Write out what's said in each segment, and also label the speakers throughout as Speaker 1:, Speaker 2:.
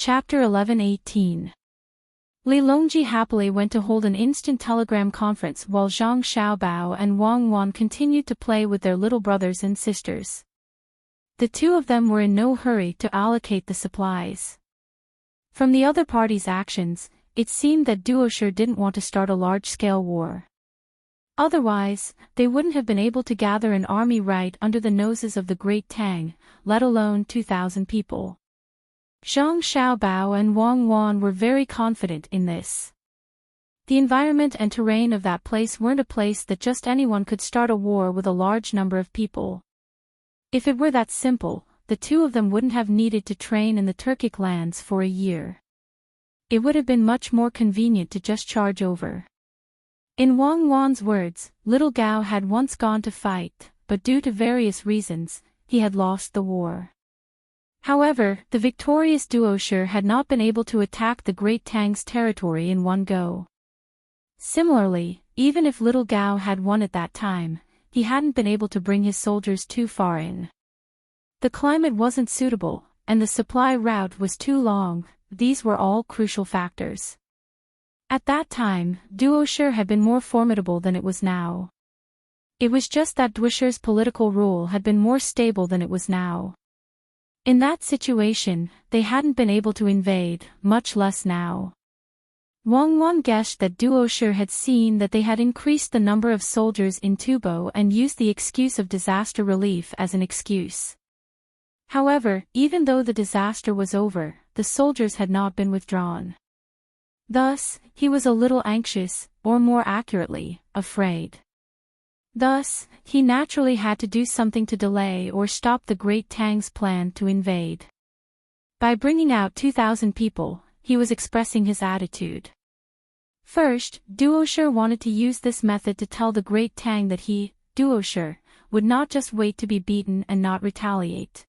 Speaker 1: Chapter 11-18. Li Longji happily went to hold an instant telegram conference while Zhang Xiaobao and Wang Wan continued to play with their little brothers and sisters. The two of them were in no hurry to allocate the supplies. From the other party's actions, it seemed that Duoshe didn't want to start a large-scale war. Otherwise, they wouldn't have been able to gather an army right under the noses of the great Tang, let alone 2,000 people. Zhang Xiaobao and Wang Wan were very confident in this. The environment and terrain of that place weren't a place that just anyone could start a war with a large number of people. If it were that simple, the two of them wouldn't have needed to train in the Turkic lands for a year. It would have been much more convenient to just charge over. In Wang Wan's words, little Gao had once gone to fight, but due to various reasons, he had lost the war. However, the victorious Duoshe had not been able to attack the Great Tang's territory in one go. Similarly, even if little Gao had won at that time, he hadn't been able to bring his soldiers too far in. The climate wasn't suitable, and the supply route was too long. These were all crucial factors. At that time, Duoshe had been more formidable than it was now. It was just that Duoshe's political rule had been more stable than it was now. In that situation, they hadn't been able to invade, much less now. Wang Wan guessed that Duoshe had seen that they had increased the number of soldiers in Tubo and used the excuse of disaster relief as an excuse. However, even though the disaster was over, the soldiers had not been withdrawn. Thus, he was a little anxious, or more accurately, afraid. Thus, he naturally had to do something to delay or stop the Great Tang's plan to invade. By bringing out 2,000 people, he was expressing his attitude. First, Duoshe wanted to use this method to tell the Great Tang that he, Duoshe, would not just wait to be beaten and not retaliate.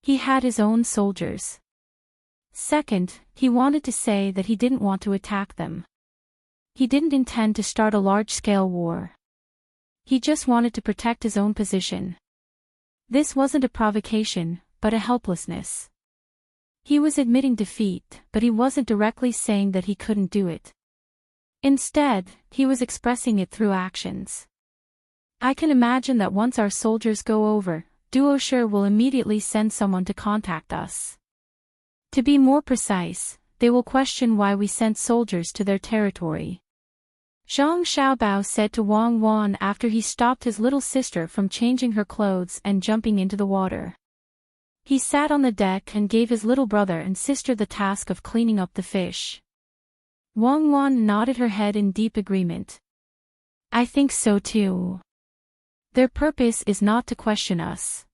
Speaker 1: He had his own soldiers. Second, he wanted to say that he didn't want to attack them. He didn't intend to start a large-scale war. He just wanted to protect his own position. This wasn't a provocation, but a helplessness. He was admitting defeat, but he wasn't directly saying that he couldn't do it. Instead, he was expressing it through actions. I can imagine that once our soldiers go over, Duoshe will immediately send someone to contact us. To be more precise, they will question why we sent soldiers to their territory. Zhang Xiaobao said to Wang Wan after he stopped his little sister from changing her clothes and jumping into the water. He sat on the deck and gave his little brother and sister the task of cleaning up the fish. Wang Wan nodded her head in deep agreement. I think so too. Their purpose is not to question us.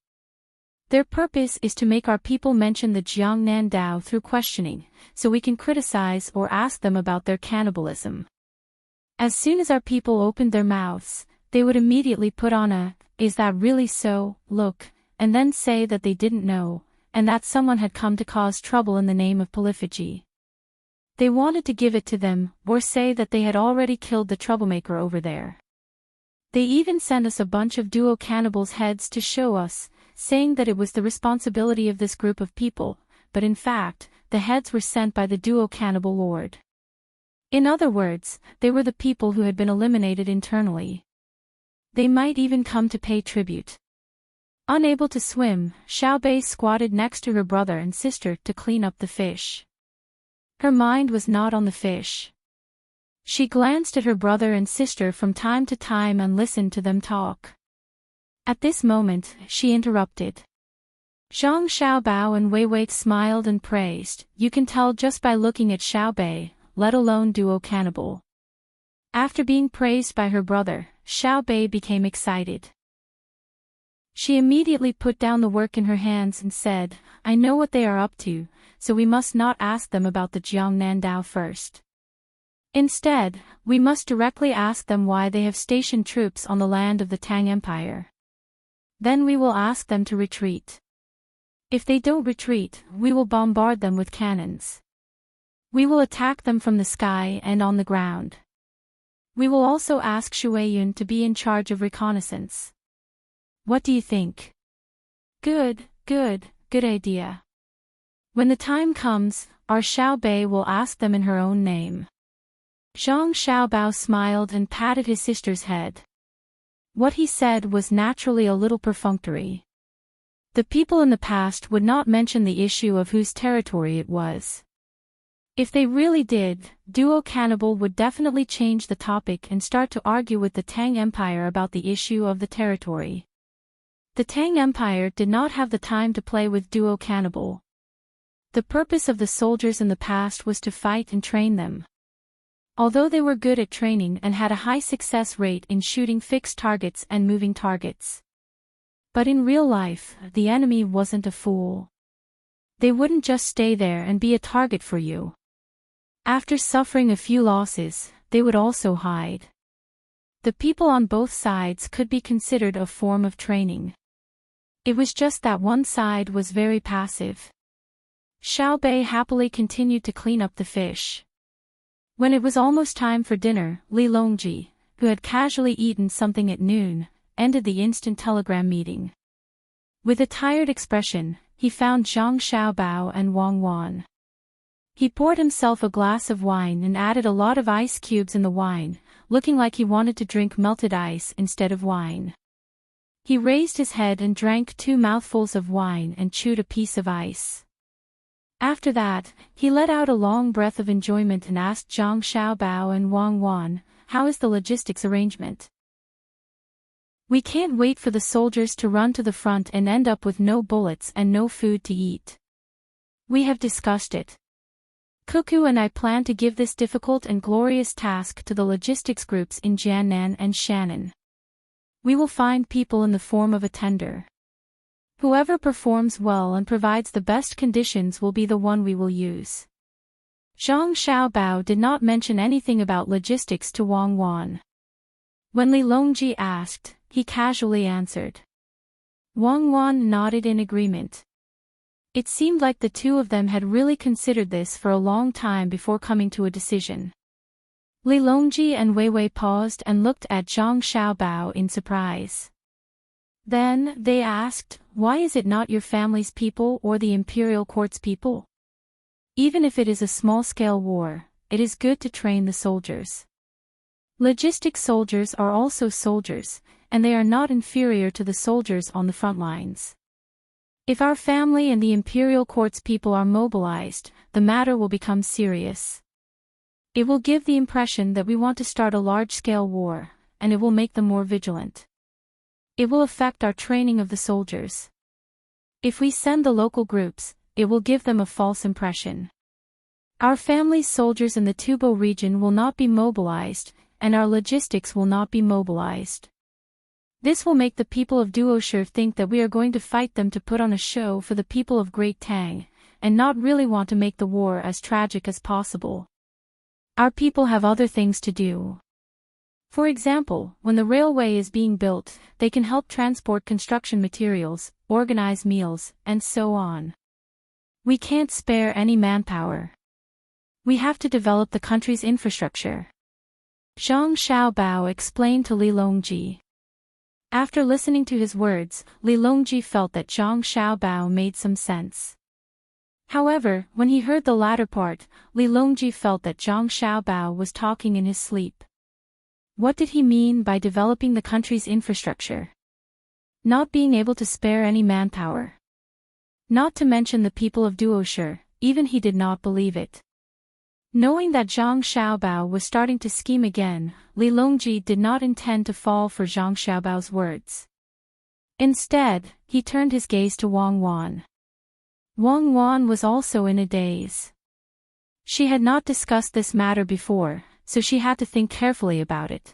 Speaker 1: Their purpose is to make our people mention the Jiangnan Dao through questioning, so we can criticize or ask them about their cannibalism. As soon as our people opened their mouths, they would immediately put on a, "Is that really so?" look, and then say that they didn't know, and that someone had come to cause trouble in the name of polyphagy. They wanted to give it to them, or say that they had already killed the troublemaker over there. They even sent us a bunch of duo cannibals' heads to show us, saying that it was the responsibility of this group of people, but in fact, the heads were sent by the duo cannibal lord. In other words, they were the people who had been eliminated internally. They might even come to pay tribute. Unable to swim, Xiaobei squatted next to her brother and sister to clean up the fish. Her mind was not on the fish. She glanced at her brother and sister from time to time and listened to them talk. At this moment, she interrupted. Zhang Xiaobao and Wei Wei smiled and praised. You can tell just by looking at Xiaobei, let alone duo cannibal. After being praised by her brother, Xiaobei became excited. She immediately put down the work in her hands and said, I know what they are up to, so we must not ask them about the Jiangnan Dao first. Instead, we must directly ask them why they have stationed troops on the land of the Tang Empire. Then we will ask them to retreat. If they don't retreat, we will bombard them with cannons. We will attack them from the sky and on the ground. We will also ask Shuiyun to be in charge of reconnaissance. What do you think? Good idea. When the time comes, our Xiaobei will ask them in her own name. Zhang Xiaobao smiled and patted his sister's head. What he said was naturally a little perfunctory. The people in the past would not mention the issue of whose territory it was. If they really did, Duo Cannibal would definitely change the topic and start to argue with the Tang Empire about the issue of the territory. The Tang Empire did not have the time to play with Duo Cannibal. The purpose of the soldiers in the past was to fight and train them. Although they were good at training and had a high success rate in shooting fixed targets and moving targets. But in real life, the enemy wasn't a fool. They wouldn't just stay there and be a target for you. After suffering a few losses, they would also hide. The people on both sides could be considered a form of training. It was just that one side was very passive. Xiaobei happily continued to clean up the fish. When it was almost time for dinner, Li Longji, who had casually eaten something at noon, ended the instant telegram meeting. With a tired expression, he found Zhang Xiaobao and Wang Wan. He poured himself a glass of wine and added a lot of ice cubes in the wine, looking like he wanted to drink melted ice instead of wine. He raised his head and drank 2 mouthfuls of wine and chewed a piece of ice. After that, he let out a long breath of enjoyment and asked Zhang Xiaobao and Wang Wan, "How is the logistics arrangement? We can't wait for the soldiers to run to the front and end up with no bullets and no food to eat. We have discussed it. Cuckoo and I plan to give this difficult and glorious task to the logistics groups in Jiannan and Shannon. We will find people in the form of a tender. Whoever performs well and provides the best conditions will be the one we will use." Zhang Xiaobao did not mention anything about logistics to Wang Wan. When Li Longji asked, he casually answered. Wang Wan nodded in agreement. It seemed like the two of them had really considered this for a long time before coming to a decision. Li Longji and Wei Wei paused and looked at Zhang Xiaobao in surprise. Then, they asked, "Why is it not your family's people or the imperial court's people? Even if it is a small-scale war, it is good to train the soldiers. Logistic soldiers are also soldiers, and they are not inferior to the soldiers on the front lines. If our family and the imperial court's people are mobilized, the matter will become serious. It will give the impression that we want to start a large-scale war, and it will make them more vigilant. It will affect our training of the soldiers. If we send the local groups, it will give them a false impression. Our family's soldiers in the Tubo region will not be mobilized, and our logistics will not be mobilized. This will make the people of Duoshi think that we are going to fight them to put on a show for the people of Great Tang, and not really want to make the war as tragic as possible. Our people have other things to do. For example, when the railway is being built, they can help transport construction materials, organize meals, and so on. We can't spare any manpower. We have to develop the country's infrastructure." Zhang Xiaobao explained to Li Longji. After listening to his words, Li Longji felt that Zhang Xiaobao made some sense. However, when he heard the latter part, Li Longji felt that Zhang Xiaobao was talking in his sleep. What did he mean by developing the country's infrastructure? Not being able to spare any manpower. Not to mention the people of Duoshi, even he did not believe it. Knowing that Zhang Xiaobao was starting to scheme again, Li Longji did not intend to fall for Zhang Xiaobao's words. Instead, he turned his gaze to Wang Wan. Wang Wan was also in a daze. She had not discussed this matter before, so she had to think carefully about it.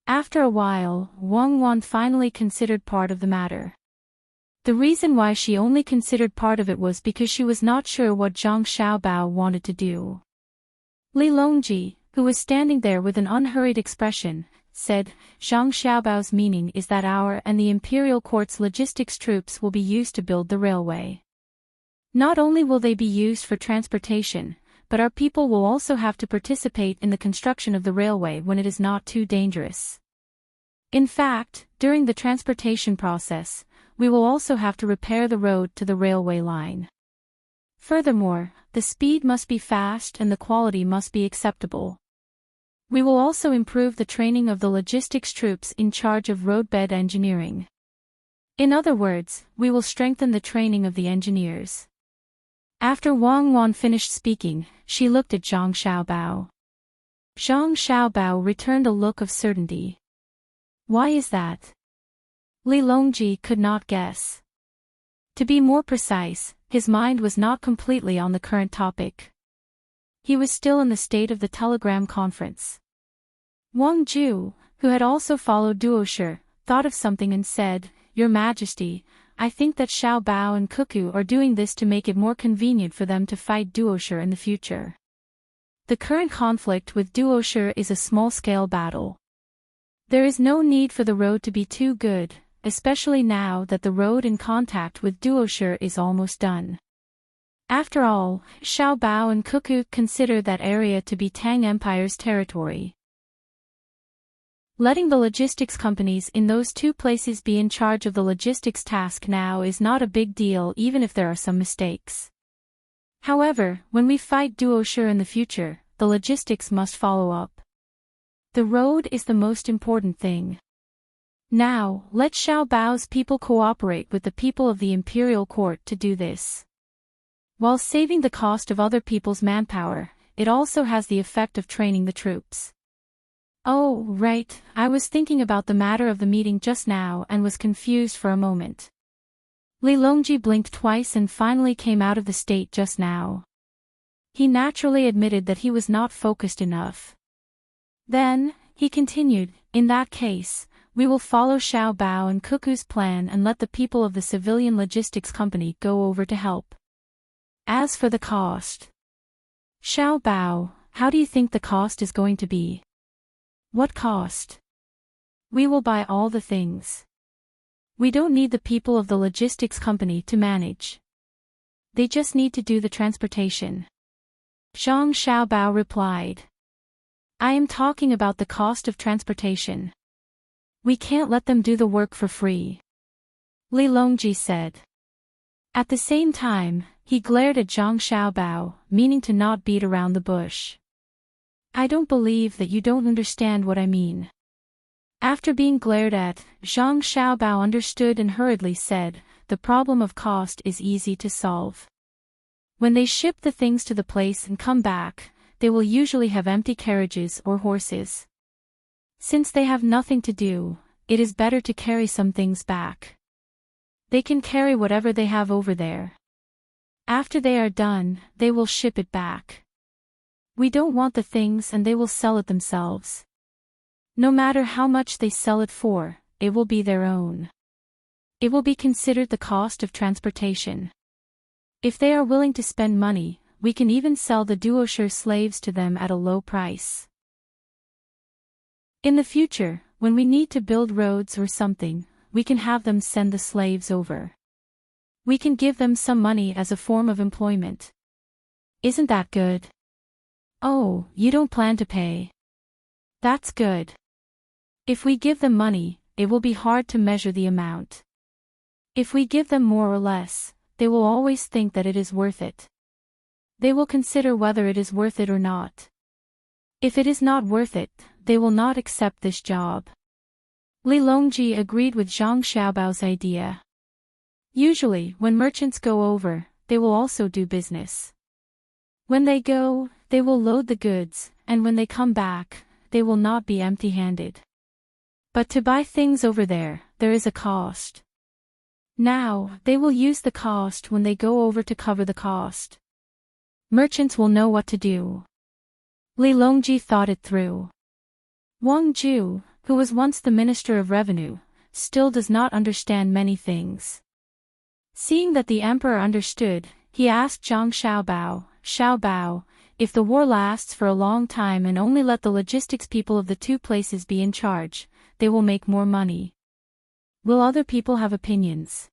Speaker 1: After a while, Wang Wan finally considered part of the matter. The reason why she only considered part of it was because she was not sure what Zhang Xiaobao wanted to do. Li Longji, who was standing there with an unhurried expression, said, "Zhang Xiaobao's meaning is that our and the imperial court's logistics troops will be used to build the railway. Not only will they be used for transportation, but our people will also have to participate in the construction of the railway when it is not too dangerous. In fact, during the transportation process, we will also have to repair the road to the railway line. Furthermore, the speed must be fast and the quality must be acceptable. We will also improve the training of the logistics troops in charge of roadbed engineering. In other words, we will strengthen the training of the engineers. After Wang Wan finished speaking, she looked at Zhang Xiaobao. Zhang Xiaobao returned a look of certainty. Why is that? Li Longji could not guess. To be more precise, his mind was not completely on the current topic. He was still in the state of the telegram conference. Wang Ju, who had also followed Duoshe, thought of something and said, "Your Majesty, I think that Xiao Bao and Cuckoo are doing this to make it more convenient for them to fight Duoshe in the future. The current conflict with Duoshe is a small-scale battle. There is no need for the road to be too good, especially now that the road in contact with Duoshe is almost done. After all, Xiao Bao and Cuckoo consider that area to be Tang Empire's territory. Letting the logistics companies in those two places be in charge of the logistics task now is not a big deal even if there are some mistakes. However, when we fight Duoshe in the future, the logistics must follow up. The road is the most important thing. Now, let Xiao Bao's people cooperate with the people of the imperial court to do this. While saving the cost of other people's manpower, it also has the effect of training the troops. Oh, right, I was thinking about the matter of the meeting just now and was confused for a moment. Li Longji blinked twice and finally came out of the state just now. He naturally admitted that he was not focused enough. Then, he continued, in that case, we will follow Xiao Bao and Cuckoo's plan and let the people of the civilian logistics company go over to help. As for the cost. Xiao Bao, how do you think the cost is going to be? What cost? We will buy all the things. We don't need the people of the logistics company to manage. They just need to do the transportation. Zhang Xiaobao replied. I am talking about the cost of transportation. We can't let them do the work for free. Li Longji said. At the same time, he glared at Zhang Xiaobao, meaning to not beat around the bush. I don't believe that you don't understand what I mean. After being glared at, Zhang Xiaobao understood and hurriedly said, the problem of cost is easy to solve. When they ship the things to the place and come back, they will usually have empty carriages or horses. Since they have nothing to do, it is better to carry some things back. They can carry whatever they have over there. After they are done, they will ship it back. We don't want the things and they will sell it themselves. No matter how much they sell it for, it will be their own. It will be considered the cost of transportation. If they are willing to spend money, we can even sell the Duoshe slaves to them at a low price. In the future, when we need to build roads or something, we can have them send the slaves over. We can give them some money as a form of employment. Isn't that good? Oh, you don't plan to pay. That's good. If we give them money, it will be hard to measure the amount. If we give them more or less, they will always think that it is worth it. They will consider whether it is worth it or not. If it is not worth it, they will not accept this job. Li Longji agreed with Zhang Xiaobao's idea. Usually, when merchants go over, they will also do business. When they go, they will load the goods, and when they come back, they will not be empty-handed. But to buy things over there is a cost. Now, they will use the cost when they go over to cover the cost. Merchants will know what to do. Li Longji thought it through. Wang Ju, who was once the Minister of Revenue, still does not understand many things. Seeing that the emperor understood, he asked Zhang Xiaobao, Xiaobao, if the war lasts for a long time and only let the logistics people of the two places be in charge, they will make more money. Will other people have opinions?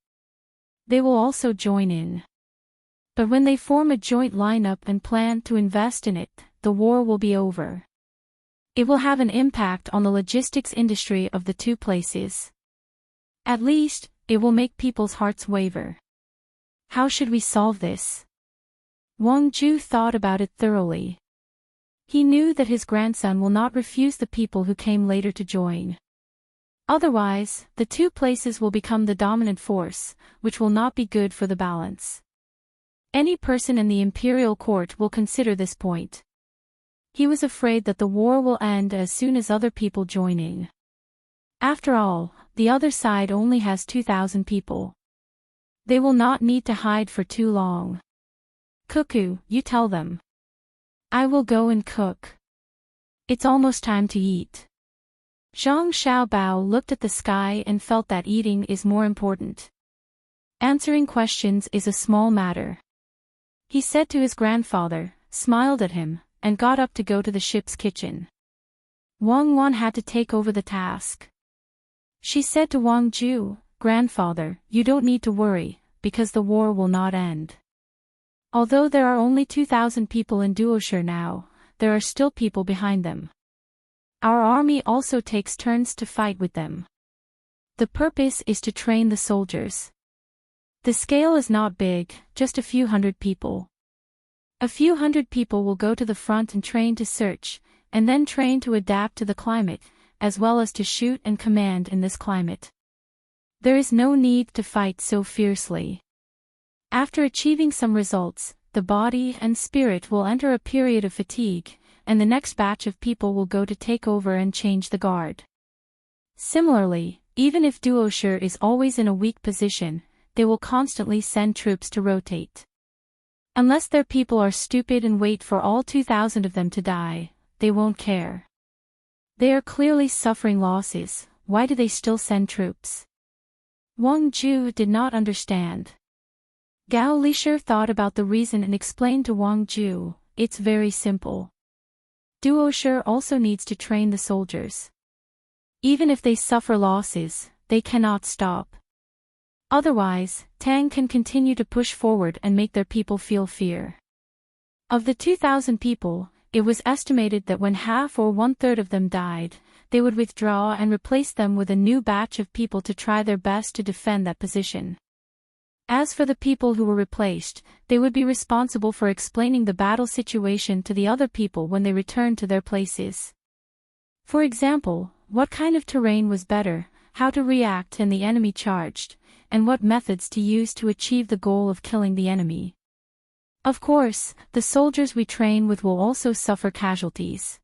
Speaker 1: They will also join in. But when they form a joint lineup and plan to invest in it, the war will be over. It will have an impact on the logistics industry of the two places. At least, it will make people's hearts waver. How should we solve this? Wang Ju thought about it thoroughly. He knew that his grandson will not refuse the people who came later to join. Otherwise, the two places will become the dominant force, which will not be good for the balance. Any person in the imperial court will consider this point. He was afraid that the war will end as soon as other people join in. After all, the other side only has 2,000 people. They will not need to hide for too long. Cuckoo, you tell them. I will go and cook. It's almost time to eat. Zhang Xiaobao looked at the sky and felt that eating is more important. Answering questions is a small matter. He said to his grandfather, smiled at him, and got up to go to the ship's kitchen. Wang Wan had to take over the task. She said to Wang Ju, "Grandfather, you don't need to worry, because the war will not end. Although there are only 2,000 people in Duoshi now, there are still people behind them. Our army also takes turns to fight with them. The purpose is to train the soldiers. The scale is not big, just a few hundred people. A few hundred people will go to the front and train to search, and then train to adapt to the climate, as well as to shoot and command in this climate. There is no need to fight so fiercely. After achieving some results, the body and spirit will enter a period of fatigue, and the next batch of people will go to take over and change the guard. Similarly, even if Duoshi is always in a weak position, they will constantly send troops to rotate. Unless their people are stupid and wait for all 2,000 of them to die, they won't care. They are clearly suffering losses, why do they still send troops? Wang Ju did not understand. Gao Lisher thought about the reason and explained to Wang Ju, it's very simple. Duoshi also needs to train the soldiers. Even if they suffer losses, they cannot stop. Otherwise, Tang can continue to push forward and make their people feel fear. Of the 2,000 people, it was estimated that when half or one-third of them died, they would withdraw and replace them with a new batch of people to try their best to defend that position. As for the people who were replaced, they would be responsible for explaining the battle situation to the other people when they returned to their places. For example, what kind of terrain was better, how to react when the enemy charged, and what methods to use to achieve the goal of killing the enemy. Of course, the soldiers we train with will also suffer casualties.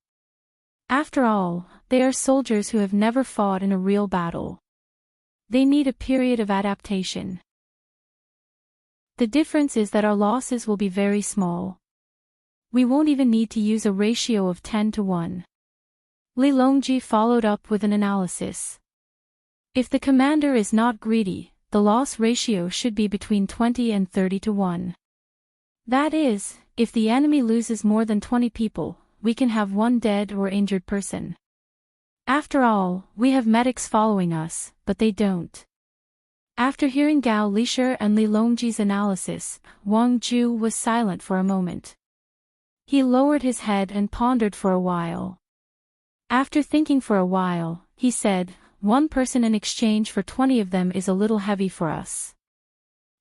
Speaker 1: After all, they are soldiers who have never fought in a real battle. They need a period of adaptation. The difference is that our losses will be very small. We won't even need to use a ratio of 10 to 1. Li Longji followed up with an analysis. If the commander is not greedy, the loss ratio should be between 20 and 30 to 1. That is, if the enemy loses more than 20 people, we can have one dead or injured person. After all, we have medics following us, but they don't. After hearing Gao Lisher and Li Longji's analysis, Wang Ju was silent for a moment. He lowered his head and pondered for a while. After thinking for a while, he said, "One person in exchange for 20 of them is a little heavy for us.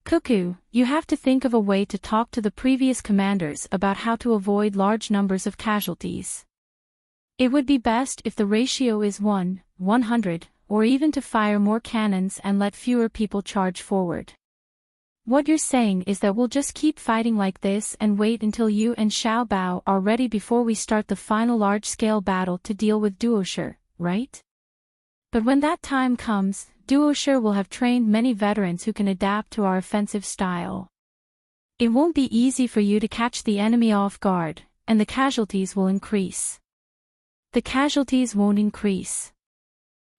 Speaker 1: Cuckoo, you have to think of a way to talk to the previous commanders about how to avoid large numbers of casualties. It would be best if the ratio is 1:100, or even to fire more cannons and let fewer people charge forward. What you're saying is that we'll just keep fighting like this and wait until you and Xiao Bao are ready before we start the final large-scale battle to deal with Duoshi, right? But when that time comes, Duoshi will have trained many veterans who can adapt to our offensive style. It won't be easy for you to catch the enemy off guard, and the casualties will increase." "The casualties won't increase."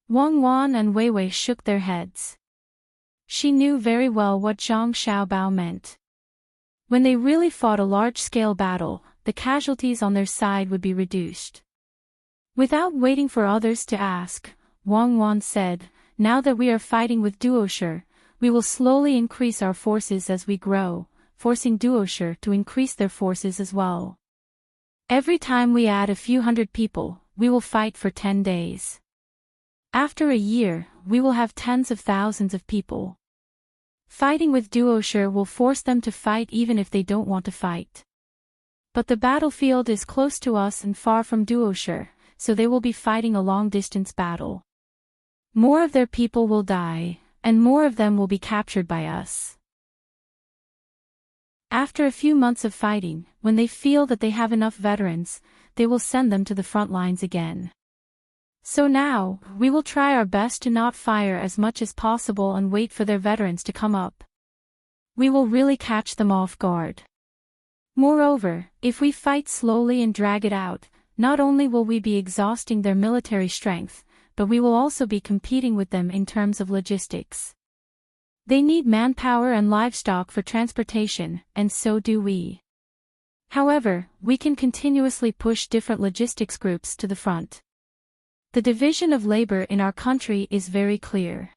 Speaker 1: Wang Wan and Wei Wei shook their heads. She knew very well what Zhang Xiaobao meant. When they really fought a large-scale battle, the casualties on their side would be reduced. Without waiting for others to ask, Wang Wan said, "Now that we are fighting with Duoshi, we will slowly increase our forces as we grow, forcing Duoshi to increase their forces as well. Every time we add a few hundred people, we will fight for 10 days. After a year, we will have tens of thousands of people. Fighting with Duoshi will force them to fight even if they don't want to fight. But the battlefield is close to us and far from Duoshire, so they will be fighting a long-distance battle. More of their people will die, and more of them will be captured by us. After a few months of fighting, when they feel that they have enough veterans, they will send them to the front lines again. So now, we will try our best to not fire as much as possible and wait for their veterans to come up. We will really catch them off guard. Moreover, if we fight slowly and drag it out, not only will we be exhausting their military strength, but we will also be competing with them in terms of logistics. They need manpower and livestock for transportation, and so do we. However, we can continuously push different logistics groups to the front. The division of labor in our country is very clear.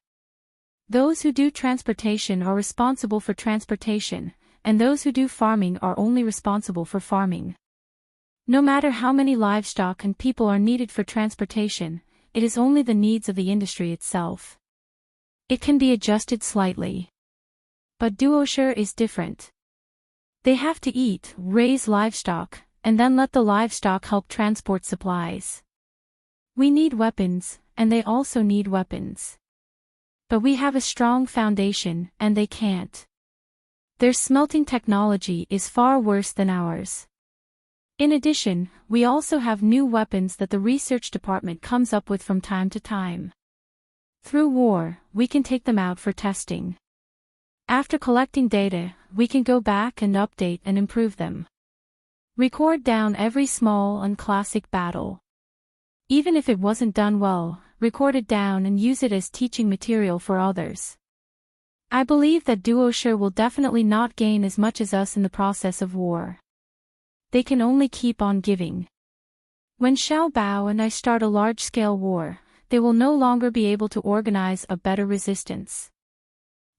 Speaker 1: Those who do transportation are responsible for transportation, and those who do farming are only responsible for farming. No matter how many livestock and people are needed for transportation, it is only the needs of the industry itself. It can be adjusted slightly. But Duoshire is different. They have to eat, raise livestock, and then let the livestock help transport supplies. We need weapons, and they also need weapons. But we have a strong foundation, and they can't. Their smelting technology is far worse than ours. In addition, we also have new weapons that the research department comes up with from time to time. Through war, we can take them out for testing. After collecting data, we can go back and update and improve them. Record down every small and classic battle. Even if it wasn't done well, record it down and use it as teaching material for others. I believe that Duoshire will definitely not gain as much as us in the process of war. They can only keep on giving. When Xiao Bao and I start a large-scale war, they will no longer be able to organize a better resistance.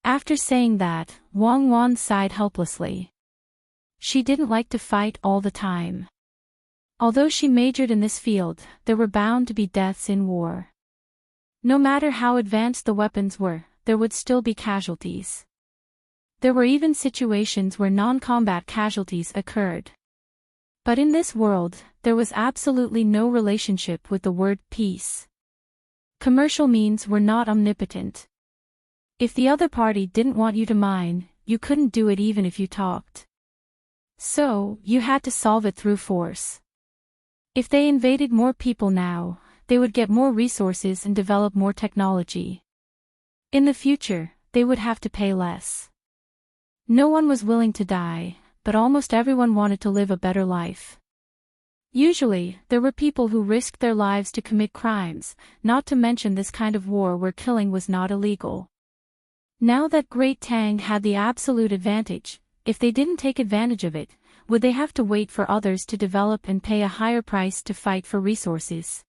Speaker 1: After saying that, Wang Wan sighed helplessly. She didn't like to fight all the time. Although she majored in this field, there were bound to be deaths in war. No matter how advanced the weapons were, there would still be casualties. There were even situations where non-combat casualties occurred. But in this world, there was absolutely no relationship with the word peace. Commercial means were not omnipotent. If the other party didn't want you to mine, you couldn't do it even if you talked. So, you had to solve it through force. If they invaded more people now, they would get more resources and develop more technology. In the future, they would have to pay less. No one was willing to die, but almost everyone wanted to live a better life. Usually, there were people who risked their lives to commit crimes, not to mention this kind of war where killing was not illegal. Now that Great Tang had the absolute advantage, if they didn't take advantage of it, would they have to wait for others to develop and pay a higher price to fight for resources?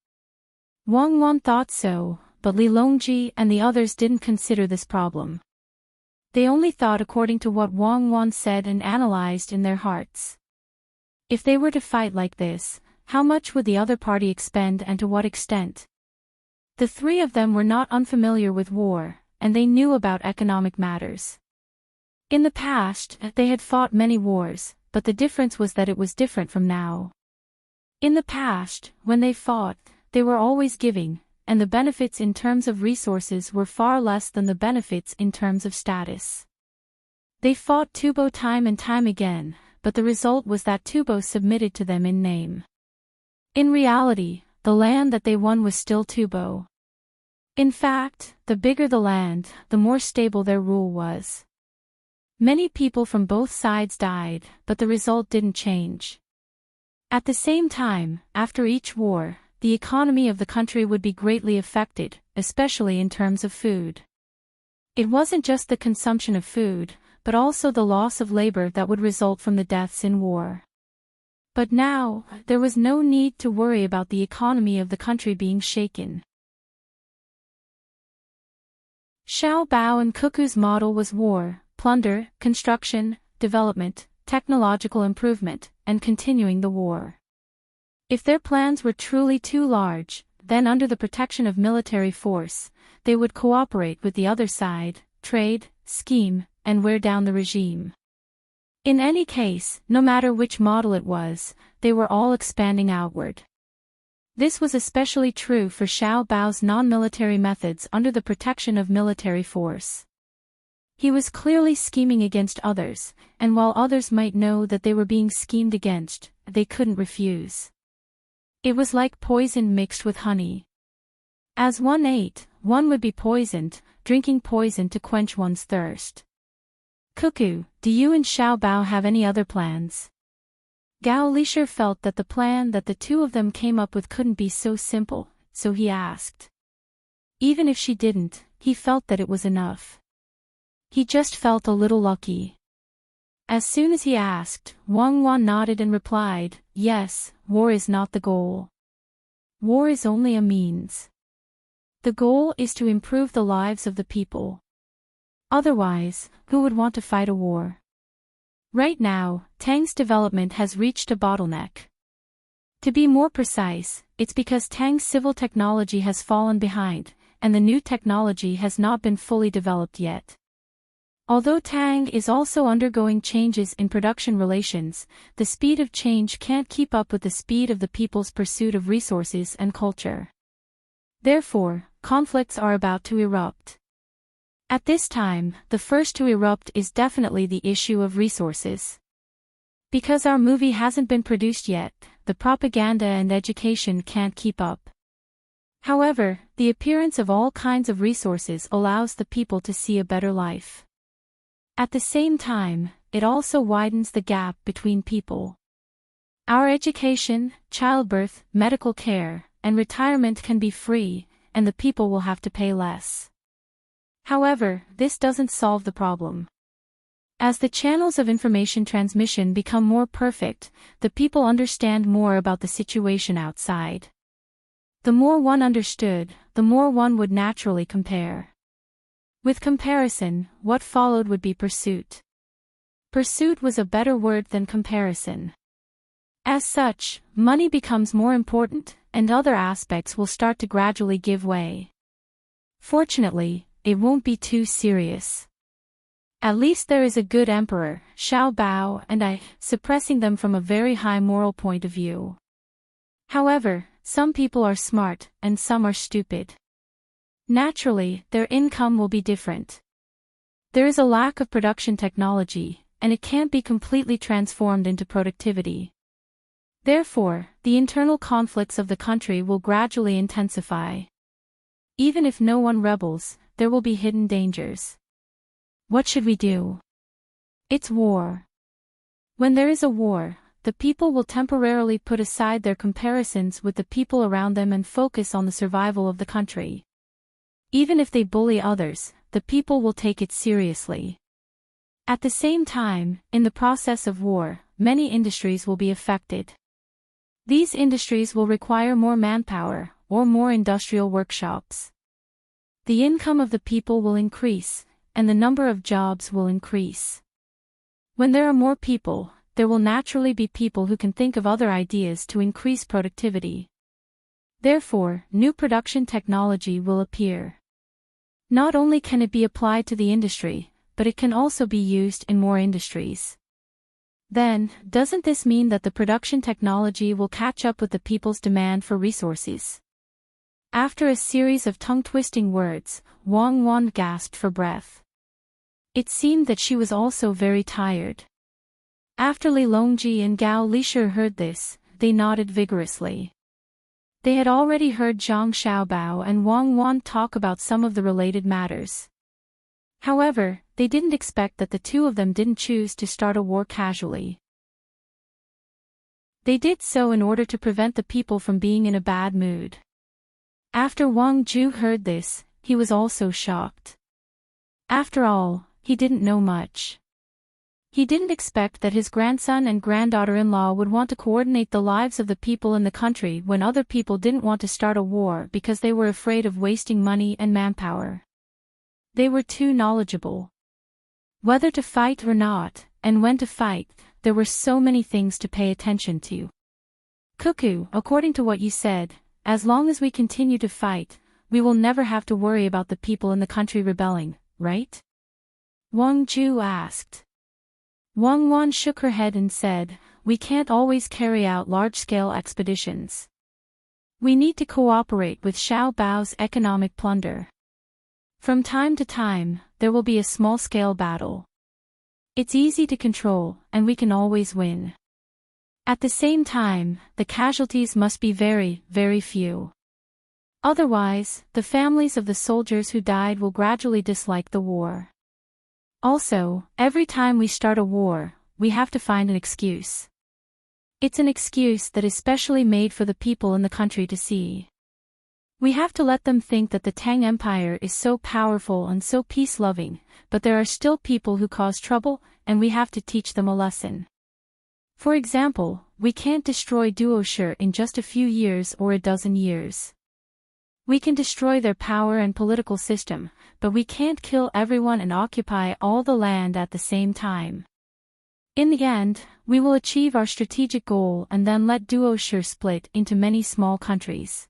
Speaker 1: Wang Wan thought so, but Li Longji and the others didn't consider this problem. They only thought according to what Wang Wan said and analyzed in their hearts. If they were to fight like this, how much would the other party expend and to what extent? The three of them were not unfamiliar with war, and they knew about economic matters. In the past, they had fought many wars, but the difference was that it was different from now. In the past, when they fought, they were always giving, and the benefits in terms of resources were far less than the benefits in terms of status. They fought Tubo time and time again, but the result was that Tubo submitted to them in name. In reality, the land that they won was still Tubo. In fact, the bigger the land, the more stable their rule was. Many people from both sides died, but the result didn't change. At the same time, after each war, the economy of the country would be greatly affected, especially in terms of food. It wasn't just the consumption of food, but also the loss of labor that would result from the deaths in war. But now, there was no need to worry about the economy of the country being shaken. Xiao Bao and Cuckoo's model was war, plunder, construction, development, technological improvement, and continuing the war. If their plans were truly too large, then under the protection of military force, they would cooperate with the other side, trade, scheme, and wear down the regime. In any case, no matter which model it was, they were all expanding outward. This was especially true for Xiao Bao's non-military methods under the protection of military force. He was clearly scheming against others, and while others might know that they were being schemed against, they couldn't refuse. It was like poison mixed with honey. As one ate, one would be poisoned, drinking poison to quench one's thirst. Cuckoo, do you and Xiao Bao have any other plans? Gao Lisher felt that the plan that the two of them came up with couldn't be so simple, so he asked. Even if she didn't, he felt that it was enough. He just felt a little lucky. As soon as he asked, Wang Wan nodded and replied, yes, war is not the goal. War is only a means. The goal is to improve the lives of the people. Otherwise, who would want to fight a war? Right now, Tang's development has reached a bottleneck. To be more precise, it's because Tang's civil technology has fallen behind, and the new technology has not been fully developed yet. Although Tang is also undergoing changes in production relations, the speed of change can't keep up with the speed of the people's pursuit of resources and culture. Therefore, conflicts are about to erupt. At this time, the first to erupt is definitely the issue of resources. Because our movie hasn't been produced yet, the propaganda and education can't keep up. However, the appearance of all kinds of resources allows the people to see a better life. At the same time, it also widens the gap between people. Our education, childbirth, medical care, and retirement can be free, and the people will have to pay less. However, this doesn't solve the problem. As the channels of information transmission become more perfect, the people understand more about the situation outside. The more one understood, the more one would naturally compare. With comparison, what followed would be pursuit. Pursuit was a better word than comparison. As such, money becomes more important, and other aspects will start to gradually give way. Fortunately, it won't be too serious. At least there is a good emperor, Xiao Bao and I, suppressing them from a very high moral point of view. However, some people are smart, and some are stupid. Naturally, their income will be different. There is a lack of production technology, and it can't be completely transformed into productivity. Therefore, the internal conflicts of the country will gradually intensify. Even if no one rebels, there will be hidden dangers. What should we do? It's war. When there is a war, the people will temporarily put aside their comparisons with the people around them and focus on the survival of the country. Even if they bully others, the people will take it seriously. At the same time, in the process of war, many industries will be affected. These industries will require more manpower, or more industrial workshops. The income of the people will increase, and the number of jobs will increase. When there are more people, there will naturally be people who can think of other ideas to increase productivity. Therefore, new production technology will appear. Not only can it be applied to the industry, but it can also be used in more industries. Then, doesn't this mean that the production technology will catch up with the people's demand for resources? After a series of tongue-twisting words, Wang Wan gasped for breath. It seemed that she was also very tired. After Li Longji and Gao Lisher heard this, they nodded vigorously. They had already heard Zhang Xiaobao and Wang Wan talk about some of the related matters. However, they didn't expect that the two of them didn't choose to start a war casually. They did so in order to prevent the people from being in a bad mood. After Wang Ju heard this, he was also shocked. After all, he didn't know much. He didn't expect that his grandson and granddaughter-in-law would want to coordinate the lives of the people in the country when other people didn't want to start a war because they were afraid of wasting money and manpower. They were too knowledgeable. Whether to fight or not, and when to fight, there were so many things to pay attention to. Cuckoo, according to what you said, as long as we continue to fight, we will never have to worry about the people in the country rebelling, right? Wang Ju asked. Wang Wan shook her head and said, "We can't always carry out large-scale expeditions. We need to cooperate with Xiao Bao's economic plunder. From time to time, there will be a small-scale battle. It's easy to control, and we can always win. At the same time, the casualties must be very, very few. Otherwise, the families of the soldiers who died will gradually dislike the war. Also, every time we start a war, we have to find an excuse. It's an excuse that is specially made for the people in the country to see. We have to let them think that the Tang Empire is so powerful and so peace-loving, but there are still people who cause trouble, and we have to teach them a lesson. For example, we can't destroy Duoshi in just a few years or a dozen years. We can destroy their power and political system, but we can't kill everyone and occupy all the land at the same time. In the end, we will achieve our strategic goal and then let Duoshi split into many small countries.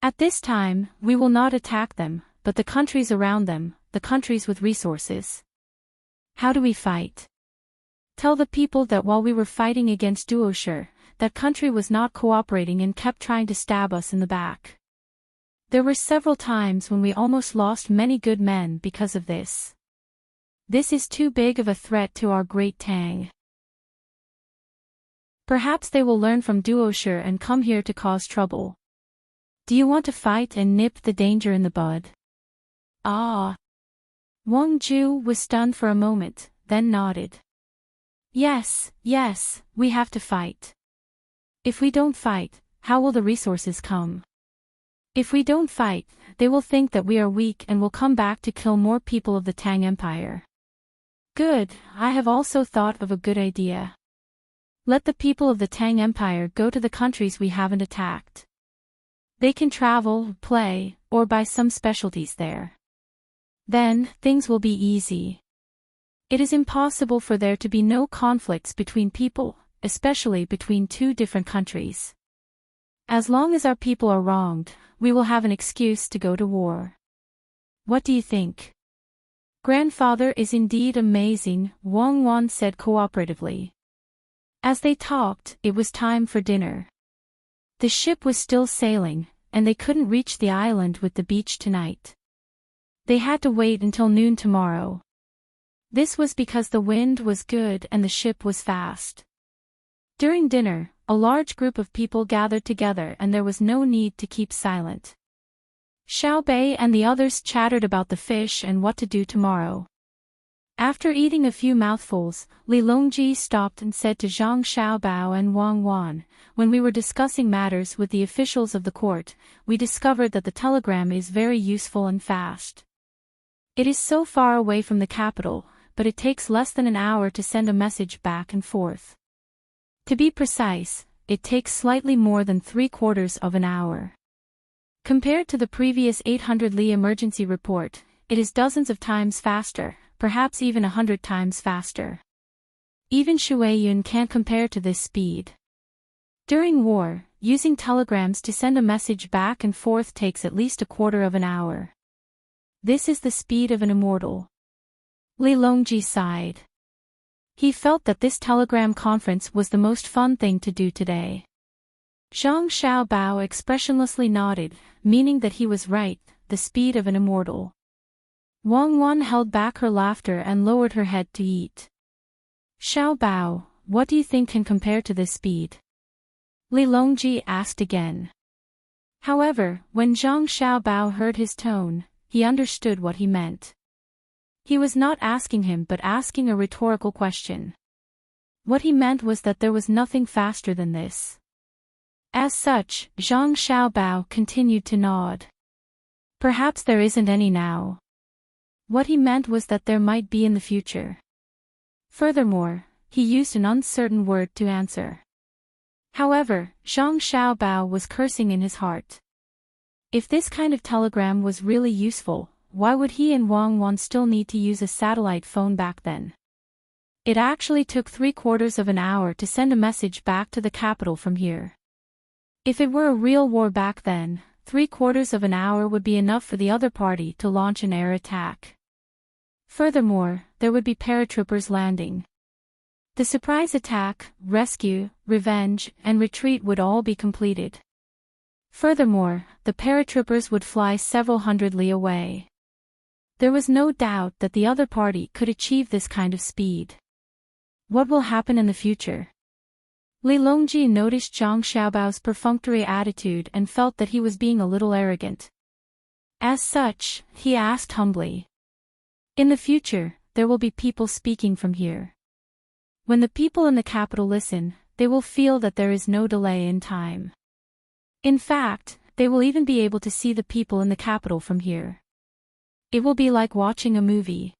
Speaker 1: At this time, we will not attack them, but the countries around them, the countries with resources. How do we fight? Tell the people that while we were fighting against Duoshi, that country was not cooperating and kept trying to stab us in the back. There were several times when we almost lost many good men because of this. This is too big of a threat to our great Tang. Perhaps they will learn from Duoshi and come here to cause trouble. Do you want to fight and nip the danger in the bud? Ah. Wang Ju was stunned for a moment, then nodded. Yes, yes, we have to fight. If we don't fight, how will the resources come? If we don't fight, they will think that we are weak and will come back to kill more people of the Tang Empire. Good, I have also thought of a good idea. Let the people of the Tang Empire go to the countries we haven't attacked. They can travel, play, or buy some specialties there. Then, things will be easy. It is impossible for there to be no conflicts between people, especially between two different countries. As long as our people are wronged, we will have an excuse to go to war. What do you think? Grandfather is indeed amazing, Wang Wan said cooperatively. As they talked, it was time for dinner. The ship was still sailing, and they couldn't reach the island with the beach tonight. They had to wait until noon tomorrow. This was because the wind was good and the ship was fast. During dinner, a large group of people gathered together and there was no need to keep silent. Xiao Bei and the others chattered about the fish and what to do tomorrow. After eating a few mouthfuls, Li Longji stopped and said to Zhang Xiaobao and Wang Wan, "When we were discussing matters with the officials of the court, we discovered that the telegram is very useful and fast. It is so far away from the capital, but it takes less than an hour to send a message back and forth. To be precise, it takes slightly more than 3/4 of an hour. Compared to the previous 800 Li emergency report, it is dozens of times faster, perhaps even 100 times faster. Even Shueyun can't compare to this speed. During war, using telegrams to send a message back and forth takes at least 1/4 of an hour. This is the speed of an immortal." Li Longji sighed. He felt that this telegram conference was the most fun thing to do today. Zhang Xiaobao expressionlessly nodded, meaning that he was right, the speed of an immortal. Wang Wan held back her laughter and lowered her head to eat. "Xiaobao, what do you think can compare to this speed?" Li Longji asked again. However, when Zhang Xiaobao heard his tone, he understood what he meant. He was not asking him but asking a rhetorical question. What he meant was that there was nothing faster than this. As such, Zhang Xiaobao continued to nod. Perhaps there isn't any now. What he meant was that there might be in the future. Furthermore, he used an uncertain word to answer. However, Zhang Xiaobao was cursing in his heart. If this kind of telegram was really useful, why would he and Wang Wan still need to use a satellite phone back then? It actually took 3/4 of an hour to send a message back to the capital from here. If it were a real war back then, 3/4 of an hour would be enough for the other party to launch an air attack. Furthermore, there would be paratroopers landing. The surprise attack, rescue, revenge, and retreat would all be completed. Furthermore, the paratroopers would fly several hundred li away. There was no doubt that the other party could achieve this kind of speed. What will happen in the future? Li Longji noticed Zhang Xiaobao's perfunctory attitude and felt that he was being a little arrogant. As such, he asked humbly. In the future, there will be people speaking from here. When the people in the capital listen, they will feel that there is no delay in time. In fact, they will even be able to see the people in the capital from here. It will be like watching a movie.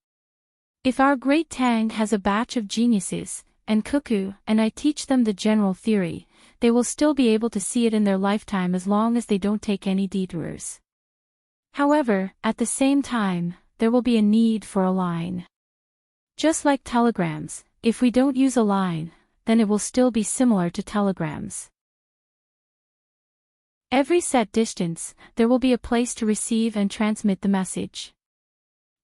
Speaker 1: If our great Tang has a batch of geniuses, and Cuckoo, and I teach them the general theory, they will still be able to see it in their lifetime as long as they don't take any detours. However, at the same time, there will be a need for a line. Just like telegrams, if we don't use a line, then it will still be similar to telegrams. Every set distance, there will be a place to receive and transmit the message.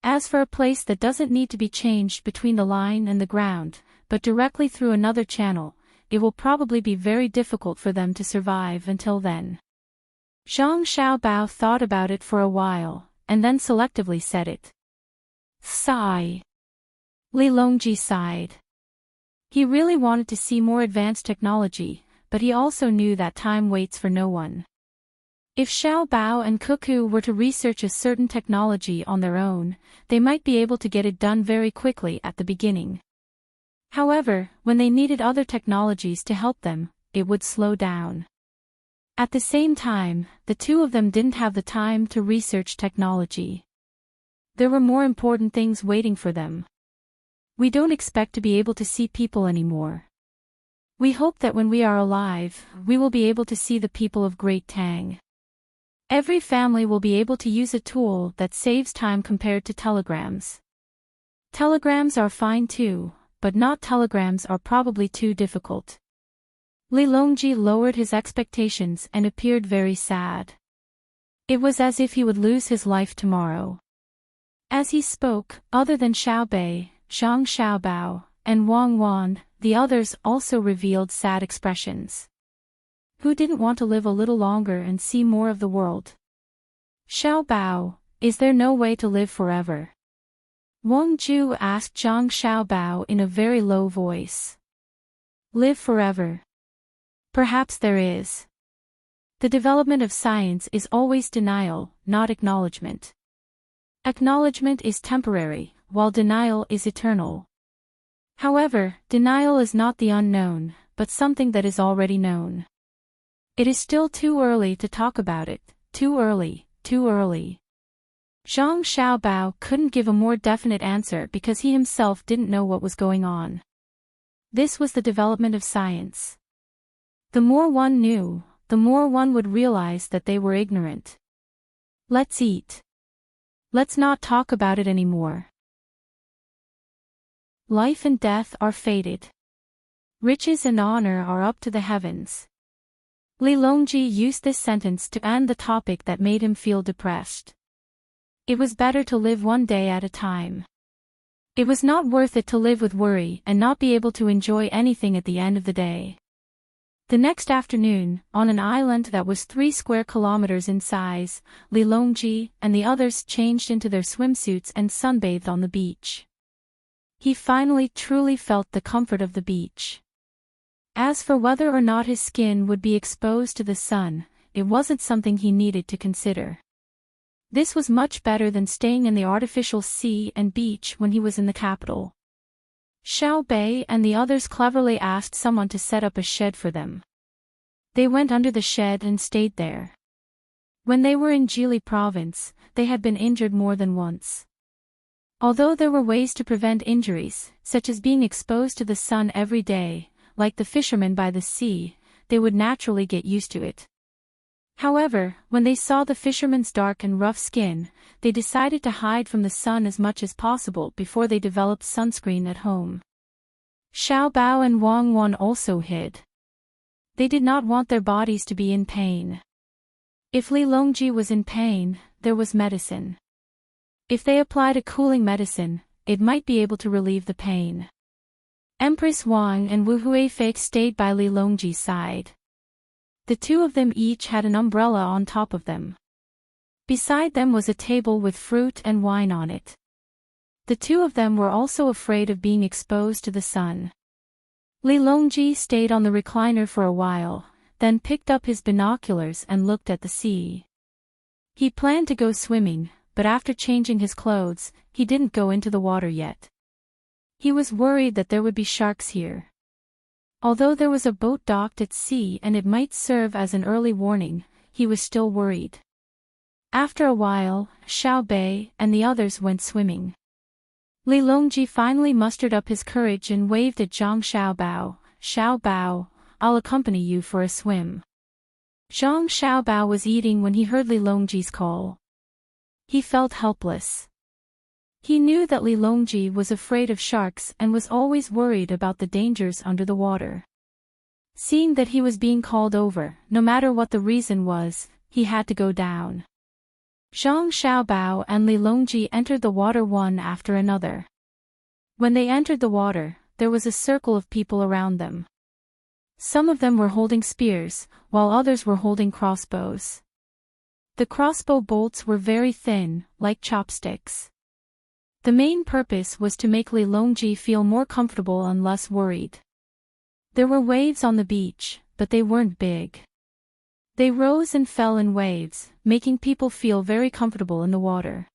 Speaker 1: As for a place that doesn't need to be changed between the line and the ground, but directly through another channel, it will probably be very difficult for them to survive until then. Zhang Xiaobao thought about it for a while, and then selectively said it. Sigh. Li Longji sighed. He really wanted to see more advanced technology, but he also knew that time waits for no one. If Xiao Bao and Cuckoo were to research a certain technology on their own, they might be able to get it done very quickly at the beginning. However, when they needed other technologies to help them, it would slow down. At the same time, the two of them didn't have the time to research technology. There were more important things waiting for them. We don't expect to be able to see people anymore. We hope that when we are alive, we will be able to see the people of Great Tang. Every family will be able to use a tool that saves time compared to telegrams. Telegrams are fine too, but not telegrams are probably too difficult. Li Longji lowered his expectations and appeared very sad. It was as if he would lose his life tomorrow. As he spoke, other than Xiao Bei, Zhang Xiaobao, and Wang Wan, the others also revealed sad expressions. Who didn't want to live a little longer and see more of the world? Xiao Bao, is there no way to live forever? Wang Ju asked Zhang Xiaobao in a very low voice. Live forever? Perhaps there is. The development of science is always denial, not acknowledgement. Acknowledgement is temporary, while denial is eternal. However, denial is not the unknown, but something that is already known. It is still too early to talk about it, too early, too early. Zhang Xiaobao couldn't give a more definite answer because he himself didn't know what was going on. This was the development of science. The more one knew, the more one would realize that they were ignorant. Let's eat. Let's not talk about it anymore. Life and death are fated. Riches and honor are up to the heavens. Li Longji used this sentence to end the topic that made him feel depressed. It was better to live one day at a time. It was not worth it to live with worry and not be able to enjoy anything at the end of the day. The next afternoon, on an island that was 3 square kilometers in size, Li Longji and the others changed into their swimsuits and sunbathed on the beach. He finally truly felt the comfort of the beach. As for whether or not his skin would be exposed to the sun, it wasn't something he needed to consider. This was much better than staying in the artificial sea and beach when he was in the capital. Xiao Bei and the others cleverly asked someone to set up a shed for them. They went under the shed and stayed there. When they were in Jili province, they had been injured more than once. Although there were ways to prevent injuries, such as being exposed to the sun every day, like the fishermen by the sea, they would naturally get used to it. However, when they saw the fishermen's dark and rough skin, they decided to hide from the sun as much as possible before they developed sunscreen at home. Xiao Bao and Wang Wan also hid. They did not want their bodies to be in pain. If Li Longji was in pain, there was medicine. If they applied a cooling medicine, it might be able to relieve the pain. Empress Wang and Wu Huifei stayed by Li Longji's side. The two of them each had an umbrella on top of them. Beside them was a table with fruit and wine on it. The two of them were also afraid of being exposed to the sun. Li Longji stayed on the recliner for a while, then picked up his binoculars and looked at the sea. He planned to go swimming, but after changing his clothes, he didn't go into the water yet. He was worried that there would be sharks here. Although there was a boat docked at sea and it might serve as an early warning, he was still worried. After a while, Xiao Bei and the others went swimming. Li Longji finally mustered up his courage and waved at Zhang Xiaobao. "Xiaobao, I'll accompany you for a swim." Zhang Xiaobao was eating when he heard Li Longji's call. He felt helpless. He knew that Li Longji was afraid of sharks and was always worried about the dangers under the water. Seeing that he was being called over, no matter what the reason was, he had to go down. Zhang Xiaobao and Li Longji entered the water one after another. When they entered the water, there was a circle of people around them. Some of them were holding spears, while others were holding crossbows. The crossbow bolts were very thin, like chopsticks. The main purpose was to make Li Longji feel more comfortable and less worried. There were waves on the beach, but they weren't big. They rose and fell in waves, making people feel very comfortable in the water.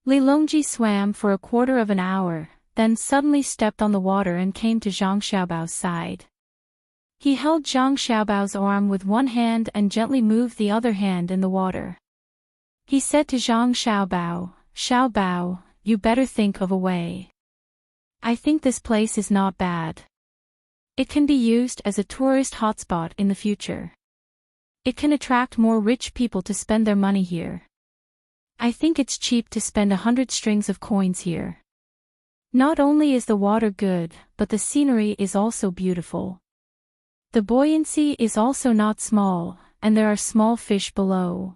Speaker 1: Li Longji swam for a quarter of an hour, then suddenly stepped on the water and came to Zhang Xiaobao's side. He held Zhang Xiaobao's arm with one hand and gently moved the other hand in the water. He said to Zhang Xiaobao, "Xiaobao, you better think of a way. I think this place is not bad. It can be used as a tourist hotspot in the future. It can attract more rich people to spend their money here. I think it's cheap to spend 100 strings of coins here. Not only is the water good, but the scenery is also beautiful. The buoyancy is also not small, and there are small fish below.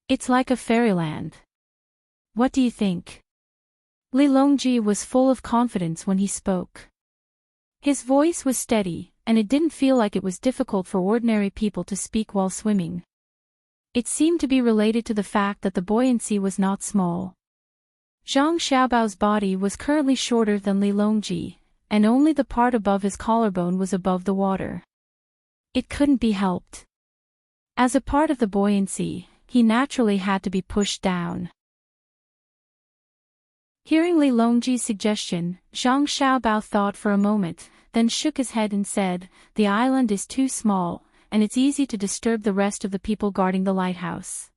Speaker 1: It's like a fairyland. What do you think?" Li Longji was full of confidence when he spoke. His voice was steady, and it didn't feel like it was difficult for ordinary people to speak while swimming. It seemed to be related to the fact that the buoyancy was not small. Zhang Xiaobao's body was currently shorter than Li Longji, and only the part above his collarbone was above the water. It couldn't be helped. As a part of the buoyancy, he naturally had to be pushed down. Hearing Li Longji's suggestion, Zhang Xiaobao thought for a moment, then shook his head and said, "The island is too small, and it's easy to disturb the rest of the people guarding the lighthouse.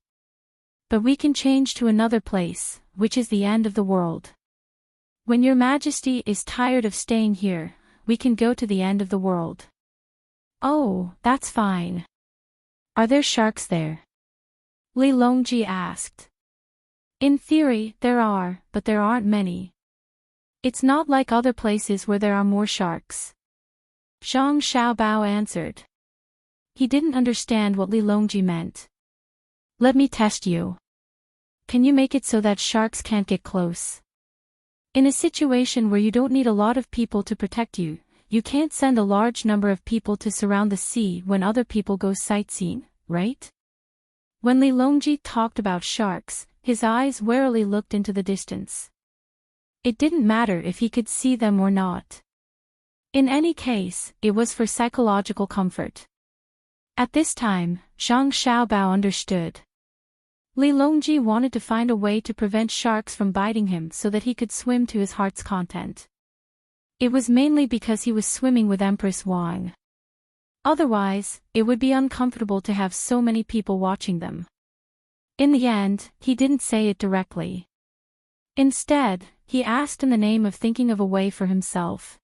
Speaker 1: But we can change to another place, which is the end of the world. When your Majesty is tired of staying here, we can go to the end of the world." "Oh, that's fine. Are there sharks there?" Li Longji asked. "In theory, there are, but there aren't many. It's not like other places where there are more sharks." Zhang Xiaobao answered. He didn't understand what Li Longji meant. "Let me test you. Can you make it so that sharks can't get close? In a situation where you don't need a lot of people to protect you, you can't send a large number of people to surround the sea when other people go sightseeing, right?" When Li Longji talked about sharks, his eyes warily looked into the distance. It didn't matter if he could see them or not. In any case, it was for psychological comfort. At this time, Zhang Xiaobao understood. Li Longji wanted to find a way to prevent sharks from biting him so that he could swim to his heart's content. It was mainly because he was swimming with Empress Wang. Otherwise, it would be uncomfortable to have so many people watching them. In the end, he didn't say it directly. Instead, he asked in the name of thinking of a way for himself.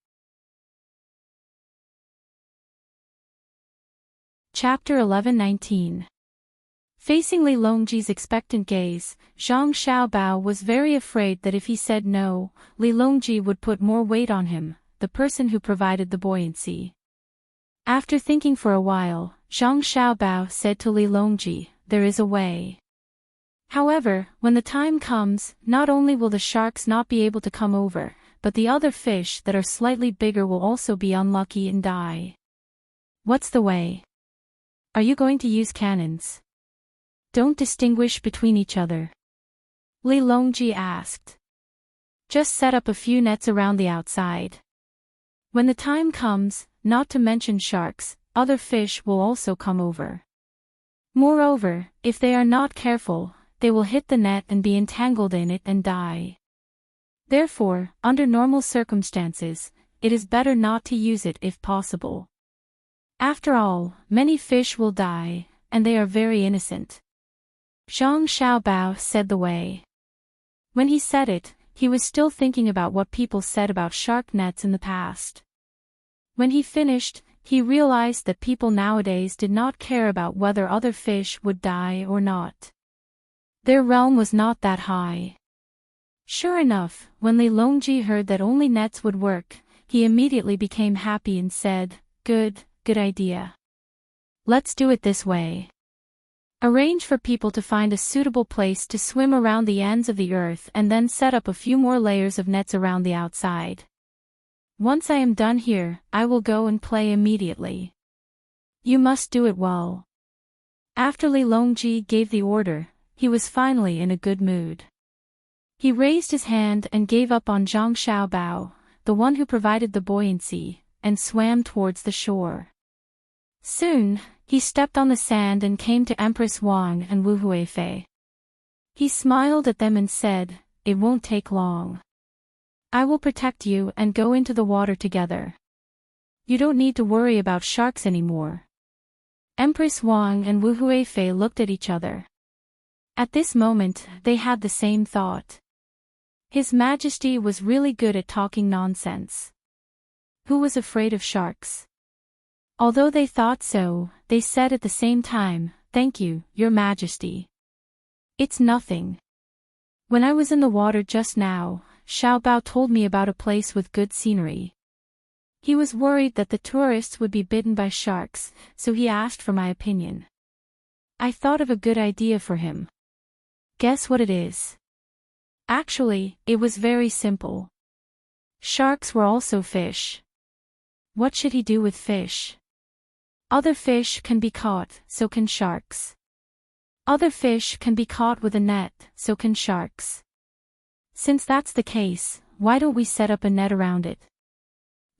Speaker 1: Chapter 11:19. Facing Li Longji's expectant gaze, Zhang Xiaobao was very afraid that if he said no, Li Longji would put more weight on him, the person who provided the buoyancy. After thinking for a while, Zhang Xiaobao said to Li Longji, "There is a way. However, when the time comes, not only will the sharks not be able to come over, but the other fish that are slightly bigger will also be unlucky and die. What's the way? Are you going to use cannons? Don't distinguish between each other? Li Longji asked. Just set up a few nets around the outside. When the time comes, not to mention sharks, other fish will also come over. Moreover, if they are not careful, they will hit the net and be entangled in it and die. Therefore, under normal circumstances, it is better not to use it if possible. After all, many fish will die, and they are very innocent. Zhang Xiaobao said the way. When he said it, he was still thinking about what people said about shark nets in the past. When he finished, he realized that people nowadays did not care about whether other fish would die or not. Their realm was not that high. Sure enough, when Li Longji heard that only nets would work, he immediately became happy and said, Good idea. Let's do it this way. Arrange for people to find a suitable place to swim around the ends of the earth and then set up a few more layers of nets around the outside. Once I am done here, I will go and play immediately. You must do it well. After Li Longji gave the order, he was finally in a good mood. He raised his hand and gave up on Zhang Xiaobao, the one who provided the buoyancy, and swam towards the shore. Soon, he stepped on the sand and came to Empress Wang and Wu Huifei. He smiled at them and said, It won't take long. I will protect you and go into the water together. You don't need to worry about sharks anymore. Empress Wang and Wu Huifei looked at each other. At this moment, they had the same thought. His Majesty was really good at talking nonsense. Who was afraid of sharks? Although they thought so, they said at the same time, Thank you, Your Majesty. It's nothing. When I was in the water just now, Xiaobao told me about a place with good scenery. He was worried that the tourists would be bitten by sharks, so he asked for my opinion. I thought of a good idea for him. Guess what it is? Actually, it was very simple. Sharks were also fish. What should he do with fish? Other fish can be caught, so can sharks. Other fish can be caught with a net, so can sharks. Since that's the case, why don't we set up a net around it?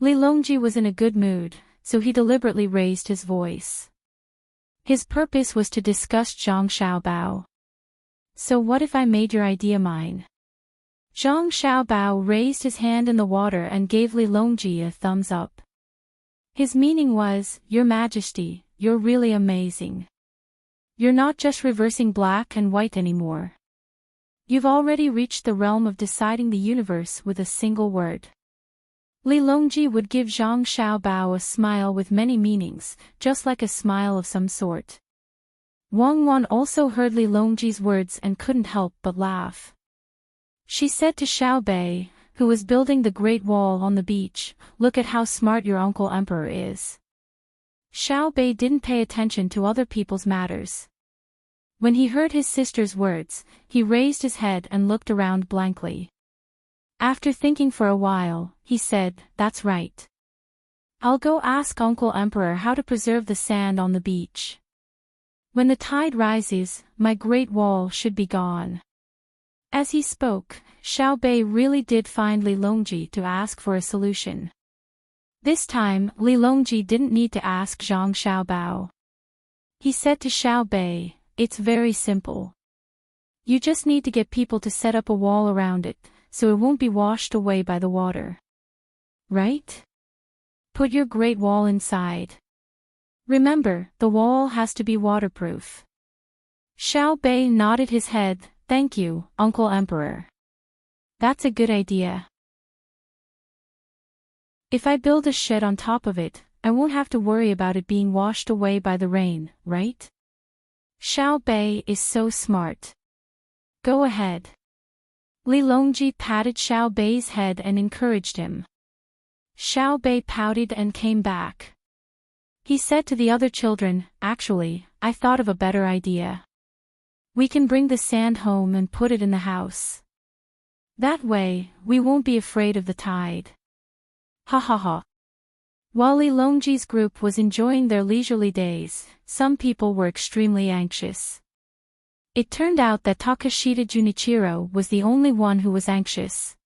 Speaker 1: Li Longji was in a good mood, so he deliberately raised his voice. His purpose was to disgust Zhang Xiaobao. So what if I made your idea mine? Zhang Xiaobao raised his hand in the water and gave Li Longji a thumbs up. His meaning was, Your Majesty, you're really amazing. You're not just reversing black and white anymore. You've already reached the realm of deciding the universe with a single word. Li Longji would give Zhang Xiaobao a smile with many meanings, just like a smile of some sort. Wang Wan also heard Li Longji's words and couldn't help but laugh. She said to Xiao Bei, who was building the Great Wall on the beach, Look at how smart your uncle Emperor is. Xiao Bei didn't pay attention to other people's matters. When he heard his sister's words, he raised his head and looked around blankly. After thinking for a while, he said, That's right. I'll go ask Uncle Emperor how to preserve the sand on the beach. When the tide rises, my Great Wall should be gone. As he spoke, Xiao Bei really did find Li Longji to ask for a solution. This time, Li Longji didn't need to ask Zhang Xiaobao. He said to Xiao Bei, It's very simple. You just need to get people to set up a wall around it, so it won't be washed away by the water. Right? Put your Great Wall inside. Remember, the wall has to be waterproof. Xiao Bei nodded his head, Thank you, Uncle Emperor. That's a good idea. If I build a shed on top of it, I won't have to worry about it being washed away by the rain, right? Xiao Bei is so smart. Go ahead. Li Longji patted Xiao Bei's head and encouraged him. Xiao Bei pouted and came back. He said to the other children, Actually, I thought of a better idea. We can bring the sand home and put it in the house. That way, we won't be afraid of the tide. Ha ha ha. While Li Longji's group was enjoying their leisurely days, some people were extremely anxious. It turned out that Takashita Junichiro was the only one who was anxious.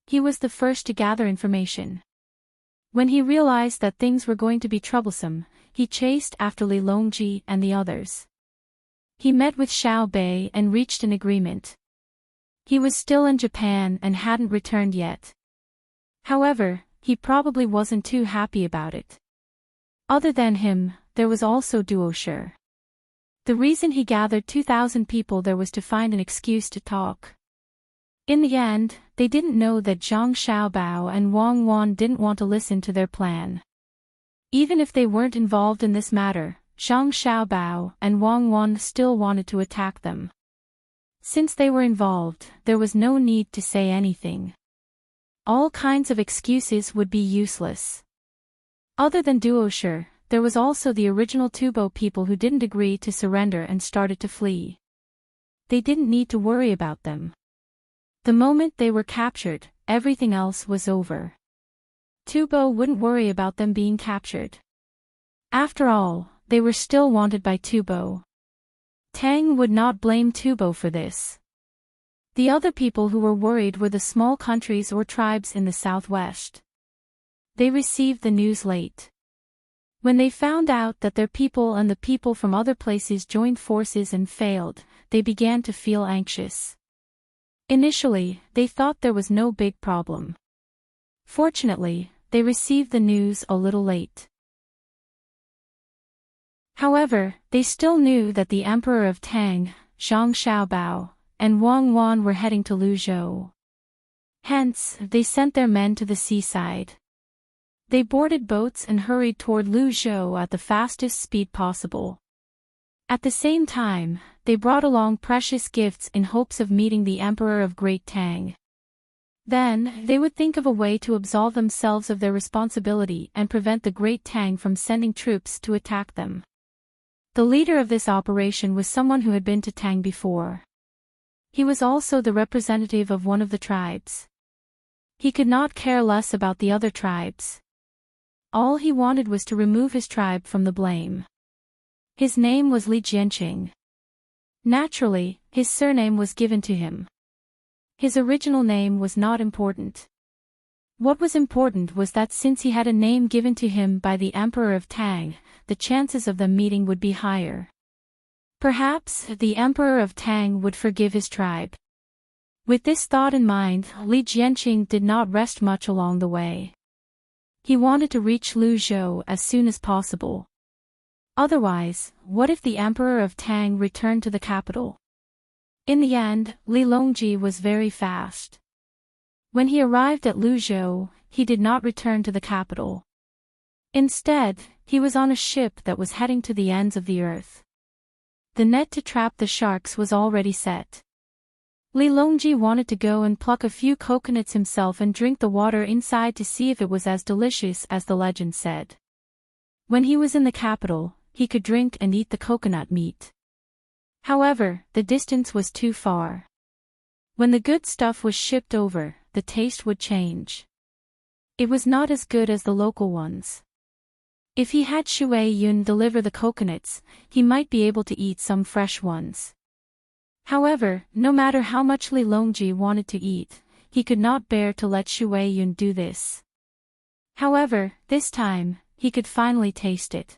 Speaker 1: He was the first to gather information. When he realized that things were going to be troublesome, he chased after Li Longji and the others. He met with Xiao Bei and reached an agreement. He was still in Japan and hadn't returned yet. However, he probably wasn't too happy about it. Other than him, there was also Duosher. The reason he gathered 2,000 people there was to find an excuse to talk. In the end, they didn't know that Zhang Xiaobao and Wang Wan didn't want to listen to their plan. Even if they weren't involved in this matter, Zhang Xiaobao and Wang Wan still wanted to attack them. Since they were involved, there was no need to say anything. All kinds of excuses would be useless. Other than Duosher, there was also the original Tubo people who didn't agree to surrender and started to flee. They didn't need to worry about them. The moment they were captured, everything else was over. Tubo wouldn't worry about them being captured. After all, they were still wanted by Tubo. Tang would not blame Tubo for this. The other people who were worried were the small countries or tribes in the southwest. They received the news late. When they found out that their people and the people from other places joined forces and failed, they began to feel anxious. Initially, they thought there was no big problem. Fortunately, they received the news a little late. However, they still knew that the Emperor of Tang, Zhang Xiaobao, and Wang Wan were heading to Luzhou. Hence, they sent their men to the seaside. They boarded boats and hurried toward Luzhou at the fastest speed possible. At the same time, they brought along precious gifts in hopes of meeting the Emperor of Great Tang. Then, they would think of a way to absolve themselves of their responsibility and prevent the Great Tang from sending troops to attack them. The leader of this operation was someone who had been to Tang before. He was also the representative of one of the tribes. He could not care less about the other tribes. All he wanted was to remove his tribe from the blame. His name was Li Jianqing. Naturally, his surname was given to him. His original name was not important. What was important was that since he had a name given to him by the Emperor of Tang, the chances of them meeting would be higher. Perhaps the Emperor of Tang would forgive his tribe. With this thought in mind, Li Jianqing did not rest much along the way. He wanted to reach Luzhou as soon as possible. Otherwise, what if the Emperor of Tang returned to the capital? In the end, Li Longji was very fast. When he arrived at Luzhou, he did not return to the capital. Instead, he was on a ship that was heading to the ends of the earth. The net to trap the sharks was already set. Li Longji wanted to go and pluck a few coconuts himself and drink the water inside to see if it was as delicious as the legend said. When he was in the capital, he could drink and eat the coconut meat. However, the distance was too far. When the good stuff was shipped over, the taste would change. It was not as good as the local ones. If he had Shui Yun deliver the coconuts, he might be able to eat some fresh ones. However, no matter how much Li Longji wanted to eat, he could not bear to let Shui Yun do this. However, this time, he could finally taste it.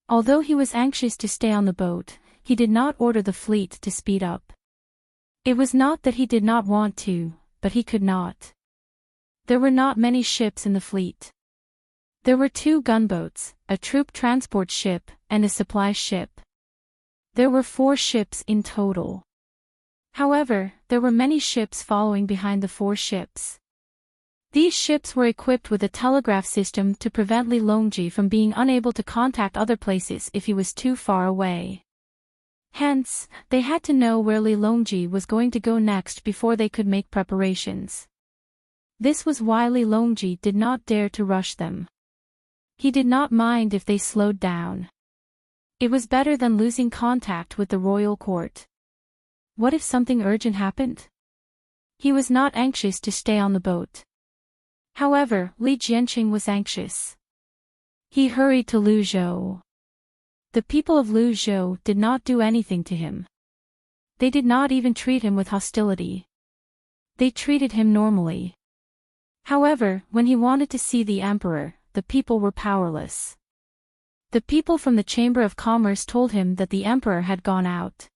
Speaker 1: Although he was anxious to stay on the boat, he did not order the fleet to speed up. It was not that he did not want to, but he could not. There were not many ships in the fleet. There were 2 gunboats, a troop transport ship, and a supply ship. There were 4 ships in total. However, there were many ships following behind the 4 ships. These ships were equipped with a telegraph system to prevent Li Longji from being unable to contact other places if he was too far away. Hence, they had to know where Li Longji was going to go next before they could make preparations. This was why Li Longji did not dare to rush them. He did not mind if they slowed down. It was better than losing contact with the royal court. What if something urgent happened? He was not anxious to stay on the boat. However, Li Jianqing was anxious. He hurried to Luzhou. The people of Luzhou did not do anything to him. They did not even treat him with hostility. They treated him normally. However, when he wanted to see the emperor, the people were powerless. The people from the Chamber of Commerce told him that the emperor had gone out.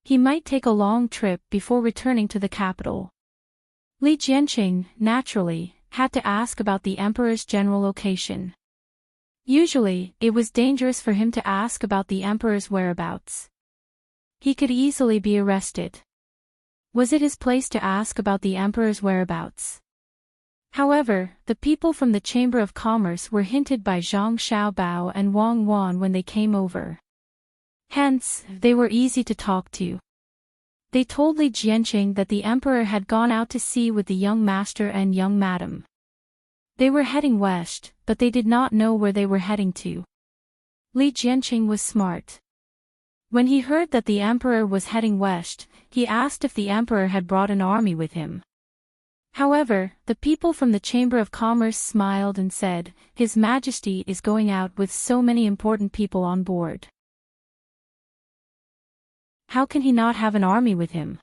Speaker 1: He might take a long trip before returning to the capital. Li Jianqing, naturally, had to ask about the emperor's general location. Usually, it was dangerous for him to ask about the emperor's whereabouts. He could easily be arrested. Was it his place to ask about the emperor's whereabouts? However, the people from the Chamber of Commerce were hinted by Zhang Xiaobao and Wang Wan when they came over. Hence, they were easy to talk to. They told Li Jianqing that the emperor had gone out to sea with the young master and young madam. They were heading west, but they did not know where they were heading to. Li Jianqing was smart. When he heard that the emperor was heading west, he asked if the emperor had brought an army with him. However, the people from the Chamber of Commerce smiled and said, "His Majesty is going out with so many important people on board. How can he not have an army with him?"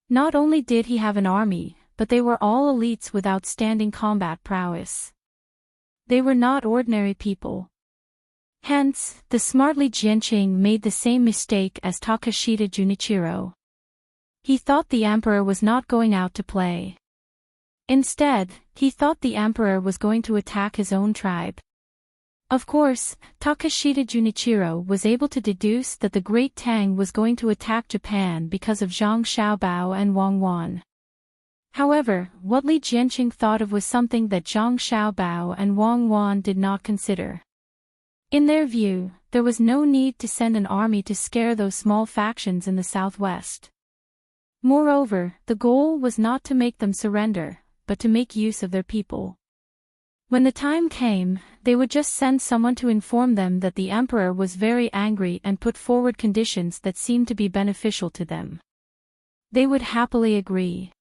Speaker 1: Not only did he have an army, but they were all elites with outstanding combat prowess. They were not ordinary people. Hence, the smart Li Jianqing made the same mistake as Takashita Junichiro. He thought the emperor was not going out to play. Instead, he thought the emperor was going to attack his own tribe. Of course, Takashita Junichiro was able to deduce that the great Tang was going to attack Japan because of Zhang Xiaobao and Wang Wan. However, what Li Jianqing thought of was something that Zhang Xiaobao and Wang Wan did not consider. In their view, there was no need to send an army to scare those small factions in the southwest. Moreover, the goal was not to make them surrender, but to make use of their people. When the time came, they would just send someone to inform them that the emperor was very angry and put forward conditions that seemed to be beneficial to them. They would happily agree.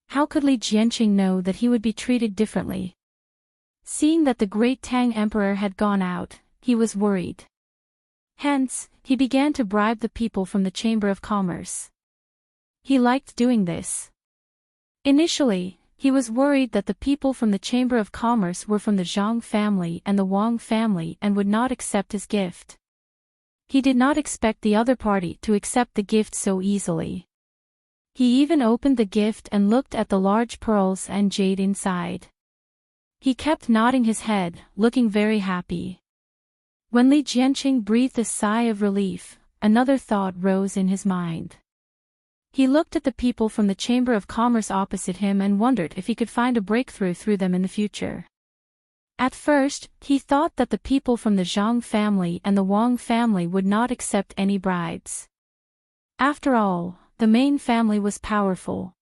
Speaker 1: How could Li Jianqing know that he would be treated differently? Seeing that the great Tang emperor had gone out, he was worried. Hence, he began to bribe the people from the Chamber of Commerce. He liked doing this. Initially, he was worried that the people from the Chamber of Commerce were from the Zhang family and the Wang family and would not accept his gift. He did not expect the other party to accept the gift so easily. He even opened the gift and looked at the large pearls and jade inside. He kept nodding his head, looking very happy. When Li Jianqing breathed a sigh of relief, another thought rose in his mind. He looked at the people from the Chamber of Commerce opposite him and wondered if he could find a breakthrough through them in the future. At first, he thought that the people from the Zhang family and the Wang family would not accept any bribes. After all, the main family was powerful.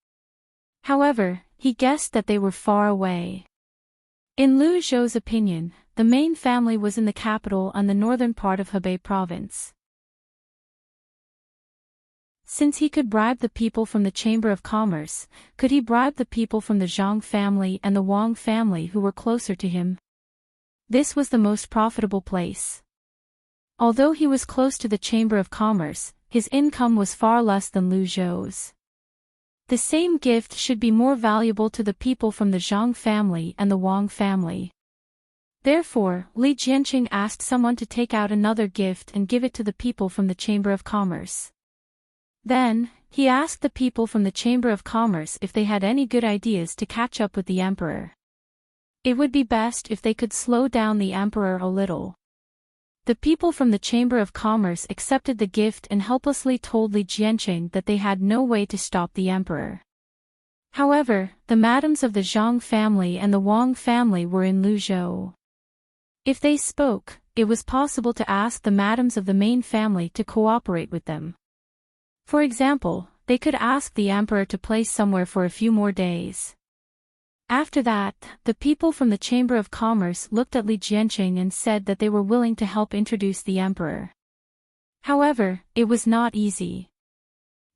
Speaker 1: However, he guessed that they were far away. In Lu Zhou's opinion, the main family was in the capital and the northern part of Hebei province. Since he could bribe the people from the Chamber of Commerce, could he bribe the people from the Zhang family and the Wang family who were closer to him? This was the most profitable place. Although he was close to the Chamber of Commerce, his income was far less than Lu Zhou's. The same gift should be more valuable to the people from the Zhang family and the Wang family. Therefore, Li Jianqing asked someone to take out another gift and give it to the people from the Chamber of Commerce. Then, he asked the people from the Chamber of Commerce if they had any good ideas to catch up with the emperor. It would be best if they could slow down the emperor a little. The people from the Chamber of Commerce accepted the gift and helplessly told Li Jianqing that they had no way to stop the emperor. However, the madams of the Zhang family and the Wang family were in Luzhou. If they spoke, it was possible to ask the madams of the main family to cooperate with them. For example, they could ask the emperor to place somewhere for a few more days. After that, the people from the Chamber of Commerce looked at Li Jianqing and said that they were willing to help introduce the emperor. However, it was not easy.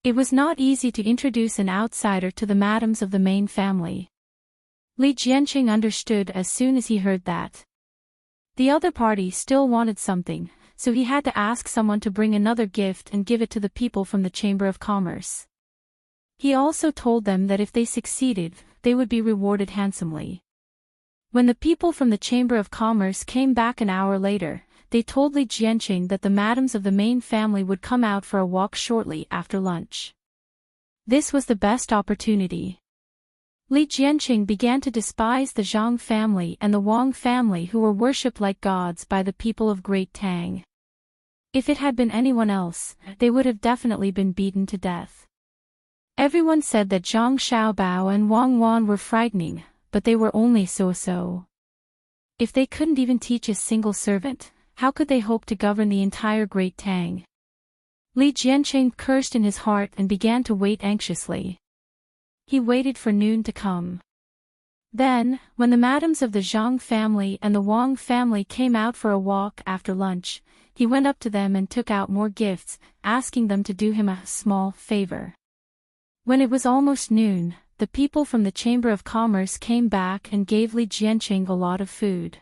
Speaker 1: It was not easy to introduce an outsider to the madams of the main family. Li Jianqing understood as soon as he heard that. The other party still wanted something, so he had to ask someone to bring another gift and give it to the people from the Chamber of Commerce. He also told them that if they succeeded, they would be rewarded handsomely. When the people from the Chamber of Commerce came back an hour later, they told Li Jianqing that the madams of the main family would come out for a walk shortly after lunch. This was the best opportunity. Li Jianqing began to despise the Zhang family and the Wang family, who were worshipped like gods by the people of Great Tang. If it had been anyone else, they would have definitely been beaten to death. Everyone said that Zhang Xiaobao and Wang Wan were frightening, but they were only so-so. If they couldn't even teach a single servant, how could they hope to govern the entire Great Tang? Li Jianqing cursed in his heart and began to wait anxiously. He waited for noon to come. Then, when the madams of the Zhang family and the Wang family came out for a walk after lunch, he went up to them and took out more gifts, asking them to do him a small favor. When it was almost noon, the people from the Chamber of Commerce came back and gave Li Jianqing a lot of food.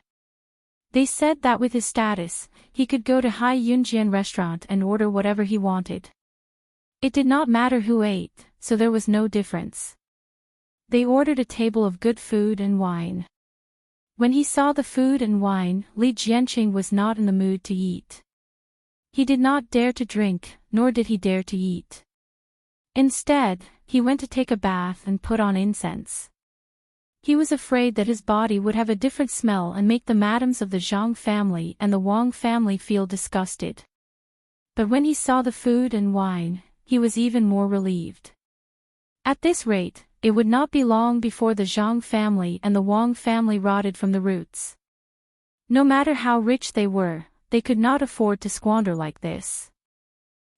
Speaker 1: They said that with his status, he could go to Hai Yunjian restaurant and order whatever he wanted. It did not matter who ate, so there was no difference. They ordered a table of good food and wine. When he saw the food and wine, Li Jianqing was not in the mood to eat. He did not dare to drink, nor did he dare to eat. Instead, he went to take a bath and put on incense. He was afraid that his body would have a different smell and make the madams of the Zhang family and the Wang family feel disgusted. But when he saw the food and wine, he was even more relieved. At this rate, it would not be long before the Zhang family and the Wang family rotted from the roots. No matter how rich they were, they could not afford to squander like this.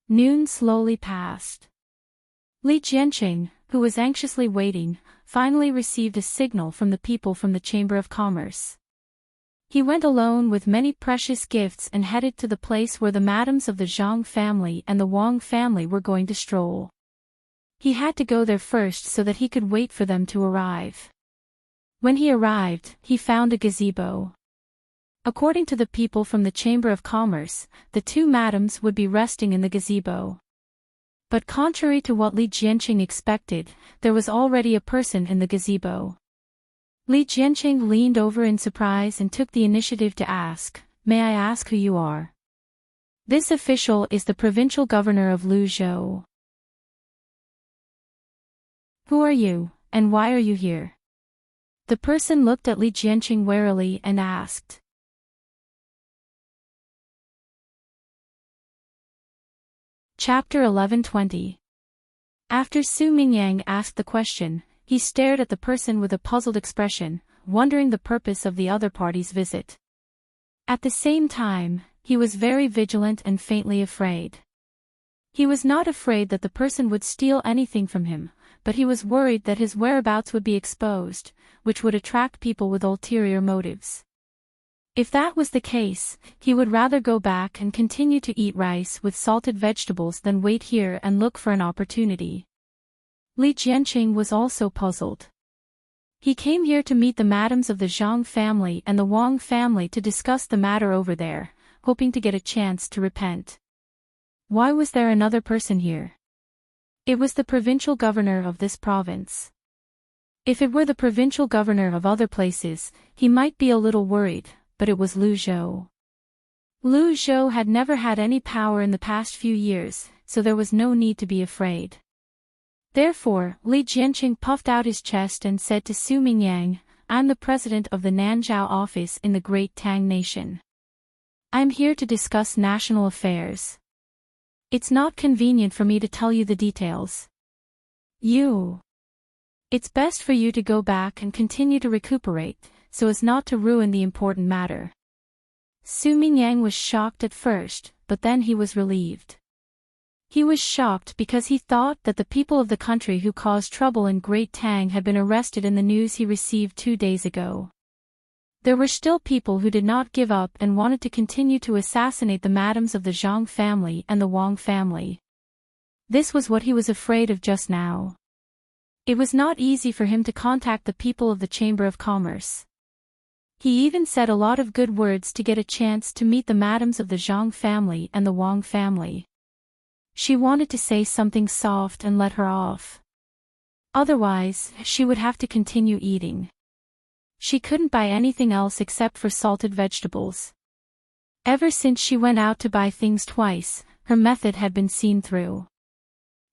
Speaker 1: Noon slowly passed. Li Jianqing, who was anxiously waiting, finally received a signal from the people from the Chamber of Commerce. He went alone with many precious gifts and headed to the place where the madams of the Zhang family and the Wang family were going to stroll. He had to go there first so that he could wait for them to arrive. When he arrived, he found a gazebo. According to the people from the Chamber of Commerce, the two madams would be resting in the gazebo. But contrary to what Li Jianqing expected, there was already a person in the gazebo. Li Jianqing leaned over in surprise and took the initiative to ask, "May I ask who you are?" This official is the provincial governor of Luzhou. Who are you, and why are you here? The person looked at Li Jianqing warily and asked. Chapter 11:20. After Su Mingyang asked the question, he stared at the person with a puzzled expression, wondering the purpose of the other party's visit. At the same time, he was very vigilant and faintly afraid. He was not afraid that the person would steal anything from him, but he was worried that his whereabouts would be exposed, which would attract people with ulterior motives. If that was the case, he would rather go back and continue to eat rice with salted vegetables than wait here and look for an opportunity. Li Jianqing was also puzzled. He came here to meet the madams of the Zhang family and the Wang family to discuss the matter over there, hoping to get a chance to repent. Why was there another person here? It was the provincial governor of this province. If it were the provincial governor of other places, he might be a little worried, but it was Luzhou. Luzhou had never had any power in the past few years, so there was no need to be afraid. Therefore, Li Jianqing puffed out his chest and said to Su Mingyang, "I'm the president of the Nanzhao office in the Great Tang Nation. I'm here to discuss national affairs. It's not convenient for me to tell you the details. It's best for you to go back and continue to recuperate, so as not to ruin the important matter." Su Mingyang was shocked at first, but then he was relieved. He was shocked because he thought that the people of the country who caused trouble in Great Tang had been arrested in the news he received 2 days ago. There were still people who did not give up and wanted to continue to assassinate the madams of the Zhang family and the Wang family. This was what he was afraid of just now. It was not easy for him to contact the people of the Chamber of Commerce. He even said a lot of good words to get a chance to meet the madams of the Zhang family and the Wang family. She wanted to say something soft and let her off. Otherwise, she would have to continue eating. She couldn't buy anything else except for salted vegetables. Ever since she went out to buy things twice, her method had been seen through.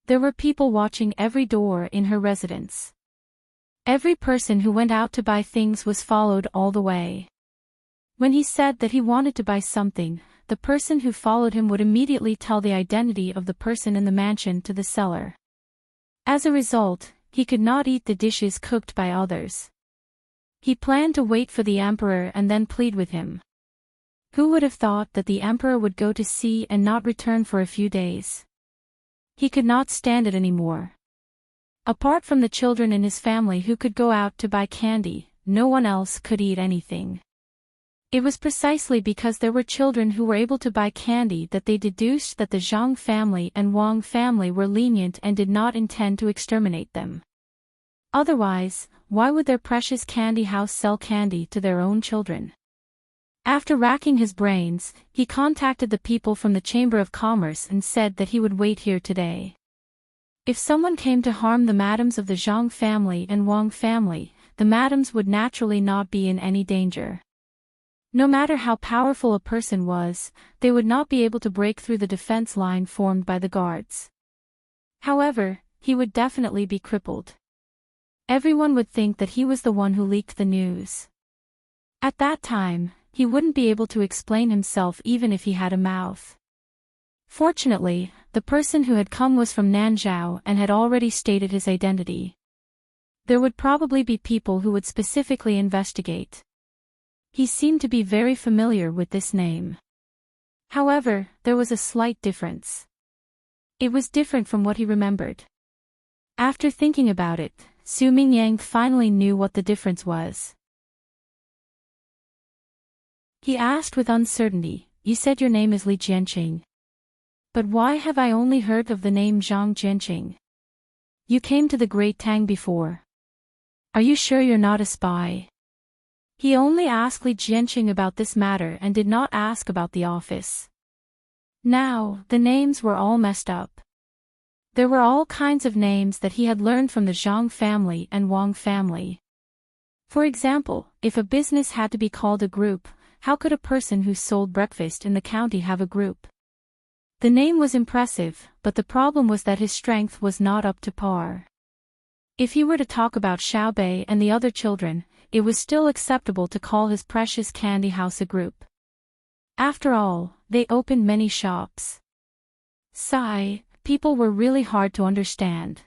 Speaker 1: There were people watching every door in her residence. Every person who went out to buy things was followed all the way. When he said that he wanted to buy something, the person who followed him would immediately tell the identity of the person in the mansion to the seller. As a result, he could not eat the dishes cooked by others. He planned to wait for the emperor and then plead with him. Who would have thought that the emperor would go to sea and not return for a few days? He could not stand it anymore. Apart from the children in his family who could go out to buy candy, no one else could eat anything. It was precisely because there were children who were able to buy candy that they deduced that the Zhang family and Wang family were lenient and did not intend to exterminate them. Otherwise, why would their precious candy house sell candy to their own children? After racking his brains, he contacted the people from the Chamber of Commerce and said that he would wait here today. If someone came to harm the madams of the Zhang family and Wang family, the madams would naturally not be in any danger. No matter how powerful a person was, they would not be able to break through the defense line formed by the guards. However, he would definitely be crippled. Everyone would think that he was the one who leaked the news. At that time, he wouldn't be able to explain himself even if he had a mouth. Fortunately, the person who had come was from Nanzhao and had already stated his identity. There would probably be people who would specifically investigate. He seemed to be very familiar with this name. However, there was a slight difference. It was different from what he remembered. After thinking about it, Su Mingyang finally knew what the difference was. He asked with uncertainty, "You said your name is Li Jianqing. But why have I only heard of the name Zhang Jianqing? You came to the Great Tang before. Are you sure you're not a spy?" He only asked Li Jianqing about this matter and did not ask about the office. Now, the names were all messed up. There were all kinds of names that he had learned from the Zhang family and Wang family. For example, if a business had to be called a group, how could a person who sold breakfast in the county have a group? The name was impressive, but the problem was that his strength was not up to par. If he were to talk about Xiaobei and the other children, it was still acceptable to call his precious candy house a group. After all, they opened many shops. Sigh, people were really hard to understand.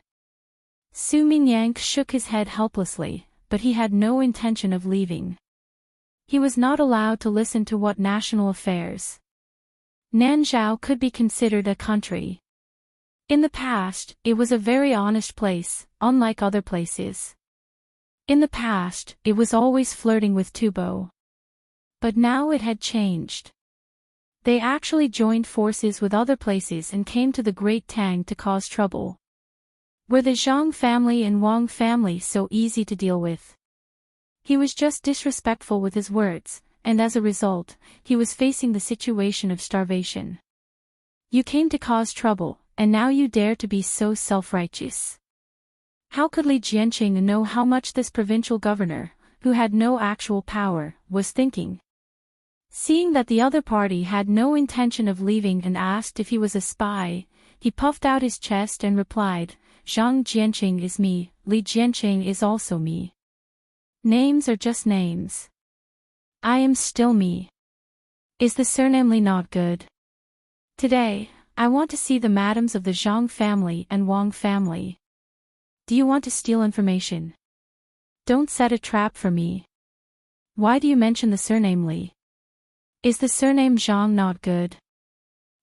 Speaker 1: Su Mingyang shook his head helplessly, but he had no intention of leaving. He was not allowed to listen to what national affairs. Nanzhao could be considered a country. In the past, it was a very honest place, unlike other places. In the past, it was always flirting with Tubo. But now it had changed. They actually joined forces with other places and came to the Great Tang to cause trouble. Were the Zhang family and Wang family so easy to deal with? He was just disrespectful with his words, and as a result, he was facing the situation of starvation. You came to cause trouble, and now you dare to be so self-righteous. How could Li Jianqing know how much this provincial governor, who had no actual power, was thinking? Seeing that the other party had no intention of leaving and asked if he was a spy, he puffed out his chest and replied, "Zhang Jianqing is me, Li Jianqing is also me. Names are just names. I am still me. Is the surname Li not good? Today, I want to see the madams of the Zhang family and Wang family. Do you want to steal information? Don't set a trap for me. Why do you mention the surname Li? Is the surname Zhang not good?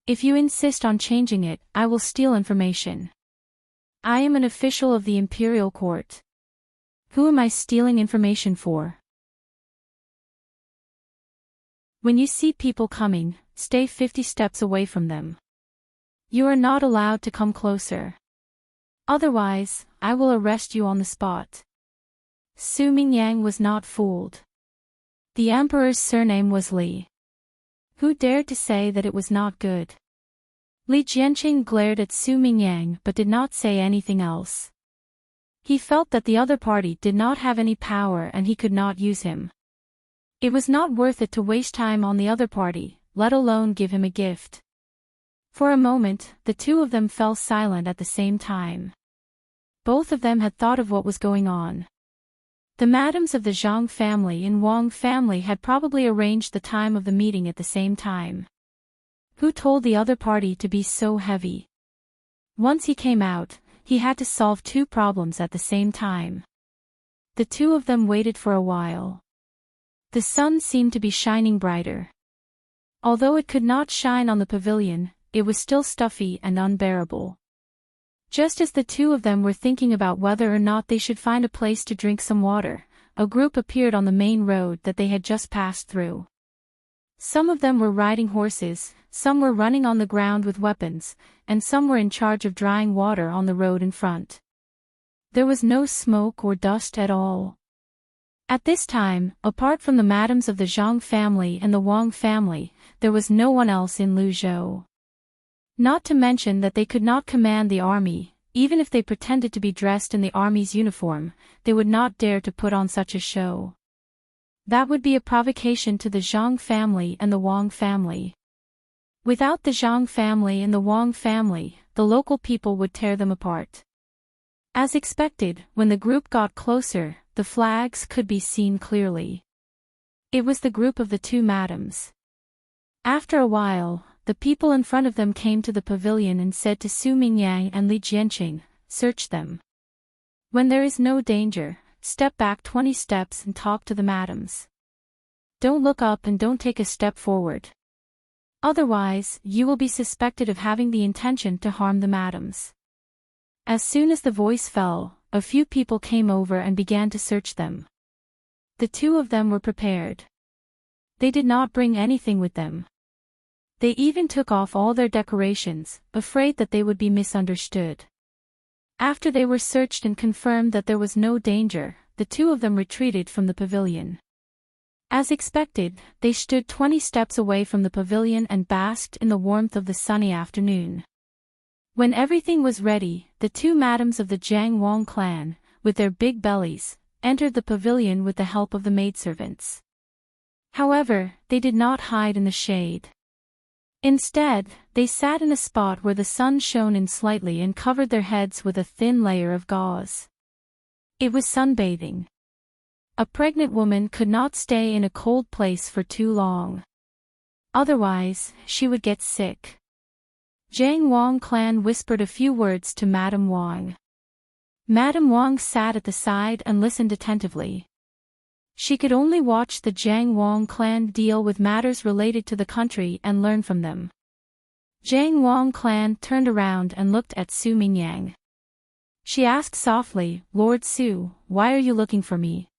Speaker 1: If you insist on changing it, I will steal information. I am an official of the imperial court. Who am I stealing information for?" When you see people coming, stay 50 steps away from them. You are not allowed to come closer. Otherwise, I will arrest you on the spot. Su Mingyang was not fooled. The emperor's surname was Li. Who dared to say that it was not good? Li Jianqing glared at Su Mingyang but did not say anything else. He felt that the other party did not have any power and he could not use him. It was not worth it to waste time on the other party, let alone give him a gift. For a moment, the two of them fell silent at the same time. Both of them had thought of what was going on. The madams of the Zhang family and Wang family had probably arranged the time of the meeting at the same time. Who told the other party to be so heavy? Once he came out, he had to solve two problems at the same time. The two of them waited for a while. The sun seemed to be shining brighter. Although it could not shine on the pavilion, it was still stuffy and unbearable. Just as the two of them were thinking about whether or not they should find a place to drink some water, a group appeared on the main road that they had just passed through. Some of them were riding horses, some were running on the ground with weapons, and some were in charge of drying water on the road in front. There was no smoke or dust at all. At this time, apart from the madams of the Zhang family and the Wang family, there was no one else in Luzhou. Not to mention that they could not command the army, even if they pretended to be dressed in the army's uniform, they would not dare to put on such a show. That would be a provocation to the Zhang family and the Wang family. Without the Zhang family and the Wang family, the local people would tear them apart. As expected, when the group got closer, the flags could be seen clearly. It was the group of the two madams. After a while, the people in front of them came to the pavilion and said to Su Mingyang and Li Jianqing, "Search them. When there is no danger, step back 20 steps and talk to the madams. Don't look up and don't take a step forward. Otherwise, you will be suspected of having the intention to harm the madams." As soon as the voice fell, a few people came over and began to search them. The two of them were prepared. They did not bring anything with them. They even took off all their decorations, afraid that they would be misunderstood. After they were searched and confirmed that there was no danger, the two of them retreated from the pavilion. As expected, they stood 20 steps away from the pavilion and basked in the warmth of the sunny afternoon. When everything was ready, the two madams of the Jiang Wang clan, with their big bellies, entered the pavilion with the help of the maidservants. However, they did not hide in the shade. Instead, they sat in a spot where the sun shone in slightly and covered their heads with a thin layer of gauze. It was sunbathing. A pregnant woman could not stay in a cold place for too long. Otherwise, she would get sick. Jiang Wang clan whispered a few words to Madame Wang. Madame Wang sat at the side and listened attentively. She could only watch the Jiang Wang clan deal with matters related to the country and learn from them. Jiang Wang clan turned around and looked at Su Mingyang. She asked softly, "Lord Su, why are you looking for me?"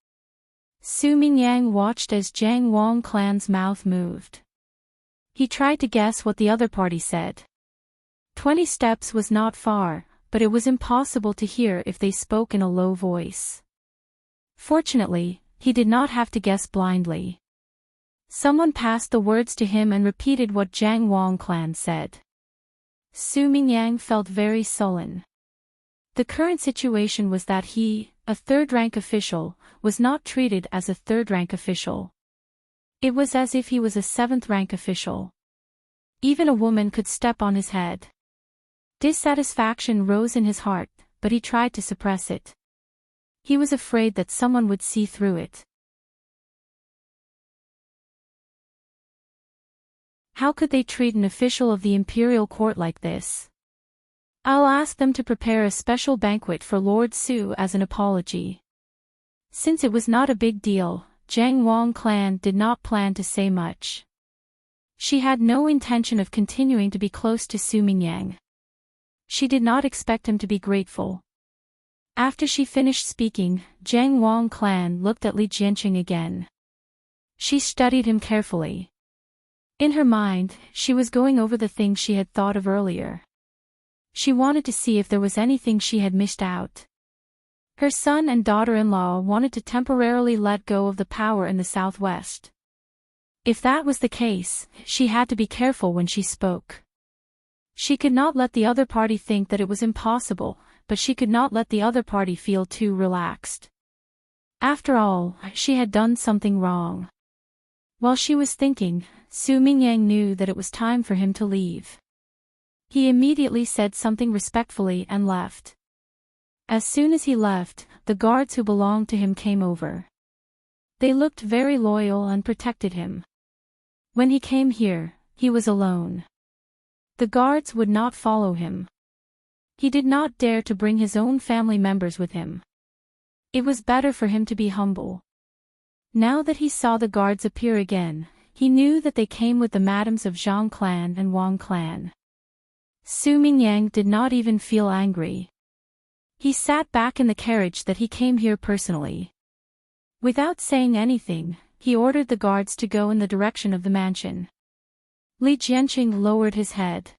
Speaker 1: Su Mingyang watched as Jiang Wang clan's mouth moved. He tried to guess what the other party said. 20 steps was not far, but it was impossible to hear if they spoke in a low voice. Fortunately, he did not have to guess blindly. Someone passed the words to him and repeated what Jiang Wang clan said. Su Mingyang felt very sullen. The current situation was that he, a third-rank official, was not treated as a third-rank official. It was as if he was a seventh-rank official. Even a woman could step on his head. Dissatisfaction rose in his heart, but he tried to suppress it. He was afraid that someone would see through it. How could they treat an official of the imperial court like this? I'll ask them to prepare a special banquet for Lord Su as an apology. Since it was not a big deal, Jiang Wang clan did not plan to say much. She had no intention of continuing to be close to Su Mingyang. She did not expect him to be grateful. After she finished speaking, Jiang Wang clan looked at Li Jianqing again. She studied him carefully. In her mind, she was going over the things she had thought of earlier. She wanted to see if there was anything she had missed out. Her son and daughter-in-law wanted to temporarily let go of the power in the southwest. If that was the case, she had to be careful when she spoke. She could not let the other party think that it was impossible, but she could not let the other party feel too relaxed. After all, she had done something wrong. While she was thinking, Su Mingyang knew that it was time for him to leave. He immediately said something respectfully and left. As soon as he left, the guards who belonged to him came over. They looked very loyal and protected him. When he came here, he was alone. The guards would not follow him. He did not dare to bring his own family members with him. It was better for him to be humble. Now that he saw the guards appear again, he knew that they came with the madams of Zhang clan and Wang clan. Su Mingyang did not even feel angry. He sat back in the carriage that he came here personally. Without saying anything, he ordered the guards to go in the direction of the mansion. Li Jianqing lowered his head.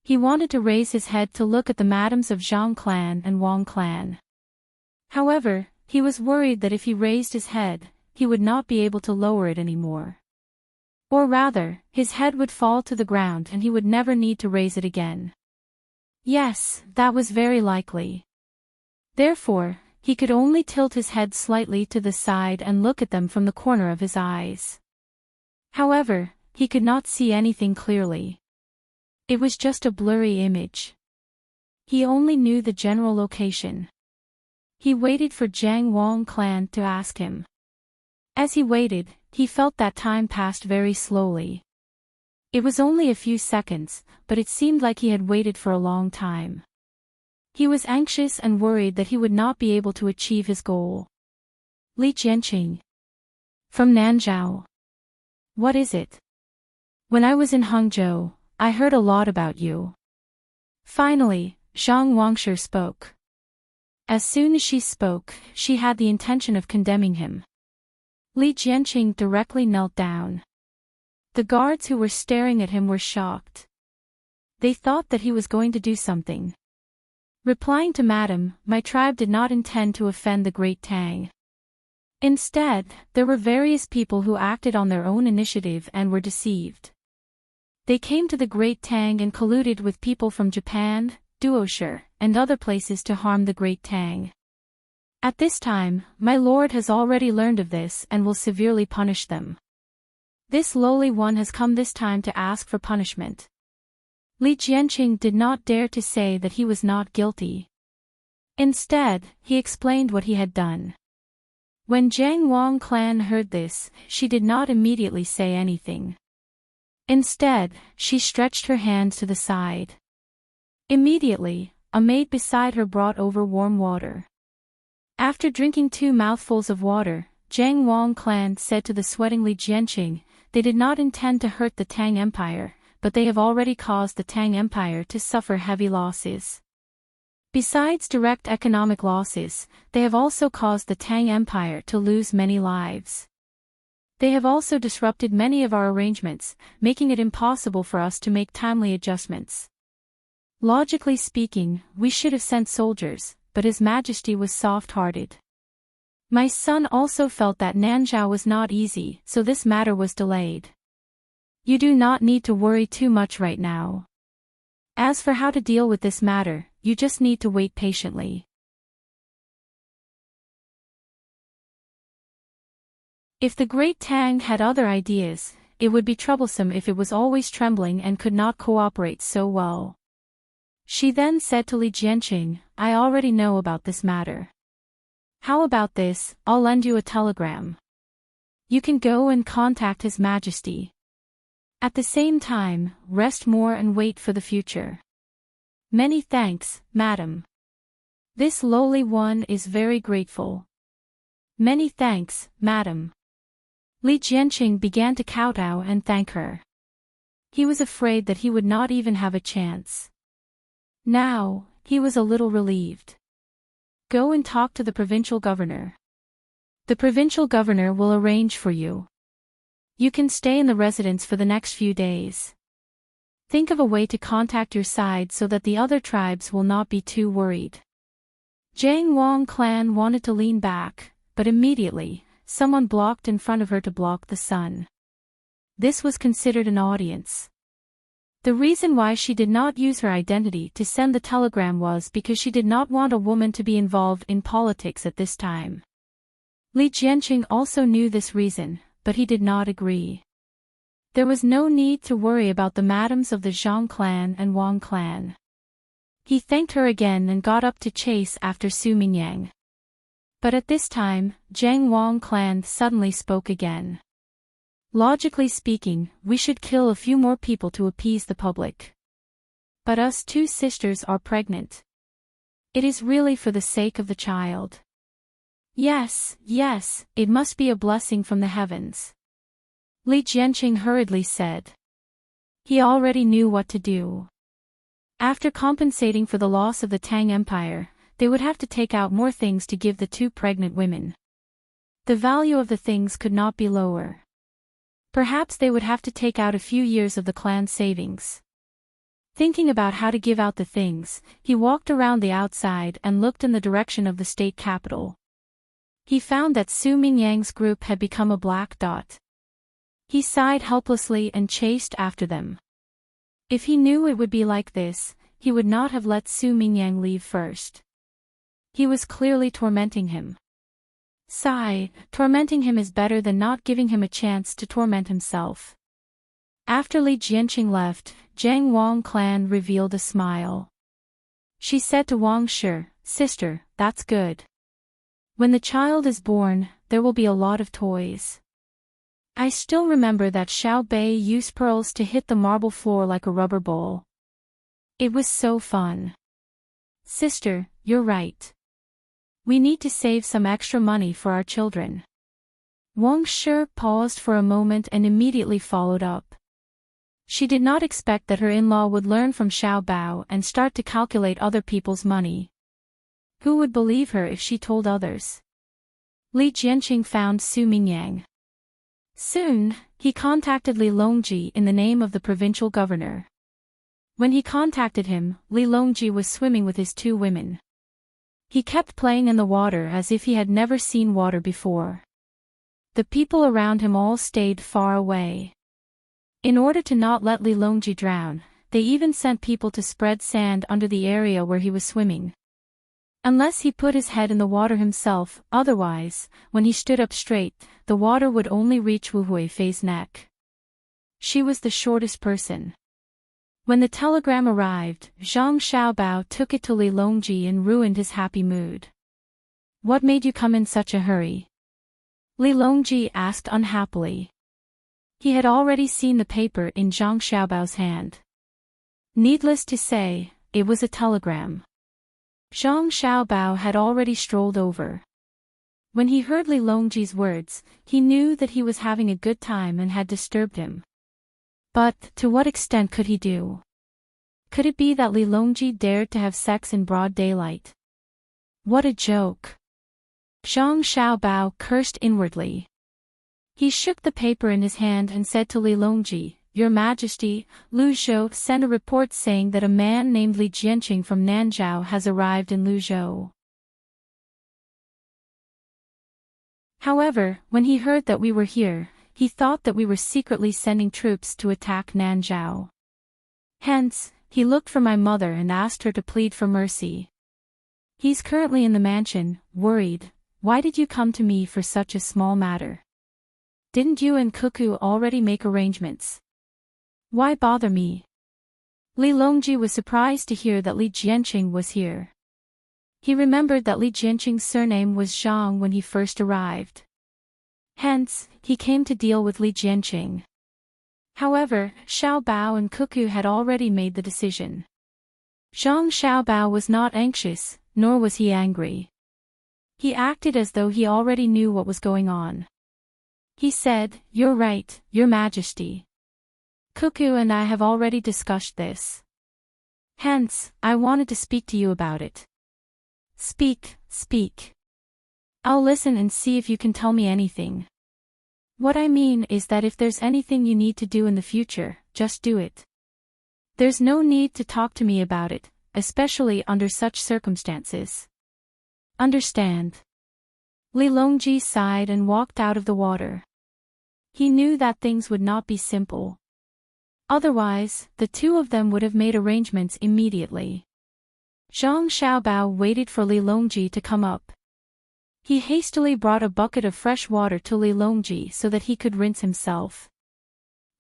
Speaker 1: He wanted to raise his head to look at the madams of Zhang clan and Wang clan. However, he was worried that if he raised his head, he would not be able to lower it anymore. Or rather, his head would fall to the ground and he would never need to raise it again. Yes, that was very likely. Therefore, he could only tilt his head slightly to the side and look at them from the corner of his eyes. However, he could not see anything clearly. It was just a blurry image. He only knew the general location. He waited for Zhang Wang clan to ask him. As he waited, he felt that time passed very slowly. It was only a few seconds, but it seemed like he had waited for a long time. He was anxious and worried that he would not be able to achieve his goal. Li Jianqing. From Nanzhao. What is it? When I was in Hangzhou, I heard a lot about you. Finally, Zhang Wangshe spoke. As soon as she spoke, she had the intention of condemning him. Li Jianqing directly knelt down. The guards who were staring at him were shocked. They thought that he was going to do something. Replying to Madam, my tribe did not intend to offend the great Tang. Instead, there were various people who acted on their own initiative and were deceived. They came to the great Tang and colluded with people from Japan, Duoshi, and other places to harm the great Tang. At this time, my lord has already learned of this and will severely punish them. This lowly one has come this time to ask for punishment. Li Jianqing did not dare to say that he was not guilty. Instead, he explained what he had done. When Zhang Wang clan heard this, she did not immediately say anything. Instead, she stretched her hands to the side. Immediately, a maid beside her brought over warm water. After drinking 2 mouthfuls of water, Zhang Wang clan said to the sweating Li Jianqing, they did not intend to hurt the Tang Empire, but they have already caused the Tang Empire to suffer heavy losses. Besides direct economic losses, they have also caused the Tang Empire to lose many lives. They have also disrupted many of our arrangements, making it impossible for us to make timely adjustments. Logically speaking, we should have sent soldiers, but His Majesty was soft-hearted. My son also felt that Nanzhao was not easy, so this matter was delayed. You do not need to worry too much right now. As for how to deal with this matter, you just need to wait patiently. If the great Tang had other ideas, it would be troublesome if it was always trembling and could not cooperate so well. She then said to Li Jianqing, I already know about this matter. How about this, I'll lend you a telegram. You can go and contact His Majesty. At the same time, rest more and wait for the future. Many thanks, madam. This lowly one is very grateful. Many thanks, madam. Li Jianqing began to kowtow and thank her. He was afraid that he would not even have a chance. Now, he was a little relieved. Go and talk to the provincial governor. The provincial governor will arrange for you. You can stay in the residence for the next few days. Think of a way to contact your side so that the other tribes will not be too worried. Jiang Wang clan wanted to lean back, but immediately, someone blocked in front of her to block the sun. This was considered an audience. The reason why she did not use her identity to send the telegram was because she did not want a woman to be involved in politics at this time. Li Jianqing also knew this reason, but he did not agree. There was no need to worry about the madams of the Zhang clan and Wang clan. He thanked her again and got up to chase after Su Mingyang. But at this time, Jiang Wang clan suddenly spoke again. Logically speaking, we should kill a few more people to appease the public. But us two sisters are pregnant. It is really for the sake of the child. Yes, it must be a blessing from the heavens. Li Jianqing hurriedly said. He already knew what to do. After compensating for the loss of the Tang Empire, they would have to take out more things to give the two pregnant women. The value of the things could not be lower. Perhaps they would have to take out a few years of the clan's savings. Thinking about how to give out the things, he walked around the outside and looked in the direction of the state capital. He found that Su Mingyang's group had become a black dot. He sighed helplessly and chased after them. If he knew it would be like this, he would not have let Su Mingyang leave first. He was clearly tormenting him. Sigh, tormenting him is better than not giving him a chance to torment himself. After Li Jianqing left, Jiang Wang clan revealed a smile. She said to Wang Shi, "Sister, that's good. When the child is born, there will be a lot of toys." I still remember that Xiao Bei used pearls to hit the marble floor like a rubber ball. It was so fun. Sister, you're right. We need to save some extra money for our children. Wang Shi paused for a moment and immediately followed up. She did not expect that her in-law would learn from Xiao Bao and start to calculate other people's money. Who would believe her if she told others? Li Jianqing found Su Mingyang. Soon, he contacted Li Longji in the name of the provincial governor. When he contacted him, Li Longji was swimming with his two women. He kept playing in the water as if he had never seen water before. The people around him all stayed far away. In order to not let Li Longji drown, they even sent people to spread sand under the area where he was swimming. Unless he put his head in the water himself, otherwise, when he stood up straight, the water would only reach Wu Huifei's neck. She was the shortest person. When the telegram arrived, Zhang Xiaobao took it to Li Longji and ruined his happy mood. "What made you come in such a hurry?" Li Longji asked unhappily. He had already seen the paper in Zhang Xiaobao's hand. Needless to say, it was a telegram. Zhang Xiaobao had already strolled over. When he heard Li Longji's words, he knew that he was having a good time and had disturbed him. But, to what extent could he do? Could it be that Li Longji dared to have sex in broad daylight? What a joke! Zhang Xiaobao cursed inwardly. He shook the paper in his hand and said to Li Longji, "Your Majesty, Luzhou sent a report saying that a man named Li Jianqing from Nanzhou has arrived in Luzhou. However, when he heard that we were here, he thought that we were secretly sending troops to attack Nanzhou. Hence, he looked for my mother and asked her to plead for mercy. He's currently in the mansion, worried. Why did you come to me for such a small matter? Didn't you and Cuckoo already make arrangements? Why bother me?" Li Longji was surprised to hear that Li Jianqing was here. He remembered that Li Jianqing's surname was Zhang when he first arrived. Hence, he came to deal with Li Jianqing. However, Xiao Bao and Cuckoo had already made the decision. Zhang Xiaobao was not anxious, nor was he angry. He acted as though he already knew what was going on. He said, "You're right, Your Majesty. Cuckoo and I have already discussed this. Hence, I wanted to speak to you about it." Speak. I'll listen and see if you can tell me anything. What I mean is that if there's anything you need to do in the future, just do it. There's no need to talk to me about it, especially under such circumstances. Understand. Li Longji sighed and walked out of the water. He knew that things would not be simple. Otherwise, the two of them would have made arrangements immediately. Zhang Xiaobao waited for Li Longji to come up. He hastily brought a bucket of fresh water to Li Longji so that he could rinse himself.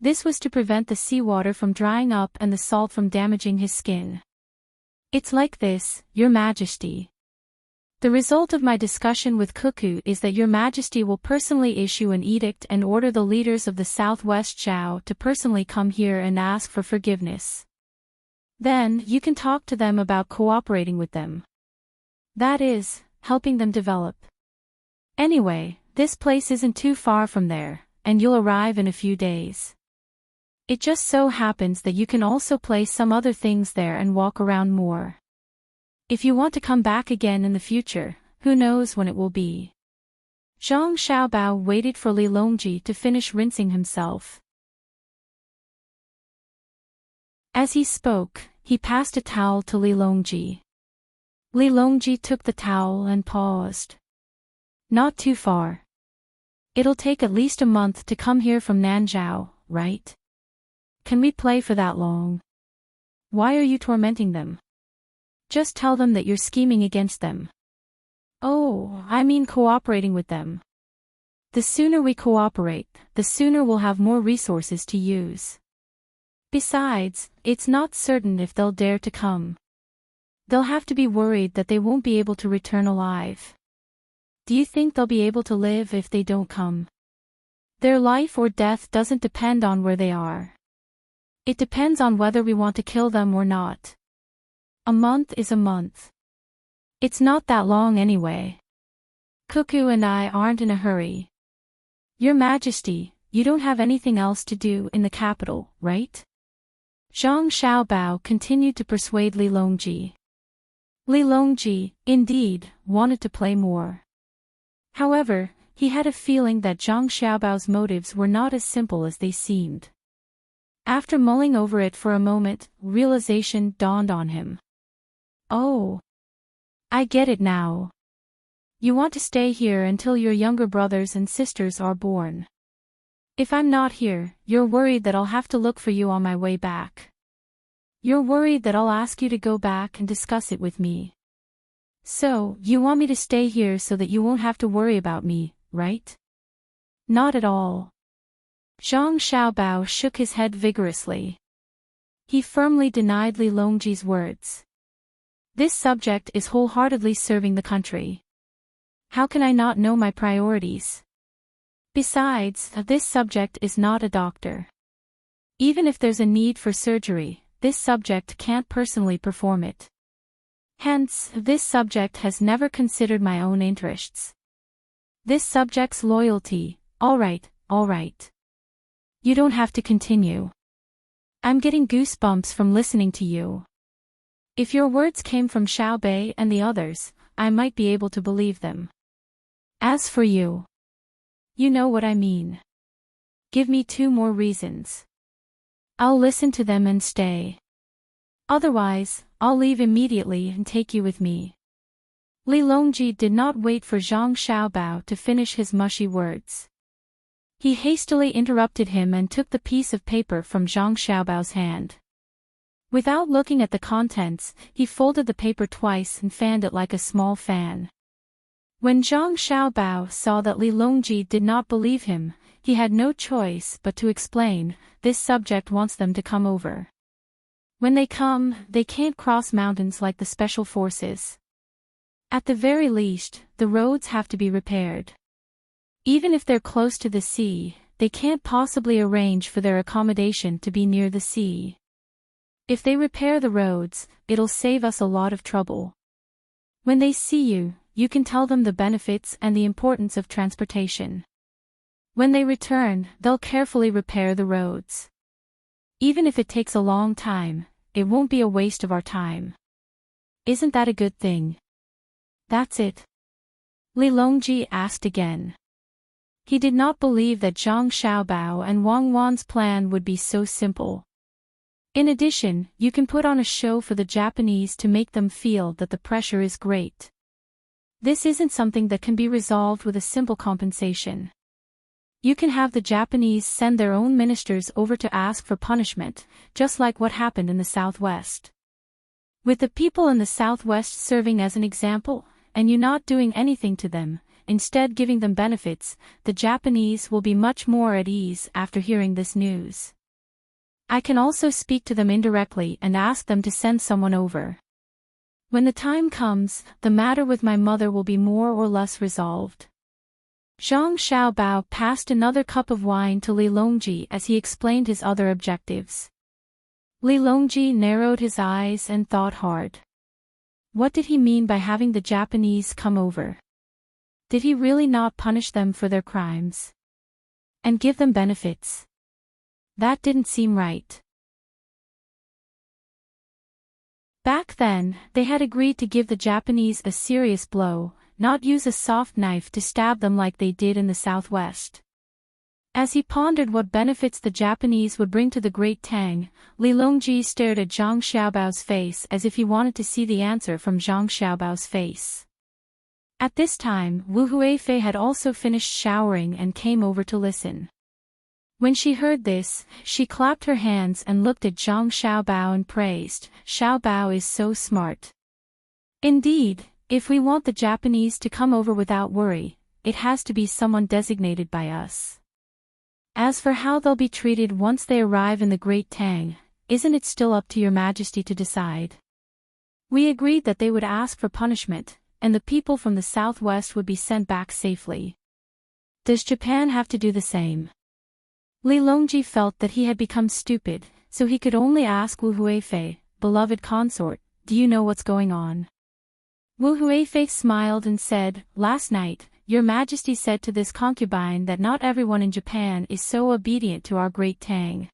Speaker 1: This was to prevent the seawater from drying up and the salt from damaging his skin. It's like this, Your Majesty. The result of my discussion with Cuckoo is that Your Majesty will personally issue an edict and order the leaders of the Southwest Zhao to personally come here and ask for forgiveness. Then, you can talk to them about cooperating with them. That is, helping them develop. Anyway, this place isn't too far from there, and you'll arrive in a few days. It just so happens that you can also place some other things there and walk around more. If you want to come back again in the future, who knows when it will be. Zhang Xiaobao waited for Li Longji to finish rinsing himself. As he spoke, he passed a towel to Li Longji. Li Longji took the towel and paused. Not too far. It'll take at least a month to come here from Nanzhao, right? Can we play for that long? Why are you tormenting them? Just tell them that you're scheming against them. Oh, I mean cooperating with them. The sooner we cooperate, the sooner we'll have more resources to use. Besides, it's not certain if they'll dare to come. They'll have to be worried that they won't be able to return alive. Do you think they'll be able to live if they don't come? Their life or death doesn't depend on where they are. It depends on whether we want to kill them or not. A month is a month. It's not that long anyway. Cuckoo and I aren't in a hurry. Your Majesty, you don't have anything else to do in the capital, right? Zhang Xiaobao continued to persuade Li Longji. Li Longji, indeed, wanted to play more. However, he had a feeling that Zhang Xiaobao's motives were not as simple as they seemed. After mulling over it for a moment, realization dawned on him. Oh. I get it now. You want to stay here until your younger brothers and sisters are born. If I'm not here, you're worried that I'll have to look for you on my way back. You're worried that I'll ask you to go back and discuss it with me. So, you want me to stay here so that you won't have to worry about me, right? Not at all. Zhang Xiaobao shook his head vigorously. He firmly denied Li Longji's words. This subject is wholeheartedly serving the country. How can I not know my priorities? Besides, this subject is not a doctor. Even if there's a need for surgery, this subject can't personally perform it. Hence, this subject has never considered my own interests. This subject's loyalty, all right. You don't have to continue. I'm getting goosebumps from listening to you. If your words came from Xiaobei and the others, I might be able to believe them. As for you, you know what I mean. Give me 2 more reasons. I'll listen to them and stay. Otherwise, I'll leave immediately and take you with me. Li Longji did not wait for Zhang Xiaobao to finish his mushy words. He hastily interrupted him and took the piece of paper from Zhang Xiaobao's hand. Without looking at the contents, he folded the paper twice and fanned it like a small fan. When Zhang Xiaobao saw that Li Longji did not believe him, he had no choice but to explain, this subject wants them to come over. When they come, they can't cross mountains like the special forces. At the very least, the roads have to be repaired. Even if they're close to the sea, they can't possibly arrange for their accommodation to be near the sea. If they repair the roads, it'll save us a lot of trouble. When they see you, you can tell them the benefits and the importance of transportation. When they return, they'll carefully repair the roads. Even if it takes a long time, it won't be a waste of our time. Isn't that a good thing? That's it. Li Longji asked again. He did not believe that Zhang Xiaobao and Wang Wan's plan would be so simple. In addition, you can put on a show for the Japanese to make them feel that the pressure is great. This isn't something that can be resolved with a simple compensation. You can have the Japanese send their own ministers over to ask for punishment, just like what happened in the Southwest. With the people in the Southwest serving as an example, and you not doing anything to them, instead giving them benefits, the Japanese will be much more at ease after hearing this news. I can also speak to them indirectly and ask them to send someone over. When the time comes, the matter with my mother will be more or less resolved. Zhang Xiaobao passed another cup of wine to Li Longji as he explained his other objectives. Li Longji narrowed his eyes and thought hard. What did he mean by having the Japanese come over? Did he really not punish them for their crimes? And give them benefits? That didn't seem right. Back then, they had agreed to give the Japanese a serious blow, not use a soft knife to stab them like they did in the Southwest. As he pondered what benefits the Japanese would bring to the Great Tang, Li Longji stared at Zhang Xiaobao's face as if he wanted to see the answer from Zhang Xiaobao's face. At this time, Wu Huifei had also finished showering and came over to listen. When she heard this, she clapped her hands and looked at Zhang Xiaobao and praised, "Xiaobao is so smart." Indeed, if we want the Japanese to come over without worry, it has to be someone designated by us. As for how they'll be treated once they arrive in the Great Tang, isn't it still up to your Majesty to decide? We agreed that they would ask for punishment, and the people from the Southwest would be sent back safely. Does Japan have to do the same? Li Longji felt that he had become stupid, so he could only ask Wu Huifei, "Beloved consort, do you know what's going on?" Wu Huifei smiled and said, "Last night, Your Majesty said to this concubine that not everyone in Japan is so obedient to our Great Tang.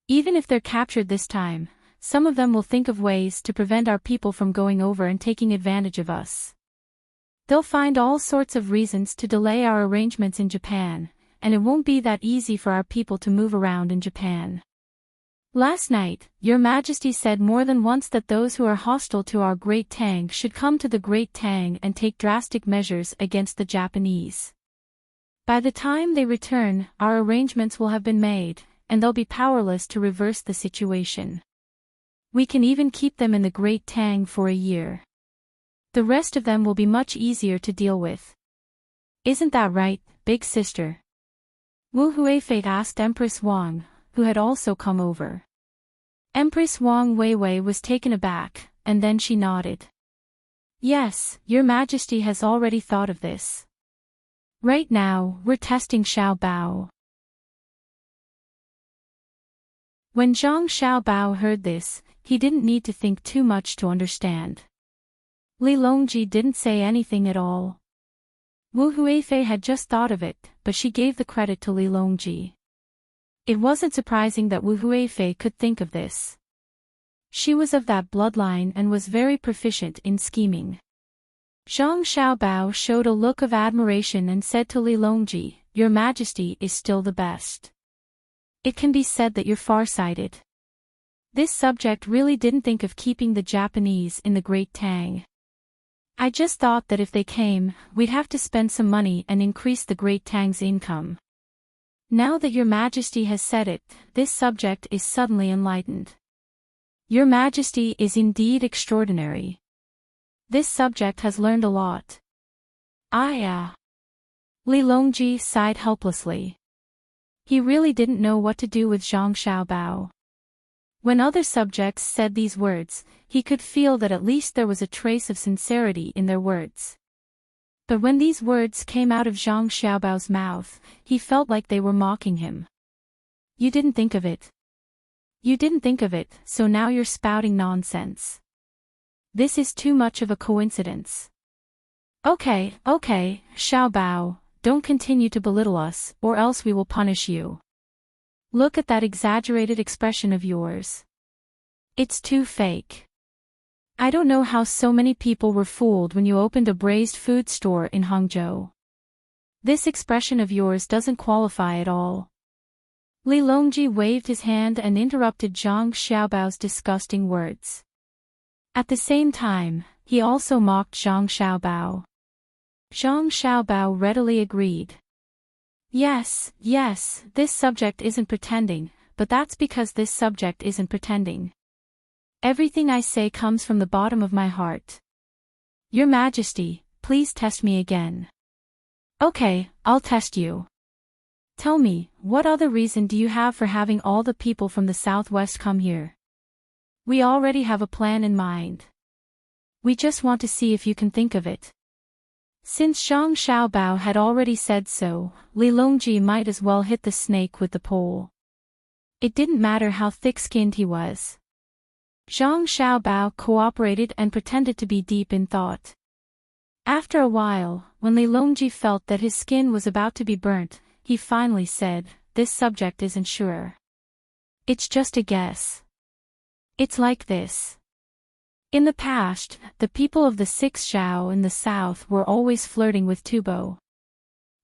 Speaker 1: Even if they're captured this time, some of them will think of ways to prevent our people from going over and taking advantage of us. They'll find all sorts of reasons to delay our arrangements in Japan, and it won't be that easy for our people to move around in Japan. Last night, Your Majesty said more than once that those who are hostile to our Great Tang should come to the Great Tang and take drastic measures against the Japanese. By the time they return, our arrangements will have been made, and they'll be powerless to reverse the situation. We can even keep them in the Great Tang for a year. The rest of them will be much easier to deal with. Isn't that right, big sister?" Wu Huifei asked Empress Wang, who had also come over. Empress Wang Weiwei was taken aback, and then she nodded. "Yes, Your Majesty has already thought of this. Right now, we're testing Xiaobao." When Zhang Xiaobao heard this, he didn't need to think too much to understand. Li Longji didn't say anything at all. Wu Huifei had just thought of it, but she gave the credit to Li Longji. It wasn't surprising that Wu Huifei could think of this. She was of that bloodline and was very proficient in scheming. Zhang Xiaobao showed a look of admiration and said to Li Longji, "Your Majesty is still the best. It can be said that you're far-sighted." This subject really didn't think of keeping the Japanese in the Great Tang. "I just thought that if they came, we'd have to spend some money and increase the Great Tang's income. Now that Your Majesty has said it, this subject is suddenly enlightened. Your Majesty is indeed extraordinary. This subject has learned a lot." Li Longji sighed helplessly. He really didn't know what to do with Zhang Xiaobao. When other subjects said these words, he could feel that at least there was a trace of sincerity in their words. But when these words came out of Zhang Xiaobao's mouth, he felt like they were mocking him. "You didn't think of it. You didn't think of it, so now you're spouting nonsense. This is too much of a coincidence." Okay, Xiaobao, don't continue to belittle us, or else we will punish you. Look at that exaggerated expression of yours. It's too fake. I don't know how so many people were fooled when you opened a braised food store in Hangzhou. This expression of yours doesn't qualify at all. Li Longji waved his hand and interrupted Zhang Xiaobao's disgusting words. At the same time, he also mocked Zhang Xiaobao. Zhang Xiaobao readily agreed. Yes, this subject isn't pretending, but that's because this subject isn't pretending. Everything I say comes from the bottom of my heart. Your Majesty, please test me again. Okay, I'll test you. Tell me, what other reason do you have for having all the people from the southwest come here? We already have a plan in mind. We just want to see if you can think of it. Since Zhang Xiaobao had already said so, Li Longji might as well hit the snake with the pole. It didn't matter how thick-skinned he was. Zhang Xiaobao cooperated and pretended to be deep in thought. After a while, when Li Longji felt that his skin was about to be burnt, he finally said, "This subject isn't sure. It's just a guess. It's like this. In the past, the people of the Six Zhao in the south were always flirting with Tubo.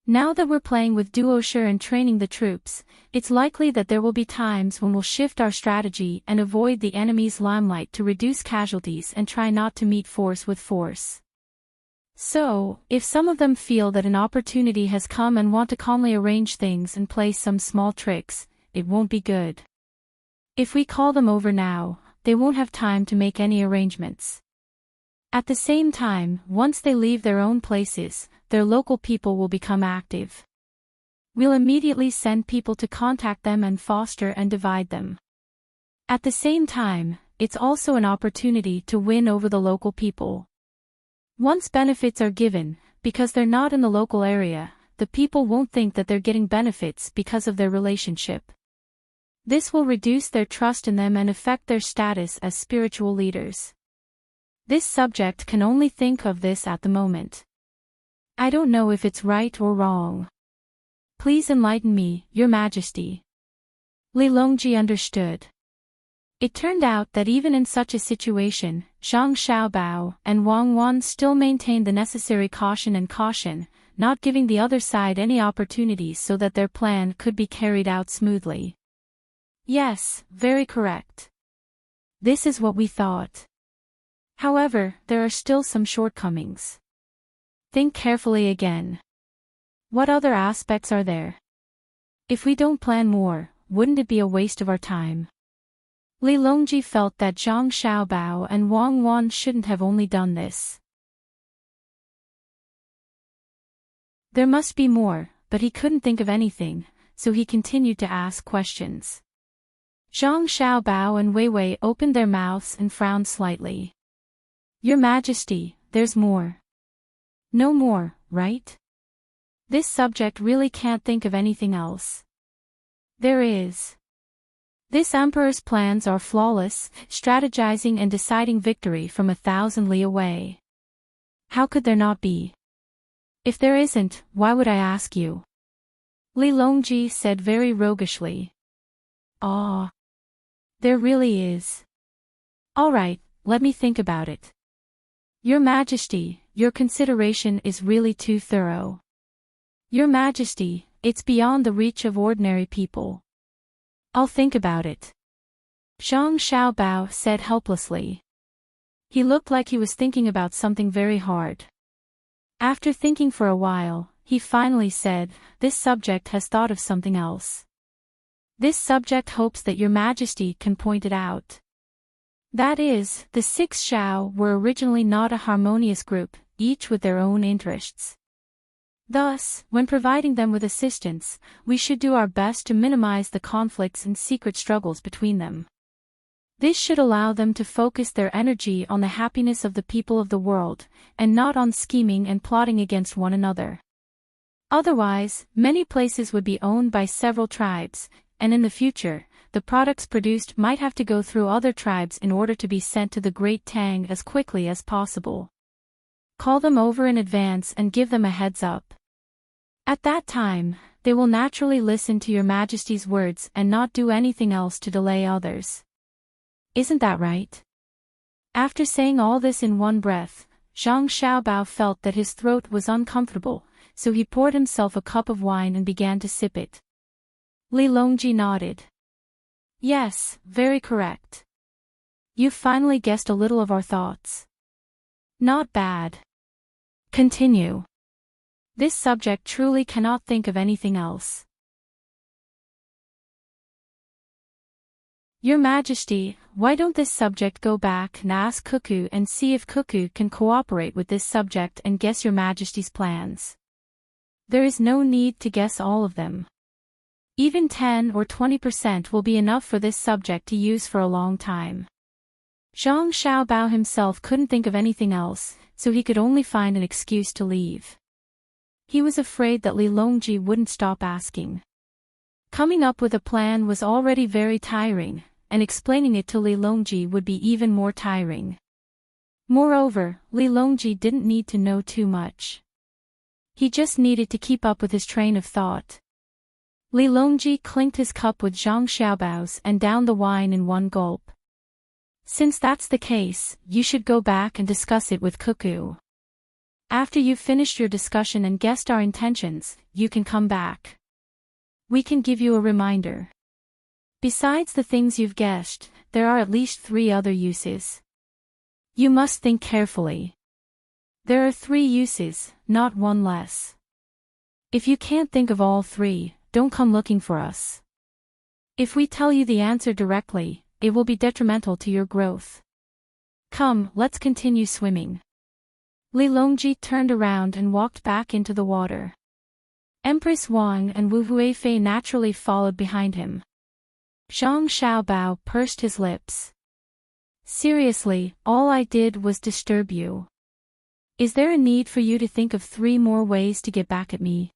Speaker 1: Now that we're playing with Duosher and training the troops, it's likely that there will be times when we'll shift our strategy and avoid the enemy's limelight to reduce casualties and try not to meet force with force. So, if some of them feel that an opportunity has come and want to calmly arrange things and play some small tricks, it won't be good. If we call them over now, they won't have time to make any arrangements. At the same time, once they leave their own places, their local people will become active. We'll immediately send people to contact them and foster and divide them. At the same time, it's also an opportunity to win over the local people. Once benefits are given, because they're not in the local area, the people won't think that they're getting benefits because of their relationship. This will reduce their trust in them and affect their status as spiritual leaders. This subject can only think of this at the moment. I don't know if it's right or wrong. Please enlighten me, Your Majesty. Li Longji understood. It turned out that even in such a situation, Zhang Xiaobao and Wang Wan still maintained the necessary caution, not giving the other side any opportunities so that their plan could be carried out smoothly. Yes, very correct. This is what we thought. However, there are still some shortcomings. Think carefully again. What other aspects are there? If we don't plan more, wouldn't it be a waste of our time? Li Longji felt that Zhang Xiaobao and Wang Wan shouldn't have only done this. There must be more, but he couldn't think of anything, so he continued to ask questions. Zhang Xiaobao and Wei Wei opened their mouths and frowned slightly. Your Majesty, there's more. No more, right? This subject really can't think of anything else. There is. This emperor's plans are flawless, strategizing and deciding victory from 1,000 li away. How could there not be? If there isn't, why would I ask you? Li Longji said very roguishly. Ah. There really is. All right, let me think about it. Your Majesty, your consideration is really too thorough. Your Majesty, it's beyond the reach of ordinary people. I'll think about it. Zhang Xiaobao said helplessly. He looked like he was thinking about something very hard. After thinking for a while, he finally said, "This subject has thought of something else. This subject hopes that Your Majesty can point it out. That is, the Six Zhao were originally not a harmonious group, each with their own interests. Thus, when providing them with assistance, we should do our best to minimize the conflicts and secret struggles between them. This should allow them to focus their energy on the happiness of the people of the world, and not on scheming and plotting against one another. Otherwise, many places would be owned by several tribes, and in the future, the products produced might have to go through other tribes in order to be sent to the Great Tang as quickly as possible. Call them over in advance and give them a heads up. At that time, they will naturally listen to Your Majesty's words and not do anything else to delay others. Isn't that right?" After saying all this in one breath, Zhang Xiaobao felt that his throat was uncomfortable, so he poured himself a cup of wine and began to sip it. Li Longji nodded. Yes, very correct. You finally guessed a little of our thoughts. Not bad. Continue. This subject truly cannot think of anything else. Your Majesty, why don't this subject go back and ask Cuckoo and see if Cuckoo can cooperate with this subject and guess your Majesty's plans? There is no need to guess all of them. Even 10 or 20% will be enough for this subject to use for a long time. Zhang Xiaobao himself couldn't think of anything else, so he could only find an excuse to leave. He was afraid that Li Longji wouldn't stop asking. Coming up with a plan was already very tiring, and explaining it to Li Longji would be even more tiring. Moreover, Li Longji didn't need to know too much. He just needed to keep up with his train of thought. Li Longji clinked his cup with Zhang Xiaobao's and downed the wine in one gulp. Since that's the case, you should go back and discuss it with Cuckoo. After you've finished your discussion and guessed our intentions, you can come back. We can give you a reminder. Besides the things you've guessed, there are at least 3 other uses. You must think carefully. There are 3 uses, not 1 less. If you can't think of all 3, don't come looking for us. If we tell you the answer directly, it will be detrimental to your growth. Come, let's continue swimming. Li Longji turned around and walked back into the water. Empress Wang and Wu Huifei naturally followed behind him. Zhang Xiaobao pursed his lips. Seriously, all I did was disturb you. Is there a need for you to think of 3 more ways to get back at me?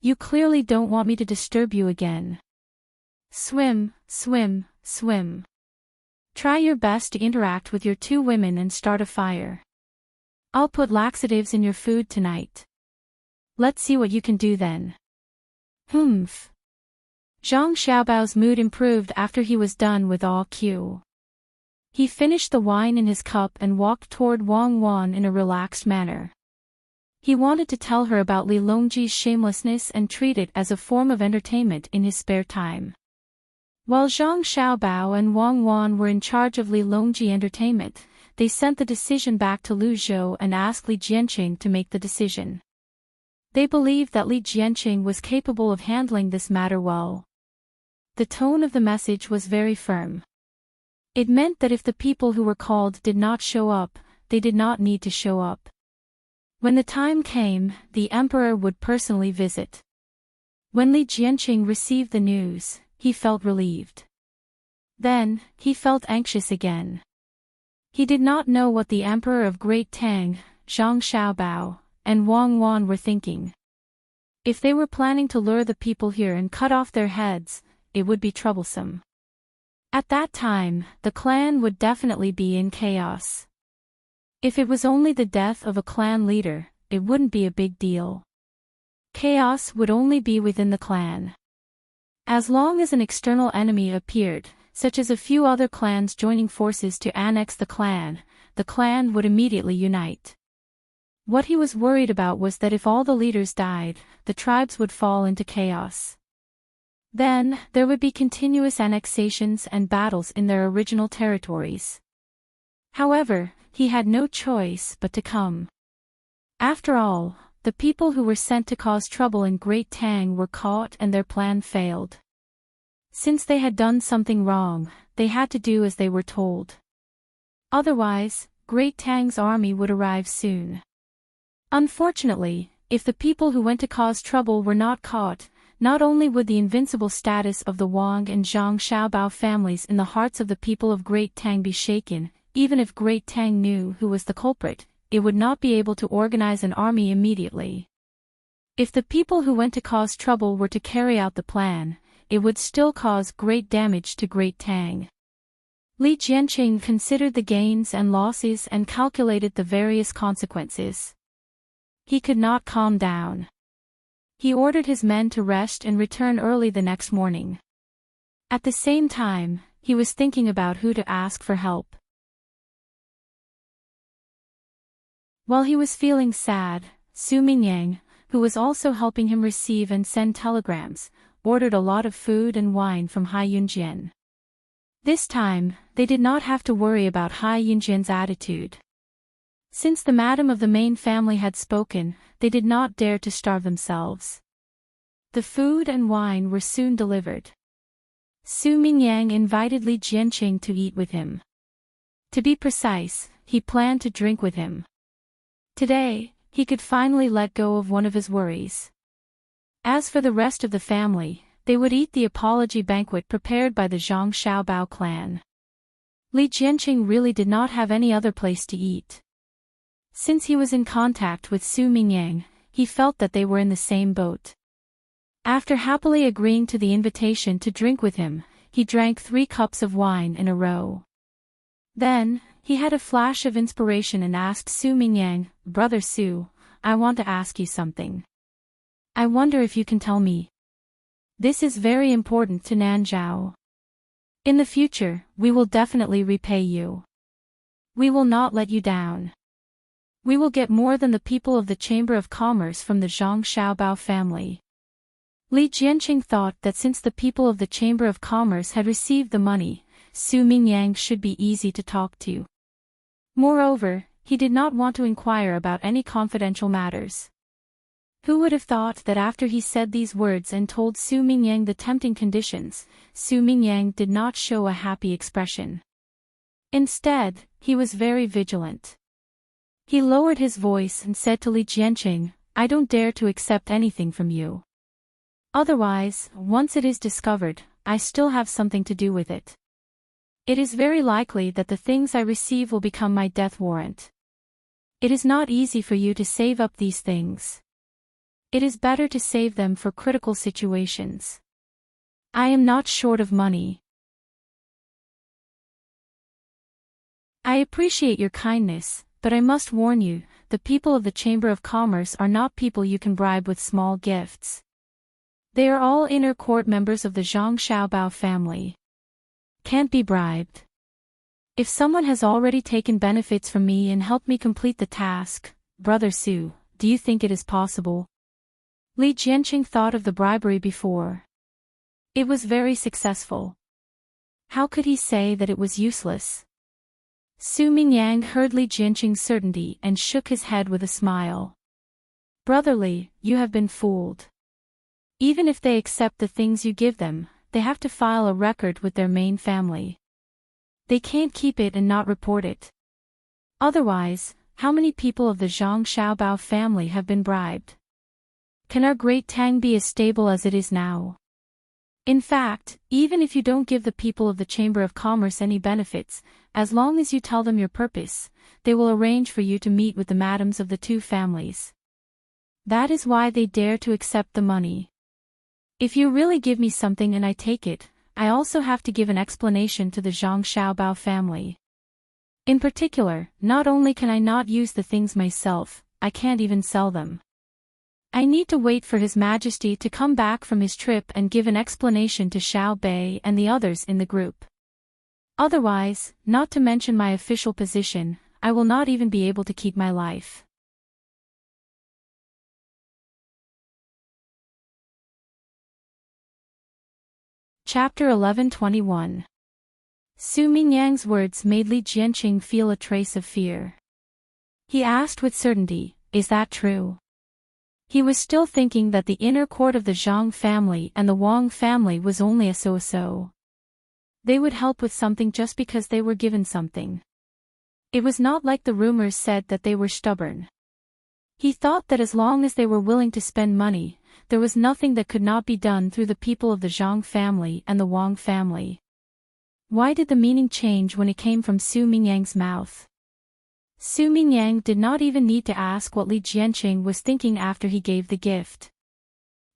Speaker 1: You clearly don't want me to disturb you again. Swim, swim, swim. Try your best to interact with your 2 women and start a fire. I'll put laxatives in your food tonight. Let's see what you can do then. Humph. Zhang Xiaobao's mood improved after he was done with all Q. He finished the wine in his cup and walked toward Wang Wan in a relaxed manner. He wanted to tell her about Li Longji's shamelessness and treat it as a form of entertainment in his spare time. While Zhang Xiaobao and Wang Wan were in charge of Li Longji entertainment, they sent the decision back to Lu Zhou and asked Li Jianqing to make the decision. They believed that Li Jianqing was capable of handling this matter well. The tone of the message was very firm. It meant that if the people who were called did not show up, they did not need to show up. When the time came, the emperor would personally visit. When Li Jianqing received the news, he felt relieved. Then, he felt anxious again. He did not know what the emperor of Great Tang, Zhang Xiaobao, and Wang Wan were thinking. If they were planning to lure the people here and cut off their heads, it would be troublesome. At that time, the clan would definitely be in chaos. If it was only the death of a clan leader, it wouldn't be a big deal. Chaos would only be within the clan. As long as an external enemy appeared, such as a few other clans joining forces to annex the clan would immediately unite. What he was worried about was that if all the leaders died, the tribes would fall into chaos. Then, there would be continuous annexations and battles in their original territories. However, he had no choice but to come. After all, the people who were sent to cause trouble in Great Tang were caught and their plan failed. Since they had done something wrong, they had to do as they were told. Otherwise, Great Tang's army would arrive soon. Unfortunately, if the people who went to cause trouble were not caught, not only would the invincible status of the Wang and Zhang Xiaobao families in the hearts of the people of Great Tang be shaken, even if Great Tang knew who was the culprit, it would not be able to organize an army immediately. If the people who went to cause trouble were to carry out the plan, it would still cause great damage to Great Tang. Li Jianqing considered the gains and losses and calculated the various consequences. He could not calm down. He ordered his men to rest and return early the next morning. At the same time, he was thinking about who to ask for help. While he was feeling sad, Su Mingyang, who was also helping him receive and send telegrams, ordered a lot of food and wine from Hai Yunjian. This time, they did not have to worry about Hai Yunjian's attitude. Since the madam of the main family had spoken, they did not dare to starve themselves. The food and wine were soon delivered. Su Mingyang invited Li Jianqing to eat with him. To be precise, he planned to drink with him. Today, he could finally let go of one of his worries. As for the rest of the family, they would eat the apology banquet prepared by the Zhang Xiaobao clan. Li Jianqing really did not have any other place to eat. Since he was in contact with Su Mingyang, he felt that they were in the same boat. After happily agreeing to the invitation to drink with him, he drank 3 cups of wine in a row. Then, he had a flash of inspiration and asked Su Mingyang, "Brother Su, I want to ask you something. I wonder if you can tell me. This is very important to Nanzhao. In the future, we will definitely repay you. We will not let you down. We will get more than the people of the Chamber of Commerce from the Zhang Xiaobao family." Li Jianqing thought that since the people of the Chamber of Commerce had received the money, Su Mingyang should be easy to talk to. Moreover, he did not want to inquire about any confidential matters. Who would have thought that after he said these words and told Su Mingyang the tempting conditions, Su Mingyang did not show a happy expression. Instead, he was very vigilant. He lowered his voice and said to Li Jianqing, "I don't dare to accept anything from you. Otherwise, once it is discovered, I still have something to do with it. It is very likely that the things I receive will become my death warrant. It is not easy for you to save up these things. It is better to save them for critical situations. I am not short of money. I appreciate your kindness, but I must warn you, the people of the Chamber of Commerce are not people you can bribe with small gifts. They are all inner court members of the Zhang Xiaobao family. Can't be bribed. If someone has already taken benefits from me and helped me complete the task, Brother Su, do you think it is possible?" Li Jianqing thought of the bribery before. It was very successful. How could he say that it was useless? Su Mingyang heard Li Jianqing's certainty and shook his head with a smile. "Brother Li, you have been fooled. Even if they accept the things you give them, they have to file a record with their main family. They can't keep it and not report it. Otherwise, how many people of the Zhang Xiaobao family have been bribed? Can our great Tang be as stable as it is now? In fact, even if you don't give the people of the Chamber of Commerce any benefits, as long as you tell them your purpose, they will arrange for you to meet with the madams of the 2 families. That is why they dare to accept the money. If you really give me something and I take it, I also have to give an explanation to the Zhang Xiaobao family. In particular, not only can I not use the things myself, I can't even sell them. I need to wait for His Majesty to come back from his trip and give an explanation to Xiao Bei and the others in the group. Otherwise, not to mention my official position, I will not even be able to keep my life." Chapter 11:21. Su Mingyang's words made Li Jianqing feel a trace of fear. He asked with certainty, "Is that true?" He was still thinking that the inner court of the Zhang family and the Wang family was only a so-so. They would help with something just because they were given something. It was not like the rumors said that they were stubborn. He thought that as long as they were willing to spend money, there was nothing that could not be done through the people of the Zhang family and the Wang family. Why did the meaning change when it came from Su Mingyang's mouth? Su Mingyang did not even need to ask what Li Jianqing was thinking after he gave the gift.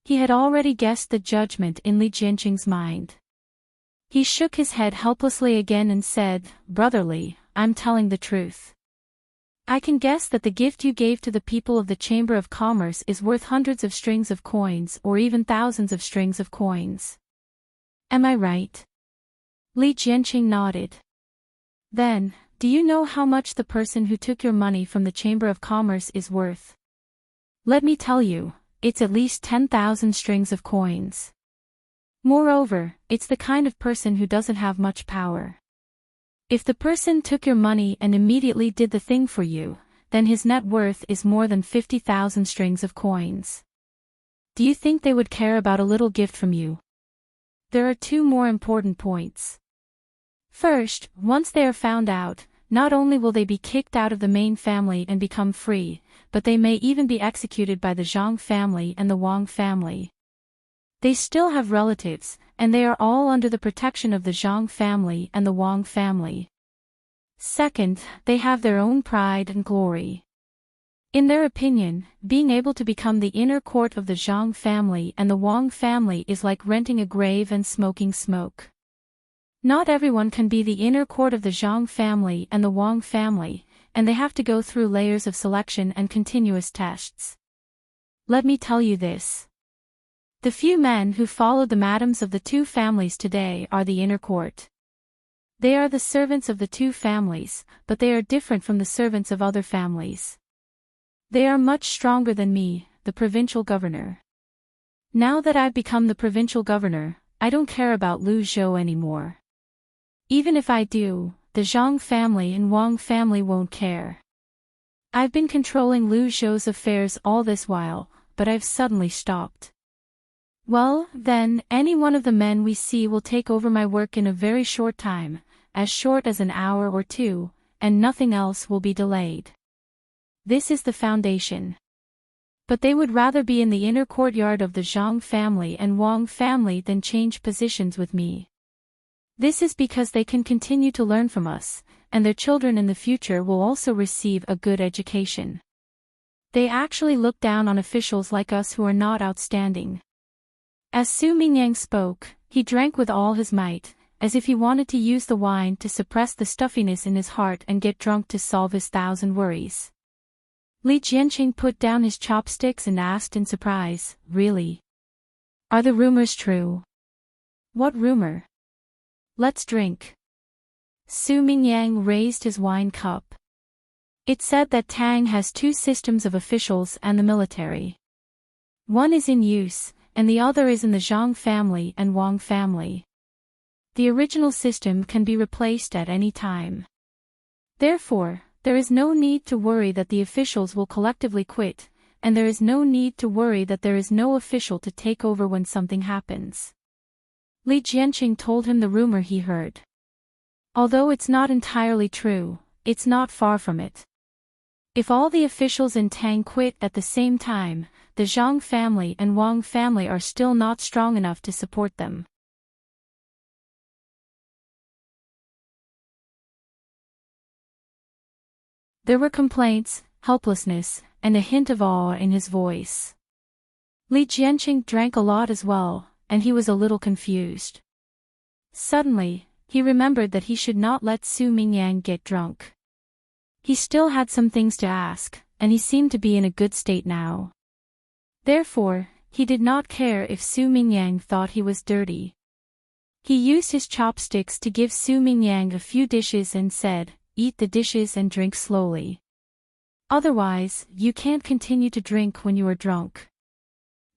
Speaker 1: He had already guessed the judgment in Li Jianqing's mind. He shook his head helplessly again and said, "Brother Li, I'm telling the truth. I can guess that the gift you gave to the people of the Chamber of Commerce is worth hundreds of strings of coins or even thousands of strings of coins. Am I right?" Li Jianqing nodded. "Then, do you know how much the person who took your money from the Chamber of Commerce is worth? Let me tell you, it's at least 10,000 strings of coins." Moreover, it's the kind of person who doesn't have much power. If the person took your money and immediately did the thing for you, then his net worth is more than 50,000 strings of coins. Do you think they would care about a little gift from you? There are two more important points. First, once they are found out, not only will they be kicked out of the main family and become free, but they may even be executed by the Zhang family and the Wang family. They still have relatives, and they are all under the protection of the Zhang family and the Wang family. Second, they have their own pride and glory. In their opinion, being able to become the inner court of the Zhang family and the Wang family is like renting a grave and smoking smoke. Not everyone can be the inner court of the Zhang family and the Wang family, and they have to go through layers of selection and continuous tests. Let me tell you this. The few men who follow the madams of the two families today are the inner court. They are the servants of the two families, but they are different from the servants of other families. They are much stronger than me, the provincial governor. Now that I've become the provincial governor, I don't care about Lu Zhou anymore. Even if I do, the Zhang family and Wang family won't care. I've been controlling Lu Zhou's affairs all this while, but I've suddenly stopped. Well, then, any one of the men we see will take over my work in a very short time, as short as an hour or two, and nothing else will be delayed. This is the foundation. But they would rather be in the inner courtyard of the Zhang family and Wang family than change positions with me. This is because they can continue to learn from us, and their children in the future will also receive a good education. They actually look down on officials like us who are not outstanding. As Su Mingyang spoke, he drank with all his might, as if he wanted to use the wine to suppress the stuffiness in his heart and get drunk to solve his 1,000 worries. Li Jianqing put down his chopsticks and asked in surprise, "Really? Are the rumors true?" "What rumor?" "Let's drink." Su Mingyang raised his wine cup. "It said that Tang has two systems of officials and the military. One is in use, and the other is in the Zhang family and Wang family. The original system can be replaced at any time. Therefore, there is no need to worry that the officials will collectively quit, and there is no need to worry that there is no official to take over when something happens." Li Jianqing told him the rumor he heard. Although it's not entirely true, it's not far from it. If all the officials in Tang quit at the same time, the Zhang family and Wang family are still not strong enough to support them. There were complaints, helplessness, and a hint of awe in his voice. Li Jianqing drank a lot as well, and he was a little confused. Suddenly, he remembered that he should not let Su Mingyang get drunk. He still had some things to ask, and he seemed to be in a good state now. Therefore, he did not care if Su Mingyang thought he was dirty. He used his chopsticks to give Su Mingyang a few dishes and said, "Eat the dishes and drink slowly. Otherwise, you can't continue to drink when you are drunk.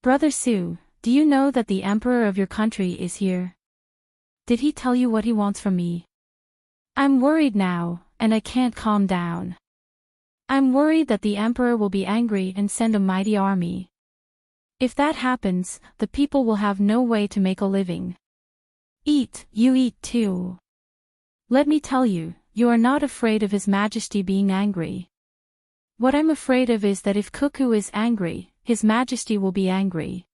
Speaker 1: Brother Su, do you know that the emperor of your country is here? Did he tell you what he wants from me? I'm worried now, and I can't calm down. I'm worried that the emperor will be angry and send a mighty army. If that happens, the people will have no way to make a living. Eat, you eat too. Let me tell you, you are not afraid of His Majesty being angry. What I'm afraid of is that if Cuckoo is angry, His Majesty will be angry.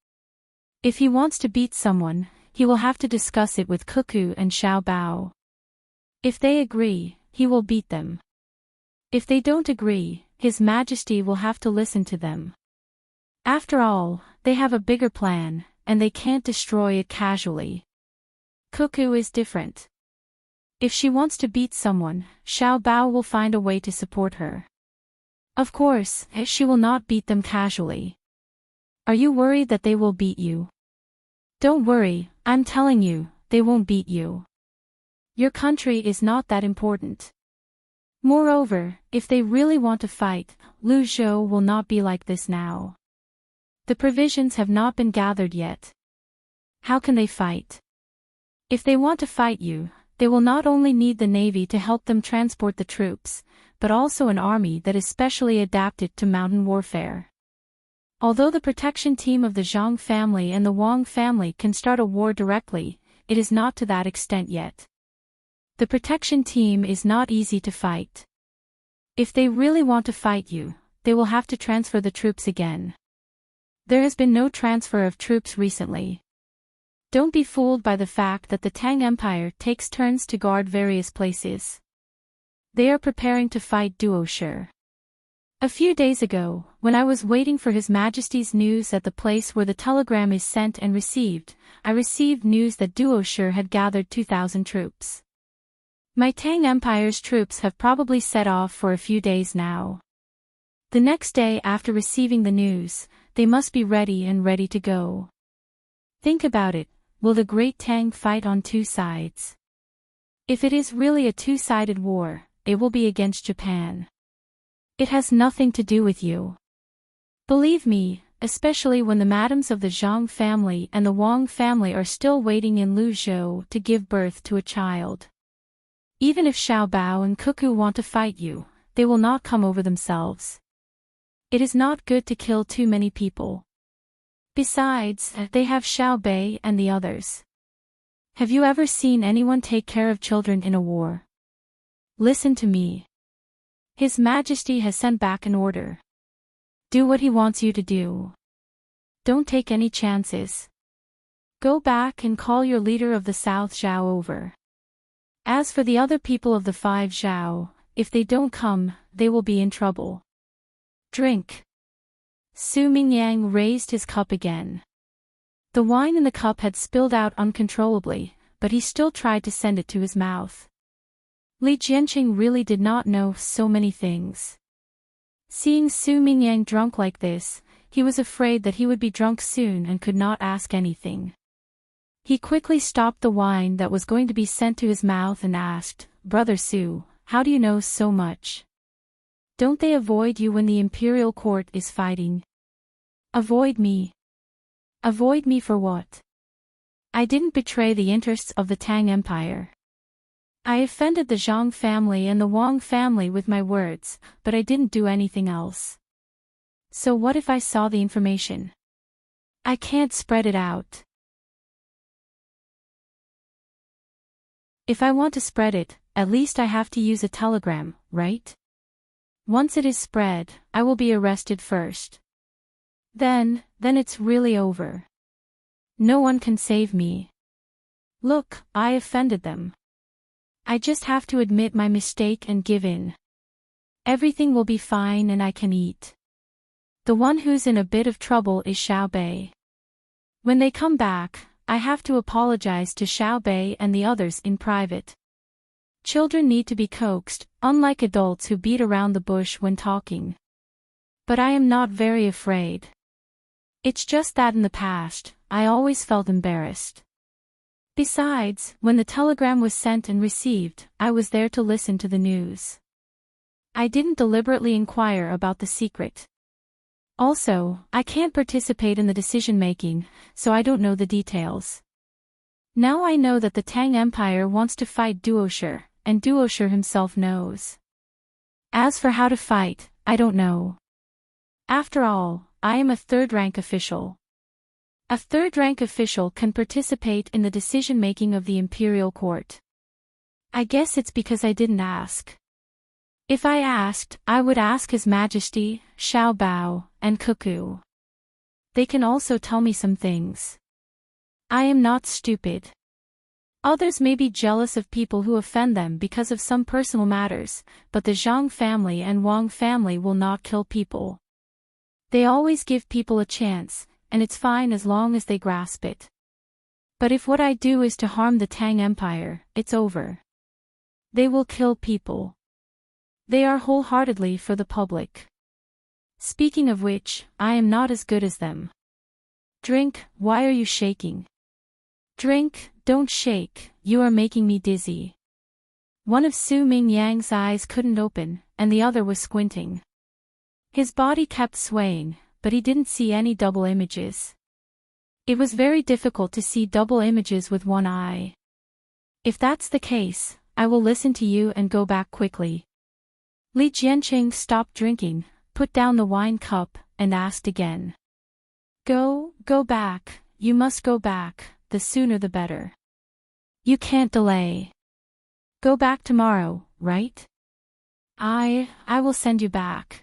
Speaker 1: If he wants to beat someone, he will have to discuss it with Cuckoo and Xiao Bao. If they agree, he will beat them. If they don't agree, His Majesty will have to listen to them. After all, they have a bigger plan, and they can't destroy it casually. Cuckoo is different. If she wants to beat someone, Xiao Bao will find a way to support her. Of course, she will not beat them casually. Are you worried that they will beat you? Don't worry, I'm telling you, they won't beat you. Your country is not that important. Moreover, if they really want to fight, Lu Zhou will not be like this now. The provisions have not been gathered yet. How can they fight? If they want to fight you, they will not only need the navy to help them transport the troops, but also an army that is specially adapted to mountain warfare. Although the protection team of the Zhang family and the Wang family can start a war directly, it is not to that extent yet. The protection team is not easy to fight. If they really want to fight you, they will have to transfer the troops again. There has been no transfer of troops recently. Don't be fooled by the fact that the Tang Empire takes turns to guard various places. They are preparing to fight Duoshi. A few days ago, when I was waiting for His Majesty's news at the place where the telegram is sent and received, I received news that Duoshi had gathered 2,000 troops. My Tang Empire's troops have probably set off for a few days now. The next day after receiving the news, they must be ready to go. Think about it, will the Great Tang fight on two sides? If it is really a two-sided war, it will be against Japan. It has nothing to do with you. Believe me, especially when the madams of the Zhang family and the Wang family are still waiting in Luzhou to give birth to a child. Even if Xiao Bao and Cuckoo want to fight you, they will not come over themselves. It is not good to kill too many people. Besides, they have Xiao Bei and the others. Have you ever seen anyone take care of children in a war? Listen to me. His Majesty has sent back an order. Do what he wants you to do. Don't take any chances. Go back and call your leader of the South Zhao over. As for the other people of the 5 Zhao, if they don't come, they will be in trouble. Drink. Su Mingyang raised his cup again. The wine in the cup had spilled out uncontrollably, but he still tried to send it to his mouth. Li Jianqing really did not know so many things. Seeing Su Mingyang drunk like this, he was afraid that he would be drunk soon and could not ask anything. He quickly stopped the wine that was going to be sent to his mouth and asked, "Brother Su, how do you know so much? Don't they avoid you when the imperial court is fighting?" "Avoid me? Avoid me for what? I didn't betray the interests of the Tang Empire. I offended the Zhang family and the Wang family with my words, but I didn't do anything else. So what if I saw the information? I can't spread it out. If I want to spread it, at least I have to use a telegram, right? Once it is spread, I will be arrested first. Then it's really over. No one can save me. Look, I offended them. I just have to admit my mistake and give in. Everything will be fine and I can eat. The one who's in a bit of trouble is Xiao Bei. When they come back, I have to apologize to Xiao Bei and the others in private. Children need to be coaxed, unlike adults who beat around the bush when talking. But I am not very afraid. It's just that in the past, I always felt embarrassed. Besides, when the telegram was sent and received, I was there to listen to the news. I didn't deliberately inquire about the secret. Also, I can't participate in the decision-making, so I don't know the details. Now I know that the Tang Empire wants to fight Duoshi, and Duoshi himself knows. As for how to fight, I don't know. After all, I am a third-rank official. A third-rank official can participate in the decision-making of the imperial court. I guess it's because I didn't ask. If I asked, I would ask His Majesty, Xiao Bao, and Cuckoo. They can also tell me some things. I am not stupid. Others may be jealous of people who offend them because of some personal matters, but the Zhang family and Wang family will not kill people. They always give people a chance, and it's fine as long as they grasp it. But if what I do is to harm the Tang Empire, it's over. They will kill people. They are wholeheartedly for the public. Speaking of which, I am not as good as them. Drink, why are you shaking? Drink, don't shake, you are making me dizzy. One of Su Mingyang's eyes couldn't open, and the other was squinting. His body kept swaying, but he didn't see any double images. It was very difficult to see double images with one eye. If that's the case, I will listen to you and go back quickly. Li Jianqing stopped drinking, put down the wine cup, and asked again. Go back, you must go back, the sooner the better. You can't delay. Go back tomorrow, right? I will send you back.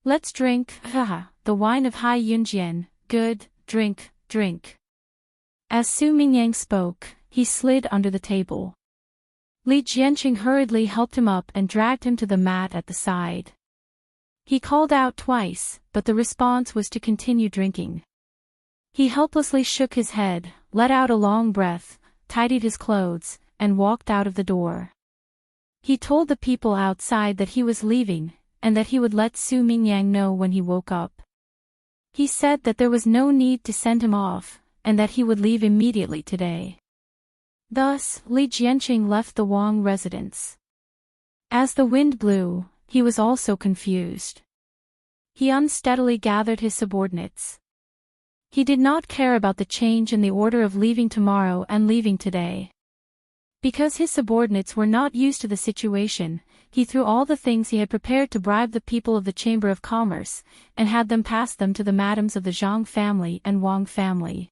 Speaker 1: Let's drink, haha, the wine of Hai Yunjian, good, drink. As Su Mingyang spoke, he slid under the table. Li Jianqing hurriedly helped him up and dragged him to the mat at the side. He called out twice, but the response was to continue drinking. He helplessly shook his head, let out a long breath, tidied his clothes, and walked out of the door. He told the people outside that he was leaving, and that he would let Su Mingyang know when he woke up. He said that there was no need to send him off, and that he would leave immediately today. Thus, Li Jianqing left the Wang residence. As the wind blew, he was also confused. He unsteadily gathered his subordinates. He did not care about the change in the order of leaving tomorrow and leaving today. Because his subordinates were not used to the situation, he threw all the things he had prepared to bribe the people of the Chamber of Commerce, and had them pass them to the madams of the Zhang family and Wang family.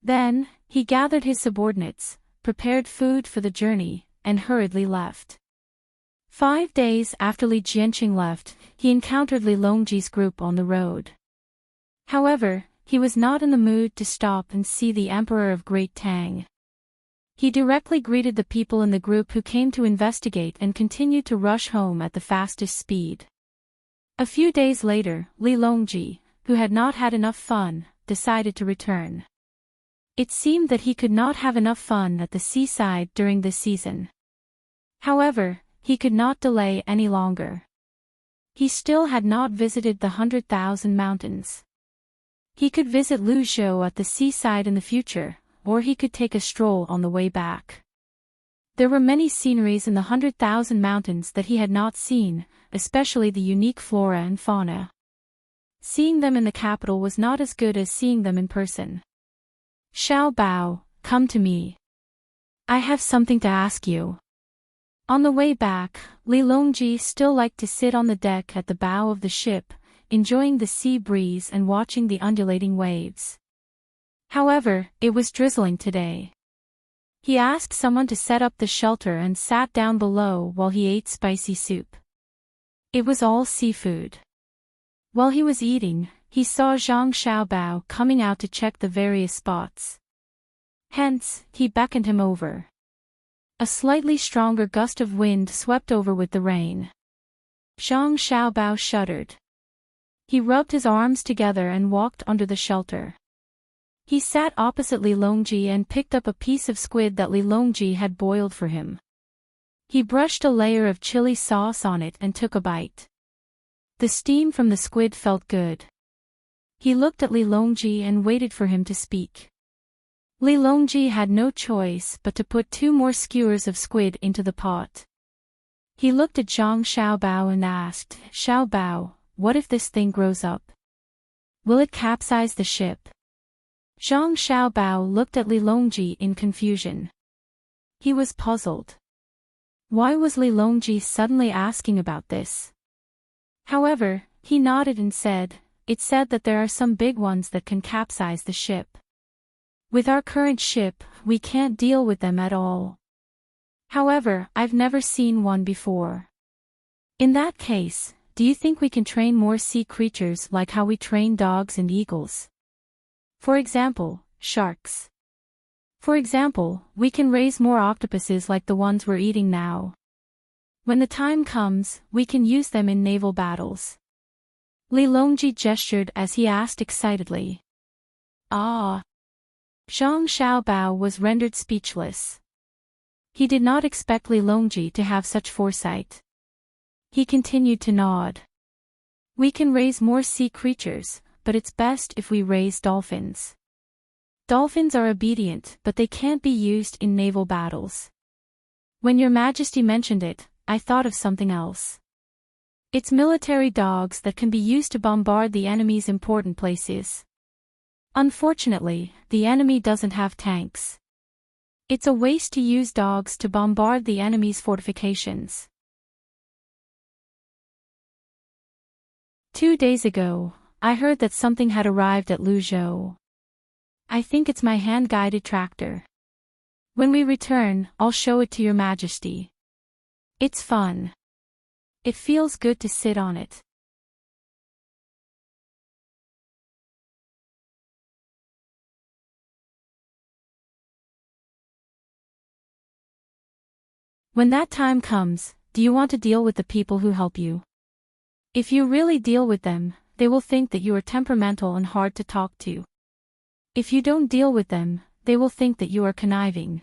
Speaker 1: Then, he gathered his subordinates, prepared food for the journey, and hurriedly left. 5 days after Li Jianqing left, he encountered Li Longji's group on the road. However, he was not in the mood to stop and see the Emperor of Great Tang. He directly greeted the people in the group who came to investigate and continued to rush home at the fastest speed. A few days later, Li Longji, who had not had enough fun, decided to return. It seemed that he could not have enough fun at the seaside during this season. However, he could not delay any longer. He still had not visited the 100,000 mountains. He could visit Luzhou at the seaside in the future, or he could take a stroll on the way back. There were many sceneries in the 100,000 mountains that he had not seen, especially the unique flora and fauna. Seeing them in the capital was not as good as seeing them in person. Xiao Bao, come to me. I have something to ask you. On the way back, Li Longji still liked to sit on the deck at the bow of the ship, enjoying the sea breeze and watching the undulating waves. However, it was drizzling today. He asked someone to set up the shelter and sat down below while he ate spicy soup. It was all seafood. While he was eating, he saw Zhang Xiaobao coming out to check the various spots. Hence, he beckoned him over. A slightly stronger gust of wind swept over with the rain. Zhang Xiaobao shuddered. He rubbed his arms together and walked under the shelter. He sat opposite Li Longji and picked up a piece of squid that Li Longji had boiled for him. He brushed a layer of chili sauce on it and took a bite. The steam from the squid felt good. He looked at Li Longji and waited for him to speak. Li Longji had no choice but to put 2 more skewers of squid into the pot. He looked at Zhang Xiaobao and asked, Xiaobao, what if this thing grows up? Will it capsize the ship? Zhang Xiaobao looked at Li Longji in confusion. He was puzzled. Why was Li Longji suddenly asking about this? However, he nodded and said, it said that there are some big ones that can capsize the ship. With our current ship, we can't deal with them at all. However, I've never seen one before. In that case, do you think we can train more sea creatures like how we train dogs and eagles? For example, sharks. For example, we can raise more octopuses like the ones we're eating now. When the time comes, we can use them in naval battles. Li Longji gestured as he asked excitedly. Ah! Zhang Xiaobao was rendered speechless. He did not expect Li Longji to have such foresight. He continued to nod. We can raise more sea creatures, but it's best if we raise dolphins. Dolphins are obedient, but they can't be used in naval battles. When Your Majesty mentioned it, I thought of something else. It's military dogs that can be used to bombard the enemy's important places. Unfortunately, the enemy doesn't have tanks. It's a waste to use dogs to bombard the enemy's fortifications. 2 days ago, I heard that something had arrived at Luzhou. I think it's my hand-guided tractor. When we return, I'll show it to your majesty. It's fun. It feels good to sit on it. When that time comes, do you want to deal with the people who help you? If you really deal with them, they will think that you are temperamental and hard to talk to. If you don't deal with them, they will think that you are conniving.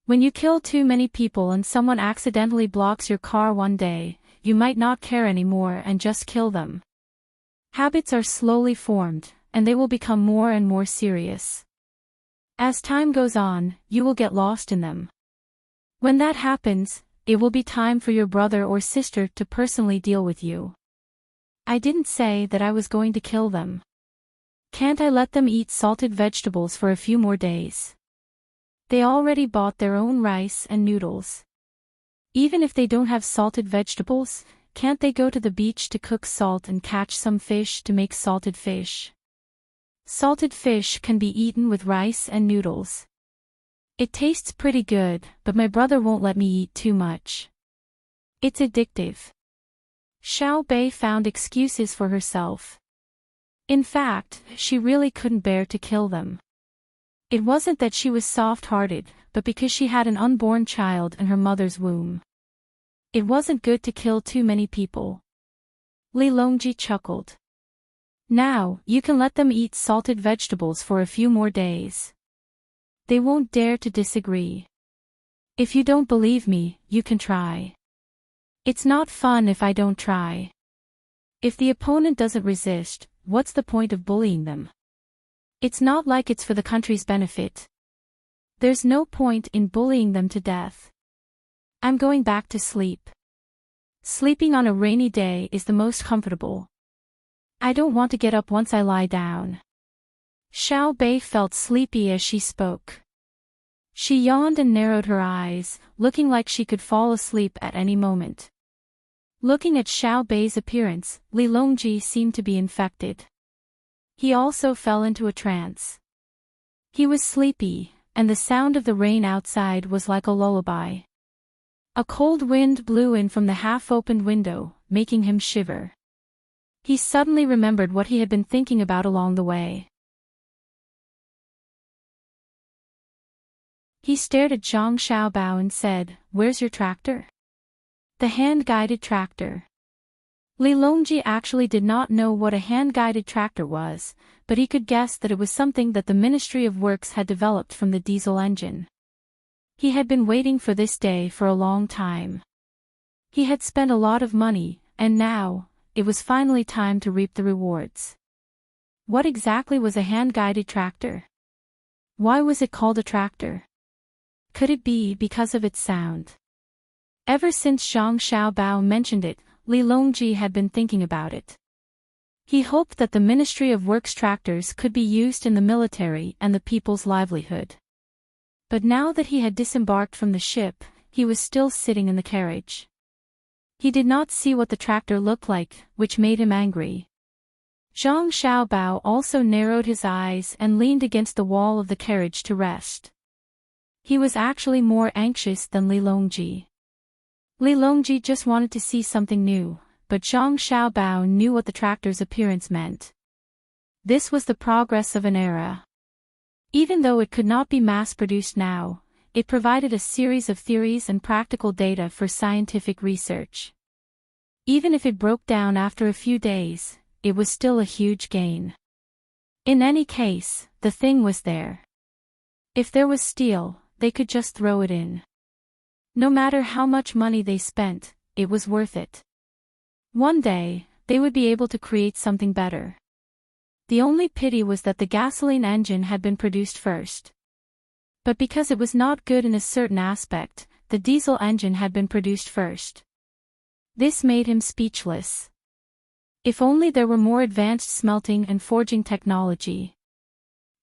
Speaker 1: When you kill too many people and someone accidentally blocks your car one day, you might not care anymore and just kill them. Habits are slowly formed, and they will become more and more serious. As time goes on, you will get lost in them. When that happens, it will be time for your brother or sister to personally deal with you. I didn't say that I was going to kill them. Can't I let them eat salted vegetables for a few more days? They already bought their own rice and noodles. Even if they don't have salted vegetables, can't they go to the beach to cook salt and catch some fish to make salted fish? Salted fish can be eaten with rice and noodles. It tastes pretty good, but my brother won't let me eat too much. It's addictive. Xiao Bei found excuses for herself. In fact, she really couldn't bear to kill them. It wasn't that she was soft-hearted, but because she had an unborn child in her mother's womb. It wasn't good to kill too many people. Li Longji chuckled. Now, you can let them eat salted vegetables for a few more days. They won't dare to disagree. If you don't believe me, you can try. It's not fun if I don't try. If the opponent doesn't resist, what's the point of bullying them? It's not like it's for the country's benefit. There's no point in bullying them to death. I'm going back to sleep. Sleeping on a rainy day is the most comfortable. I don't want to get up once I lie down. Xiao Bei felt sleepy as she spoke. She yawned and narrowed her eyes, looking like she could fall asleep at any moment. Looking at Xiao Bei's appearance, Li Longji seemed to be infected. He also fell into a trance. He was sleepy, and the sound of the rain outside was like a lullaby. A cold wind blew in from the half-opened window, making him shiver. He suddenly remembered what he had been thinking about along the way. He stared at Zhang Xiaobao and said, "Where's your tractor?" The hand-guided tractor. Li Longji actually did not know what a hand-guided tractor was, but he could guess that it was something that the Ministry of Works had developed from the diesel engine. He had been waiting for this day for a long time. He had spent a lot of money, and now, it was finally time to reap the rewards. What exactly was a hand-guided tractor? Why was it called a tractor? Could it be because of its sound? Ever since Zhang Xiaobao mentioned it, Li Longji had been thinking about it. He hoped that the Ministry of Works tractors could be used in the military and the people's livelihood. But now that he had disembarked from the ship, he was still sitting in the carriage. He did not see what the tractor looked like, which made him angry. Zhang Xiaobao also narrowed his eyes and leaned against the wall of the carriage to rest. He was actually more anxious than Li Longji. Li Longji just wanted to see something new, but Zhang Xiaobao knew what the tractor's appearance meant. This was the progress of an era. Even though it could not be mass-produced now, it provided a series of theories and practical data for scientific research. Even if it broke down after a few days, it was still a huge gain. In any case, the thing was there. If there was steel, they could just throw it in. No matter how much money they spent, it was worth it. One day, they would be able to create something better. The only pity was that the gasoline engine had been produced first. But because it was not good in a certain aspect, the diesel engine had been produced first. This made him speechless. If only there were more advanced smelting and forging technology.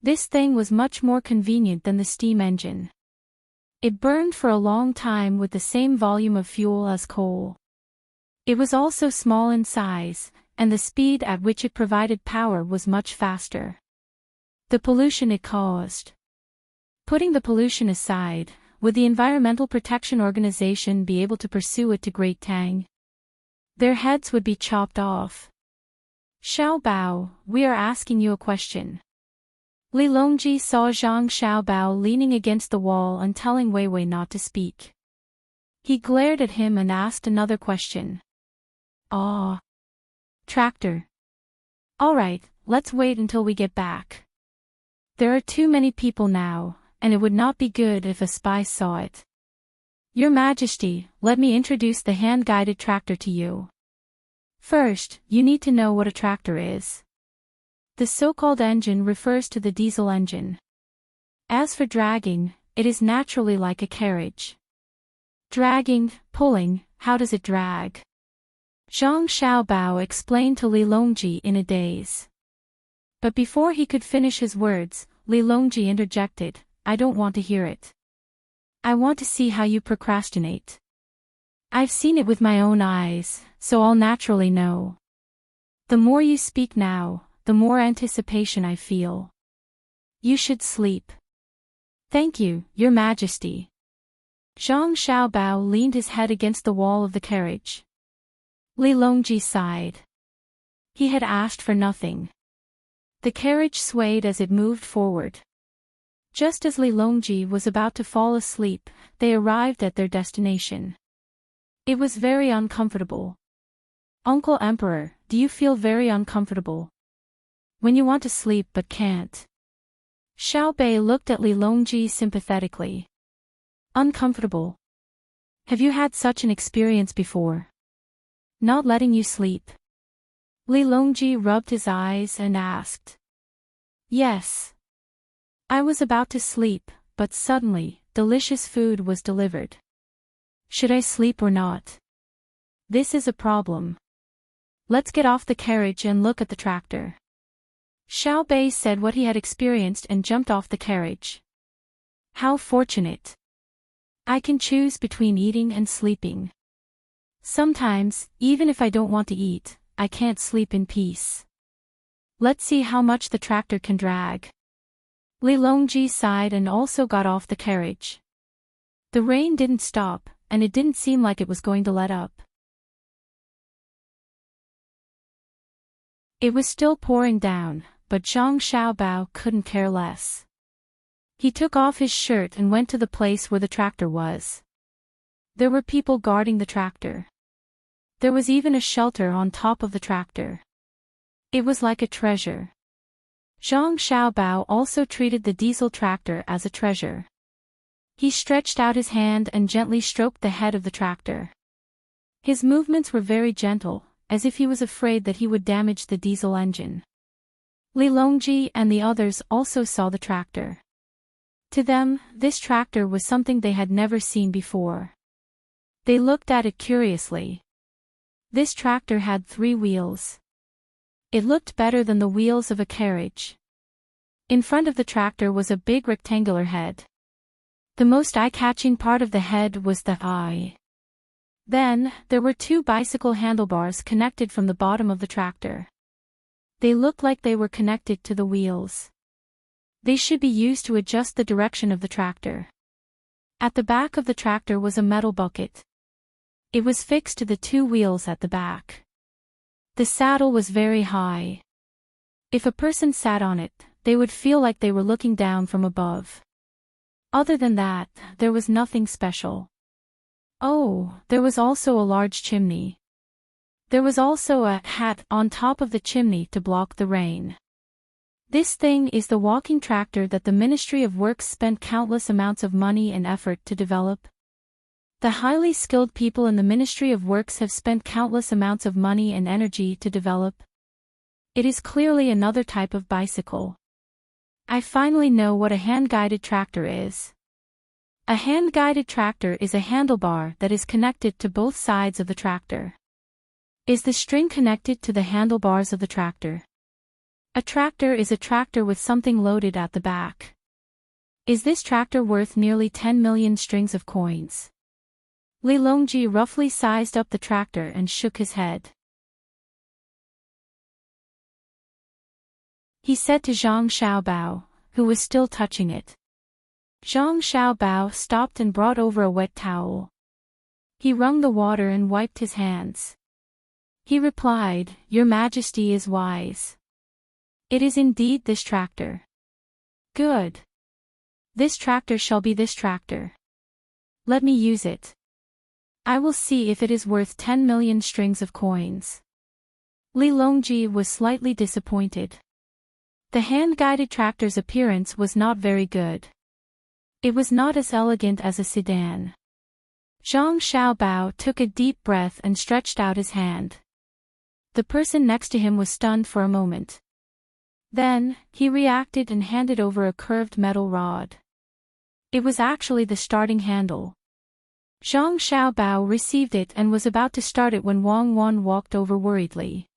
Speaker 1: This thing was much more convenient than the steam engine. It burned for a long time with the same volume of fuel as coal. It was also small in size, and the speed at which it provided power was much faster. The pollution it caused. Putting the pollution aside, would the Environmental Protection Organization be able to pursue it to Great Tang? Their heads would be chopped off. Xiaobao, we are asking you a question. Li Longji saw Zhang Xiaobao leaning against the wall and telling Wei Wei not to speak. He glared at him and asked another question. Tractor. Alright, let's wait until we get back. There are too many people now, and it would not be good if a spy saw it. Your Majesty, let me introduce the hand-guided tractor to you. First, you need to know what a tractor is. The so-called engine refers to the diesel engine. As for dragging, it is naturally like a carriage. Dragging, pulling, how does it drag? Zhang Xiaobao explained to Li Longji in a daze. But before he could finish his words, Li Longji interjected, I don't want to hear it. I want to see how you procrastinate. I've seen it with my own eyes, so I'll naturally know. The more you speak now, the more anticipation I feel. You should sleep. Thank you, Your Majesty. Zhang Xiaobao leaned his head against the wall of the carriage. Li Longji sighed. He had asked for nothing. The carriage swayed as it moved forward. Just as Li Longji was about to fall asleep, they arrived at their destination. It was very uncomfortable. Uncle Emperor, do you feel very uncomfortable? When you want to sleep but can't. Xiao Bei looked at Li Longji sympathetically. Uncomfortable. Have you had such an experience before? Not letting you sleep. Li Longji rubbed his eyes and asked. Yes. I was about to sleep, but suddenly, delicious food was delivered. Should I sleep or not? This is a problem. Let's get off the carriage and look at the tractor. Xiao Bei said what he had experienced and jumped off the carriage. How fortunate. I can choose between eating and sleeping. Sometimes, even if I don't want to eat, I can't sleep in peace. Let's see how much the tractor can drag. Li Longji sighed and also got off the carriage. The rain didn't stop, and it didn't seem like it was going to let up. It was still pouring down, but Zhang Xiaobao couldn't care less. He took off his shirt and went to the place where the tractor was. There were people guarding the tractor. There was even a shelter on top of the tractor. It was like a treasure. Zhang Xiaobao also treated the diesel tractor as a treasure. He stretched out his hand and gently stroked the head of the tractor. His movements were very gentle, as if he was afraid that he would damage the diesel engine. Li Longji and the others also saw the tractor. To them, this tractor was something they had never seen before. They looked at it curiously. This tractor had 3 wheels. It looked better than the wheels of a carriage. In front of the tractor was a big rectangular head. The most eye-catching part of the head was the eye. Then, there were 2 bicycle handlebars connected from the bottom of the tractor. They looked like they were connected to the wheels. They should be used to adjust the direction of the tractor. At the back of the tractor was a metal bucket. It was fixed to the 2 wheels at the back. The saddle was very high. If a person sat on it, they would feel like they were looking down from above. Other than that, there was nothing special. Oh, there was also a large chimney. There was also a hat on top of the chimney to block the rain. This thing is the walking tractor that the Ministry of Works spent countless amounts of money and effort to develop. The highly skilled people in the Ministry of Works have spent countless amounts of money and energy to develop. It is clearly another type of bicycle. I finally know what a hand-guided tractor is. A hand-guided tractor is a handlebar that is connected to both sides of the tractor. Is the string connected to the handlebars of the tractor? A tractor is a tractor with something loaded at the back. Is this tractor worth nearly 10 million strings of coins? Li Longji roughly sized up the tractor and shook his head. He said to Zhang Xiaobao, who was still touching it. Zhang Xiaobao stopped and brought over a wet towel. He wrung the water and wiped his hands. He replied, "Your Majesty is wise. It is indeed this tractor." "Good. This tractor shall be this tractor. Let me use it. I will see if it is worth 10 million strings of coins." Li Longji was slightly disappointed. The hand-guided tractor's appearance was not very good. It was not as elegant as a sedan. Zhang Xiaobao took a deep breath and stretched out his hand. The person next to him was stunned for a moment. Then, he reacted and handed over a curved metal rod. It was actually the starting handle. Zhang Xiaobao received it and was about to start it when Wang Wan walked over worriedly.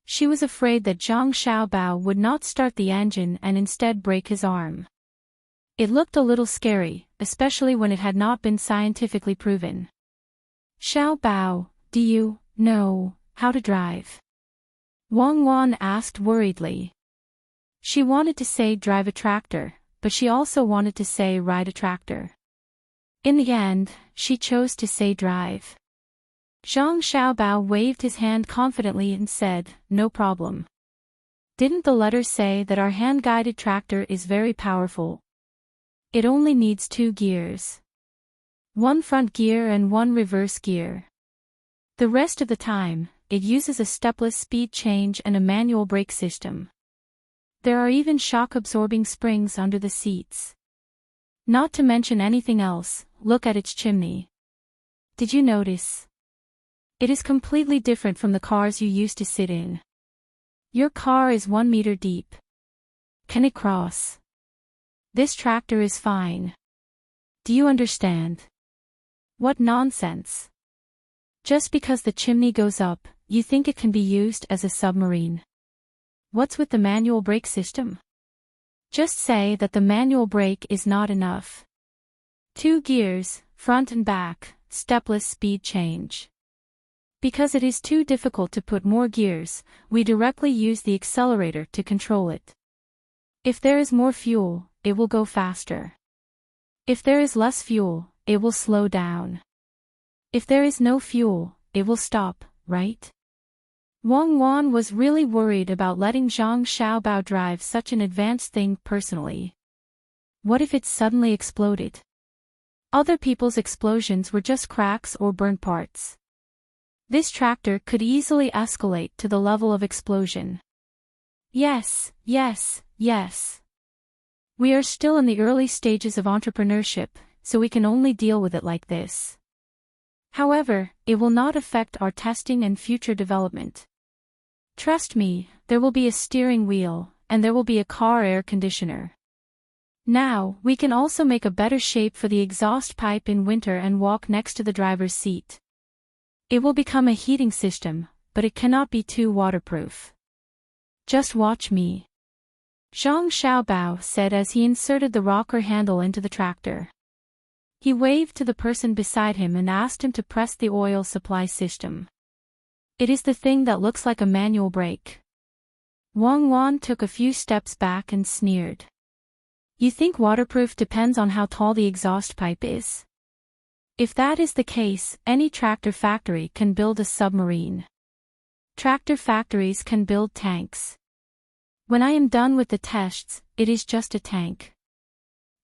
Speaker 1: She was afraid that Zhang Xiaobao would not start the engine and instead break his arm. It looked a little scary, especially when it had not been scientifically proven. "Xiaobao, do you know how to drive?" Wang Wan asked worriedly. She wanted to say drive a tractor, but she also wanted to say ride a tractor. In the end, she chose to say drive. Zhang Xiaobao waved his hand confidently and said, "No problem. Didn't the letter say that our hand-guided tractor is very powerful? It only needs 2 gears. 1 front gear and 1 reverse gear. The rest of the time, it uses a stepless speed change and a manual brake system. There are even shock-absorbing springs under the seats. Not to mention anything else, look at its chimney. Did you notice? It is completely different from the cars you used to sit in. Your car is 1 meter deep. Can it cross? This tractor is fine. Do you understand?" What nonsense. Just because the chimney goes up, you think it can be used as a submarine. What's with the manual brake system? Just say that the manual brake is not enough. 2 gears, front and back, stepless speed change. Because it is too difficult to put more gears, we directly use the accelerator to control it. If there is more fuel, it will go faster. If there is less fuel, it will slow down. If there is no fuel, it will stop, right? Wang Wan was really worried about letting Zhang Xiaobao drive such an advanced thing personally. What if it suddenly exploded? Other people's explosions were just cracks or burnt parts. This tractor could easily escalate to the level of explosion. Yes, yes, yes. We are still in the early stages of entrepreneurship, so we can only deal with it like this. However, it will not affect our testing and future development. Trust me, there will be a steering wheel, and there will be a car air conditioner. Now, we can also make a better shape for the exhaust pipe in winter and walk next to the driver's seat. It will become a heating system, but it cannot be too waterproof. Just watch me. Zhang Xiaobao said as he inserted the rocker handle into the tractor. He waved to the person beside him and asked him to press the oil supply system. It is the thing that looks like a manual brake. Wang Wan took a few steps back and sneered. You think waterproof depends on how tall the exhaust pipe is? If that is the case, any tractor factory can build a submarine. Tractor factories can build tanks. When I am done with the tests, it is just a tank.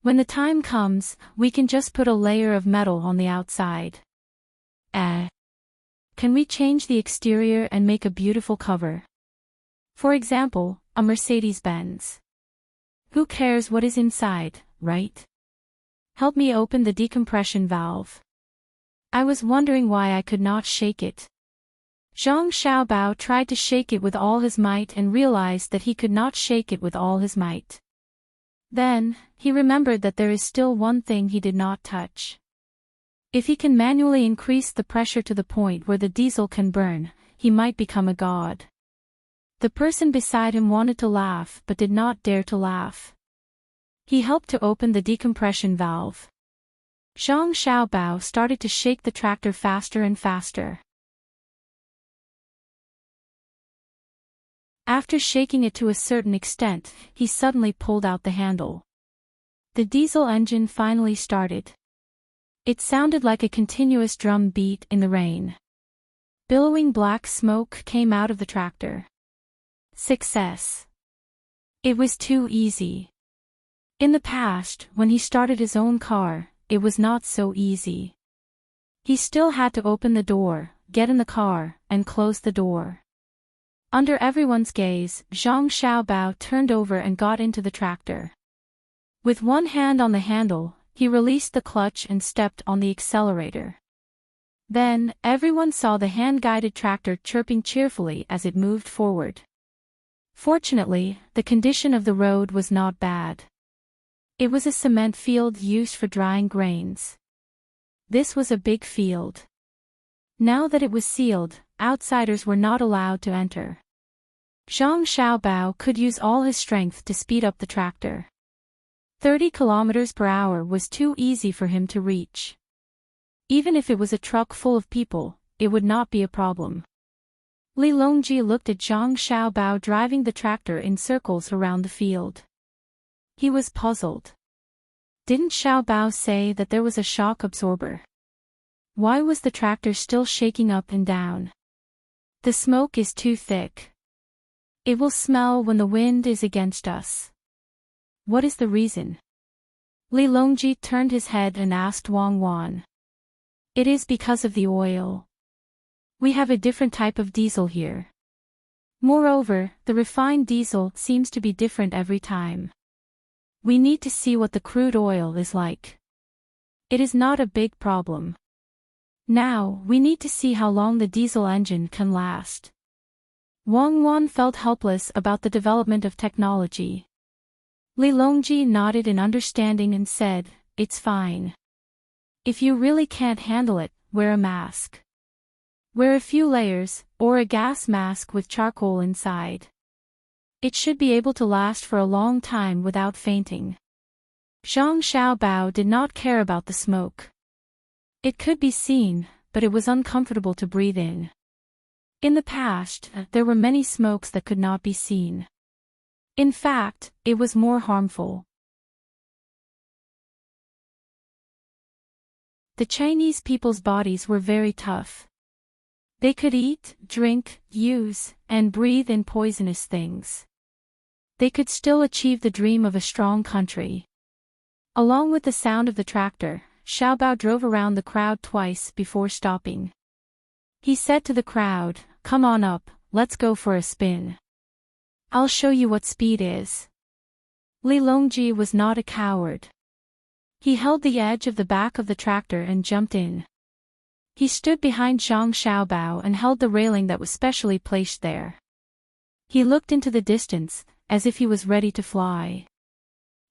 Speaker 1: When the time comes, we can just put a layer of metal on the outside. Can we change the exterior and make a beautiful cover? For example, a Mercedes-Benz. Who cares what is inside, right? Help me open the decompression valve. I was wondering why I could not shake it. Zhang Xiaobao tried to shake it with all his might and realized that he could not shake it with all his might. Then, he remembered that there is still one thing he did not touch. If he can manually increase the pressure to the point where the diesel can burn, he might become a god. The person beside him wanted to laugh but did not dare to laugh. He helped to open the decompression valve. Zhang Xiaobao started to shake the tractor faster and faster. After shaking it to a certain extent, he suddenly pulled out the handle. The diesel engine finally started. It sounded like a continuous drum beat in the rain. Billowing black smoke came out of the tractor. Success. It was too easy. In the past, when he started his own car, it was not so easy. He still had to open the door, get in the car, and close the door. Under everyone's gaze, Zhang Xiaobao turned over and got into the tractor. With one hand on the handle, he released the clutch and stepped on the accelerator. Then, everyone saw the hand-guided tractor chirping cheerfully as it moved forward. Fortunately, the condition of the road was not bad. It was a cement field used for drying grains. This was a big field. Now that it was sealed, outsiders were not allowed to enter. Zhang Xiaobao could use all his strength to speed up the tractor. 30 kilometers per hour was too easy for him to reach. Even if it was a truck full of people, it would not be a problem. Li Longji looked at Zhang Xiaobao driving the tractor in circles around the field. He was puzzled. Didn't Xiaobao say that there was a shock absorber? Why was the tractor still shaking up and down? The smoke is too thick. It will smell when the wind is against us. What is the reason? Li Longji turned his head and asked Wang Wan. It is because of the oil. We have a different type of diesel here. Moreover, the refined diesel seems to be different every time. We need to see what the crude oil is like. It is not a big problem. Now, we need to see how long the diesel engine can last. Wang Wan felt helpless about the development of technology. Li Longji nodded in understanding and said, "It's fine. If you really can't handle it, wear a mask. Wear a few layers, or a gas mask with charcoal inside. It should be able to last for a long time without fainting." Zhang Xiaobao did not care about the smoke. It could be seen, but it was uncomfortable to breathe in. In the past, there were many smokes that could not be seen. In fact, it was more harmful. The Chinese people's bodies were very tough. They could eat, drink, use, and breathe in poisonous things. They could still achieve the dream of a strong country. Along with the sound of the tractor, Xiaobao drove around the crowd twice before stopping. He said to the crowd, "Come on up, let's go for a spin. I'll show you what speed is." Li Longji was not a coward. He held the edge of the back of the tractor and jumped in. He stood behind Zhang Xiaobao and held the railing that was specially placed there. He looked into the distance, as if he was ready to fly.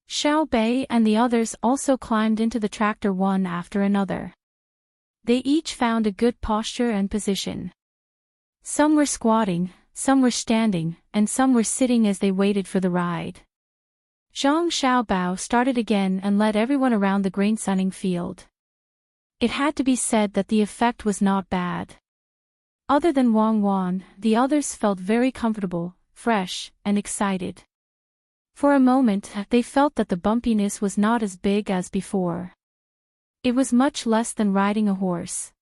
Speaker 1: Xiao Bei and the others also climbed into the tractor one after another. They each found a good posture and position. Some were squatting, some were standing, and some were sitting as they waited for the ride. Zhang Xiaobao started again and led everyone around the grain sunning field. It had to be said that the effect was not bad. Other than Wang Wan, the others felt very comfortable, fresh, and excited. For a moment, they felt that the bumpiness was not as big as before. It was much less than riding a horse.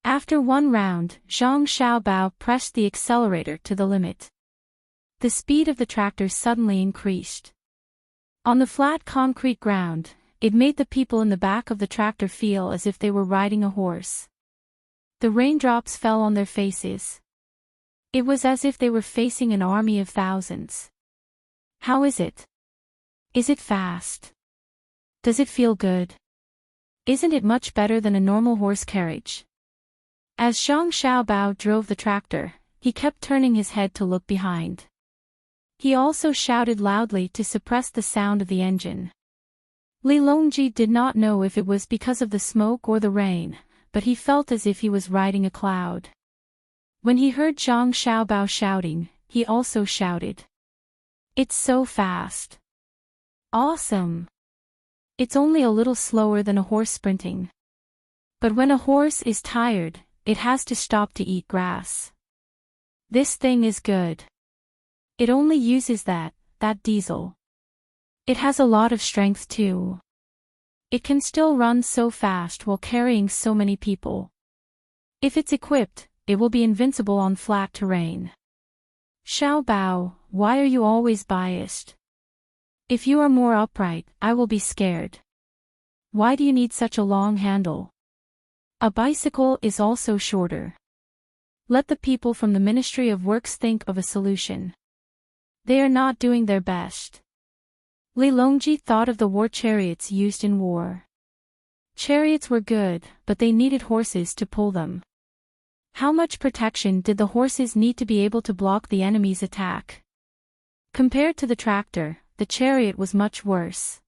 Speaker 1: After one round, Zhang Xiaobao pressed the accelerator to the limit. The speed of the tractor suddenly increased. On the flat concrete ground, it made the people in the back of the tractor feel as if they were riding a horse. The raindrops fell on their faces. It was as if they were facing an army of thousands. How is it? Is it fast? Does it feel good? Isn't it much better than a normal horse carriage? As Zhang Xiaobao drove the tractor, he kept turning his head to look behind. He also shouted loudly to suppress the sound of the engine. Li Longji did not know if it was because of the smoke or the rain, but he felt as if he was riding a cloud. When he heard Zhang Xiaobao shouting, he also shouted. It's so fast. Awesome. It's only a little slower than a horse sprinting. But when a horse is tired, it has to stop to eat grass. This thing is good. It only uses that diesel. It has a lot of strength too. It can still run so fast while carrying so many people. If it's equipped, it will be invincible on flat terrain. Xiaobao, why are you always biased? If you are more upright, I will be scared. Why do you need such a long handle? A bicycle is also shorter. Let the people from the Ministry of Works think of a solution. They are not doing their best. Li Longji thought of the war chariots used in war. Chariots were good, but they needed horses to pull them. How much protection did the horses need to be able to block the enemy's attack? Compared to the tractor, the chariot was much worse.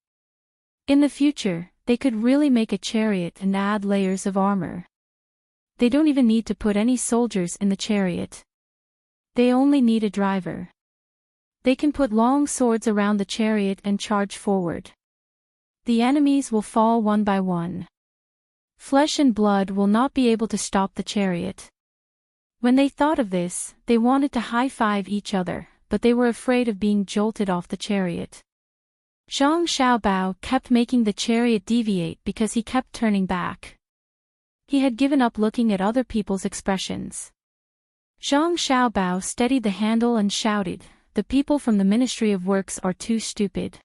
Speaker 1: In the future, they could really make a chariot and add layers of armor. They don't even need to put any soldiers in the chariot. They only need a driver. They can put long swords around the chariot and charge forward. The enemies will fall one by one. Flesh and blood will not be able to stop the chariot. When they thought of this, they wanted to high-five each other, but they were afraid of being jolted off the chariot. Zhang Xiaobao kept making the chariot deviate because he kept turning back. He had given up looking at other people's expressions. Zhang Xiaobao steadied the handle and shouted, "The people from the Ministry of Works are too stupid.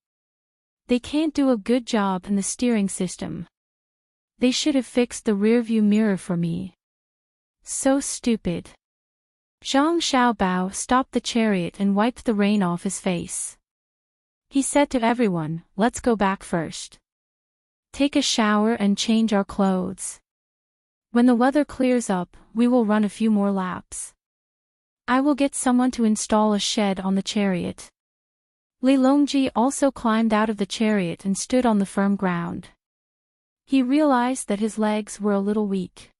Speaker 1: They can't do a good job in the steering system. They should have fixed the rearview mirror for me. So stupid." Zhang Xiaobao stopped the chariot and wiped the rain off his face. He said to everyone, "Let's go back first. Take a shower and change our clothes. When the weather clears up, we will run a few more laps. I will get someone to install a shed on the chariot." Li Longji also climbed out of the chariot and stood on the firm ground. He realized that his legs were a little weak.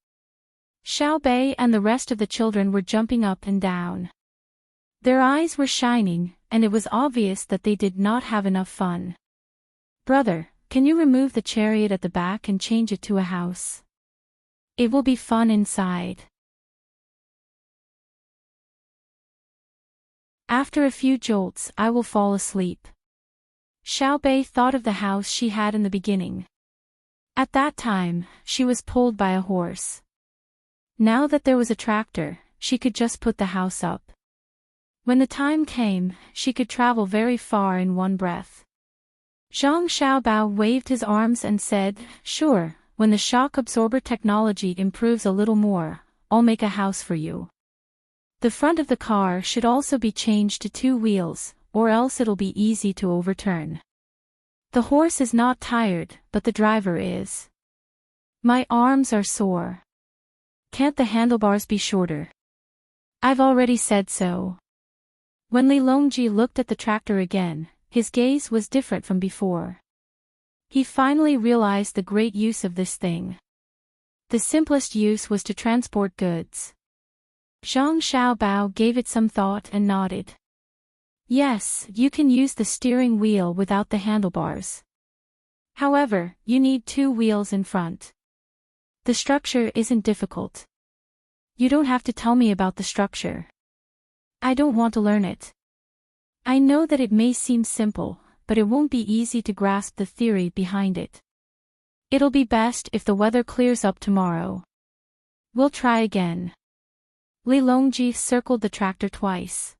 Speaker 1: Xiao Bei and the rest of the children were jumping up and down. Their eyes were shining, and it was obvious that they did not have enough fun. "Brother, can you remove the chariot at the back and change it to a house? It will be fun inside." After a few jolts, I will fall asleep. Xiao Bei thought of the house she had in the beginning. At that time, she was pulled by a horse. Now that there was a tractor, she could just put the house up. When the time came, she could travel very far in one breath. Zhang Xiaobao waved his arms and said, "Sure, when the shock absorber technology improves a little more, I'll make a house for you. The front of the car should also be changed to 2 wheels, or else it'll be easy to overturn. The horse is not tired, but the driver is. My arms are sore. Can't the handlebars be shorter? I've already said so." When Li Longji looked at the tractor again, his gaze was different from before. He finally realized the great use of this thing. The simplest use was to transport goods. Zhang Xiaobao gave it some thought and nodded. Yes, you can use the steering wheel without the handlebars. However, you need 2 wheels in front. The structure isn't difficult. You don't have to tell me about the structure. I don't want to learn it. I know that it may seem simple, but it won't be easy to grasp the theory behind it. It'll be best if the weather clears up tomorrow. We'll try again. Li Longji circled the tractor twice.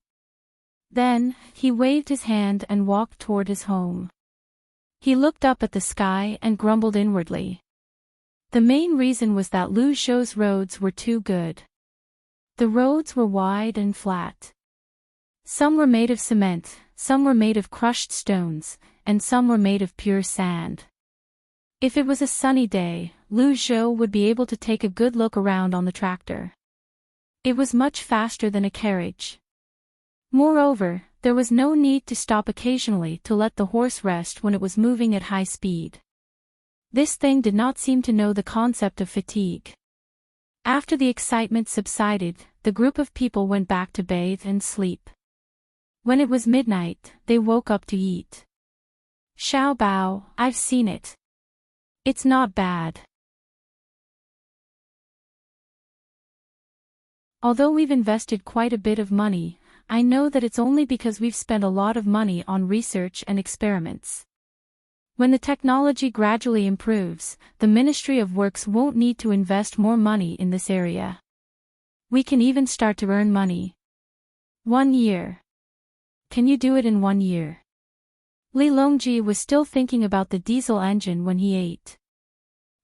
Speaker 1: Then, he waved his hand and walked toward his home. He looked up at the sky and grumbled inwardly. The main reason was that Luzhou's roads were too good. The roads were wide and flat. Some were made of cement, some were made of crushed stones, and some were made of pure sand. If it was a sunny day, Luzhou would be able to take a good look around on the tractor. It was much faster than a carriage. Moreover, there was no need to stop occasionally to let the horse rest when it was moving at high speed. This thing did not seem to know the concept of fatigue. After the excitement subsided, the group of people went back to bathe and sleep. When it was midnight, they woke up to eat. Xiao Bao, I've seen it. It's not bad. Although we've invested quite a bit of money, I know that it's only because we've spent a lot of money on research and experiments. When the technology gradually improves, the Ministry of Works won't need to invest more money in this area. We can even start to earn money. 1 year. Can you do it in 1 year? Li Longji was still thinking about the diesel engine when he ate.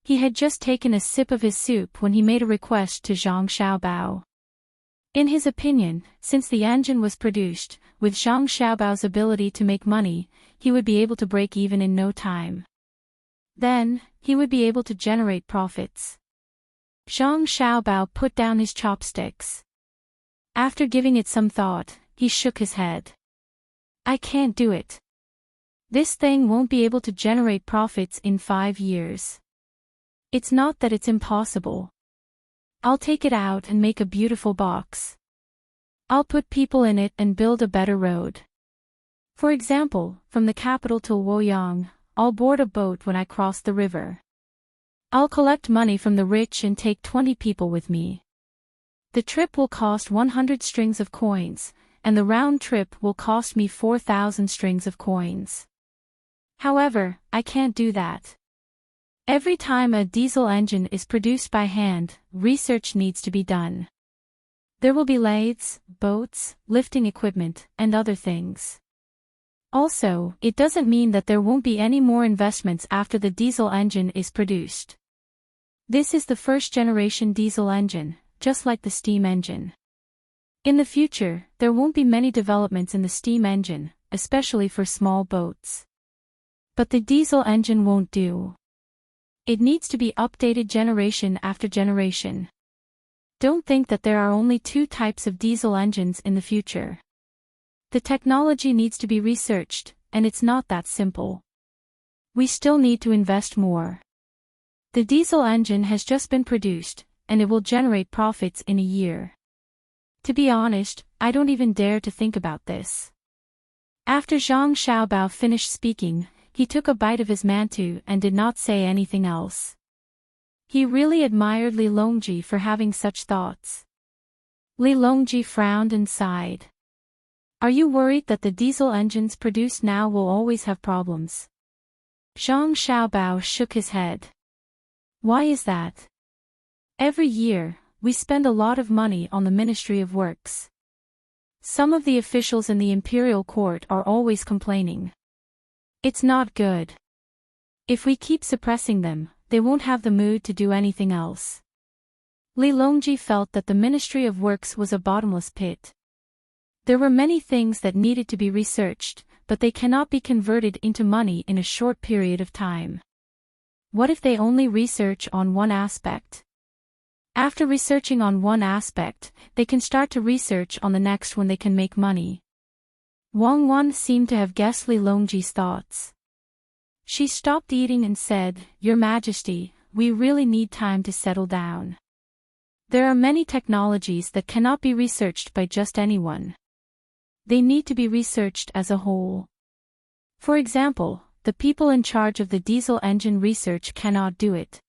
Speaker 1: He had just taken a sip of his soup when he made a request to Zhang Xiaobao. In his opinion, since the engine was produced, with Zhang Xiaobao's ability to make money, he would be able to break even in no time. Then, he would be able to generate profits. Zhang Xiaobao put down his chopsticks. After giving it some thought, he shook his head. I can't do it. This thing won't be able to generate profits in 5 years. It's not that it's impossible. I'll take it out and make a beautiful box. I'll put people in it and build a better road. For example, from the capital to Luoyang, I'll board a boat when I cross the river. I'll collect money from the rich and take 20 people with me. The trip will cost 100 strings of coins, and the round trip will cost me 4,000 strings of coins. However, I can't do that. Every time a diesel engine is produced by hand, research needs to be done. There will be lathes, boats, lifting equipment, and other things. Also, it doesn't mean that there won't be any more investments after the diesel engine is produced. This is the first generation diesel engine, just like the steam engine. In the future, there won't be many developments in the steam engine, especially for small boats. But the diesel engine won't do. It needs to be updated generation after generation. Don't think that there are only 2 types of diesel engines in the future. The technology needs to be researched, and it's not that simple. We still need to invest more. The diesel engine has just been produced, and it will generate profits in a year. To be honest, I don't even dare to think about this. After Zhang Xiaobao finished speaking, he took a bite of his mantou and did not say anything else. He really admired Li Longji for having such thoughts. Li Longji frowned and sighed. Are you worried that the diesel engines produced now will always have problems? Zhang Xiaobao shook his head. Why is that? Every year, we spend a lot of money on the Ministry of Works. Some of the officials in the imperial court are always complaining. It's not good. If we keep suppressing them, they won't have the mood to do anything else. Li Longji felt that the Ministry of Works was a bottomless pit. There were many things that needed to be researched, but they cannot be converted into money in a short period of time. What if they only research on one aspect? After researching on one aspect, they can start to research on the next when they can make money. Wang Wan seemed to have guessed Li Longji's thoughts. She stopped eating and said, Your Majesty, we really need time to settle down. There are many technologies that cannot be researched by just anyone. They need to be researched as a whole. For example, the people in charge of the diesel engine research cannot do it.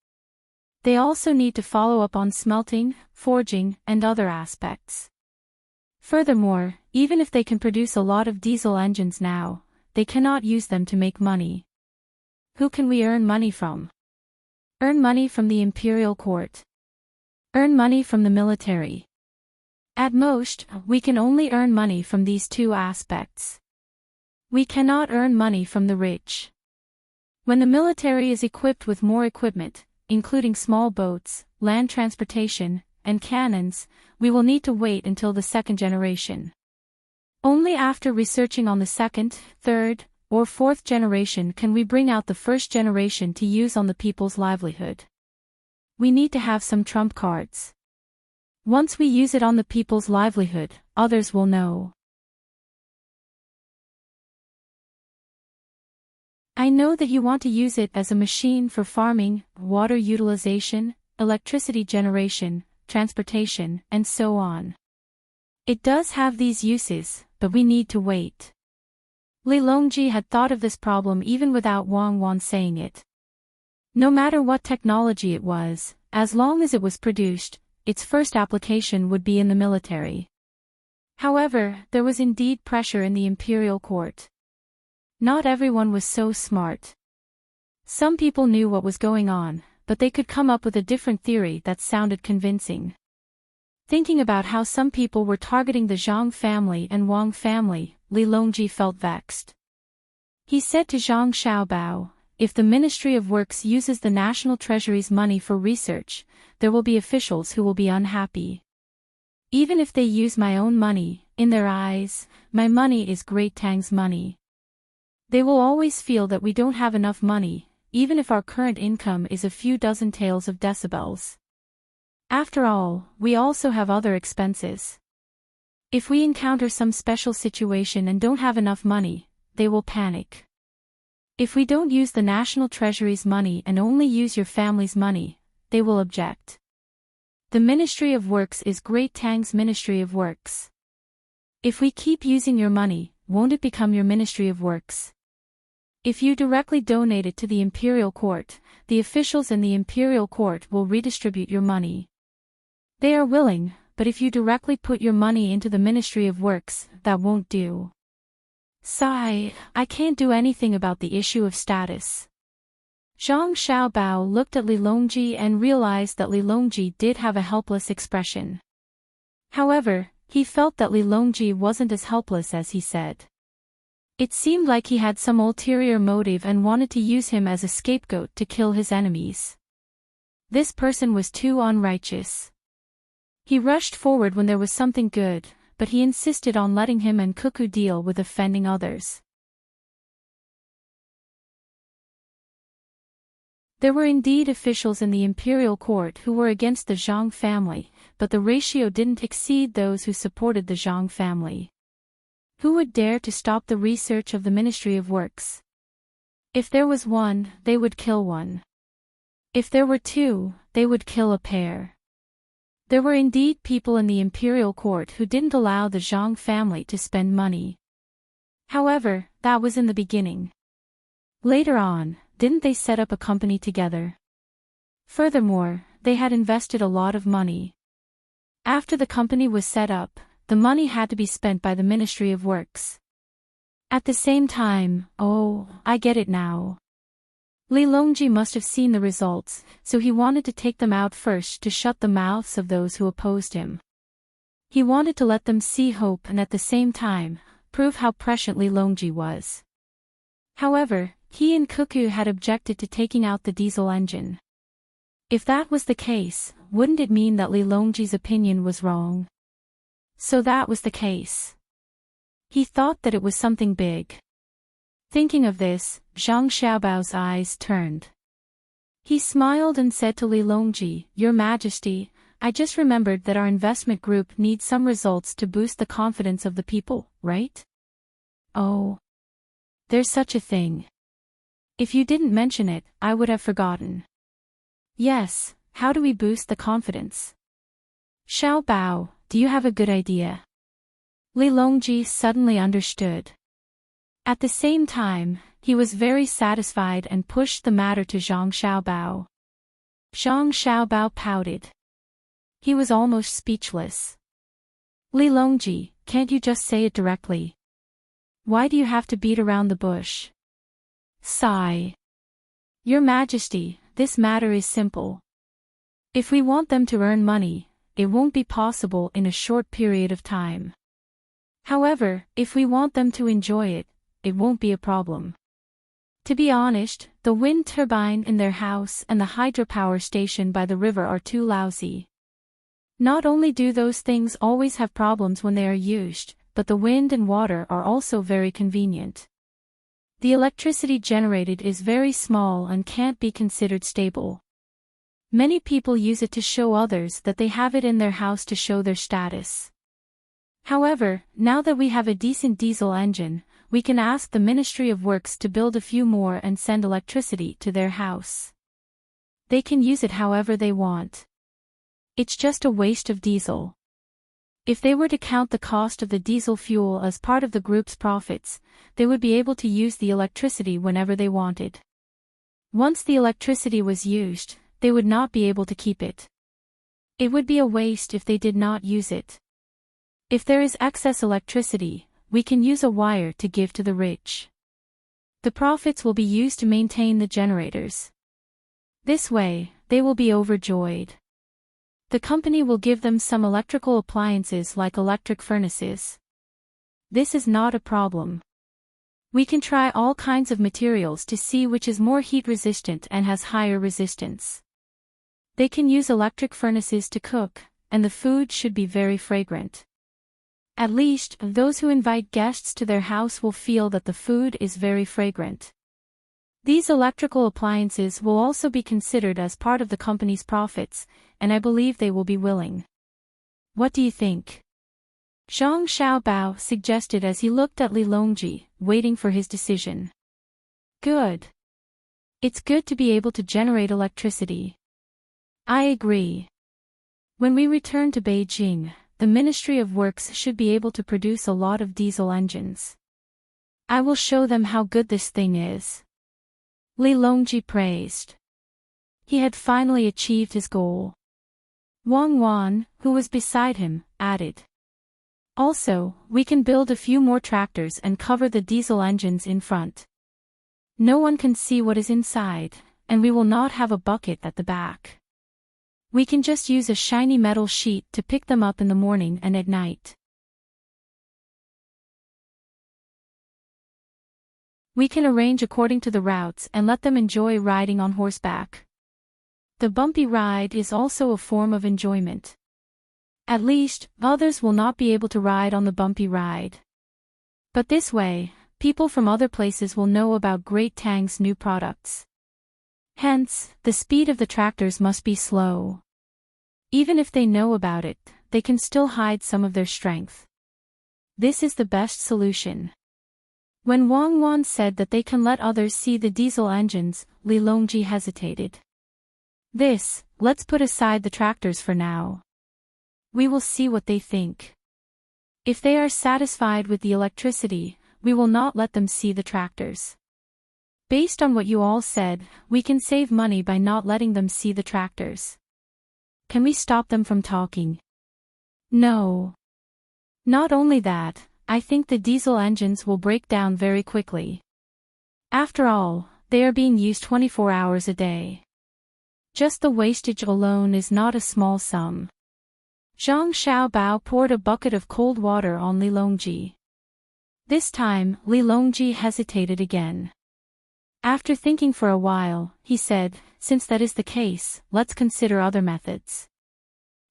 Speaker 1: They also need to follow up on smelting, forging, and other aspects. Furthermore, even if they can produce a lot of diesel engines now, they cannot use them to make money. Who can we earn money from? Earn money from the imperial court. Earn money from the military. At most, we can only earn money from these 2 aspects. We cannot earn money from the rich. When the military is equipped with more equipment, including small boats, land transportation, and cannons, we will need to wait until the 2nd generation. Only after researching on the 2nd, 3rd, or 4th generation can we bring out the 1st generation to use on the people's livelihood. We need to have some trump cards. Once we use it on the people's livelihood, others will know. I know that you want to use it as a machine for farming, water utilization, electricity generation, transportation, and so on. It does have these uses, but we need to wait. Li Longji had thought of this problem even without Wang Wan saying it. No matter what technology it was, as long as it was produced, its first application would be in the military. However, there was indeed pressure in the imperial court. Not everyone was so smart. Some people knew what was going on, but they could come up with a different theory that sounded convincing. Thinking about how some people were targeting the Zhang family and Wang family, Li Longji felt vexed. He said to Zhang Xiaobao, "If the Ministry of Works uses the National Treasury's money for research, there will be officials who will be unhappy. Even if they use my own money, in their eyes, my money is Great Tang's money. They will always feel that we don't have enough money, even if our current income is a few dozen taels of decibels. After all, we also have other expenses. If we encounter some special situation and don't have enough money, they will panic. If we don't use the National Treasury's money and only use your family's money, they will object. The Ministry of Works is Great Tang's Ministry of Works. If we keep using your money, won't it become your Ministry of Works? If you directly donate it to the Imperial Court, the officials in the Imperial Court will redistribute your money. They are willing, but if you directly put your money into the Ministry of Works, that won't do. Sigh, I can't do anything about the issue of status." Zhang Xiaobao looked at Li Longji and realized that Li Longji did have a helpless expression. However, he felt that Li Longji wasn't as helpless as he said. It seemed like he had some ulterior motive and wanted to use him as a scapegoat to kill his enemies. This person was too unrighteous. He rushed forward when there was something good, but he insisted on letting him and Cuckoo deal with offending others. There were indeed officials in the imperial court who were against the Zhang family, but the ratio didn't exceed those who supported the Zhang family. Who would dare to stop the research of the Ministry of Works? If there was one, they would kill one. If there were two, they would kill a pair. There were indeed people in the imperial court who didn't allow the Zhang family to spend money. However, that was in the beginning. Later on, didn't they set up a company together? Furthermore, they had invested a lot of money. After the company was set up, the money had to be spent by the Ministry of Works. At the same time, oh, I get it now. Li Longji must have seen the results, so he wanted to take them out first to shut the mouths of those who opposed him. He wanted to let them see hope and at the same time, prove how prescient Li Longji was. However, he and Cuckoo had objected to taking out the diesel engine. If that was the case, wouldn't it mean that Li Longji's opinion was wrong? So that was the case. He thought that it was something big. Thinking of this, Zhang Xiaobao's eyes turned. He smiled and said to Li Longji, "Your Majesty, I just remembered that our investment group needs some results to boost the confidence of the people, right?" "Oh. There's such a thing. If you didn't mention it, I would have forgotten." "Yes, how do we boost the confidence?" "Xiaobao, do you have a good idea?" Li Longji suddenly understood. At the same time, he was very satisfied and pushed the matter to Zhang Xiaobao. Zhang Xiaobao pouted. He was almost speechless. "Li Longji, can't you just say it directly? Why do you have to beat around the bush?" Sigh. "Your Majesty, this matter is simple. If we want them to earn money, it won't be possible in a short period of time. However, if we want them to enjoy it, it won't be a problem. To be honest, the wind turbine in their house and the hydropower station by the river are too lousy. Not only do those things always have problems when they are used, but the wind and water are also very convenient. The electricity generated is very small and can't be considered stable. Many people use it to show others that they have it in their house to show their status. However, now that we have a decent diesel engine, we can ask the Ministry of Works to build a few more and send electricity to their house. They can use it however they want. It's just a waste of diesel. If they were to count the cost of the diesel fuel as part of the group's profits, they would be able to use the electricity whenever they wanted. Once the electricity was used, they would not be able to keep it. It would be a waste if they did not use it. If there is excess electricity, we can use a wire to give to the rich. The profits will be used to maintain the generators. This way, they will be overjoyed. The company will give them some electrical appliances like electric furnaces. This is not a problem. We can try all kinds of materials to see which is more heat resistant and has higher resistance. They can use electric furnaces to cook, and the food should be very fragrant. At least, those who invite guests to their house will feel that the food is very fragrant. These electrical appliances will also be considered as part of the company's profits, and I believe they will be willing. What do you think? Zhang Xiaobao suggested as he looked at Li Longji, waiting for his decision. Good. It's good to be able to generate electricity. I agree. When we return to Beijing, the Ministry of Works should be able to produce a lot of diesel engines. I will show them how good this thing is. Li Longji praised. He had finally achieved his goal. Wang Wan, who was beside him, added. Also, we can build a few more tractors and cover the diesel engines in front. No one can see what is inside, and we will not have a bucket at the back. We can just use a shiny metal sheet to pick them up in the morning and at night. We can arrange according to the routes and let them enjoy riding on horseback. The bumpy ride is also a form of enjoyment. At least, others will not be able to ride on the bumpy ride. But this way, people from other places will know about Great Tang's new products. Hence, the speed of the tractors must be slow. Even if they know about it, they can still hide some of their strength. This is the best solution. When Wang Wan said that they can let others see the diesel engines, Li Longji hesitated. Let's put aside the tractors for now. We will see what they think. If they are satisfied with the electricity, we will not let them see the tractors. Based on what you all said, we can save money by not letting them see the tractors. Can we stop them from talking? No. Not only that, I think the diesel engines will break down very quickly. After all, they are being used 24 hours a day. Just the wastage alone is not a small sum. Zhang Xiaobao poured a bucket of cold water on Li Longji. This time, Li Longji hesitated again. After thinking for a while, he said, since that is the case, let's consider other methods.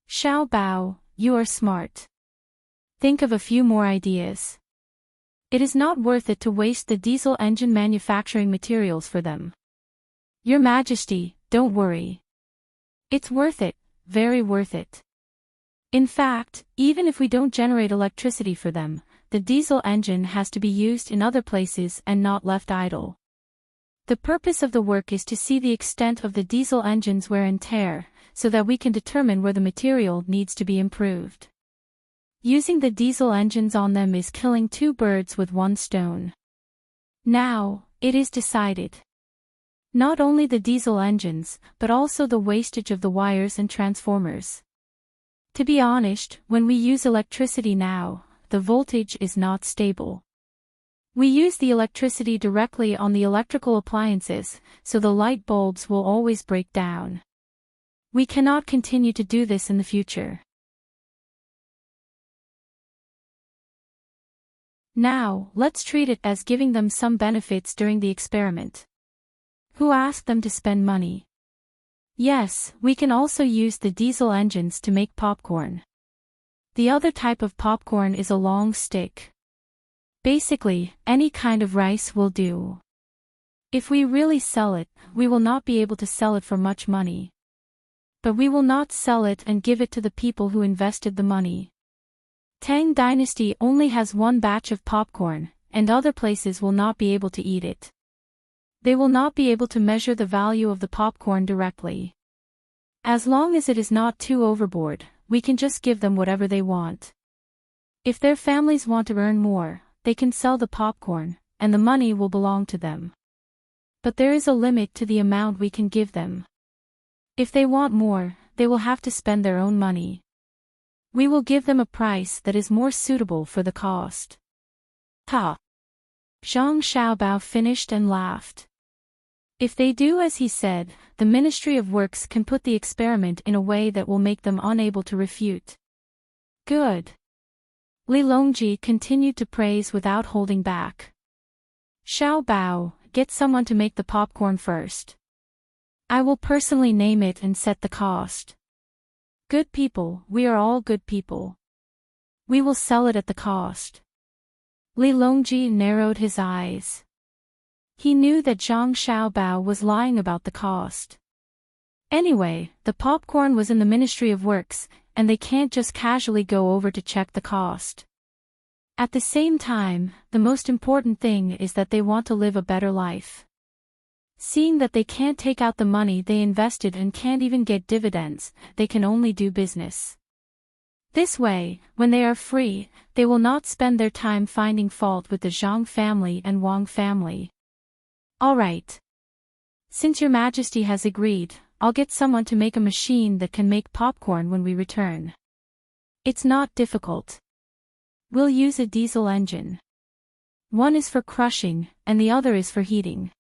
Speaker 1: Xiaobao, you are smart. Think of a few more ideas. It is not worth it to waste the diesel engine manufacturing materials for them. Your Majesty, don't worry. It's worth it, very worth it. In fact, even if we don't generate electricity for them, the diesel engine has to be used in other places and not left idle. The purpose of the work is to see the extent of the diesel engine's wear and tear, so that we can determine where the material needs to be improved. Using the diesel engines on them is killing two birds with one stone. Now, it is decided. Not only the diesel engines, but also the wastage of the wires and transformers. To be honest, when we use electricity now, the voltage is not stable. We use the electricity directly on the electrical appliances, so the light bulbs will always break down. We cannot continue to do this in the future. Now, let's treat it as giving them some benefits during the experiment. Who asked them to spend money? Yes, we can also use the diesel engines to make popcorn. The other type of popcorn is a long stick. Basically, any kind of rice will do. If we really sell it, we will not be able to sell it for much money. But we will not sell it and give it to the people who invested the money. Tang Dynasty only has one batch of popcorn, and other places will not be able to eat it. They will not be able to measure the value of the popcorn directly. As long as it is not too overboard, we can just give them whatever they want. If their families want to earn more, they can sell the popcorn, and the money will belong to them. But there is a limit to the amount we can give them. If they want more, they will have to spend their own money. We will give them a price that is more suitable for the cost. Ha! Zhang Xiaobao finished and laughed. If they do as he said, the Ministry of Works can put the experiment in a way that will make them unable to refute. Good. Li Longji continued to praise without holding back. Xiaobao, get someone to make the popcorn first. I will personally name it and set the cost. Good people, we are all good people. We will sell it at the cost. Li Longji narrowed his eyes. He knew that Zhang Xiaobao was lying about the cost. Anyway, the popcorn was in the Ministry of Works, and they can't just casually go over to check the cost. At the same time, the most important thing is that they want to live a better life. Seeing that they can't take out the money they invested and can't even get dividends, they can only do business. This way, when they are free, they will not spend their time finding fault with the Zhang family and Wang family. All right. Since Your Majesty has agreed, I'll get someone to make a machine that can make popcorn when we return. It's not difficult. We'll use a diesel engine. One is for crushing, and the other is for heating.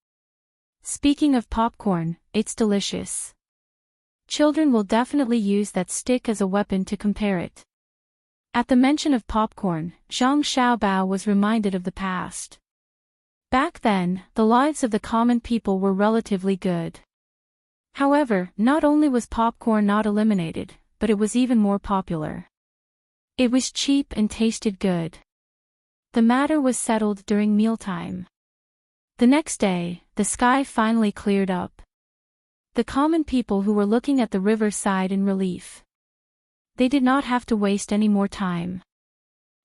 Speaker 1: Speaking of popcorn, it's delicious. Children will definitely use that stick as a weapon to compare it. At the mention of popcorn, Zhang Xiaobao was reminded of the past. Back then, the lives of the common people were relatively good. However, not only was popcorn not eliminated, but it was even more popular. It was cheap and tasted good. The matter was settled during mealtime. The next day, the sky finally cleared up. The common people who were looking at the river sighed in relief. They did not have to waste any more time.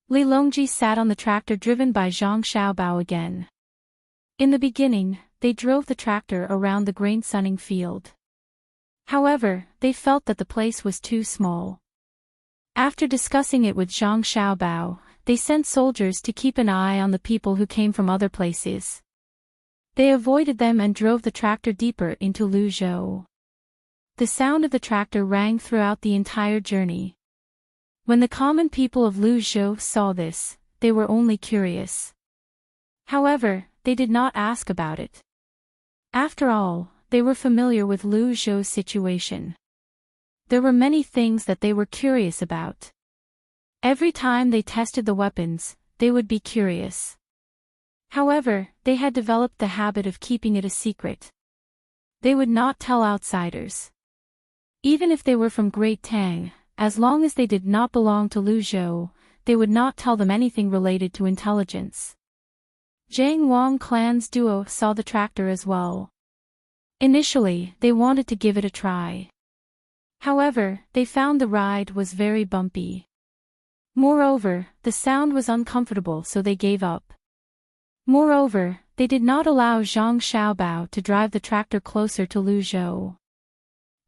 Speaker 1: Li Longji sat on the tractor driven by Zhang Xiaobao again. In the beginning, they drove the tractor around the grain-sunning field. However, they felt that the place was too small. After discussing it with Zhang Xiaobao, they sent soldiers to keep an eye on the people who came from other places. They avoided them and drove the tractor deeper into Luzhou. The sound of the tractor rang throughout the entire journey. When the common people of Luzhou saw this, they were only curious. However, they did not ask about it. After all, they were familiar with Luzhou's situation. There were many things that they were curious about. Every time they tested the weapons, they would be curious. However, they had developed the habit of keeping it a secret. They would not tell outsiders. Even if they were from Great Tang, as long as they did not belong to Luzhou, they would not tell them anything related to intelligence. Zhang Wang clan's duo saw the tractor as well. Initially, they wanted to give it a try. However, they found the ride was very bumpy. Moreover, the sound was uncomfortable, so they gave up. Moreover, they did not allow Zhang Xiaobao to drive the tractor closer to Luzhou.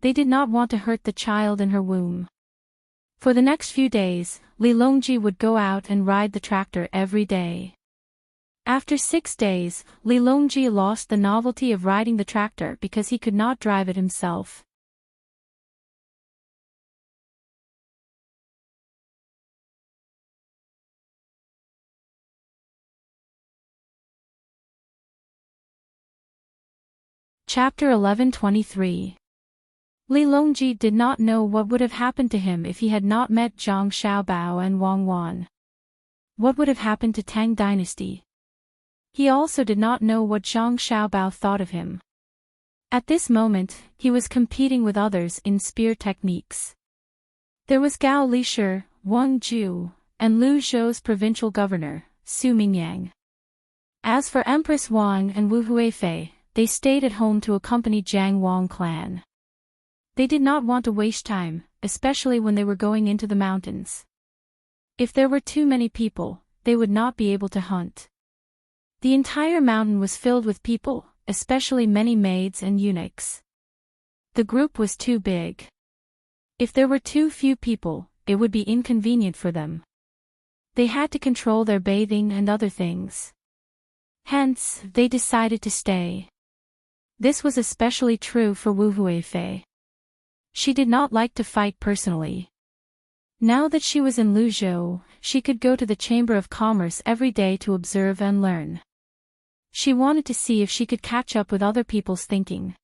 Speaker 1: They did not want to hurt the child in her womb. For the next few days, Li Longji would go out and ride the tractor every day. After 6 days, Li Longji lost the novelty of riding the tractor because he could not drive it himself. Chapter 11:23. Li Longji did not know what would have happened to him if he had not met Zhang Xiaobao and Wang Wan. What would have happened to Tang dynasty? He also did not know what Zhang Xiaobao thought of him. At this moment, he was competing with others in spear techniques. There was Gao Lishir, Wang Ju, and Luzhou's provincial governor, Su Mingyang. As for Empress Wang and Wu Huifei, they stayed at home to accompany Jiang Wang clan. They did not want to waste time, especially when they were going into the mountains. If there were too many people, they would not be able to hunt. The entire mountain was filled with people, especially many maids and eunuchs. The group was too big. If there were too few people, it would be inconvenient for them. They had to control their bathing and other things. Hence, they decided to stay. This was especially true for Wu Huifei. She did not like to fight personally. Now that she was in Luzhou, she could go to the Chamber of Commerce every day to observe and learn. She wanted to see if she could catch up with other people's thinking.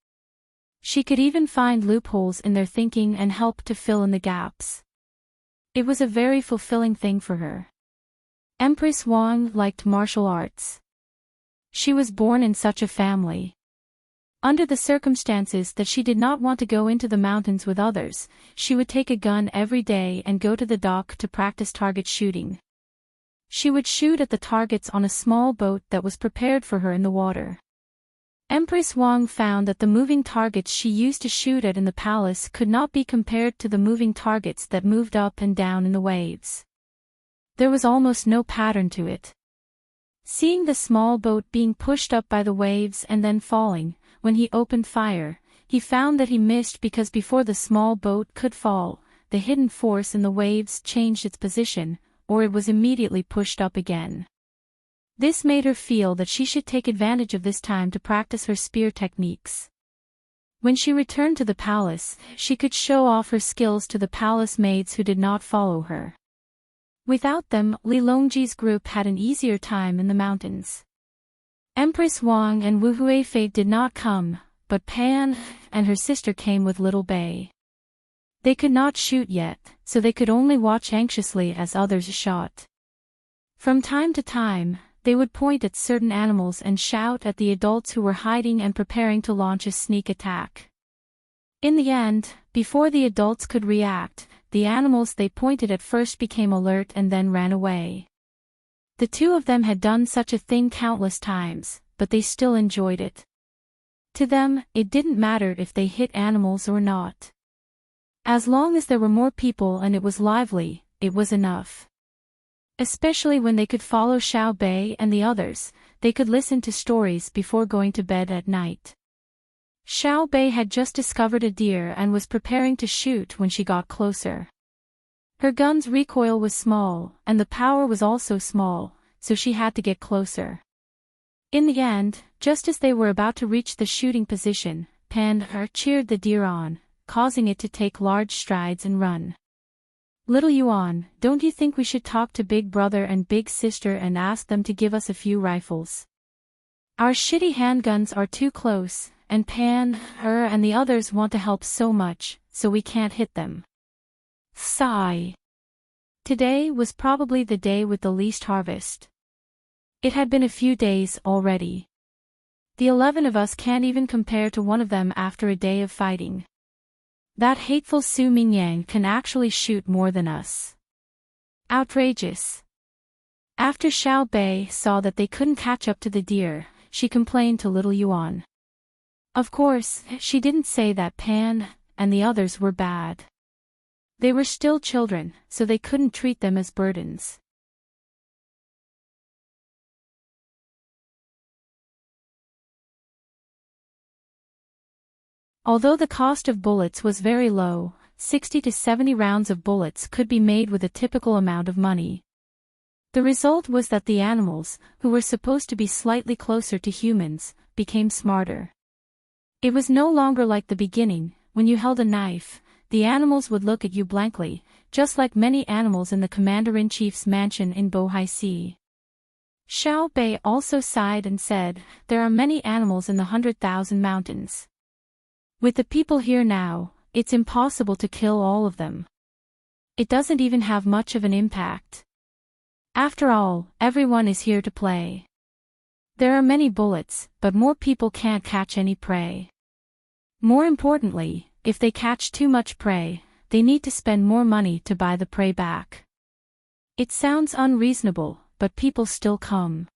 Speaker 1: She could even find loopholes in their thinking and help to fill in the gaps. It was a very fulfilling thing for her. Empress Wang liked martial arts. She was born in such a family. Under the circumstances that she did not want to go into the mountains with others, she would take a gun every day and go to the dock to practice target shooting. She would shoot at the targets on a small boat that was prepared for her in the water. Empress Wang found that the moving targets she used to shoot at in the palace could not be compared to the moving targets that moved up and down in the waves. There was almost no pattern to it. Seeing the small boat being pushed up by the waves and then falling, when he opened fire, he found that he missed because before the small boat could fall, the hidden force in the waves changed its position, or it was immediately pushed up again. This made her feel that she should take advantage of this time to practice her spear techniques. When she returned to the palace, she could show off her skills to the palace maids who did not follow her. Without them, Li Longji's group had an easier time in the mountains. Empress Wang and Wu Huifei did not come, but Pan and her sister came with little Bei. They could not shoot yet, so they could only watch anxiously as others shot. From time to time, they would point at certain animals and shout at the adults who were hiding and preparing to launch a sneak attack. In the end, before the adults could react, the animals they pointed at first became alert and then ran away. The two of them had done such a thing countless times, but they still enjoyed it. To them, it didn't matter if they hit animals or not. As long as there were more people and it was lively, it was enough. Especially when they could follow Xiao Bei and the others, they could listen to stories before going to bed at night. Xiao Bei had just discovered a deer and was preparing to shoot when she got closer. Her gun's recoil was small, and the power was also small, so she had to get closer. In the end, just as they were about to reach the shooting position, Pan cheered the deer on, causing it to take large strides and run. "Little Yuan, don't you think we should talk to Big Brother and Big Sister and ask them to give us a few rifles? Our shitty handguns are too close, and Pan and the others want to help so much, so we can't hit them." Sigh. Today was probably the day with the least harvest. It had been a few days already. The 11 of us can't even compare to one of them after a day of fighting. That hateful Su Mingyang can actually shoot more than us. Outrageous. After Xiao Bei saw that they couldn't catch up to the deer, she complained to little Yuan. Of course, she didn't say that Pan and the others were bad. They were still children, so they couldn't treat them as burdens. Although the cost of bullets was very low, 60 to 70 rounds of bullets could be made with a typical amount of money. The result was that the animals, who were supposed to be slightly closer to humans, became smarter. It was no longer like the beginning, when you held a knife. The animals would look at you blankly, just like many animals in the Commander-in-Chief's mansion in Bohaisi. Xiao Bei also sighed and said, "There are many animals in the 100,000 mountains. With the people here now, it's impossible to kill all of them. It doesn't even have much of an impact. After all, everyone is here to play. There are many bullets, but more people can't catch any prey. More importantly, if they catch too much prey, they need to spend more money to buy the prey back. It sounds unreasonable, but people still come.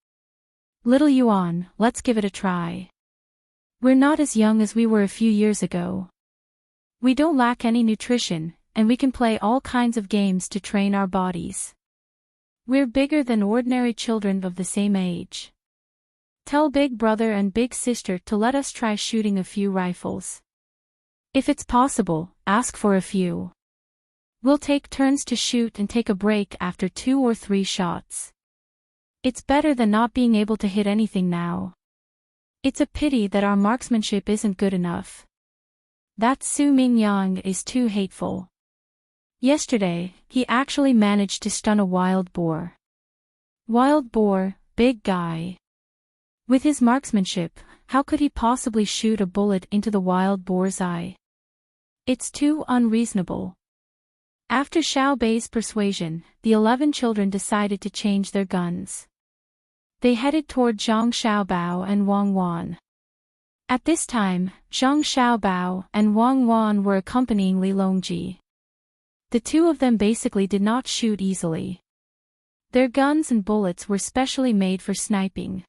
Speaker 1: Little Yuan, let's give it a try. We're not as young as we were a few years ago. We don't lack any nutrition, and we can play all kinds of games to train our bodies. We're bigger than ordinary children of the same age. Tell Big Brother and Big Sister to let us try shooting a few rifles. If it's possible, ask for a few. We'll take turns to shoot and take a break after 2 or 3 shots. It's better than not being able to hit anything now. It's a pity that our marksmanship isn't good enough. That Su Mingyang is too hateful. Yesterday, he actually managed to stun a wild boar. Wild boar, big guy. With his marksmanship, how could he possibly shoot a bullet into the wild boar's eye? It's too unreasonable. After Xiao Bei's persuasion, the 11 children decided to change their guns. They headed toward Zhang Xiaobao and Wang Wan. At this time, Zhang Xiaobao and Wang Wan were accompanying Li Longji. The two of them basically did not shoot easily. Their guns and bullets were specially made for sniping.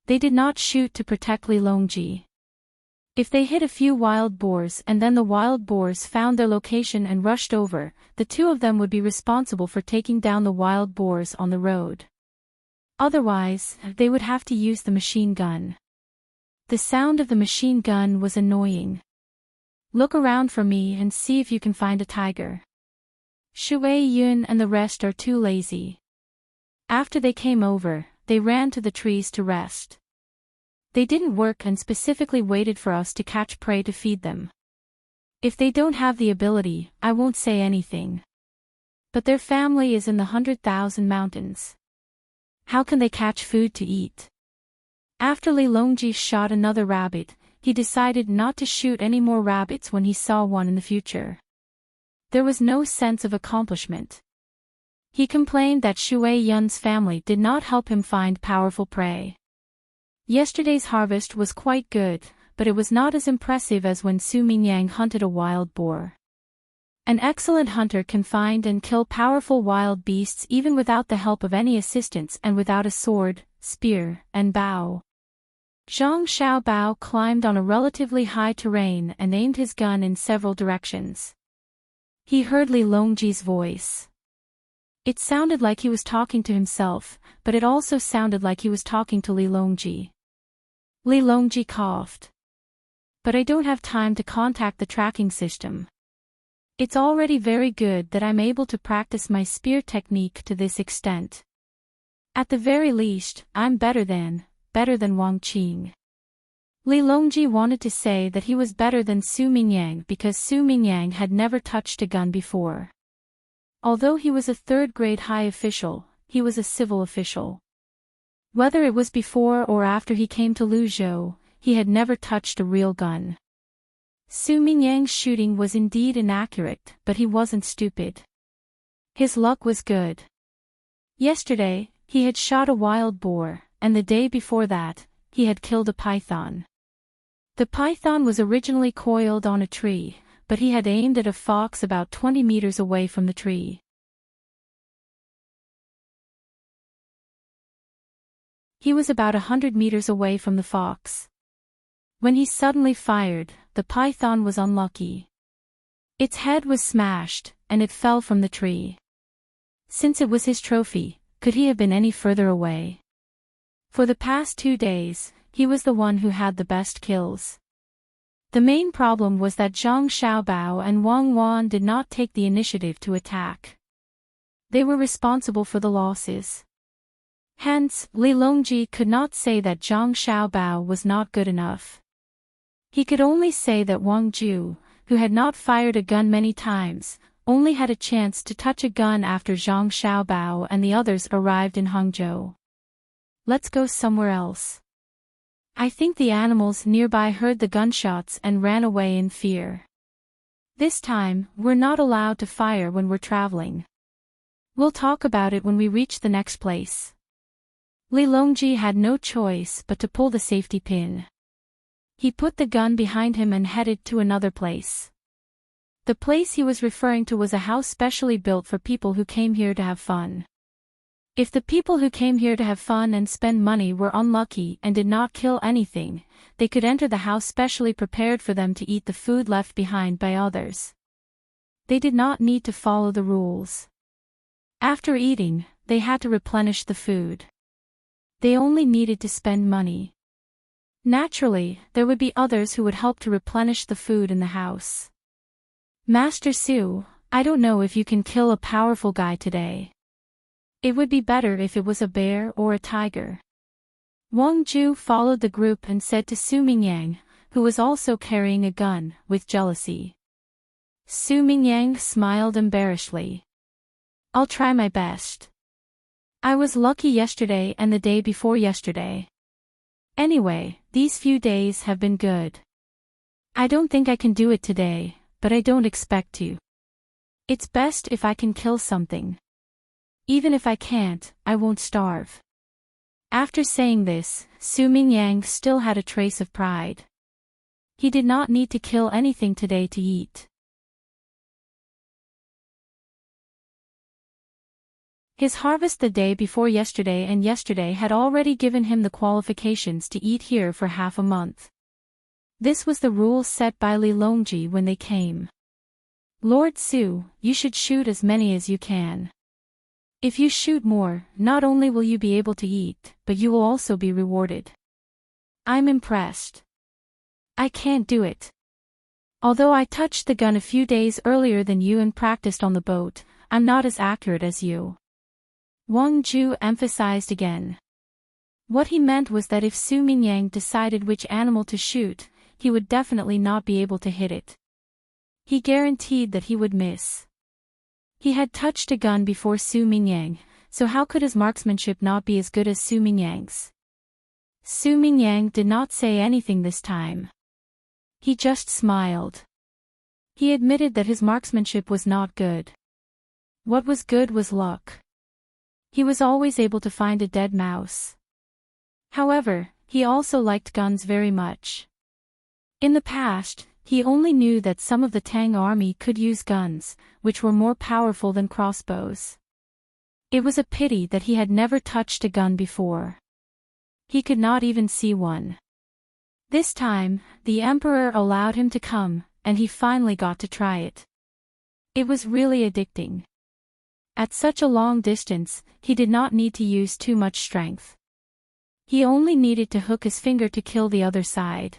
Speaker 1: They did not shoot to protect Li Longji. If they hit a few wild boars and then the wild boars found their location and rushed over, the two of them would be responsible for taking down the wild boars on the road. Otherwise, they would have to use the machine gun. The sound of the machine gun was annoying. Look around for me and see if you can find a tiger. Shui Yun and the rest are too lazy. After they came over, they ran to the trees to rest. They didn't work and specifically waited for us to catch prey to feed them. If they don't have the ability, I won't say anything. But their family is in the 100,000 mountains. How can they catch food to eat? After Li Longji shot another rabbit, he decided not to shoot any more rabbits when he saw one in the future. There was no sense of accomplishment. He complained that Shui Yun's family did not help him find powerful prey. Yesterday's harvest was quite good, but it was not as impressive as when Su Mingyang hunted a wild boar. An excellent hunter can find and kill powerful wild beasts even without the help of any assistance and without a sword, spear, and bow. Zhang Xiaobao climbed on a relatively high terrain and aimed his gun in several directions. He heard Li Longji's voice. It sounded like he was talking to himself, but it also sounded like he was talking to Li Longji. Li Longji coughed. But I don't have time to contact the tracking system. It's already very good that I'm able to practice my spear technique to this extent. At the very least, I'm better than Wang Qing. Li Longji wanted to say that he was better than Su Mingyang because Su Mingyang had never touched a gun before. Although he was a third-grade high official, he was a civil official. Whether it was before or after he came to Luzhou, he had never touched a real gun. Su Mingyang's shooting was indeed inaccurate, but he wasn't stupid. His luck was good. Yesterday, he had shot a wild boar, and the day before that, he had killed a python. The python was originally coiled on a tree, but he had aimed at a fox about 20 meters away from the tree. He was about 100 meters away from the fox. When he suddenly fired, the python was unlucky. Its head was smashed, and it fell from the tree. Since it was his trophy, could he have been any further away? For the past 2 days, he was the one who had the best kills. The main problem was that Zhang Xiaobao and Wang Wan did not take the initiative to attack. They were responsible for the losses. Hence, Li Longji could not say that Zhang Xiaobao was not good enough. He could only say that Wang Ju, who had not fired a gun many times, only had a chance to touch a gun after Zhang Xiaobao and the others arrived in Hangzhou. Let's go somewhere else. I think the animals nearby heard the gunshots and ran away in fear. This time, we're not allowed to fire when we're traveling. We'll talk about it when we reach the next place. Li Longji had no choice but to pull the safety pin. He put the gun behind him and headed to another place. The place he was referring to was a house specially built for people who came here to have fun. If the people who came here to have fun and spend money were unlucky and did not kill anything, they could enter the house specially prepared for them to eat the food left behind by others. They did not need to follow the rules. After eating, they had to replenish the food. They only needed to spend money. Naturally, there would be others who would help to replenish the food in the house. Master Su, I don't know if you can kill a powerful guy today. It would be better if it was a bear or a tiger. Wang Ju followed the group and said to Su Mingyang, who was also carrying a gun, with jealousy. Su Mingyang smiled embarrassedly. I'll try my best. I was lucky yesterday and the day before yesterday. Anyway, these few days have been good. I don't think I can do it today, but I don't expect to. It's best if I can kill something. Even if I can't, I won't starve. After saying this, Su Mingyang still had a trace of pride. He did not need to kill anything today to eat. His harvest the day before yesterday and yesterday had already given him the qualifications to eat here for half a month. This was the rule set by Li Longji when they came. Lord Su, you should shoot as many as you can. If you shoot more, not only will you be able to eat, but you will also be rewarded. I'm impressed. I can't do it. Although I touched the gun a few days earlier than you and practiced on the boat, I'm not as accurate as you. Wang Ju emphasized again. What he meant was that if Su Mingyang decided which animal to shoot, he would definitely not be able to hit it. He guaranteed that he would miss. He had touched a gun before Su Mingyang, so how could his marksmanship not be as good as Su Mingyang's? Su Mingyang did not say anything this time. He just smiled. He admitted that his marksmanship was not good. What was good was luck. He was always able to find a dead mouse. However, he also liked guns very much. In the past, he only knew that some of the Tang army could use guns, which were more powerful than crossbows. It was a pity that he had never touched a gun before. He could not even see one. This time, the emperor allowed him to come, and he finally got to try it. It was really addicting. At such a long distance, he did not need to use too much strength. He only needed to hook his finger to kill the other side.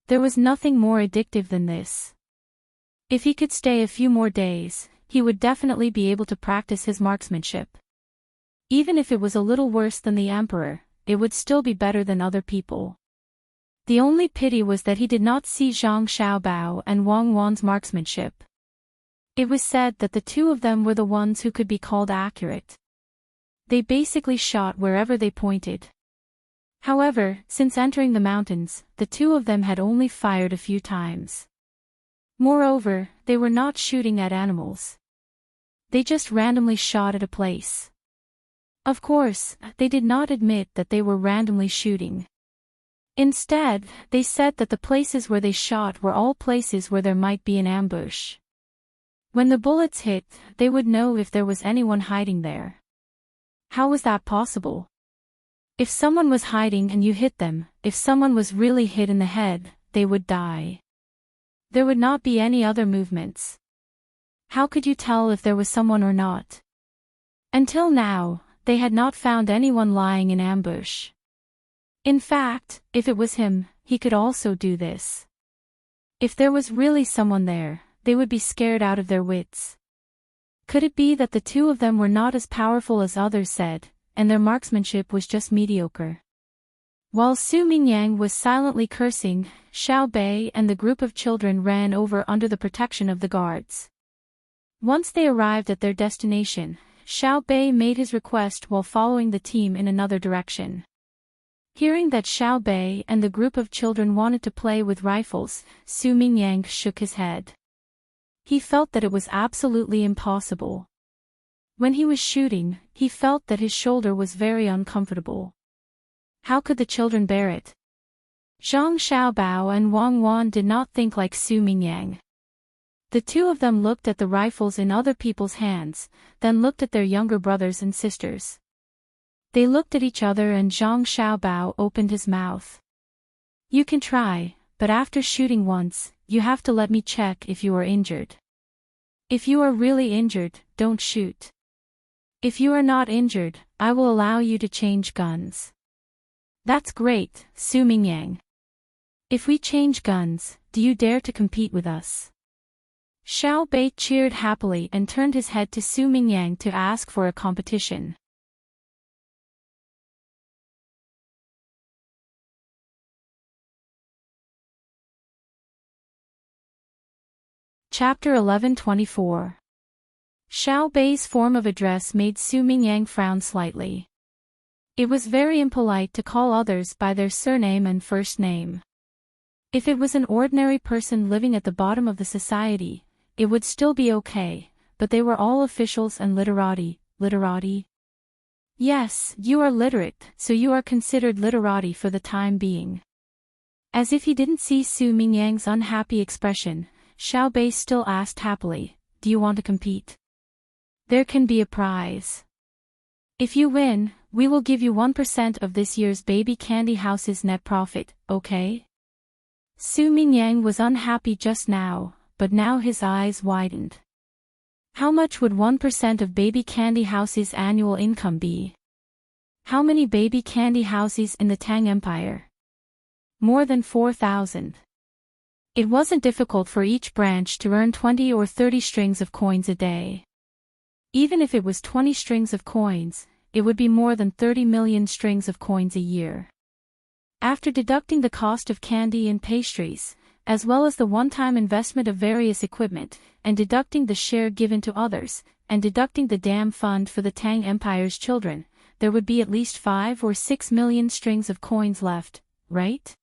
Speaker 1: There was nothing more addictive than this. If he could stay a few more days, he would definitely be able to practice his marksmanship. Even if it was a little worse than the emperor, it would still be better than other people. The only pity was that he did not see Zhang Xiaobao and Wang Wan's marksmanship. It was said that the two of them were the ones who could be called accurate. They basically shot wherever they pointed. However, since entering the mountains, the two of them had only fired a few times. Moreover, they were not shooting at animals. They just randomly shot at a place. Of course, they did not admit that they were randomly shooting. Instead, they said that the places where they shot were all places where there might be an ambush. When the bullets hit, they would know if there was anyone hiding there. How was that possible? If someone was hiding and you hit them, if someone was really hit in the head, they would die. There would not be any other movements. How could you tell if there was someone or not? Until now, they had not found anyone lying in ambush. In fact, if it was him, he could also do this. If there was really someone there, they would be scared out of their wits. Could it be that the two of them were not as powerful as others said, and their marksmanship was just mediocre? While Su Mingyang was silently cursing, Xiao Bei and the group of children ran over under the protection of the guards. Once they arrived at their destination, Xiao Bei made his request while following the team in another direction. Hearing that Xiao Bei and the group of children wanted to play with rifles, Su Mingyang shook his head. He felt that it was absolutely impossible. When he was shooting, he felt that his shoulder was very uncomfortable. How could the children bear it? Zhang Xiaobao and Wang Wan did not think like Su Mingyang. The two of them looked at the rifles in other people's hands, then looked at their younger brothers and sisters. They looked at each other and Zhang Xiaobao opened his mouth. You can try, but after shooting once, you have to let me check if you are injured. If you are really injured, don't shoot. If you are not injured, I will allow you to change guns. That's great, Su Mingyang. If we change guns, do you dare to compete with us? Xiao Bei cheered happily and turned his head to Su Mingyang to ask for a competition. Chapter 1124. Xiao Bei's form of address made Su Mingyang frown slightly. It was very impolite to call others by their surname and first name. If it was an ordinary person living at the bottom of the society, it would still be okay, but they were all officials and literati. Yes, you are literate, so you are considered literati for the time being. As if he didn't see Su Mingyang's unhappy expression, Xiao Bei still asked happily, "Do you want to compete? There can be a prize. If you win, we will give you 1% of this year's Baby Candy House's net profit, okay?" Su Mingyang was unhappy just now, but now his eyes widened. How much would 1% of Baby Candy House's annual income be? How many Baby Candy Houses in the Tang Empire? More than 4,000. It wasn't difficult for each branch to earn 20 or 30 strings of coins a day. Even if it was 20 strings of coins, it would be more than 30 million strings of coins a year. After deducting the cost of candy and pastries, as well as the one-time investment of various equipment, and deducting the share given to others, and deducting the dam fund for the Tang Empire's children, there would be at least 5 or 6 million strings of coins left, right?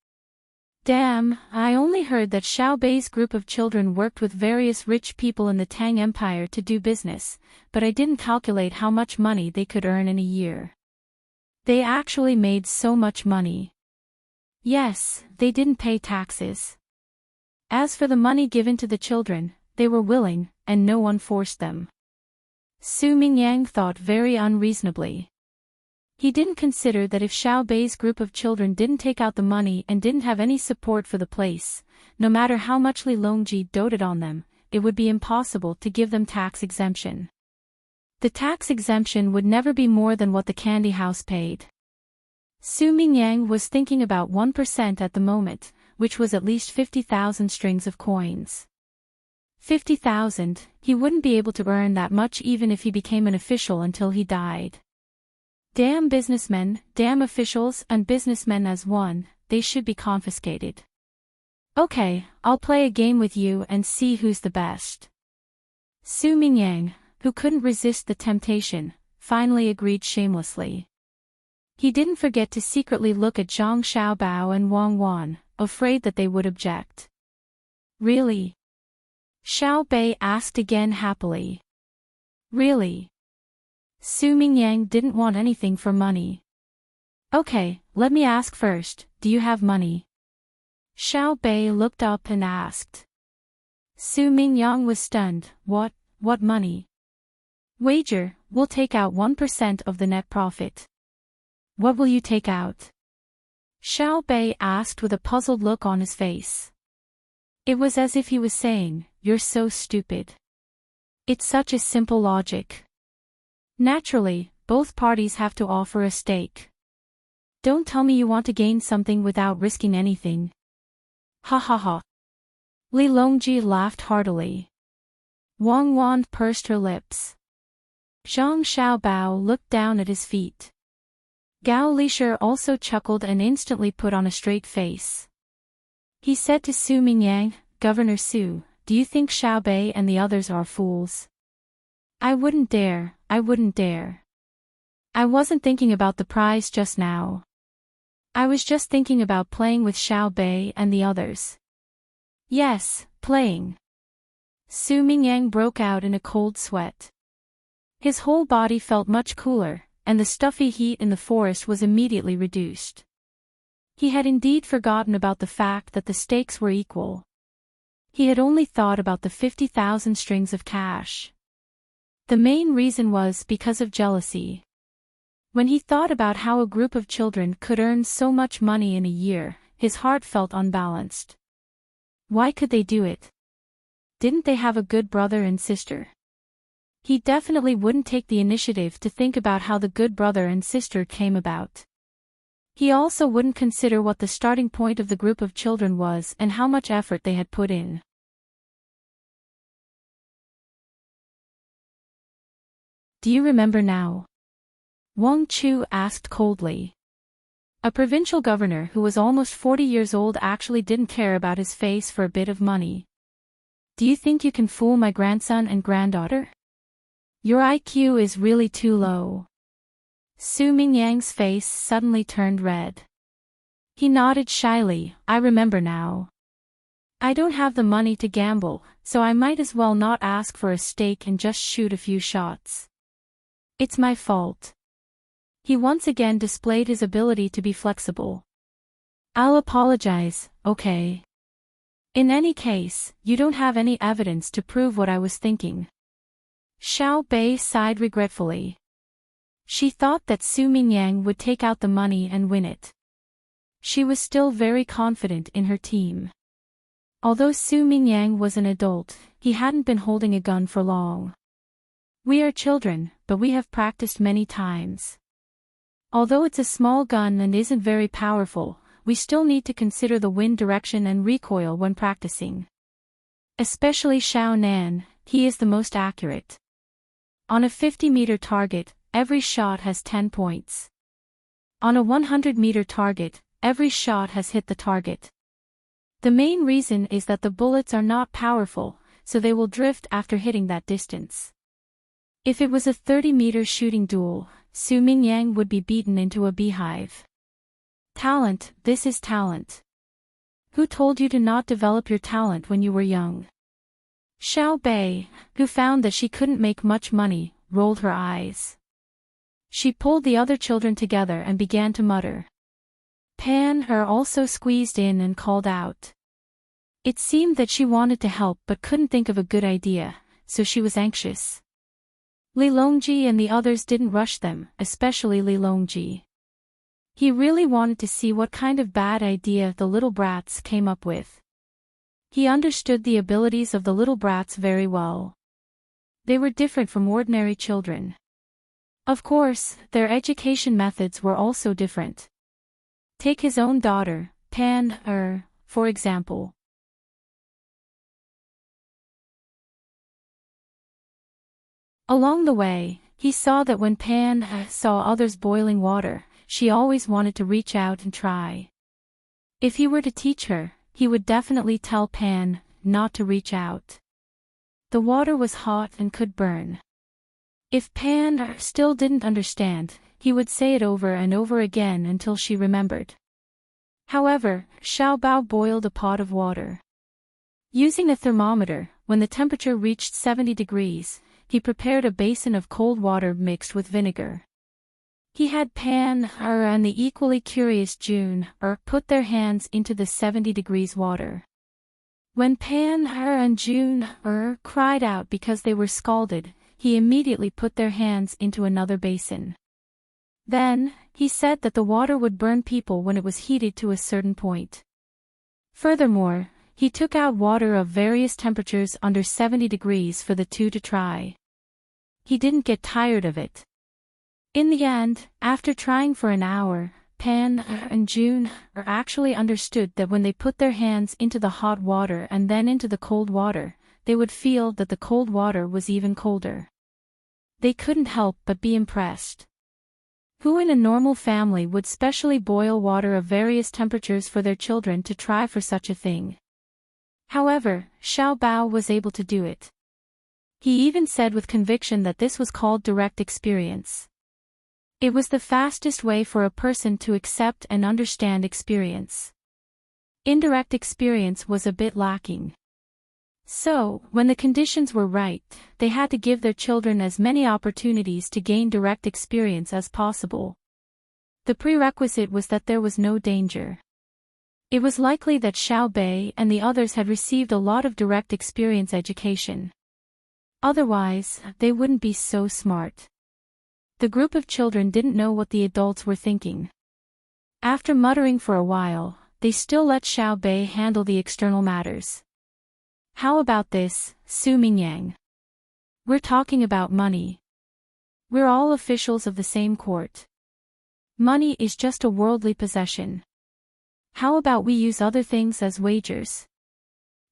Speaker 1: Damn, I only heard that Xiao Bei's group of children worked with various rich people in the Tang Empire to do business, but I didn't calculate how much money they could earn in a year. They actually made so much money. Yes, they didn't pay taxes. As for the money given to the children, they were willing, and no one forced them. Su Mingyang thought very unreasonably. He didn't consider that if Xiao Bei's group of children didn't take out the money and didn't have any support for the place, no matter how much Li Longji doted on them, it would be impossible to give them tax exemption. The tax exemption would never be more than what the candy house paid. Su Mingyang was thinking about 1% at the moment, which was at least 50,000 strings of coins. 50,000, he wouldn't be able to earn that much even if he became an official until he died. Damn businessmen, damn officials and businessmen as one, they should be confiscated. Okay, I'll play a game with you and see who's the best. Su Mingyang, who couldn't resist the temptation, finally agreed shamelessly. He didn't forget to secretly look at Zhang Xiaobao and Wang Wan, afraid that they would object. Really? Xiao Bei asked again happily. Really? Su Mingyang didn't want anything for money. Okay, let me ask first, do you have money? Xiao Bei looked up and asked. Su Mingyang was stunned. What money? Wager, we'll take out 1% of the net profit. What will you take out? Xiao Bei asked with a puzzled look on his face. It was as if he was saying, "You're so stupid. It's such a simple logic. Naturally, both parties have to offer a stake. Don't tell me you want to gain something without risking anything." Ha ha ha. Li Longji laughed heartily. Wang Wan pursed her lips. Zhang Xiaobao looked down at his feet. Gao Lisher also chuckled and instantly put on a straight face. He said to Su Mingyang, "Governor Su, do you think Xiao Bei and the others are fools?" I wouldn't dare. I wasn't thinking about the prize just now. I was just thinking about playing with Xiao Bei and the others. Yes, playing. Su Mingyang broke out in a cold sweat. His whole body felt much cooler, and the stuffy heat in the forest was immediately reduced. He had indeed forgotten about the fact that the stakes were equal. He had only thought about the 50,000 strings of cash. The main reason was because of jealousy. When he thought about how a group of children could earn so much money in a year, his heart felt unbalanced. Why could they do it? Didn't they have a good brother and sister? He definitely wouldn't take the initiative to think about how the good brother and sister came about. He also wouldn't consider what the starting point of the group of children was and how much effort they had put in. Do you remember now? Wang Chu asked coldly. A provincial governor who was almost 40 years old actually didn't care about his face for a bit of money. Do you think you can fool my grandson and granddaughter? Your IQ is really too low. Su Mingyang's face suddenly turned red. He nodded shyly. I remember now. I don't have the money to gamble, so I might as well not ask for a stake and just shoot a few shots. It's my fault. He once again displayed his ability to be flexible. I'll apologize, okay? In any case, you don't have any evidence to prove what I was thinking. Xiao Bei sighed regretfully. She thought that Su Mingyang would take out the money and win it. She was still very confident in her team. Although Su Mingyang was an adult, he hadn't been holding a gun for long. We are children, but we have practiced many times. Although it's a small gun and isn't very powerful, we still need to consider the wind direction and recoil when practicing. Especially Xiao Nan, he is the most accurate. On a 50-meter target, every shot has 10 points. On a 100-meter target, every shot has hit the target. The main reason is that the bullets are not powerful, so they will drift after hitting that distance. If it was a 30-meter shooting duel, Su Mingyang would be beaten into a beehive. Talent, this is talent. Who told you to not develop your talent when you were young? Xiao Bei, who found that she couldn't make much money, rolled her eyes. She pulled the other children together and began to mutter. Pan Er also squeezed in and called out. It seemed that she wanted to help but couldn't think of a good idea, so she was anxious. Li Longji and the others didn't rush them, especially Li Longji. He really wanted to see what kind of bad idea the little brats came up with. He understood the abilities of the little brats very well. They were different from ordinary children. Of course, their education methods were also different. Take his own daughter, Pan Er, for example. Along the way, he saw that when Pan Er saw others boiling water, she always wanted to reach out and try. If he were to teach her, he would definitely tell Pan not to reach out. The water was hot and could burn. If Pan Er still didn't understand, he would say it over and over again until she remembered. However, Xiao Bao boiled a pot of water. Using a thermometer, when the temperature reached 70 degrees, he prepared a basin of cold water mixed with vinegar. He had Pan Er and the equally curious June Er put their hands into the 70 degrees water. When Pan Er and June Er cried out because they were scalded, he immediately put their hands into another basin. Then, he said that the water would burn people when it was heated to a certain point. Furthermore, he took out water of various temperatures under 70 degrees for the two to try. He didn't get tired of it. In the end, after trying for an hour, Pan Er and June Er actually understood that when they put their hands into the hot water and then into the cold water, they would feel that the cold water was even colder. They couldn't help but be impressed. Who in a normal family would specially boil water of various temperatures for their children to try for such a thing? However, Xiao Bao was able to do it. He even said with conviction that this was called direct experience. It was the fastest way for a person to accept and understand experience. Indirect experience was a bit lacking. So, when the conditions were right, they had to give their children as many opportunities to gain direct experience as possible. The prerequisite was that there was no danger. It was likely that Xiao Bei and the others had received a lot of direct experience education. Otherwise, they wouldn't be so smart. The group of children didn't know what the adults were thinking. After muttering for a while, they still let Xiao Bei handle the external matters. How about this, Su Mingyang? We're talking about money. We're all officials of the same court. Money is just a worldly possession. How about we use other things as wagers?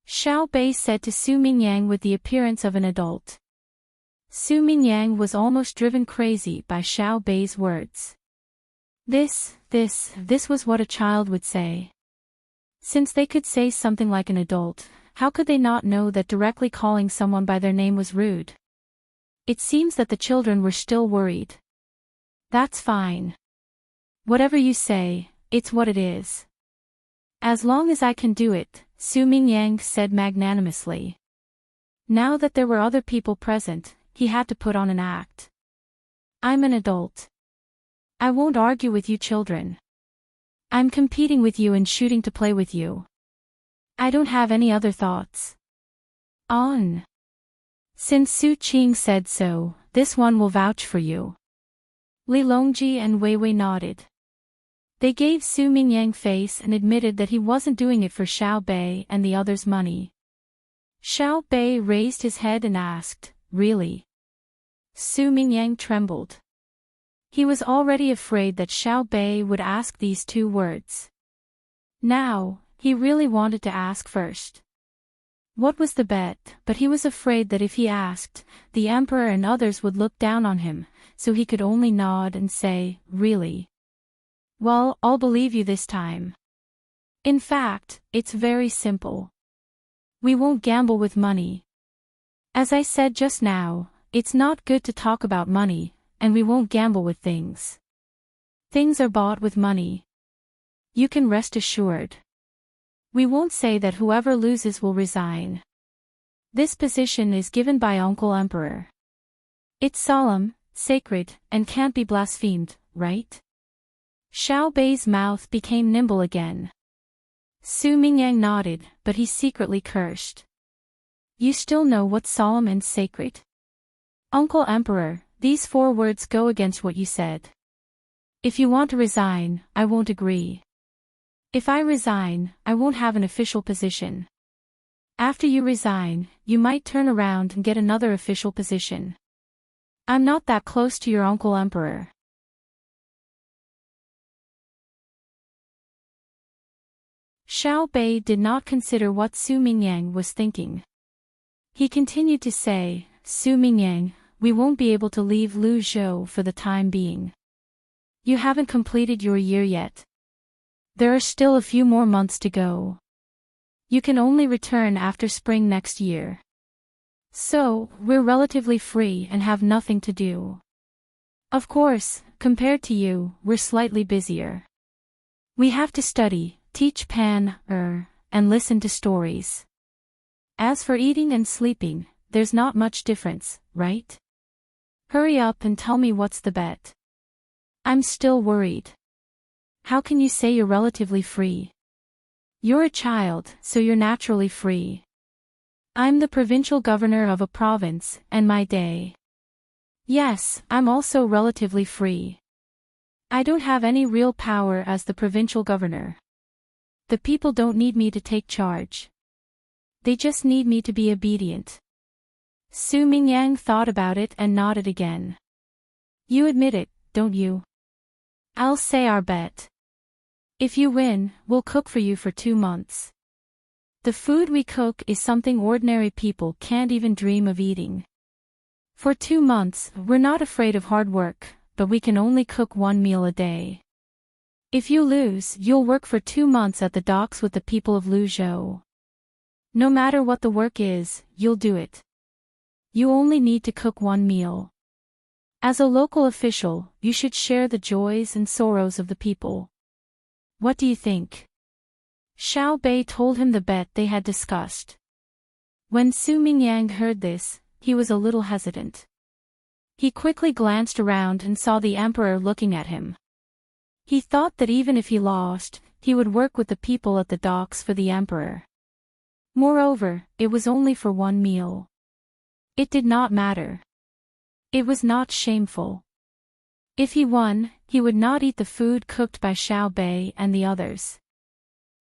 Speaker 1: Xiao Bei said to Su Mingyang with the appearance of an adult. Su Mingyang was almost driven crazy by Xiao Bei's words. This was what a child would say. Since they could say something like an adult, how could they not know that directly calling someone by their name was rude? It seems that the children were still worried. That's fine. Whatever you say, it's what it is. As long as I can do it, Su Mingyang said magnanimously. Now that there were other people present, he had to put on an act. I'm an adult. I won't argue with you children. I'm competing with you and shooting to play with you. I don't have any other thoughts. On. Since Su Qing said so, this one will vouch for you. Li Longji and Wei Wei nodded. They gave Su Mingyang face and admitted that he wasn't doing it for Xiao Bei and the others' money. Xiao Bei raised his head and asked, really? Su Mingyang trembled. He was already afraid that Xiao Bei would ask these two words. Now, he really wanted to ask first. What was the bet? But he was afraid that if he asked, the emperor and others would look down on him, so he could only nod and say, really? Well, I'll believe you this time. In fact, it's very simple. We won't gamble with money. As I said just now, it's not good to talk about money, and we won't gamble with things. Things are bought with money. You can rest assured. We won't say that whoever loses will resign. This position is given by Uncle Emperor. It's solemn, sacred, and can't be blasphemed, right? Xiao Bei's mouth became nimble again. Su Mingyang nodded, but he secretly cursed. You still know what's solemn and sacred? Uncle Emperor, these 4 words go against what you said. If you want to resign, I won't agree. If I resign, I won't have an official position. After you resign, you might turn around and get another official position. I'm not that close to your Uncle Emperor. Xiao Bei did not consider what Su Mingyang was thinking. He continued to say, Su Mingyang, we won't be able to leave Luzhou for the time being. You haven't completed your year yet. There are still a few more months to go. You can only return after spring next year. So, we're relatively free and have nothing to do. Of course, compared to you, we're slightly busier. We have to study, teach and listen to stories. As for eating and sleeping, there's not much difference, right? Hurry up and tell me what's the bet. I'm still worried. How can you say you're relatively free? You're a child, so you're naturally free. I'm the provincial governor of a province, and my day. Yes, I'm also relatively free. I don't have any real power as the provincial governor. The people don't need me to take charge. They just need me to be obedient. Su Mingyang thought about it and nodded again. You admit it, don't you? I'll say our bet. If you win, we'll cook for you for 2 months. The food we cook is something ordinary people can't even dream of eating. For 2 months, we're not afraid of hard work, but we can only cook 1 meal a day. If you lose, you'll work for 2 months at the docks with the people of Luzhou. No matter what the work is, you'll do it. You only need to cook 1 meal. As a local official, you should share the joys and sorrows of the people. What do you think? Xiao Bei told him the bet they had discussed. When Su Mingyang heard this, he was a little hesitant. He quickly glanced around and saw the emperor looking at him. He thought that even if he lost, he would work with the people at the docks for the emperor. Moreover, it was only for 1 meal. It did not matter. It was not shameful. If he won, he would not eat the food cooked by Xiao Bei and the others.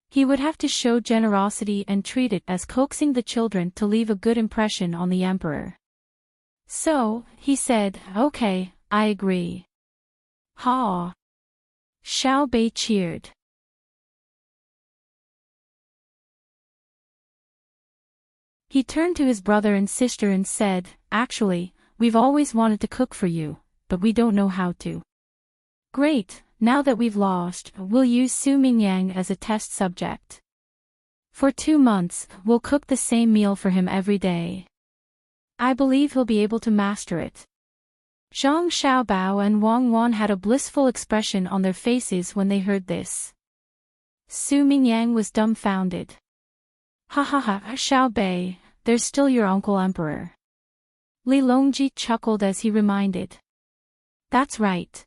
Speaker 1: He would have to show generosity and treat it as coaxing the children to leave a good impression on the emperor. So, he said, okay, I agree. Ha! Xiao Bei cheered. He turned to his brother and sister and said, actually, we've always wanted to cook for you, but we don't know how to. Great, now that we've lost, we'll use Su Mingyang as a test subject. For 2 months, we'll cook the same meal for him every day. I believe he'll be able to master it. Zhang Xiaobao and Wang Wan had a blissful expression on their faces when they heard this. Su Mingyang was dumbfounded. Ha ha ha, Xiaobei, there's still your uncle emperor. Li Longji chuckled as he reminded. That's right.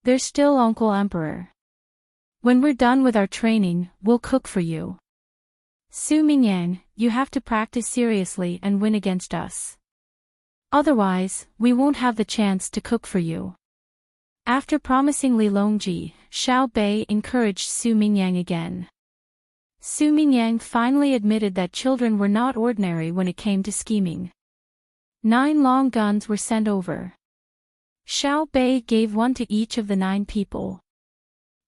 Speaker 1: There's still Uncle Emperor. When we're done with our training, we'll cook for you. Su Mingyang, you have to practice seriously and win against us. Otherwise, we won't have the chance to cook for you. After promising Li Longji, Xiao Bei encouraged Su Mingyang again. Su Mingyang finally admitted that children were not ordinary when it came to scheming. 9 long guns were sent over. Xiao Bei gave one to each of the 9 people.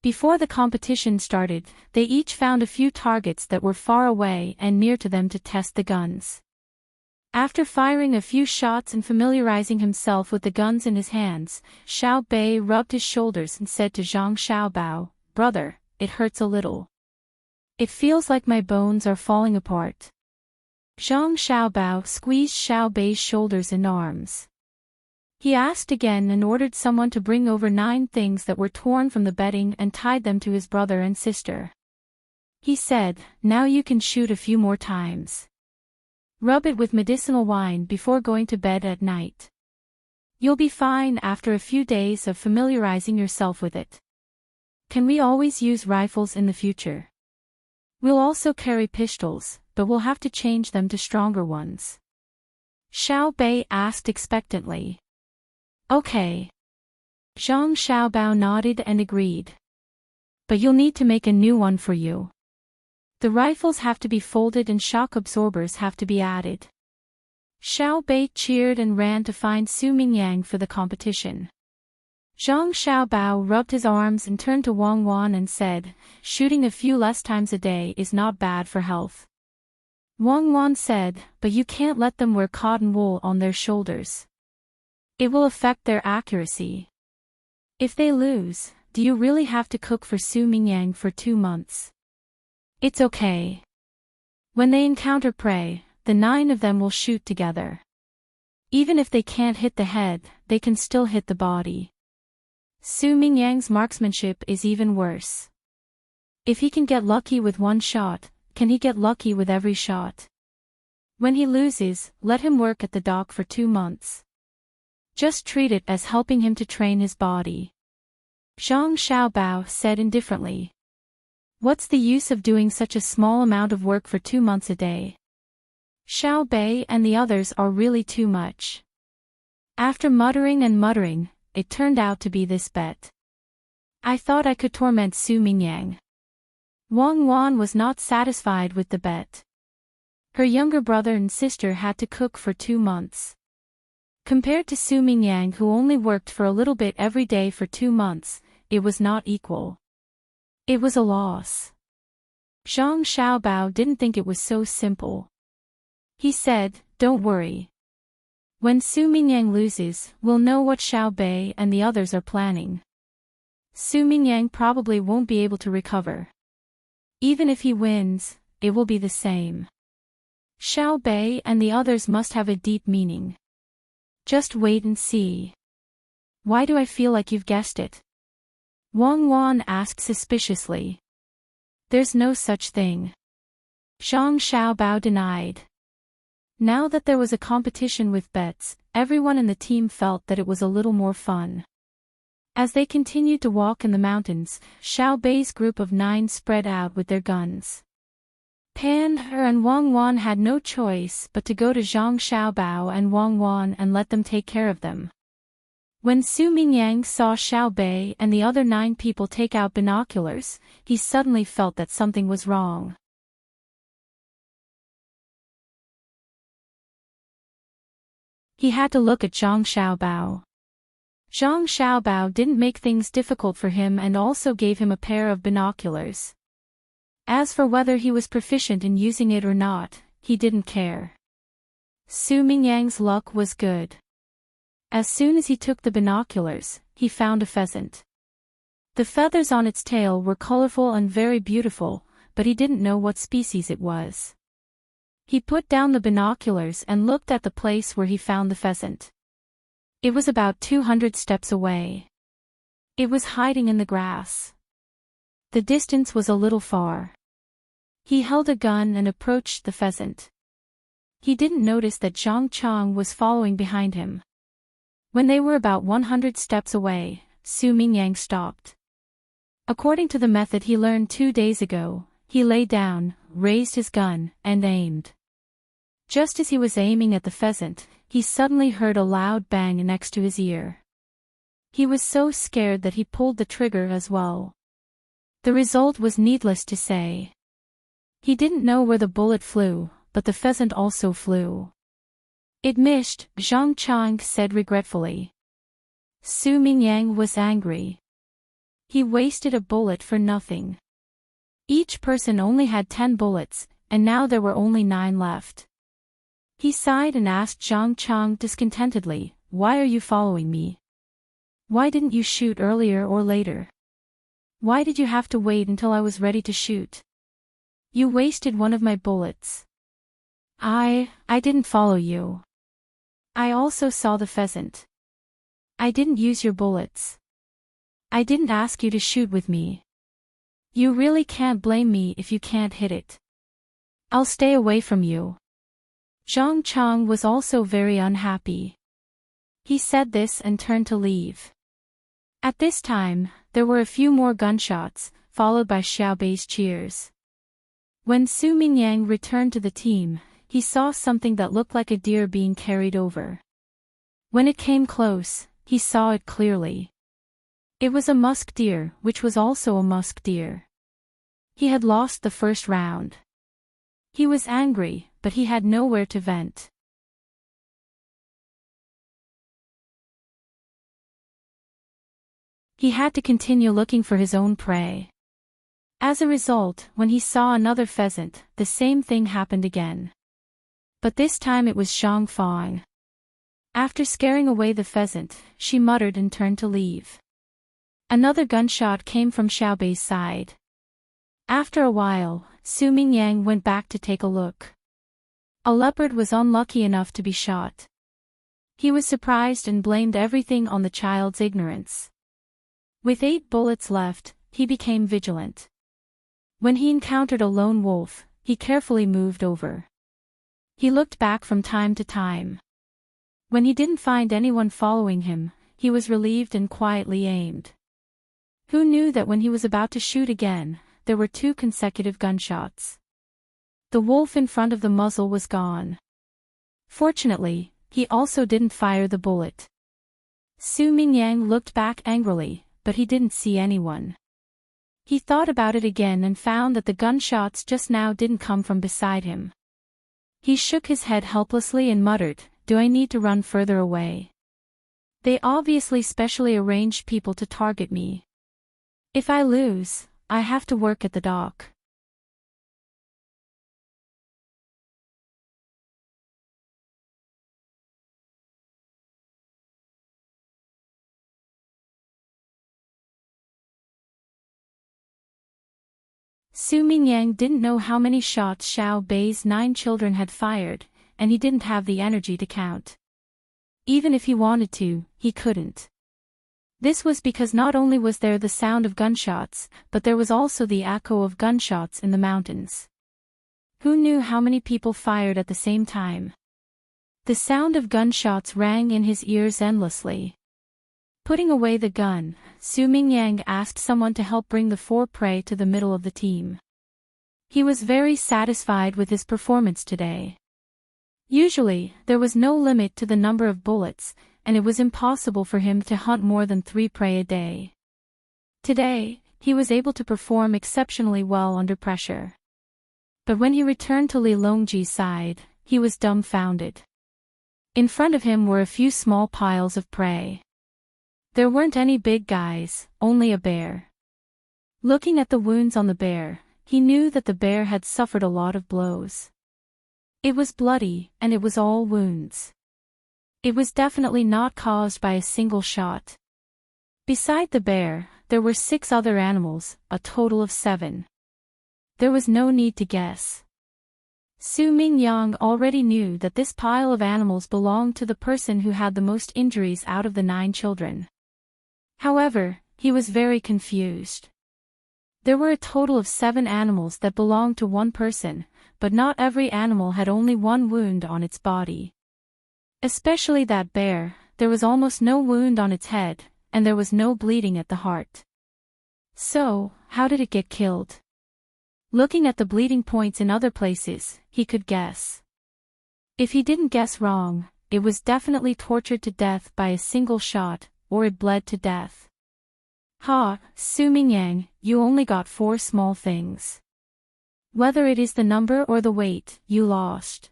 Speaker 1: Before the competition started, they each found a few targets that were far away and near to them to test the guns. After firing a few shots and familiarizing himself with the guns in his hands, Xiao Bei rubbed his shoulders and said to Zhang Xiaobao, "Brother, it hurts a little. It feels like my bones are falling apart." Zhang Xiaobao squeezed Xiao Bei's shoulders and arms. He asked again and ordered someone to bring over 9 things that were torn from the bedding and tied them to his brother and sister. He said, "Now you can shoot a few more times. Rub it with medicinal wine before going to bed at night. You'll be fine after a few days of familiarizing yourself with it. Can we always use rifles in the future? We'll also carry pistols, but we'll have to change them to stronger ones." Xiao Bei asked expectantly. "Okay." Zhang Xiaobao nodded and agreed. "But you'll need to make a new one for you. The rifles have to be folded and shock absorbers have to be added." Xiao Bei cheered and ran to find Su Mingyang for the competition. Zhang Xiaobao rubbed his arms and turned to Wang Wan and said, "Shooting a few less times a day is not bad for health." Wang Wan said, "But you can't let them wear cotton wool on their shoulders. It will affect their accuracy. If they lose, do you really have to cook for Su Mingyang for 2 months? It's okay. When they encounter prey, the 9 of them will shoot together. Even if they can't hit the head, they can still hit the body. Su Mingyang's marksmanship is even worse. If he can get lucky with 1 shot, can he get lucky with every shot? When he loses, let him work at the dock for 2 months. Just treat it as helping him to train his body." Zhang Xiaobao said indifferently. "What's the use of doing such a small amount of work for 2 months a day? Xiao Bei and the others are really too much." After muttering and muttering, it turned out to be this bet. "I thought I could torment Su Mingyang." Wang Wan was not satisfied with the bet. Her younger brother and sister had to cook for 2 months. Compared to Su Mingyang, who only worked for a little bit every day for 2 months, it was not equal. It was a loss. Zhang Xiaobao didn't think it was so simple. He said, "Don't worry. When Su Mingyang loses, we'll know what Xiao Bei and the others are planning. Su Mingyang probably won't be able to recover. Even if he wins, it will be the same. Xiao Bei and the others must have a deep meaning. Just wait and see." "Why do I feel like you've guessed it?" Wang Wan asked suspiciously. "There's no such thing." Zhang Xiaobao denied. Now that there was a competition with bets, everyone in the team felt that it was a little more fun. As they continued to walk in the mountains, Xiao Bei's group of 9 spread out with their guns. Pan He and Wang Wan had no choice but to go to Zhang Xiaobao and Wang Wan and let them take care of them. When Su Mingyang saw Xiao Bei and the other 9 people take out binoculars, he suddenly felt that something was wrong. He had to look at Zhang Xiaobao. Zhang Xiaobao didn't make things difficult for him and also gave him a pair of binoculars. As for whether he was proficient in using it or not, he didn't care. Su Mingyang's luck was good. As soon as he took the binoculars, he found a pheasant. The feathers on its tail were colorful and very beautiful, but he didn't know what species it was. He put down the binoculars and looked at the place where he found the pheasant. It was about 200 steps away. It was hiding in the grass. The distance was a little far. He held a gun and approached the pheasant. He didn't notice that Zhang Chang was following behind him. When they were about 100 steps away, Su Mingyang stopped. According to the method he learned 2 days ago, he lay down, raised his gun, and aimed. Just as he was aiming at the pheasant, he suddenly heard a loud bang next to his ear. He was so scared that he pulled the trigger as well. The result was needless to say. He didn't know where the bullet flew, but the pheasant also flew. It missed, Zhang Chang said regretfully. Su Mingyang was angry. He wasted a bullet for nothing. Each person only had 10 bullets, and now there were only 9 left. He sighed and asked Zhang Chang discontentedly, "Why are you following me? Why didn't you shoot earlier or later? Why did you have to wait until I was ready to shoot? You wasted one of my bullets." I didn't follow you. I also saw the pheasant. I didn't use your bullets. I didn't ask you to shoot with me. You really can't blame me if you can't hit it. I'll stay away from you. Zhang Chang was also very unhappy. He said this and turned to leave. At this time, there were a few more gunshots, followed by Xiaobei's cheers. When Su Mingyang returned to the team, he saw something that looked like a deer being carried over. When it came close, he saw it clearly. It was a musk deer, which was also a musk deer. He had lost the first round. He was angry, but he had nowhere to vent. He had to continue looking for his own prey. As a result, when he saw another pheasant, the same thing happened again. But this time it was Zhang Fang. After scaring away the pheasant, she muttered and turned to leave. Another gunshot came from Xiaobei's side. After a while, Su Mingyang went back to take a look. A leopard was unlucky enough to be shot. He was surprised and blamed everything on the child's ignorance. With 8 bullets left, he became vigilant. When he encountered a lone wolf, he carefully moved over. He looked back from time to time. When he didn't find anyone following him, he was relieved and quietly aimed. Who knew that when he was about to shoot again, there were 2 consecutive gunshots. The wolf in front of the muzzle was gone. Fortunately, he also didn't fire the bullet. Su Mingyang looked back angrily, but he didn't see anyone. He thought about it again and found that the gunshots just now didn't come from beside him. He shook his head helplessly and muttered, "Do I need to run further away? They obviously specially arranged people to target me. If I lose, I have to work at the dock." Su Mingyang didn't know how many shots Xiaobei's 9 children had fired, and he didn't have the energy to count. Even if he wanted to, he couldn't. This was because not only was there the sound of gunshots, but there was also the echo of gunshots in the mountains. Who knew how many people fired at the same time? The sound of gunshots rang in his ears endlessly. Putting away the gun, Su Mingyang asked someone to help bring the 4 prey to the middle of the team. He was very satisfied with his performance today. Usually, there was no limit to the number of bullets, and it was impossible for him to hunt more than 3 prey a day. Today, he was able to perform exceptionally well under pressure. But when he returned to Li Longji's side, he was dumbfounded. In front of him were a few small piles of prey. There weren't any big guys, only a bear. Looking at the wounds on the bear, he knew that the bear had suffered a lot of blows. It was bloody, and it was all wounds. It was definitely not caused by a single shot. Beside the bear, there were 6 other animals, a total of 7. There was no need to guess. Su Mingyang already knew that this pile of animals belonged to the person who had the most injuries out of the 9 children. However, he was very confused. There were a total of 7 animals that belonged to one person, but not every animal had only one wound on its body. Especially that bear, there was almost no wound on its head, and there was no bleeding at the heart. So, how did it get killed? Looking at the bleeding points in other places, he could guess. If he didn't guess wrong, it was definitely tortured to death by a single shot, or it bled to death. Ha, Su Mingyang, you only got 4 small things. Whether it is the number or the weight, you lost.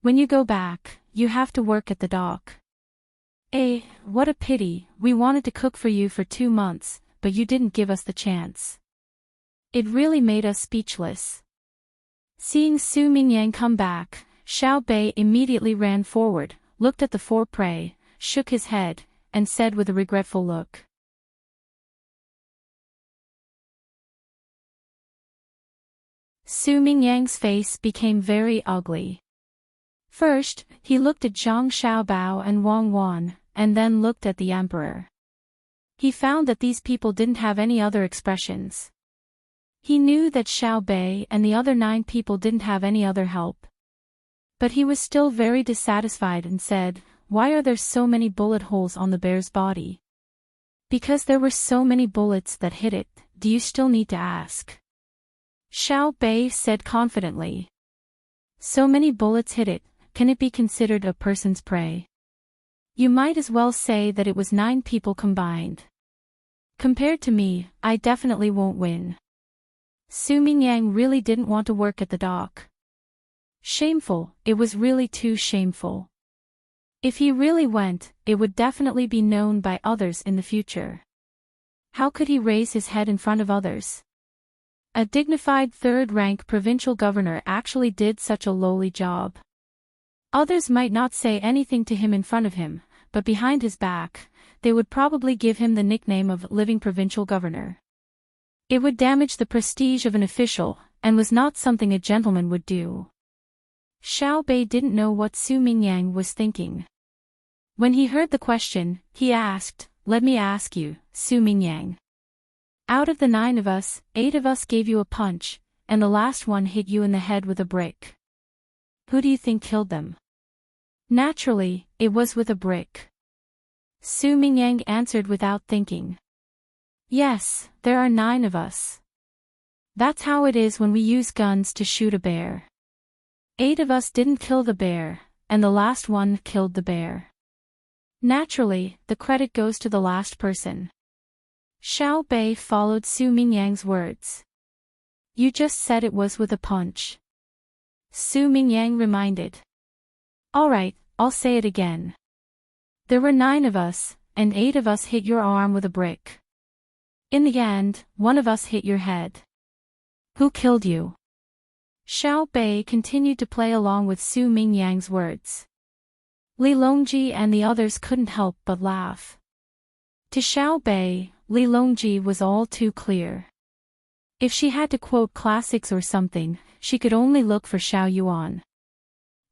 Speaker 1: When you go back, you have to work at the dock. What a pity, we wanted to cook for you for 2 months, but you didn't give us the chance. It really made us speechless. Seeing Su Mingyang come back, Xiao Bei immediately ran forward, looked at the 4 prey, shook his head, and said with a regretful look. Su Mingyang's face became very ugly. First, he looked at Zhang Xiaobao and Wang Wan, and then looked at the emperor. He found that these people didn't have any other expressions. He knew that Xiao Bei and the other 9 people didn't have any other help. But he was still very dissatisfied and said, "Why are there so many bullet holes on the bear's body?" "Because there were so many bullets that hit it, do you still need to ask?" Xiao Bei said confidently. "So many bullets hit it, can it be considered a person's prey?" "You might as well say that it was 9 people combined. Compared to me, I definitely won't win." Su Mingyang really didn't want to work at the dock. Shameful, it was really too shameful. If he really went, it would definitely be known by others in the future. How could he raise his head in front of others? A dignified 3rd-rank provincial governor actually did such a lowly job. Others might not say anything to him in front of him, but behind his back, they would probably give him the nickname of living provincial governor. It would damage the prestige of an official, and was not something a gentleman would do. Xiao Bei didn't know what Su Mingyang was thinking. When he heard the question, he asked, "Let me ask you, Su Mingyang. Out of the 9 of us, 8 of us gave you a punch, and the last one hit you in the head with a brick. Who do you think killed them?" Naturally, it was with a brick. Su Mingyang answered without thinking. "Yes, there are 9 of us. That's how it is when we use guns to shoot a bear. 8 of us didn't kill the bear, and the last one killed the bear. Naturally, the credit goes to the last person." Xiao Bei followed Su Mingyang's words. "You just said it was with a punch." Su Mingyang reminded. "Alright, I'll say it again. There were 9 of us, and 8 of us hit your arm with a brick. In the end, 1 of us hit your head. Who killed you?" Xiao Bei continued to play along with Su Mingyang's words. Li Longji and the others couldn't help but laugh. To Xiao Bei, Li Longji was all too clear. If she had to quote classics or something, she could only look for Xiao Yuan.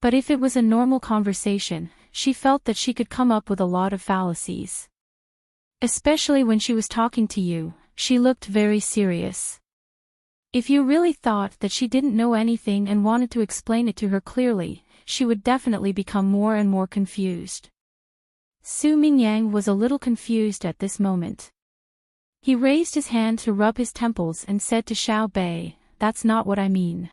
Speaker 1: But if it was a normal conversation, she felt that she could come up with a lot of fallacies. Especially when she was talking to you, she looked very serious. If you really thought that she didn't know anything and wanted to explain it to her clearly, she would definitely become more and more confused. Su Mingyang was a little confused at this moment. He raised his hand to rub his temples and said to Xiao Bei, "That's not what I mean.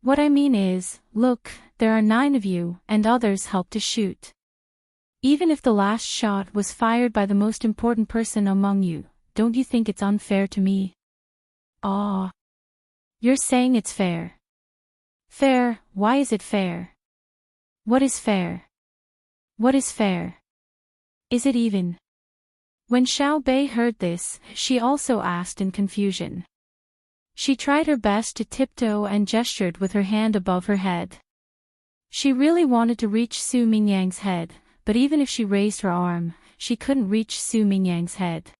Speaker 1: What I mean is, look, there are 9 of you, and others helped to shoot. Even if the last shot was fired by the most important person among you, don't you think it's unfair to me?" "Ah. You're saying it's fair." "Fair, why is it fair? What is fair? What is fair? Is it even?" When Xiao Bei heard this, she also asked in confusion. She tried her best to tiptoe and gestured with her hand above her head. She really wanted to reach Su Mingyang's head, but even if she raised her arm, she couldn't reach Su Mingyang's head.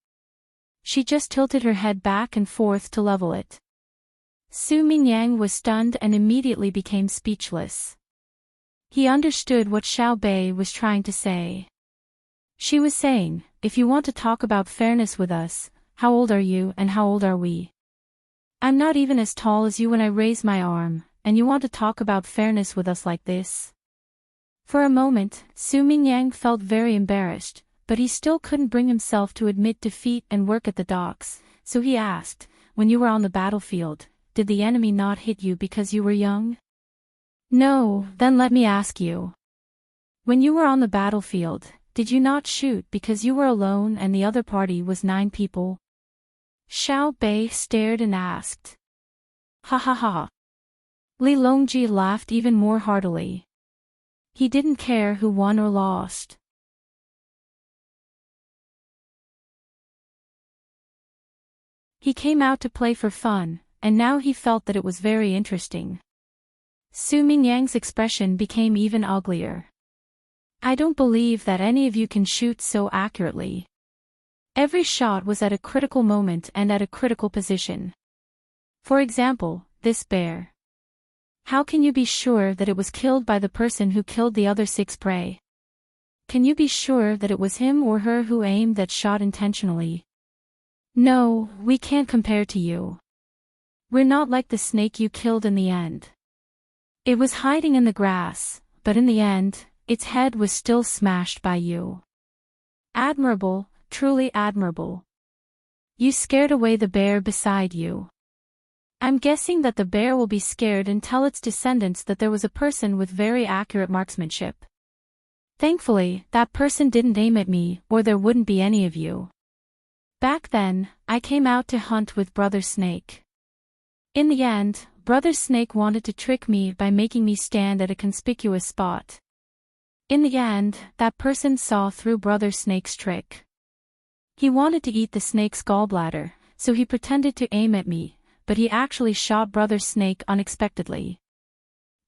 Speaker 1: She just tilted her head back and forth to level it. Su Mingyang was stunned and immediately became speechless. He understood what Xiao Bei was trying to say. She was saying, if you want to talk about fairness with us, how old are you and how old are we? I'm not even as tall as you when I raise my arm, and you want to talk about fairness with us like this? For a moment, Su Mingyang felt very embarrassed, but he still couldn't bring himself to admit defeat and work at the docks, so he asked, when you were on the battlefield, did the enemy not hit you because you were young? No, then let me ask you. When you were on the battlefield, did you not shoot because you were alone and the other party was 9 people? Xiao Bei stared and asked. Ha ha ha. Li Longji laughed even more heartily. He didn't care who won or lost. He came out to play for fun, and now he felt that it was very interesting. Su Mingyang's expression became even uglier. I don't believe that any of you can shoot so accurately. Every shot was at a critical moment and at a critical position. For example, this bear. How can you be sure that it was killed by the person who killed the other 6 prey? Can you be sure that it was him or her who aimed that shot intentionally? No, we can't compare to you. We're not like the snake you killed in the end. It was hiding in the grass, but in the end, its head was still smashed by you. Admirable, truly admirable. You scared away the bear beside you. I'm guessing that the bear will be scared and tell its descendants that there was a person with very accurate marksmanship. Thankfully, that person didn't aim at me, or there wouldn't be any of you. Back then, I came out to hunt with Brother Snake. In the end, Brother Snake wanted to trick me by making me stand at a conspicuous spot. In the end, that person saw through Brother Snake's trick. He wanted to eat the snake's gallbladder, so he pretended to aim at me, but he actually shot Brother Snake unexpectedly.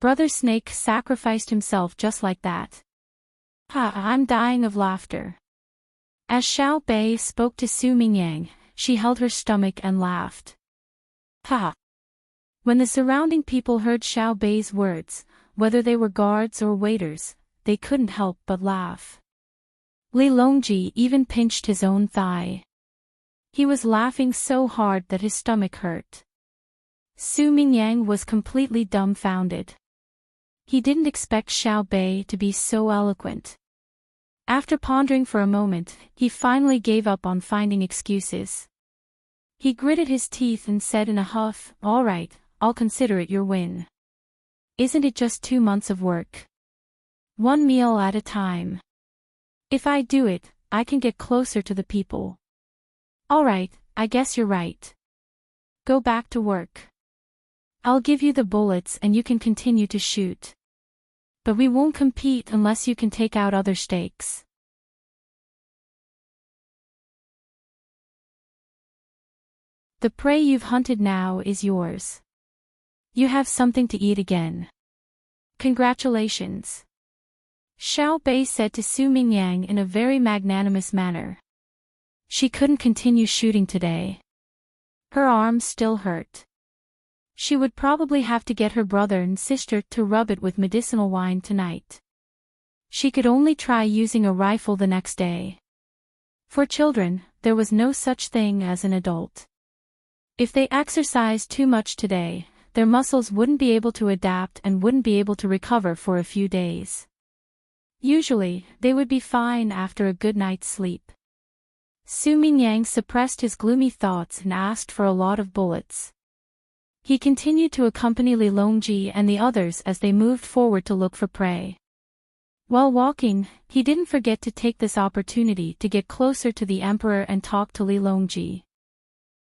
Speaker 1: Brother Snake sacrificed himself just like that. I'm dying of laughter. As Xiao Bei spoke to Su Mingyang, she held her stomach and laughed. Ha! When the surrounding people heard Xiao Bei's words, whether they were guards or waiters, they couldn't help but laugh. Li Longji even pinched his own thigh. He was laughing so hard that his stomach hurt. Su Mingyang was completely dumbfounded. He didn't expect Xiao Bei to be so eloquent. After pondering for a moment, he finally gave up on finding excuses. He gritted his teeth and said in a huff, "All right, I'll consider it your win. Isn't it just 2 months of work? 1 meal at a time. If I do it, I can get closer to the people. All right, I guess you're right. Go back to work. I'll give you the bullets and you can continue to shoot. But we won't compete unless you can take out other stakes." The prey you've hunted now is yours. You have something to eat again. Congratulations. Xiao Bei said to Su Mingyang in a very magnanimous manner. She couldn't continue shooting today. Her arms still hurt. She would probably have to get her brother and sister to rub it with medicinal wine tonight. She could only try using a rifle the next day. For children, there was no such thing as an adult. If they exercised too much today, their muscles wouldn't be able to adapt and wouldn't be able to recover for a few days. Usually, they would be fine after a good night's sleep. Su Mingyang suppressed his gloomy thoughts and asked for a lot of bullets. He continued to accompany Li Longji and the others as they moved forward to look for prey. While walking, he didn't forget to take this opportunity to get closer to the emperor and talk to Li Longji.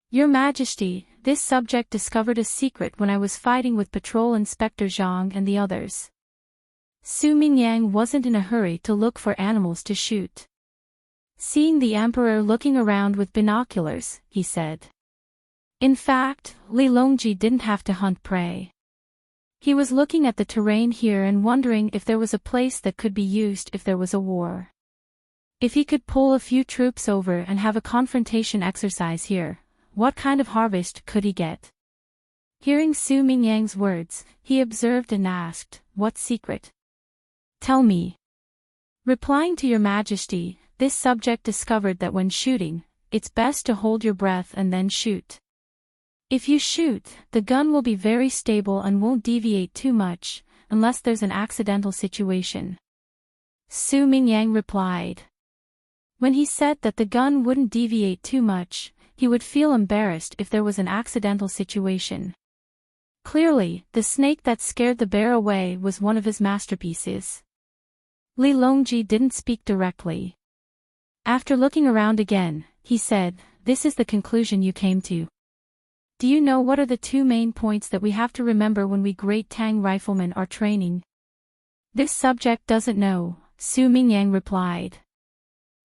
Speaker 1: "Your Majesty, this subject discovered a secret when I was fighting with Patrol Inspector Zhang and the others." Su Mingyang wasn't in a hurry to look for animals to shoot. Seeing the emperor looking around with binoculars, he said. In fact, Li Longji didn't have to hunt prey. He was looking at the terrain here and wondering if there was a place that could be used if there was a war. If he could pull a few troops over and have a confrontation exercise here, what kind of harvest could he get? Hearing Su Mingyang's words, he observed and asked, "What secret?" "Tell me." Replying to your majesty, this subject discovered that when shooting, it's best to hold your breath and then shoot. If you shoot, the gun will be very stable and won't deviate too much, unless there's an accidental situation. Su Mingyang replied. When he said that the gun wouldn't deviate too much, he would feel embarrassed if there was an accidental situation. Clearly, the snake that scared the bear away was one of his masterpieces. Li Longji didn't speak directly. After looking around again, he said, "This is the conclusion you came to. Do you know what are the two main points that we have to remember when we Great Tang riflemen are training?" This subject doesn't know, Su Mingyang replied.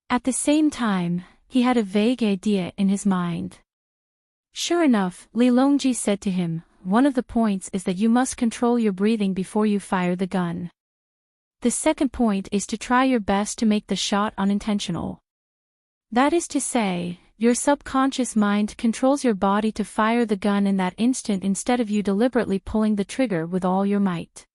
Speaker 1: At the same time, he had a vague idea in his mind. Sure enough, Li Longji said to him, "One of the points is that you must control your breathing before you fire the gun. The second point is to try your best to make the shot unintentional. That is to say, your subconscious mind controls your body to fire the gun in that instant instead of you deliberately pulling the trigger with all your might.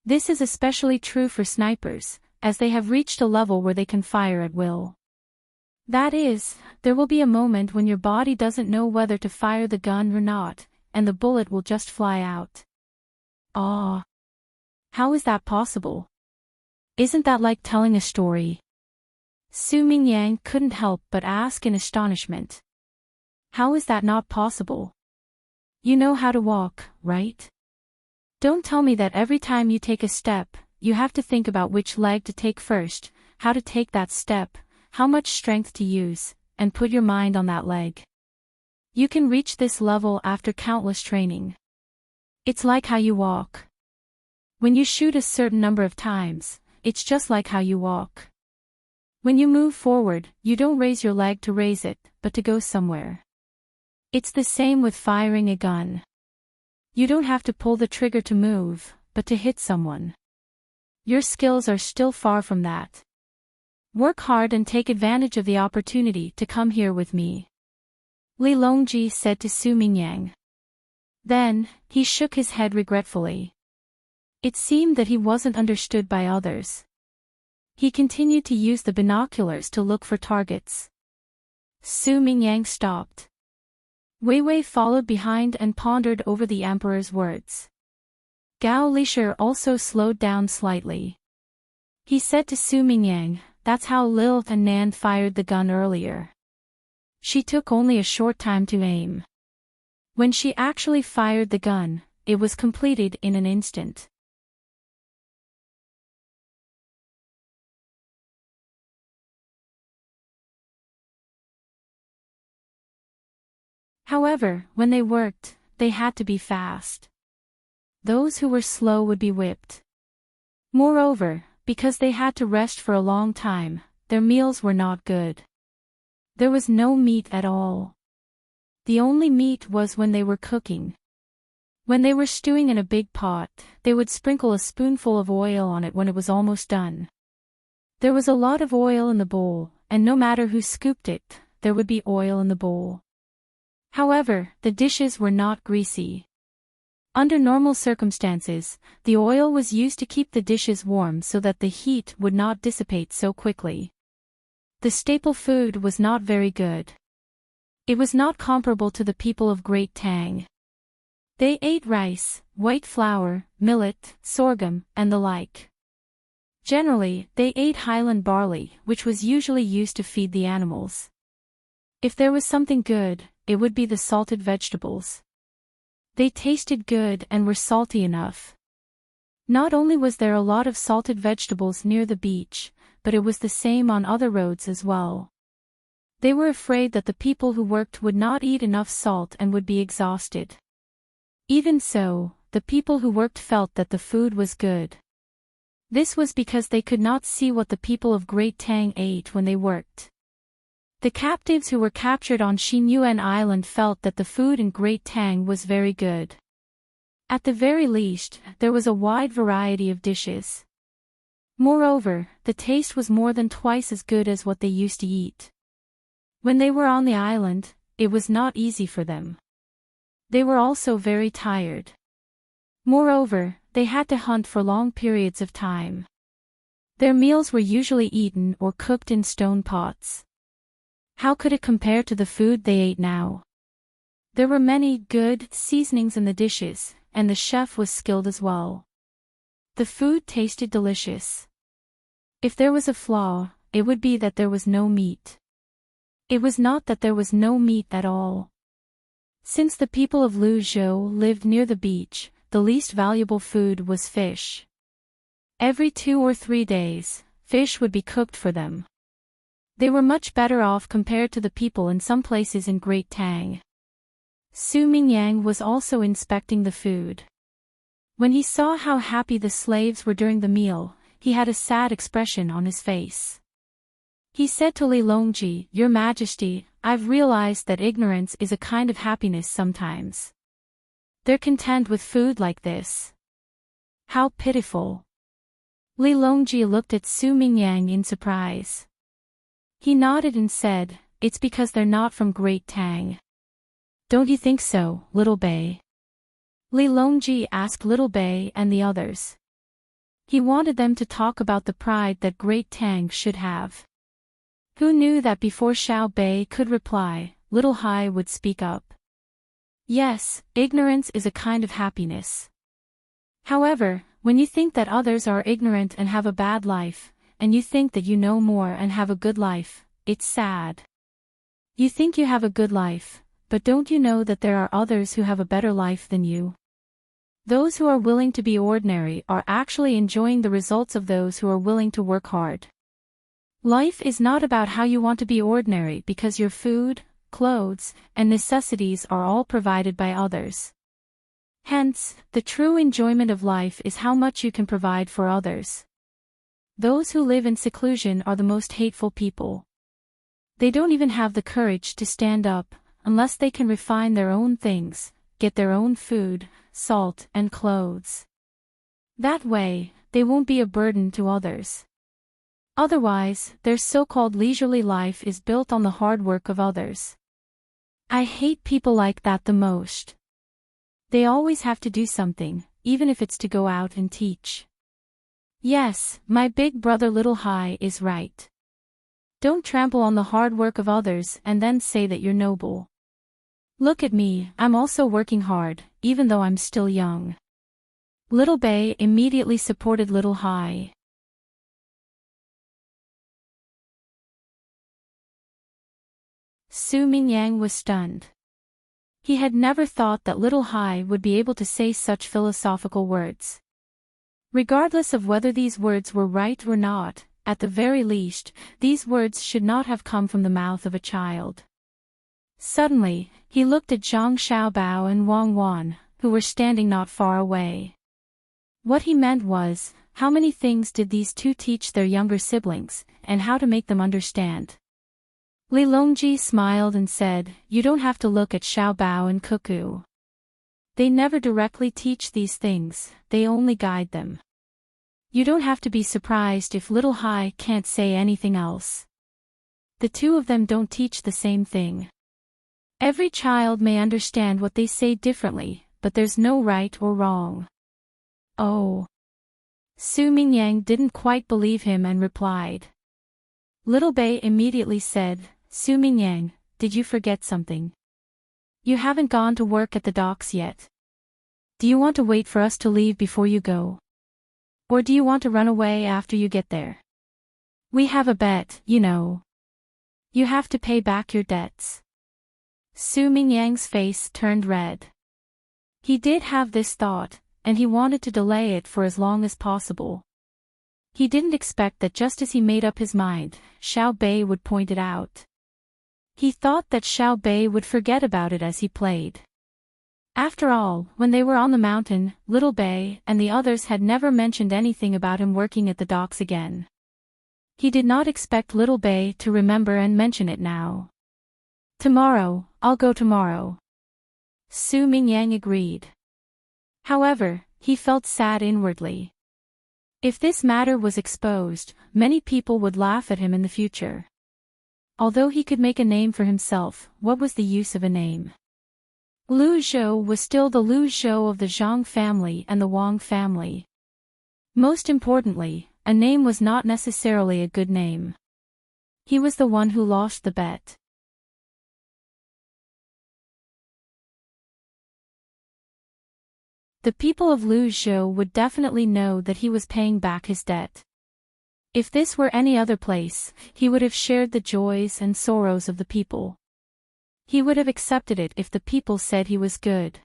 Speaker 1: This is especially true for snipers, as they have reached a level where they can fire at will. That is, there will be a moment when your body doesn't know whether to fire the gun or not, and the bullet will just fly out." "Ah! How is that possible? Isn't that like telling a story?" Su Mingyang couldn't help but ask in astonishment. "How is that not possible? You know how to walk, right? Don't tell me that every time you take a step, you have to think about which leg to take first, how to take that step, how much strength to use, and put your mind on that leg. You can reach this level after countless training. It's like how you walk. When you shoot a certain number of times, it's just like how you walk. When you move forward, you don't raise your leg to raise it, but to go somewhere. It's the same with firing a gun. You don't have to pull the trigger to move, but to hit someone. Your skills are still far from that. Work hard and take advantage of the opportunity to come here with me," Li Longji said to Su Mingyang. Then, he shook his head regretfully. It seemed that he wasn't understood by others. He continued to use the binoculars to look for targets. Su Mingyang stopped. Wei Wei followed behind and pondered over the emperor's words. Gao Lisher also slowed down slightly. He said to Su Mingyang, "That's how Lilith and Nan fired the gun earlier. She took only a short time to aim. When she actually fired the gun, it was completed in an instant." However, when they worked, they had to be fast. Those who were slow would be whipped. Moreover, because they had to rest for a long time, their meals were not good. There was no meat at all. The only meat was when they were cooking. When they were stewing in a big pot, they would sprinkle a spoonful of oil on it when it was almost done. There was a lot of oil in the bowl, and no matter who scooped it, there would be oil in the bowl. However, the dishes were not greasy. Under normal circumstances, the oil was used to keep the dishes warm so that the heat would not dissipate so quickly. The staple food was not very good. It was not comparable to the people of Great Tang. They ate rice, white flour, millet, sorghum, and the like. Generally, they ate highland barley, which was usually used to feed the animals. If there was something good, it would be the salted vegetables. They tasted good and were salty enough. Not only was there a lot of salted vegetables near the beach, but it was the same on other roads as well. They were afraid that the people who worked would not eat enough salt and would be exhausted. Even so, the people who worked felt that the food was good. This was because they could not see what the people of Great Tang ate when they worked. The captives who were captured on Xinyuan Island felt that the food in Great Tang was very good. At the very least, there was a wide variety of dishes. Moreover, the taste was more than twice as good as what they used to eat. When they were on the island, it was not easy for them. They were also very tired. Moreover, they had to hunt for long periods of time. Their meals were usually eaten or cooked in stone pots. How could it compare to the food they ate now? There were many good seasonings in the dishes, and the chef was skilled as well. The food tasted delicious. If there was a flaw, it would be that there was no meat. It was not that there was no meat at all. Since the people of Luzhou lived near the beach, the least valuable food was fish. Every 2 or 3 days, fish would be cooked for them. They were much better off compared to the people in some places in Great Tang. Su Mingyang was also inspecting the food. When he saw how happy the slaves were during the meal, he had a sad expression on his face. He said to Li Longji, "Your Majesty, I've realized that ignorance is a kind of happiness sometimes. They're content with food like this. How pitiful." Li Longji looked at Su Mingyang in surprise. He nodded and said, "It's because they're not from Great Tang." "Don't you think so, Little Bei?" Li Longji asked Little Bei and the others. He wanted them to talk about the pride that Great Tang should have. Who knew that before Xiao Bei could reply, Little Hai would speak up. Yes, ignorance is a kind of happiness. However, when you think that others are ignorant and have a bad life, and you think that you know more and have a good life, it's sad. You think you have a good life, but don't you know that there are others who have a better life than you? Those who are willing to be ordinary are actually enjoying the results of those who are willing to work hard. Life is not about how you want to be ordinary because your food, clothes, and necessities are all provided by others. Hence, the true enjoyment of life is how much you can provide for others. Those who live in seclusion are the most hateful people. They don't even have the courage to stand up, unless they can refine their own things, get their own food, salt, and clothes. That way, they won't be a burden to others. Otherwise, their so-called leisurely life is built on the hard work of others. I hate people like that the most. They always have to do something, even if it's to go out and teach. Yes, my big brother Little Hai is right. Don't trample on the hard work of others and then say that you're noble. Look at me, I'm also working hard, even though I'm still young. Little Bei immediately supported Little Hai. Su Mingyang was stunned. He had never thought that Little Hai would be able to say such philosophical words. Regardless of whether these words were right or not, at the very least, these words should not have come from the mouth of a child. Suddenly, he looked at Zhang Xiaobao and Wang Wan, who were standing not far away. What he meant was, how many things did these two teach their younger siblings, and how to make them understand? Li Longji smiled and said, "You don't have to look at Xiaobao and Cuckoo. They never directly teach these things, they only guide them. You don't have to be surprised if Little Hai can't say anything else. The two of them don't teach the same thing. Every child may understand what they say differently, but there's no right or wrong." Oh. Su Mingyang didn't quite believe him and replied. Little Bei immediately said, "Su Mingyang, did you forget something? You haven't gone to work at the docks yet. Do you want to wait for us to leave before you go? Or do you want to run away after you get there? We have a bet, you know. You have to pay back your debts." Su Mingyang's face turned red. He did have this thought, and he wanted to delay it for as long as possible. He didn't expect that just as he made up his mind, Xiao Bei would point it out. He thought that Xiao Bei would forget about it as he played. After all, when they were on the mountain, Little Bei and the others had never mentioned anything about him working at the docks again. He did not expect Little Bei to remember and mention it now. "Tomorrow, I'll go tomorrow." Su Mingyang agreed. However, he felt sad inwardly. If this matter was exposed, many people would laugh at him in the future. Although he could make a name for himself, what was the use of a name? Lu Zhou was still the Lu Zhou of the Zhang family and the Wang family. Most importantly, a name was not necessarily a good name. He was the one who lost the bet. The people of Lu Zhou would definitely know that he was paying back his debt. If this were any other place, he would have shared the joys and sorrows of the people. He would have accepted it if the people said he was good.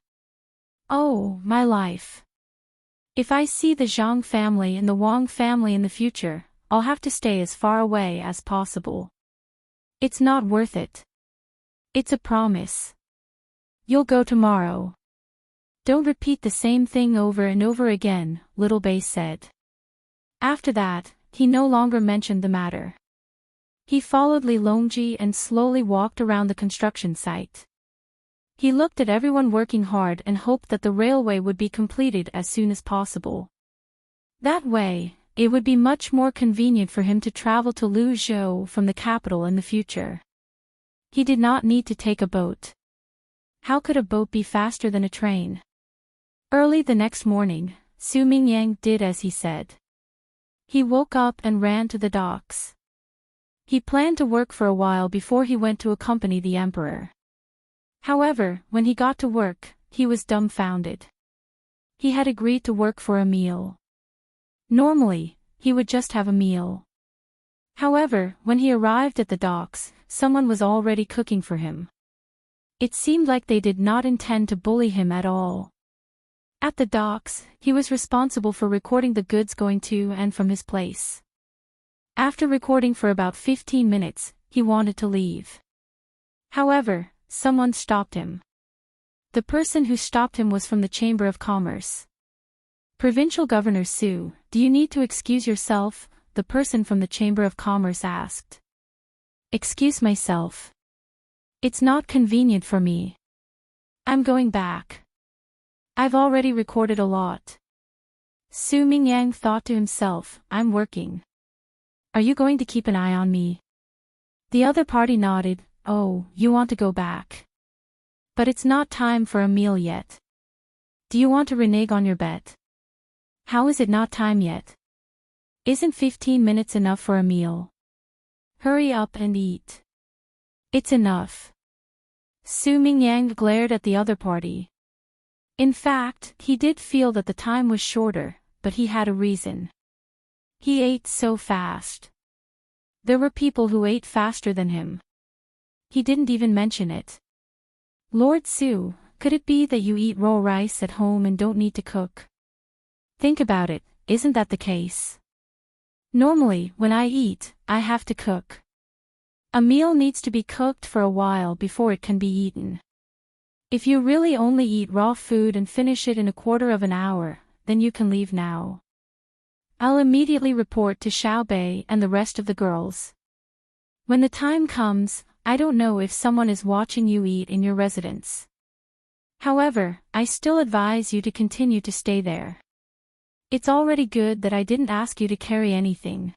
Speaker 1: Oh, my life. If I see the Zhang family and the Wang family in the future, I'll have to stay as far away as possible. It's not worth it. It's a promise. You'll go tomorrow. Don't repeat the same thing over and over again, Little Bei said. After that, he no longer mentioned the matter. He followed Li Longji and slowly walked around the construction site. He looked at everyone working hard and hoped that the railway would be completed as soon as possible. That way, it would be much more convenient for him to travel to Lu Zhou from the capital in the future. He did not need to take a boat. How could a boat be faster than a train? Early the next morning, Su Mingyang did as he said. He woke up and ran to the docks. He planned to work for a while before he went to accompany the emperor. However, when he got to work, he was dumbfounded. He had agreed to work for a meal. Normally, he would just have a meal. However, when he arrived at the docks, someone was already cooking for him. It seemed like they did not intend to bully him at all. At the docks, he was responsible for recording the goods going to and from his place. After recording for about 15 minutes, he wanted to leave. However, someone stopped him. The person who stopped him was from the Chamber of Commerce. Provincial Governor Su, do you need to excuse yourself? The person from the Chamber of Commerce asked. Excuse myself. It's not convenient for me. I'm going back. I've already recorded a lot. Su Mingyang thought to himself, I'm working. Are you going to keep an eye on me? The other party nodded. Oh, you want to go back. But it's not time for a meal yet. Do you want to renege on your bet? How is it not time yet? Isn't 15 minutes enough for a meal? Hurry up and eat. It's enough. Su Mingyang glared at the other party. In fact, he did feel that the time was shorter, but he had a reason. He ate so fast. There were people who ate faster than him. He didn't even mention it. Lord Su, could it be that you eat raw rice at home and don't need to cook? Think about it, isn't that the case? Normally, when I eat, I have to cook. A meal needs to be cooked for a while before it can be eaten. If you really only eat raw food and finish it in a quarter of an hour, then you can leave now. I'll immediately report to Xiaobei and the rest of the girls. When the time comes, I don't know if someone is watching you eat in your residence. However, I still advise you to continue to stay there. It's already good that I didn't ask you to carry anything.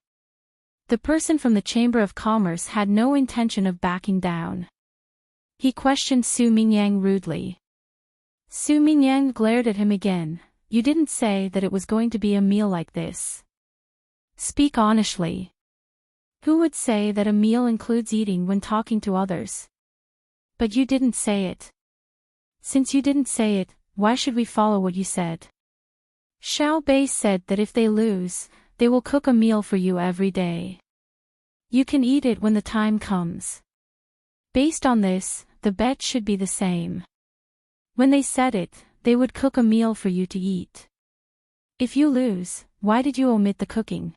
Speaker 1: The person from the Chamber of Commerce had no intention of backing down. He questioned Su Mingyang rudely. Su Mingyang glared at him again. You didn't say that it was going to be a meal like this. Speak honestly. Who would say that a meal includes eating when talking to others? But you didn't say it. Since you didn't say it, why should we follow what you said? Xiaobei said that if they lose, they will cook a meal for you every day. You can eat it when the time comes. Based on this, the bet should be the same. When they said it, they would cook a meal for you to eat. If you lose, why did you omit the cooking?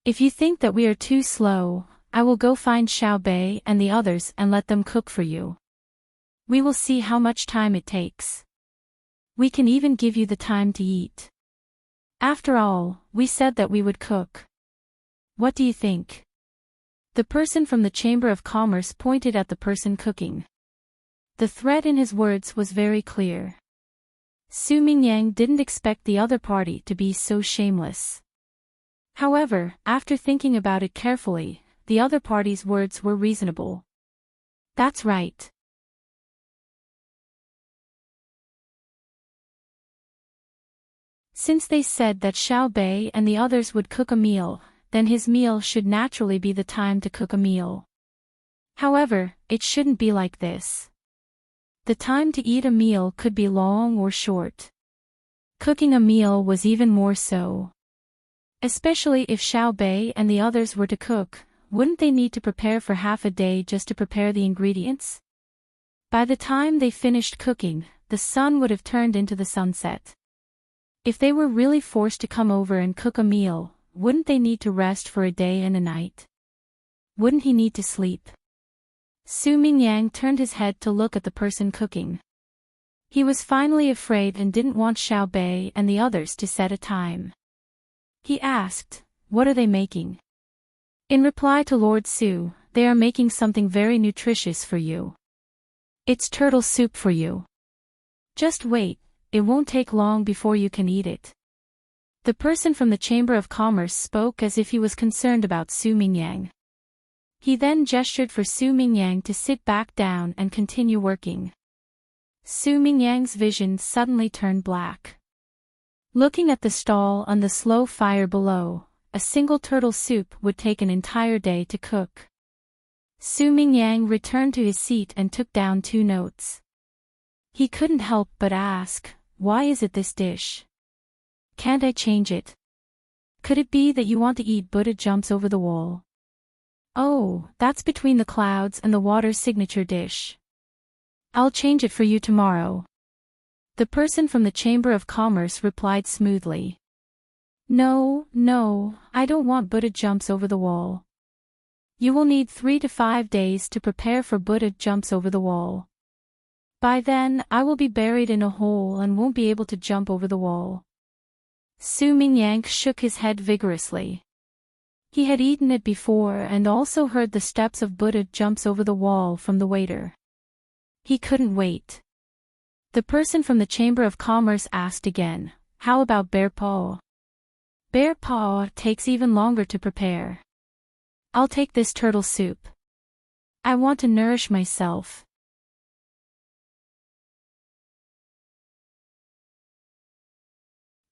Speaker 1: If you think that we are too slow, I will go find Xiaobei and the others and let them cook for you. We will see how much time it takes. We can even give you the time to eat. After all, we said that we would cook. What do you think? The person from the Chamber of Commerce pointed at the person cooking. The threat in his words was very clear. Su Mingyang didn't expect the other party to be so shameless. However, after thinking about it carefully, the other party's words were reasonable. That's right. Since they said that Xiao Bei and the others would cook a meal, then his meal should naturally be the time to cook a meal. However, it shouldn't be like this. The time to eat a meal could be long or short. Cooking a meal was even more so. Especially if Xiao Bei and the others were to cook, wouldn't they need to prepare for half a day just to prepare the ingredients? By the time they finished cooking, the sun would have turned into the sunset. If they were really forced to come over and cook a meal, wouldn't they need to rest for a day and a night? Wouldn't he need to sleep? Su Mingyang turned his head to look at the person cooking. He was finally afraid and didn't want Xiao Bei and the others to set a time. He asked, "What are they making?" In reply to Lord Su, "They are making something very nutritious for you. It's turtle soup for you. Just wait. It won't take long before you can eat it." The person from the Chamber of Commerce spoke as if he was concerned about Su Mingyang. He then gestured for Su Mingyang to sit back down and continue working. Su Mingyang's vision suddenly turned black. Looking at the stall on the slow fire below, a single turtle soup would take an entire day to cook. Su Mingyang returned to his seat and took down 2 notes. He couldn't help but ask, "Why is it this dish? Can't I change it? Could it be that you want to eat Buddha jumps over the wall?" "Oh, that's between the clouds and the water's signature dish. I'll change it for you tomorrow." The person from the Chamber of Commerce replied smoothly. No, I don't want Buddha jumps over the wall. You will need 3 to 5 days to prepare for Buddha jumps over the wall. By then, I will be buried in a hole and won't be able to jump over the wall. Su Mingyang shook his head vigorously. He had eaten it before and also heard the steps of Buddha jumps over the wall from the waiter. He couldn't wait. The person from the Chamber of Commerce asked again, "How about bear paw?" "Bear paw takes even longer to prepare. I'll take this turtle soup. I want to nourish myself."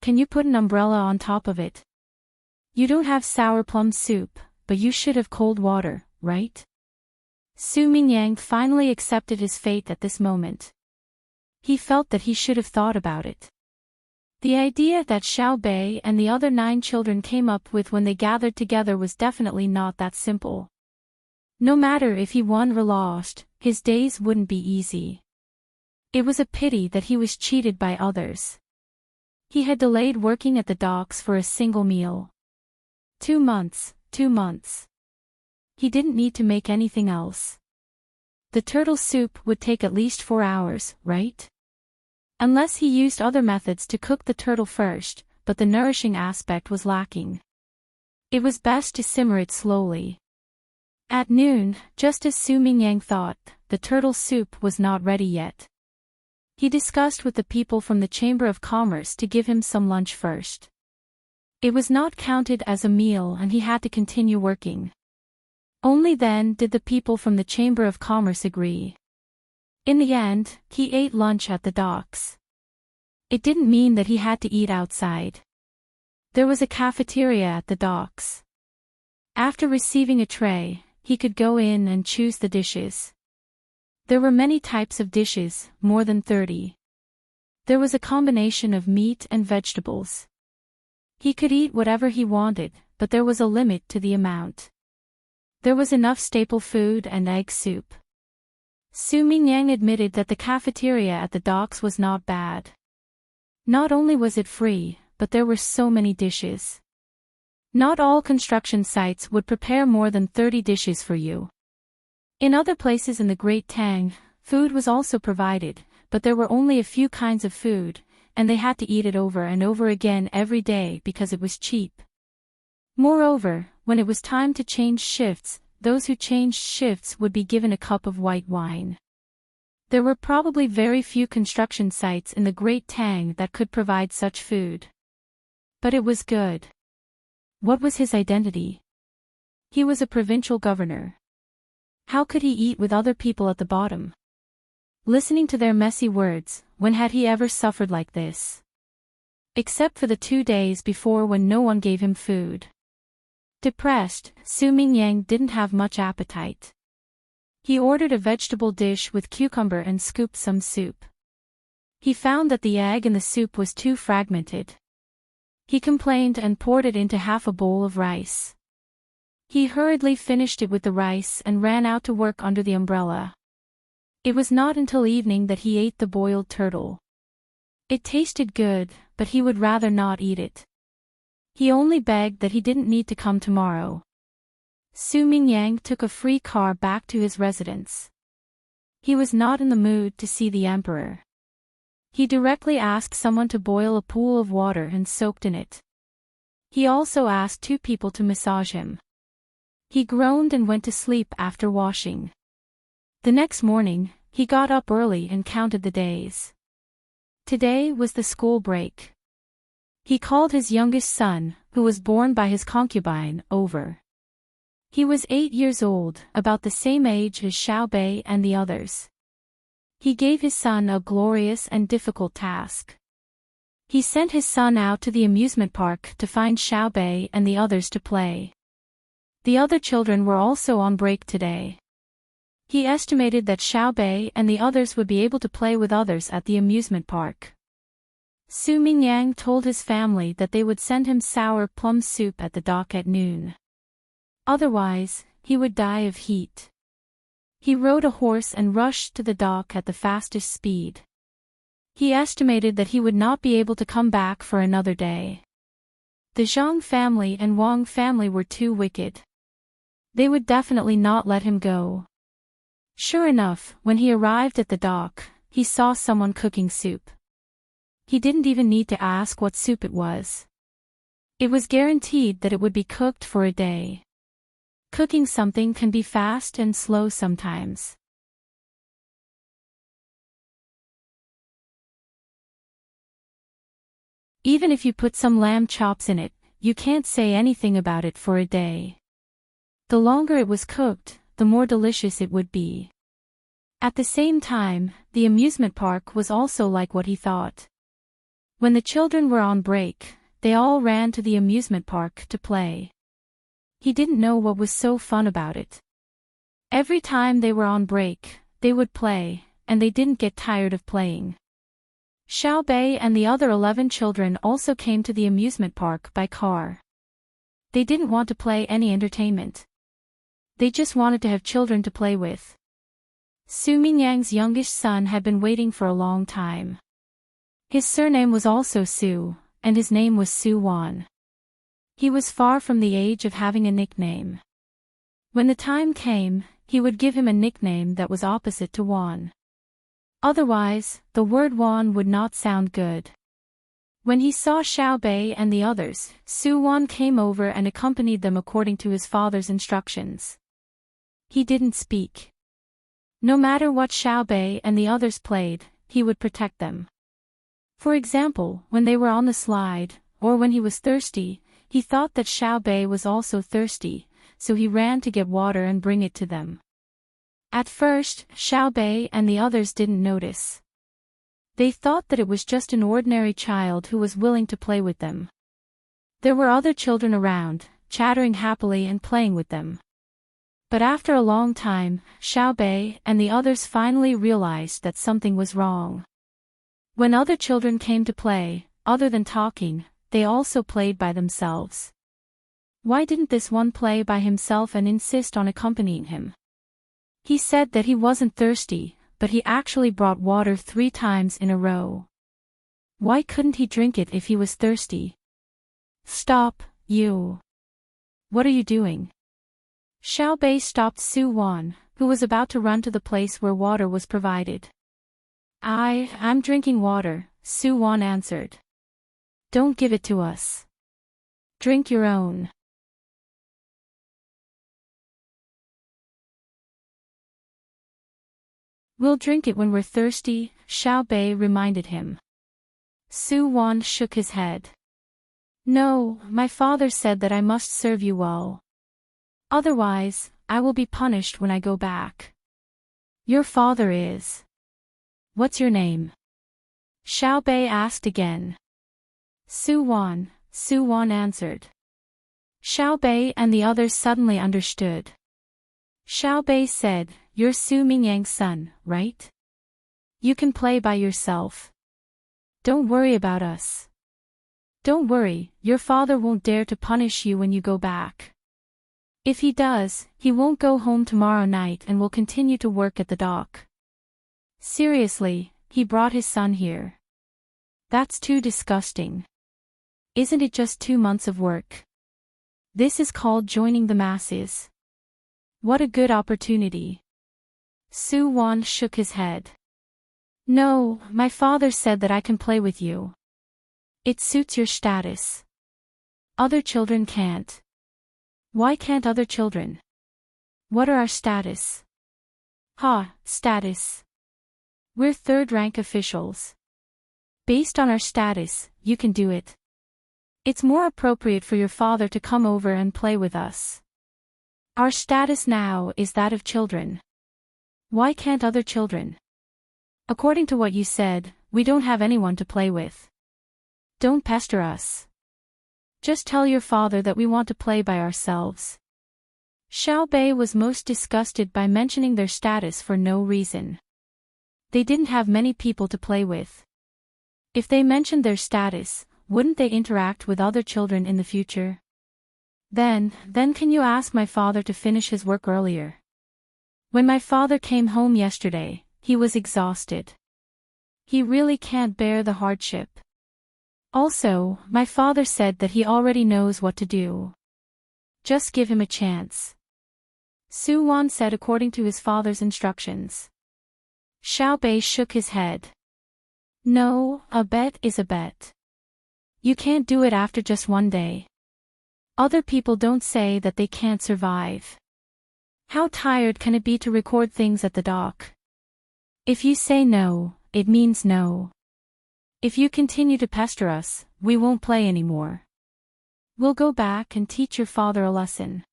Speaker 1: "Can you put an umbrella on top of it? You don't have sour plum soup, but you should have cold water, right?" Su Mingyang finally accepted his fate at this moment. He felt that he should have thought about it. The idea that Xiao Bei and the other 9 children came up with when they gathered together was definitely not that simple. No matter if he won or lost, his days wouldn't be easy. It was a pity that he was cheated by others. He had delayed working at the docks for a single meal. 2 months. He didn't need to make anything else. The turtle soup would take at least 4 hours, right? Unless he used other methods to cook the turtle first, but the nourishing aspect was lacking. It was best to simmer it slowly. At noon, just as Su Mingyang thought, the turtle soup was not ready yet. He discussed with the people from the Chamber of Commerce to give him some lunch first. It was not counted as a meal and he had to continue working. Only then did the people from the Chamber of Commerce agree. In the end, he ate lunch at the docks. It didn't mean that he had to eat outside. There was a cafeteria at the docks. After receiving a tray, he could go in and choose the dishes. There were many types of dishes, more than 30. There was a combination of meat and vegetables. He could eat whatever he wanted, but there was a limit to the amount. There was enough staple food and egg soup. Su Mingyang admitted that the cafeteria at the docks was not bad. Not only was it free, but there were so many dishes. Not all construction sites would prepare more than 30 dishes for you. In other places in the Great Tang, food was also provided, but there were only a few kinds of food, and they had to eat it over and over again every day because it was cheap. Moreover, when it was time to change shifts, those who changed shifts would be given a cup of white wine. There were probably very few construction sites in the Great Tang that could provide such food. But it was good. What was his identity? He was a provincial governor. How could he eat with other people at the bottom? Listening to their messy words, when had he ever suffered like this? Except for the 2 days before when no one gave him food. Depressed, Su Mingyang didn't have much appetite. He ordered a vegetable dish with cucumber and scooped some soup. He found that the egg in the soup was too fragmented. He complained and poured it into half a bowl of rice. He hurriedly finished it with the rice and ran out to work under the umbrella. It was not until evening that he ate the boiled turtle. It tasted good, but he would rather not eat it. He only begged that he didn't need to come tomorrow. Su Mingyang took a free car back to his residence. He was not in the mood to see the emperor. He directly asked someone to boil a pool of water and soaked in it. He also asked 2 people to massage him. He groaned and went to sleep after washing. The next morning, he got up early and counted the days. Today was the school break. He called his youngest son, who was born by his concubine, over. He was 8 years old, about the same age as Xiaobei and the others. He gave his son a glorious and difficult task. He sent his son out to the amusement park to find Xiaobei and the others to play. The other children were also on break today. He estimated that Xiaobei and the others would be able to play with others at the amusement park. Su Mingyang told his family that they would send him sour plum soup at the dock at noon. Otherwise, he would die of heat. He rode a horse and rushed to the dock at the fastest speed. He estimated that he would not be able to come back for another day. The Zhang family and Wang family were too wicked. They would definitely not let him go. Sure enough, when he arrived at the dock, he saw someone cooking soup. He didn't even need to ask what soup it was. It was guaranteed that it would be cooked for a day. Cooking something can be fast and slow sometimes. Even if you put some lamb chops in it, you can't say anything about it for a day. The longer it was cooked, the more delicious it would be. At the same time, the amusement park was also like what he thought. When the children were on break, they all ran to the amusement park to play. He didn't know what was so fun about it. Every time they were on break, they would play, and they didn't get tired of playing. Xiaobei and the other 11 children also came to the amusement park by car. They didn't want to play any entertainment. They just wanted to have children to play with. Su Mingyang's youngest son had been waiting for a long time. His surname was also Su, and his name was Su Wan. He was far from the age of having a nickname. When the time came, he would give him a nickname that was opposite to Wan. Otherwise, the word Wan would not sound good. When he saw Xiaobei and the others, Su Wan came over and accompanied them according to his father's instructions. He didn't speak. No matter what Xiaobei and the others played, he would protect them. For example, when they were on the slide, or when he was thirsty, he thought that Xiaobei was also thirsty, so he ran to get water and bring it to them. At first, Xiaobei and the others didn't notice. They thought that it was just an ordinary child who was willing to play with them. There were other children around, chattering happily and playing with them. But after a long time, Xiaobei and the others finally realized that something was wrong. When other children came to play, other than talking, they also played by themselves. Why didn't this one play by himself and insist on accompanying him? He said that he wasn't thirsty, but he actually brought water 3 times in a row. Why couldn't he drink it if he was thirsty? Stop, you. What are you doing? Xiaobei stopped Su Wan, who was about to run to the place where water was provided. I'm drinking water, Su Wan answered. Don't give it to us. Drink your own. We'll drink it when we're thirsty, Xiao Bei reminded him. Su Wan shook his head. No, my father said that I must serve you well. Otherwise, I will be punished when I go back. Your father is. What's your name? Xiao Bei asked again. Su Wan answered. Xiao Bei and the others suddenly understood. Xiao Bei said, You're Su Mingyang's son, right? You can play by yourself. Don't worry about us. Don't worry, your father won't dare to punish you when you go back. If he does, he won't go home tomorrow night and will continue to work at the dock. Seriously, he brought his son here. That's too disgusting. Isn't it just 2 months of work? This is called joining the masses. What a good opportunity. Su Wan shook his head. No, my father said that I can play with you. It suits your status. Other children can't. Why can't other children? What are our status? Status. We're third-rank officials. Based on our status, you can do it. It's more appropriate for your father to come over and play with us. Our status now is that of children. Why can't other children? According to what you said, we don't have anyone to play with. Don't pester us. Just tell your father that we want to play by ourselves. Xiao Bei was most disgusted by mentioning their status for no reason. They didn't have many people to play with. If they mentioned their status, wouldn't they interact with other children in the future? Then can you ask my father to finish his work earlier? When my father came home yesterday, he was exhausted. He really can't bear the hardship. Also, my father said that he already knows what to do. Just give him a chance. Su Wan said according to his father's instructions. Xiao Bei shook his head. No, a bet is a bet. You can't do it after just 1 day. Other people don't say that they can't survive. How tired can it be to record things at the dock? If you say no, it means no. If you continue to pester us, we won't play anymore. We'll go back and teach your father a lesson.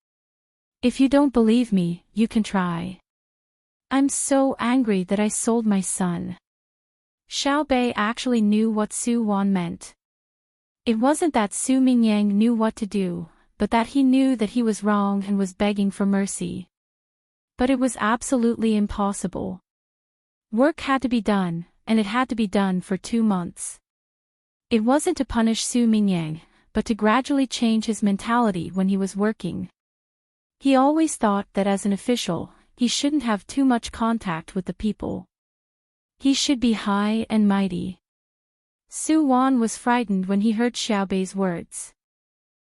Speaker 1: If you don't believe me, you can try. I'm so angry that I sold my son. Xiao Bei actually knew what Su Wan meant. It wasn't that Su Mingyang knew what to do, but that he knew that he was wrong and was begging for mercy. But it was absolutely impossible. Work had to be done, and it had to be done for 2 months. It wasn't to punish Su Mingyang, but to gradually change his mentality when he was working. He always thought that as an official, he shouldn't have too much contact with the people. He should be high and mighty. Su Wan was frightened when he heard Xiao Bei's words.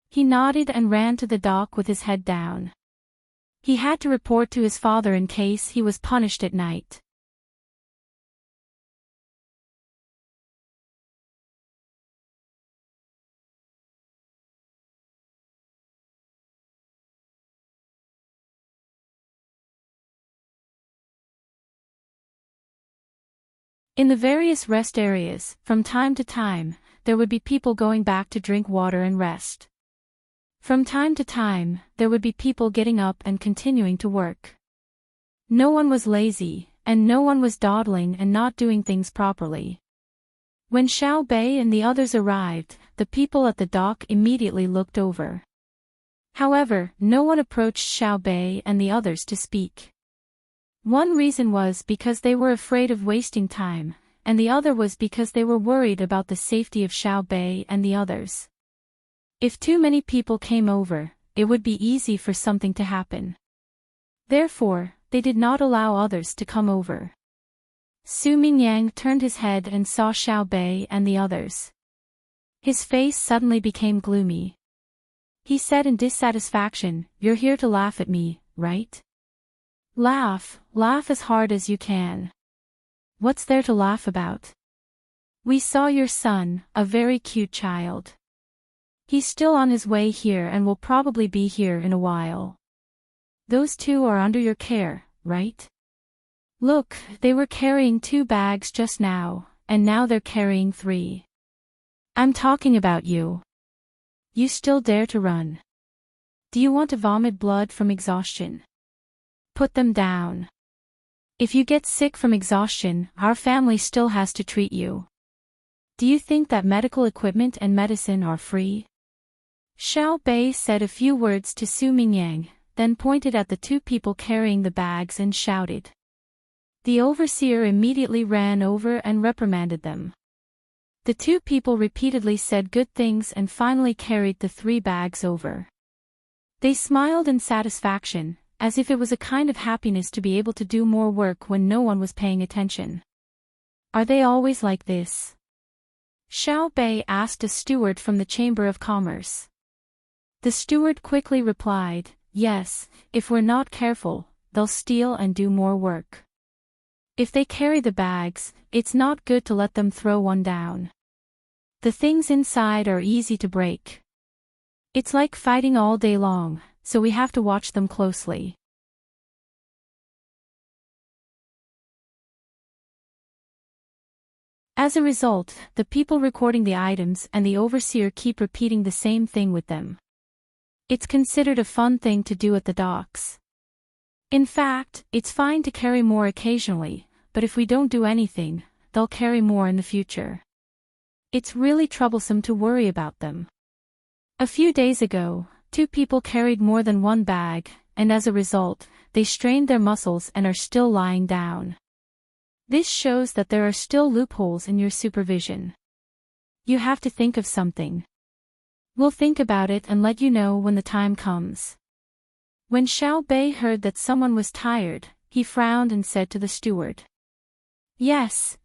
Speaker 1: He nodded and ran to the dock with his head down. He had to report to his father in case he was punished at night. In the various rest areas, from time to time, there would be people going back to drink water and rest. From time to time, there would be people getting up and continuing to work. No one was lazy, and no one was dawdling and not doing things properly. When Xiao Bei and the others arrived, the people at the dock immediately looked over. However, no one approached Xiao Bei and the others to speak. One reason was because they were afraid of wasting time, and the other was because they were worried about the safety of Xiao Bei and the others. If too many people came over, it would be easy for something to happen. Therefore, they did not allow others to come over. Su Mingyang turned his head and saw Xiao Bei and the others. His face suddenly became gloomy. He said in dissatisfaction, "You're here to laugh at me, right? Laugh as hard as you can. What's there to laugh about? We saw your son, a very cute child. He's still on his way here and will probably be here in a while. Those two are under your care, right? Look, they were carrying 2 bags just now, and now they're carrying 3. I'm talking about you. You still dare to run? Do you want to vomit blood from exhaustion? Put them down. If you get sick from exhaustion, our family still has to treat you. Do you think that medical equipment and medicine are free? Xiao Bei said a few words to Su Mingyang, then pointed at the 2 people carrying the bags and shouted. The overseer immediately ran over and reprimanded them. The 2 people repeatedly said good things and finally carried the 3 bags over. They smiled in satisfaction, as if it was a kind of happiness to be able to do more work when no one was paying attention. Are they always like this? Xiao Bei asked a steward from the Chamber of Commerce. The steward quickly replied, yes, if we're not careful, they'll steal and do more work. If they carry the bags, it's not good to let them throw one down. The things inside are easy to break. It's like fighting all day long, so we have to watch them closely. As a result, the people recording the items and the overseer keep repeating the same thing with them. It's considered a fun thing to do at the docks. In fact, it's fine to carry more occasionally, but if we don't do anything, they'll carry more in the future. It's really troublesome to worry about them. A few days ago, 2 people carried more than 1 bag, and as a result, they strained their muscles and are still lying down. This shows that there are still loopholes in your supervision. You have to think of something. We'll think about it and let you know when the time comes. When Xiao Bei heard that someone was tired, he frowned and said to the steward. Yes,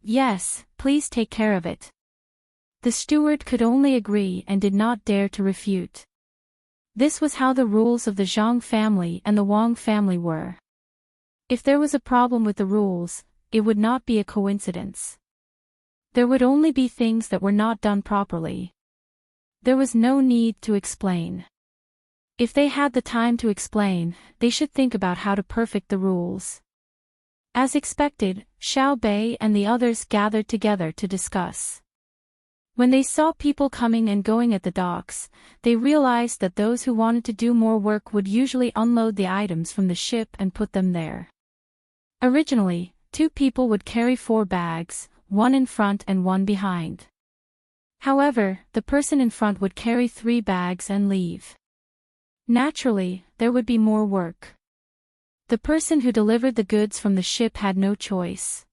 Speaker 1: please take care of it. The steward could only agree and did not dare to refute. This was how the rules of the Zhang family and the Wang family were. If there was a problem with the rules, it would not be a coincidence. There would only be things that were not done properly. There was no need to explain. If they had the time to explain, they should think about how to perfect the rules. As expected, Xiao Bei and the others gathered together to discuss. When they saw people coming and going at the docks, they realized that those who wanted to do more work would usually unload the items from the ship and put them there. Originally, 2 people would carry 4 bags, 1 in front and 1 behind. However, the person in front would carry 3 bags and leave. Naturally, there would be more work. The person who delivered the goods from the ship had no choice.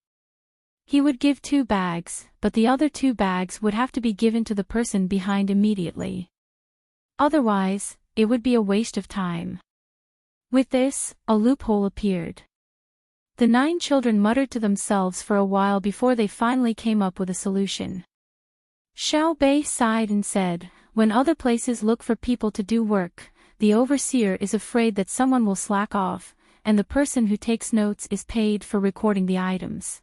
Speaker 1: He would give 2 bags, but the other 2 bags would have to be given to the person behind immediately. Otherwise, it would be a waste of time. With this, a loophole appeared. The 9 children muttered to themselves for a while before they finally came up with a solution. Xiao Bei sighed and said, when other places look for people to do work, the overseer is afraid that someone will slack off, and the person who takes notes is paid for recording the items.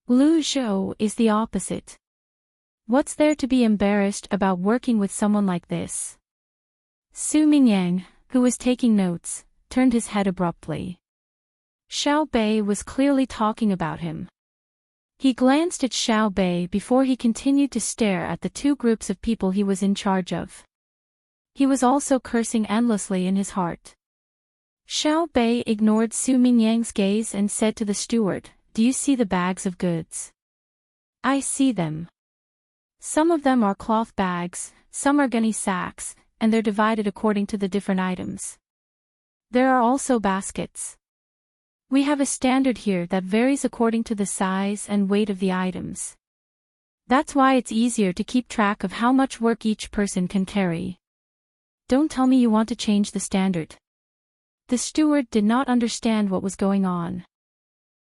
Speaker 1: Lu Zhou is the opposite. What's there to be embarrassed about working with someone like this? Su Mingyang, who was taking notes, turned his head abruptly. Xiao Bei was clearly talking about him. He glanced at Xiao Bei before he continued to stare at the 2 groups of people he was in charge of. He was also cursing endlessly in his heart. Xiao Bei ignored Su Mingyang's gaze and said to the steward, do you see the bags of goods? I see them. Some of them are cloth bags, some are gunny sacks, and they're divided according to the different items. There are also baskets. We have a standard here that varies according to the size and weight of the items. That's why it's easier to keep track of how much work each person can carry. Don't tell me you want to change the standard. The steward did not understand what was going on.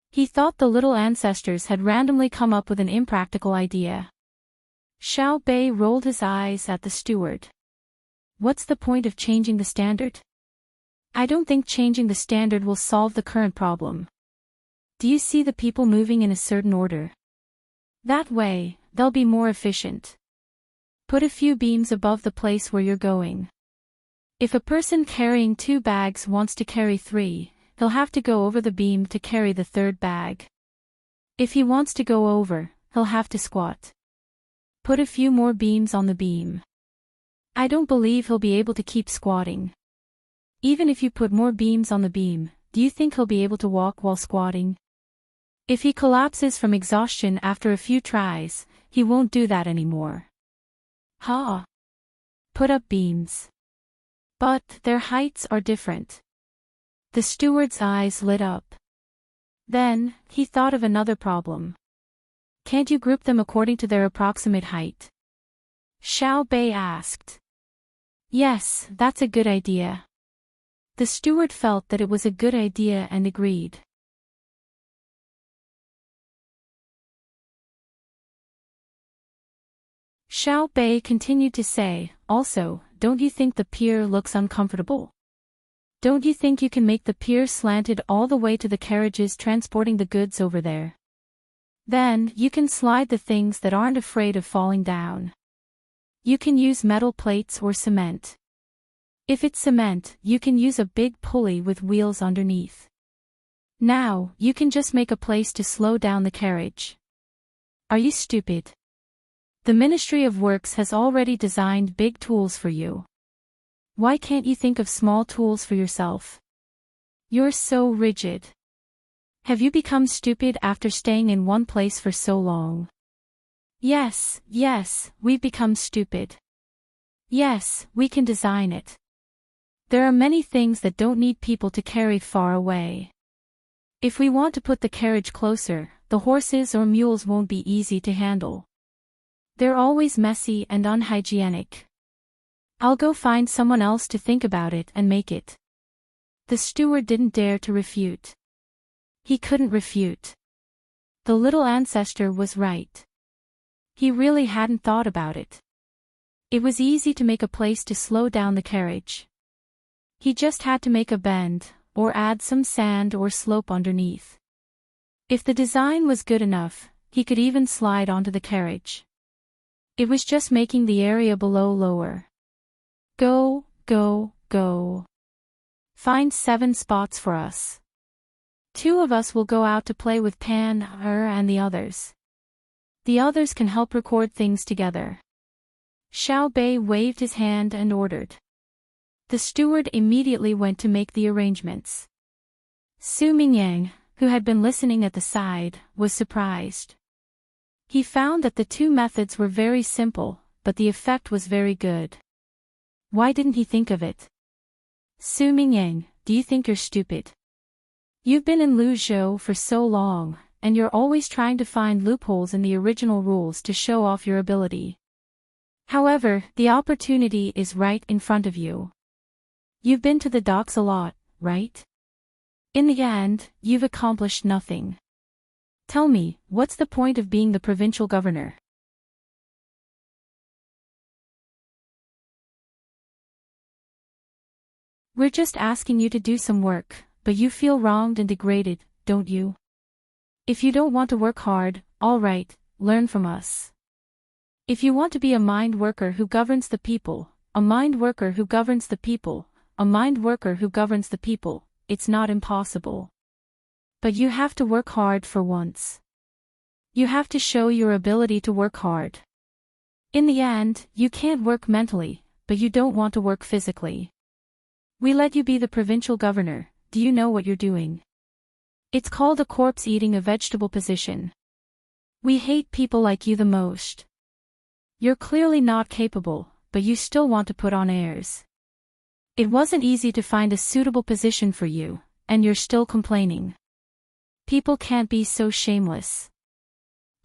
Speaker 1: He thought the little ancestors had randomly come up with an impractical idea. Xiao Bei rolled his eyes at the steward. What's the point of changing the standard? I don't think changing the standard will solve the current problem. Do you see the people moving in a certain order? That way, they'll be more efficient. Put a few beams above the place where you're going. If a person carrying 2 bags wants to carry 3, he'll have to go over the beam to carry the third bag. If he wants to go over, he'll have to squat. Put a few more beams on the beam. I don't believe he'll be able to keep squatting. Even if you put more beams on the beam, do you think he'll be able to walk while squatting? If he collapses from exhaustion after a few tries, he won't do that anymore. Ha! Put up beams. But their heights are different. The steward's eyes lit up. Then, he thought of another problem. Can't you group them according to their approximate height? Xiao Bei asked. Yes, that's a good idea. The steward felt that it was a good idea and agreed. Xiao Bei continued to say, also, don't you think the pier looks uncomfortable? Don't you think you can make the pier slanted all the way to the carriages transporting the goods over there? Then, you can slide the things that aren't afraid of falling down. You can use metal plates or cement. If it's cement, you can use a big pulley with wheels underneath. Now, you can just make a place to slow down the carriage. Are you stupid? The Ministry of Works has already designed big tools for you. Why can't you think of small tools for yourself? You're so rigid. Have you become stupid after staying in one place for so long? Yes, we've become stupid. Yes, we can design it. There are many things that don't need people to carry far away. If we want to put the carriage closer, the horses or mules won't be easy to handle. They're always messy and unhygienic. I'll go find someone else to think about it and make it. The steward didn't dare to refute. He couldn't refute. The little ancestor was right. He really hadn't thought about it. It was easy to make a place to slow down the carriage. He just had to make a bend, or add some sand or slope underneath. If the design was good enough, he could even slide onto the carriage. It was just making the area below lower. Go. Find 7 spots for us. 2 of us will go out to play with Pan, and the others. The others can help record things together. Xiao Bei waved his hand and ordered. The steward immediately went to make the arrangements. Su Mingyang, who had been listening at the side, was surprised. He found that the 2 methods were very simple, but the effect was very good. Why didn't he think of it? Su Mingyang, do you think you're stupid? You've been in Luzhou for so long, and you're always trying to find loopholes in the original rules to show off your ability. However, the opportunity is right in front of you. You've been to the docks a lot, right? In the end, you've accomplished nothing. Tell me, what's the point of being the provincial governor? We're just asking you to do some work, but you feel wronged and degraded, don't you? If you don't want to work hard, all right, learn from us. If you want to be a mind worker who governs the people, a mind worker who governs the people, a mind worker who governs the people, it's not impossible. But you have to work hard for once. You have to show your ability to work hard. In the end, you can't work mentally, but you don't want to work physically. We let you be the provincial governor, do you know what you're doing? It's called a corpse eating a vegetable position. We hate people like you the most. You're clearly not capable, but you still want to put on airs. It wasn't easy to find a suitable position for you, and you're still complaining. People can't be so shameless.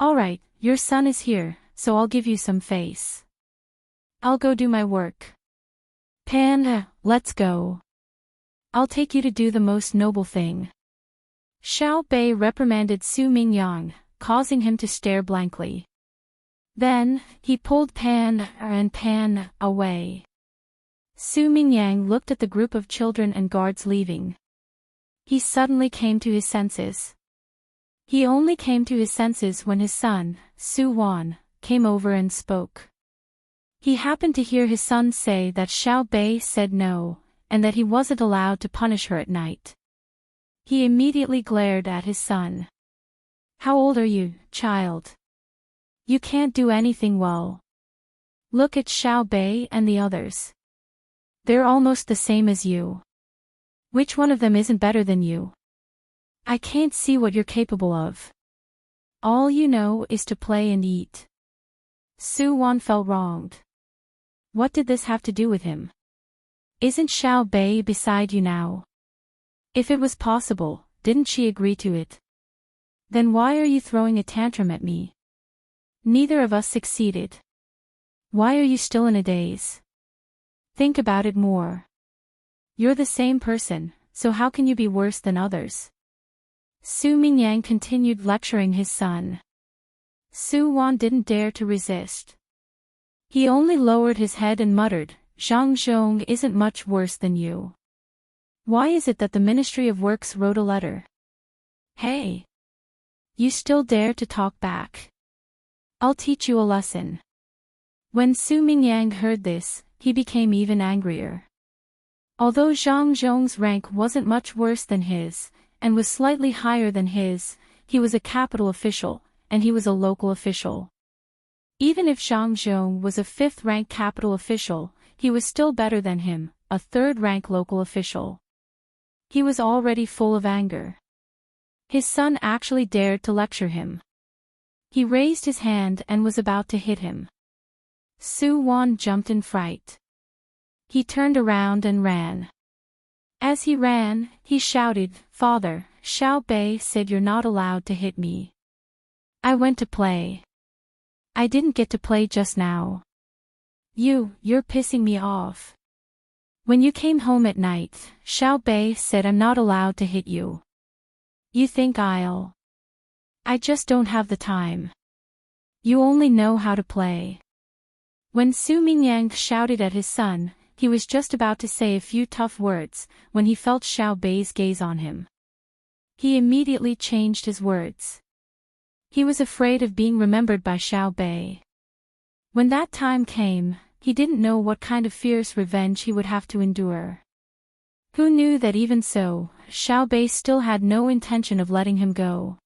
Speaker 1: Alright, your son is here, so I'll give you some face. I'll go do my work. Panda, let's go. I'll take you to do the most noble thing. Xiao Bei reprimanded Su Mingyang, causing him to stare blankly. Then, he pulled Pan away. Su Mingyang looked at the group of children and guards leaving. He suddenly came to his senses. He only came to his senses when his son, Su Wan, came over and spoke. He happened to hear his son say that Xiao Bei said no, and that he wasn't allowed to punish her at night. He immediately glared at his son. How old are you, child? You can't do anything well. Look at Xiao Bei and the others. They're almost the same as you. Which one of them isn't better than you? I can't see what you're capable of. All you know is to play and eat. Su Wan felt wronged. What did this have to do with him? Isn't Xiao Bei beside you now? If it was possible, didn't she agree to it? Then why are you throwing a tantrum at me? Neither of us succeeded. Why are you still in a daze? Think about it more. You're the same person, so how can you be worse than others? Su Mingyang continued lecturing his son. Su Wan didn't dare to resist. He only lowered his head and muttered, Zhang Zhong isn't much worse than you. Why is it that the Ministry of Works wrote a letter? Hey! You still dare to talk back? I'll teach you a lesson. When Su Mingyang heard this, he became even angrier. Although Zhang Zhong's rank wasn't much worse than his, and was slightly higher than his, he was a capital official, and he was a local official. Even if Zhang Zhong was a 5th-rank capital official, he was still better than him, a 3rd-rank local official. He was already full of anger. His son actually dared to lecture him. He raised his hand and was about to hit him. Su Wan jumped in fright. He turned around and ran. As he ran, he shouted, Father, Xiao Bei said you're not allowed to hit me. I went to play. I didn't get to play just now. You're pissing me off. When you came home at night, Xiao Bei said I'm not allowed to hit you. You think I just don't have the time. You only know how to play. When Su Mingyang shouted at his son, he was just about to say a few tough words, when he felt Xiao Bei's gaze on him. He immediately changed his words. He was afraid of being remembered by Xiao Bei. When that time came, he didn't know what kind of fierce revenge he would have to endure. Who knew that even so, Xiao Bei still had no intention of letting him go.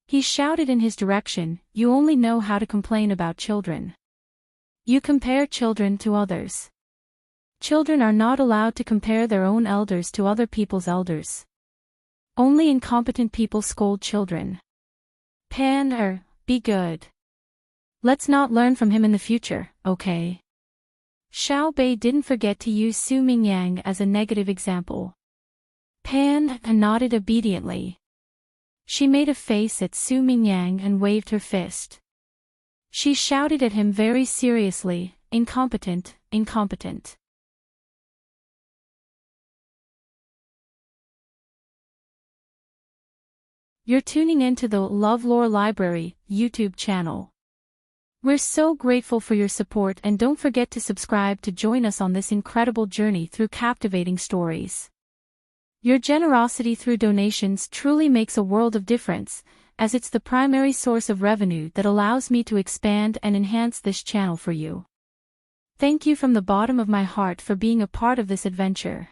Speaker 1: He shouted in his direction, You only know how to complain about children. You compare children to others. Children are not allowed to compare their own elders to other people's elders. Only incompetent people scold children. Be good. Let's not learn from him in the future, okay? Xiao Bei didn't forget to use Su Mingyang as a negative example. Pan nodded obediently. She made a face at Su Mingyang and waved her fist. She shouted at him very seriously, Incompetent, incompetent. You're tuning into the LoveLore Library YouTube channel. We're so grateful for your support, and don't forget to subscribe to join us on this incredible journey through captivating stories. Your generosity through donations truly makes a world of difference, as it's the primary source of revenue that allows me to expand and enhance this channel for you. Thank you from the bottom of my heart for being a part of this adventure.